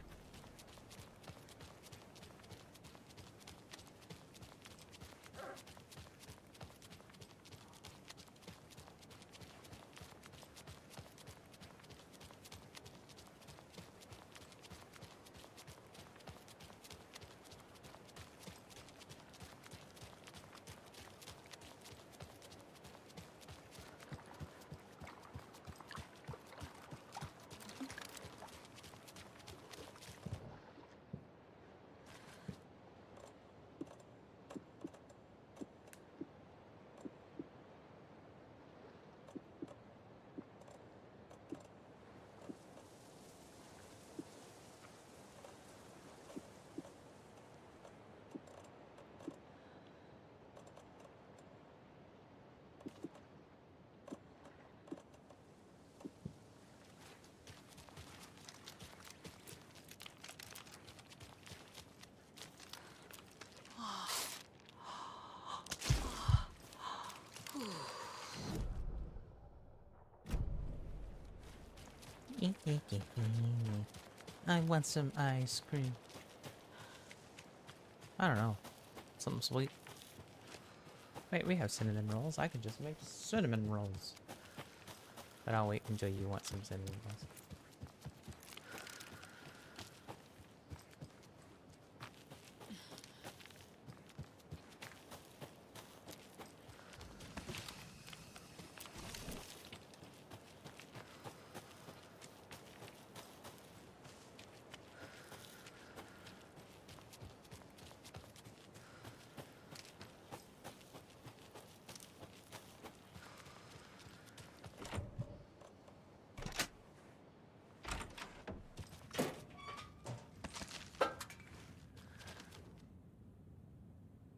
I want some ice cream. I don't know. Something sweet. Wait, we have cinnamon rolls. I could just make cinnamon rolls. But I'll wait until you want some cinnamon rolls.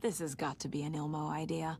This has got to be an Ilmo idea.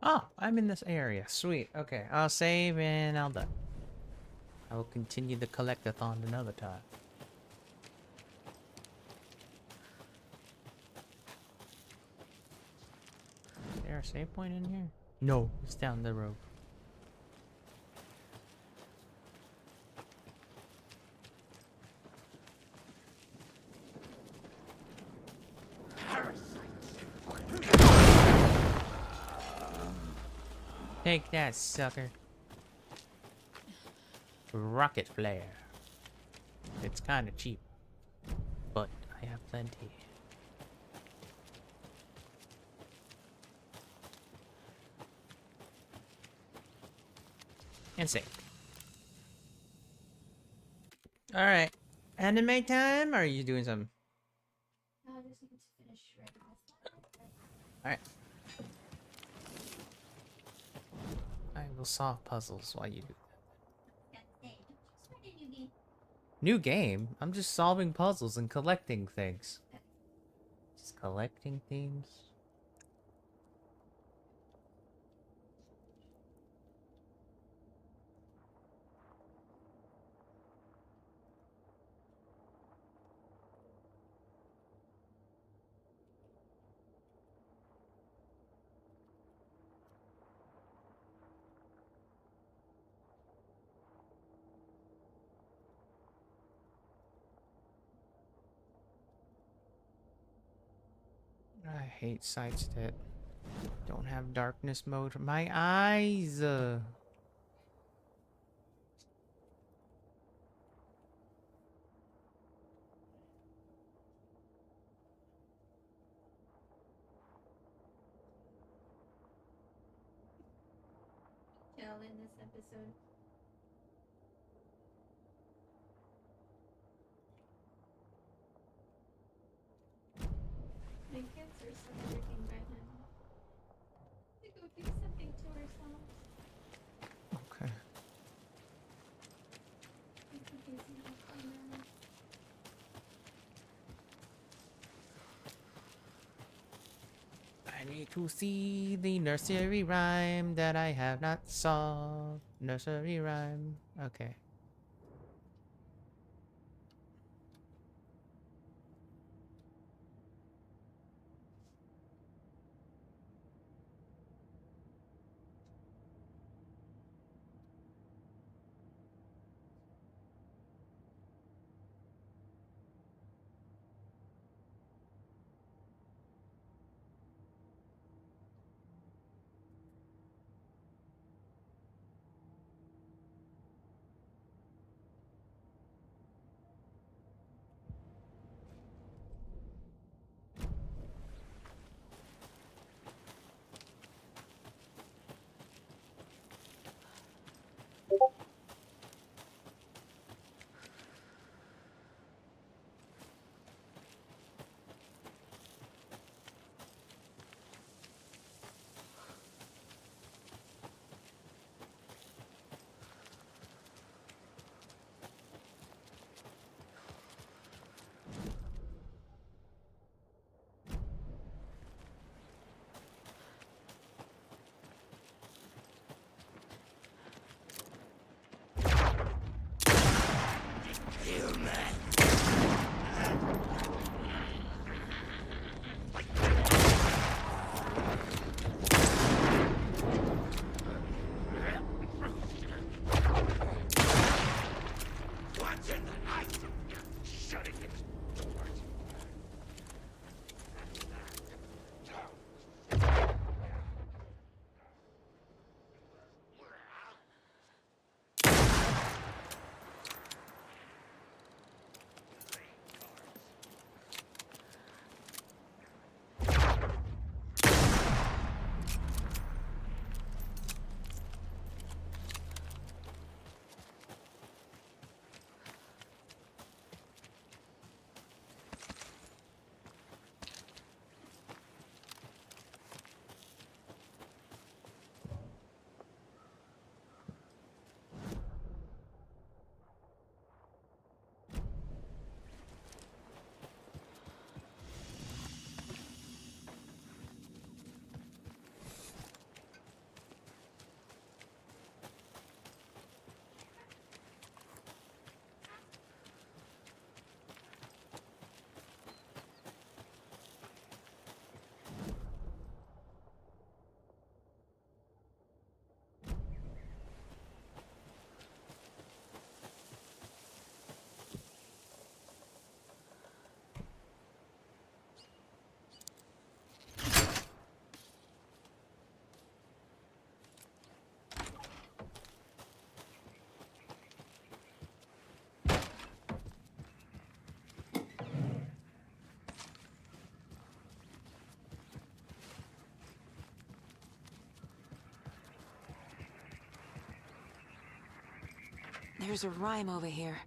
Oh, I'm in this area. Sweet. Okay, I'll save and I'll done. I will continue the collectathon another time. Is there a save point in here? No, it's down the road. Take that, sucker. Rocket flare. It's kind of cheap, but I have plenty. And save. Alright. Anime time? Or are you doing something? I just need to finish writing this. Alright. I will solve puzzles while you do that. New game? I'm just solving puzzles and collecting things. Just collecting things. I hate sites that don't have darkness mode. My eyes! Tell in this episode. My kids are so working by then. To go do something to ourselves. Okay. It's a busy afternoon. I need to see the nursery rhyme that I have not solved. Nursery rhyme. Okay. There's a rhyme over here.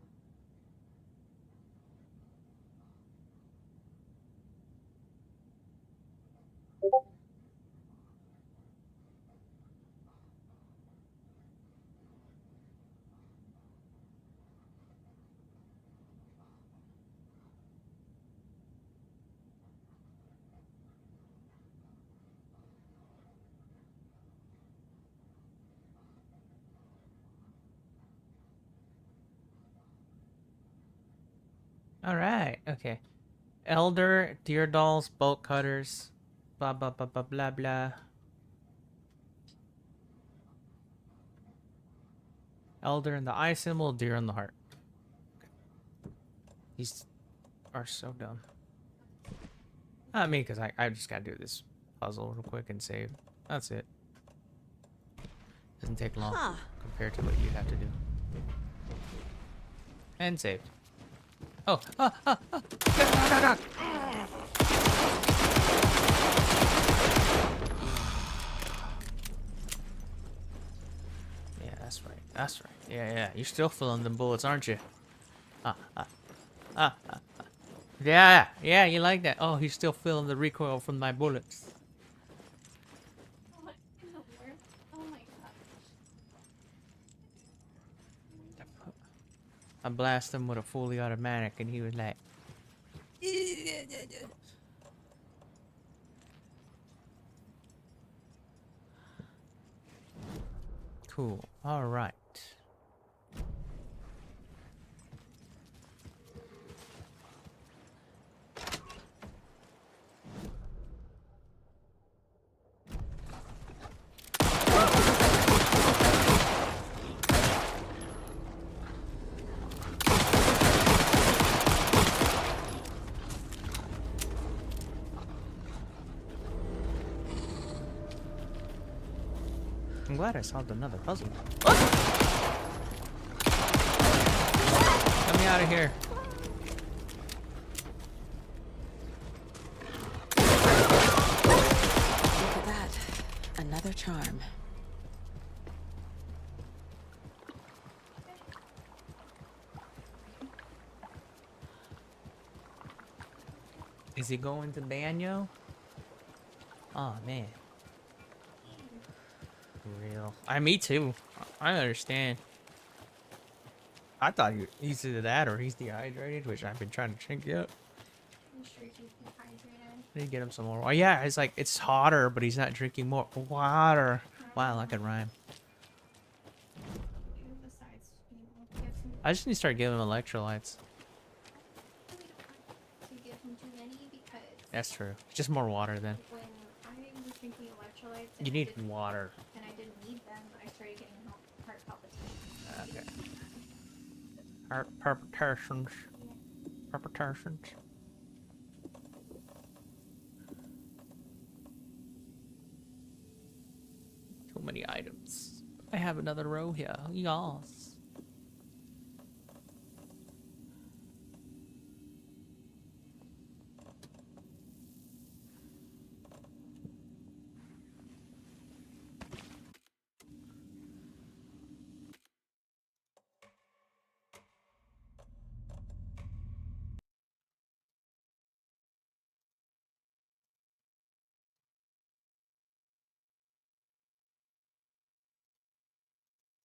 All right. Okay. Elder, deer dolls, bolt cutters, blah blah blah blah blah blah. Elder in the eye symbol, deer in the heart. These are so dumb. I mean, because I just gotta do this puzzle real quick and save. That's it. Doesn't take long compared to what you'd have to do. And saved. Oh, yeah, that's right. That's right. Yeah. You're still feeling them bullets, aren't you? Yeah, you like that. Oh, he's still feeling the recoil from my bullets. I blasted him with a fully automatic and he was like... Cool. Alright. I'm glad I solved another puzzle. Get me out of here. Look at that. Another charm. Is he going to Banyo? Oh man. Real. Me too. I understand. I thought he's either that or he's dehydrated, which I've been trying to check out. I'm sure he's dehydrated. I need to get him some more. Oh yeah, it's like it's hotter, but he's not drinking more water. Wow, I can rhyme. Besides, get some I just need to start giving him electrolytes. to give him too many because That's true. Just more water then. when I was drinking electrolytes and You I need didn't- water. and I didn't need them, I started getting heart palpitations. Okay. Heart palpitations. Palpitations. Too many items. I have another row here. Yes.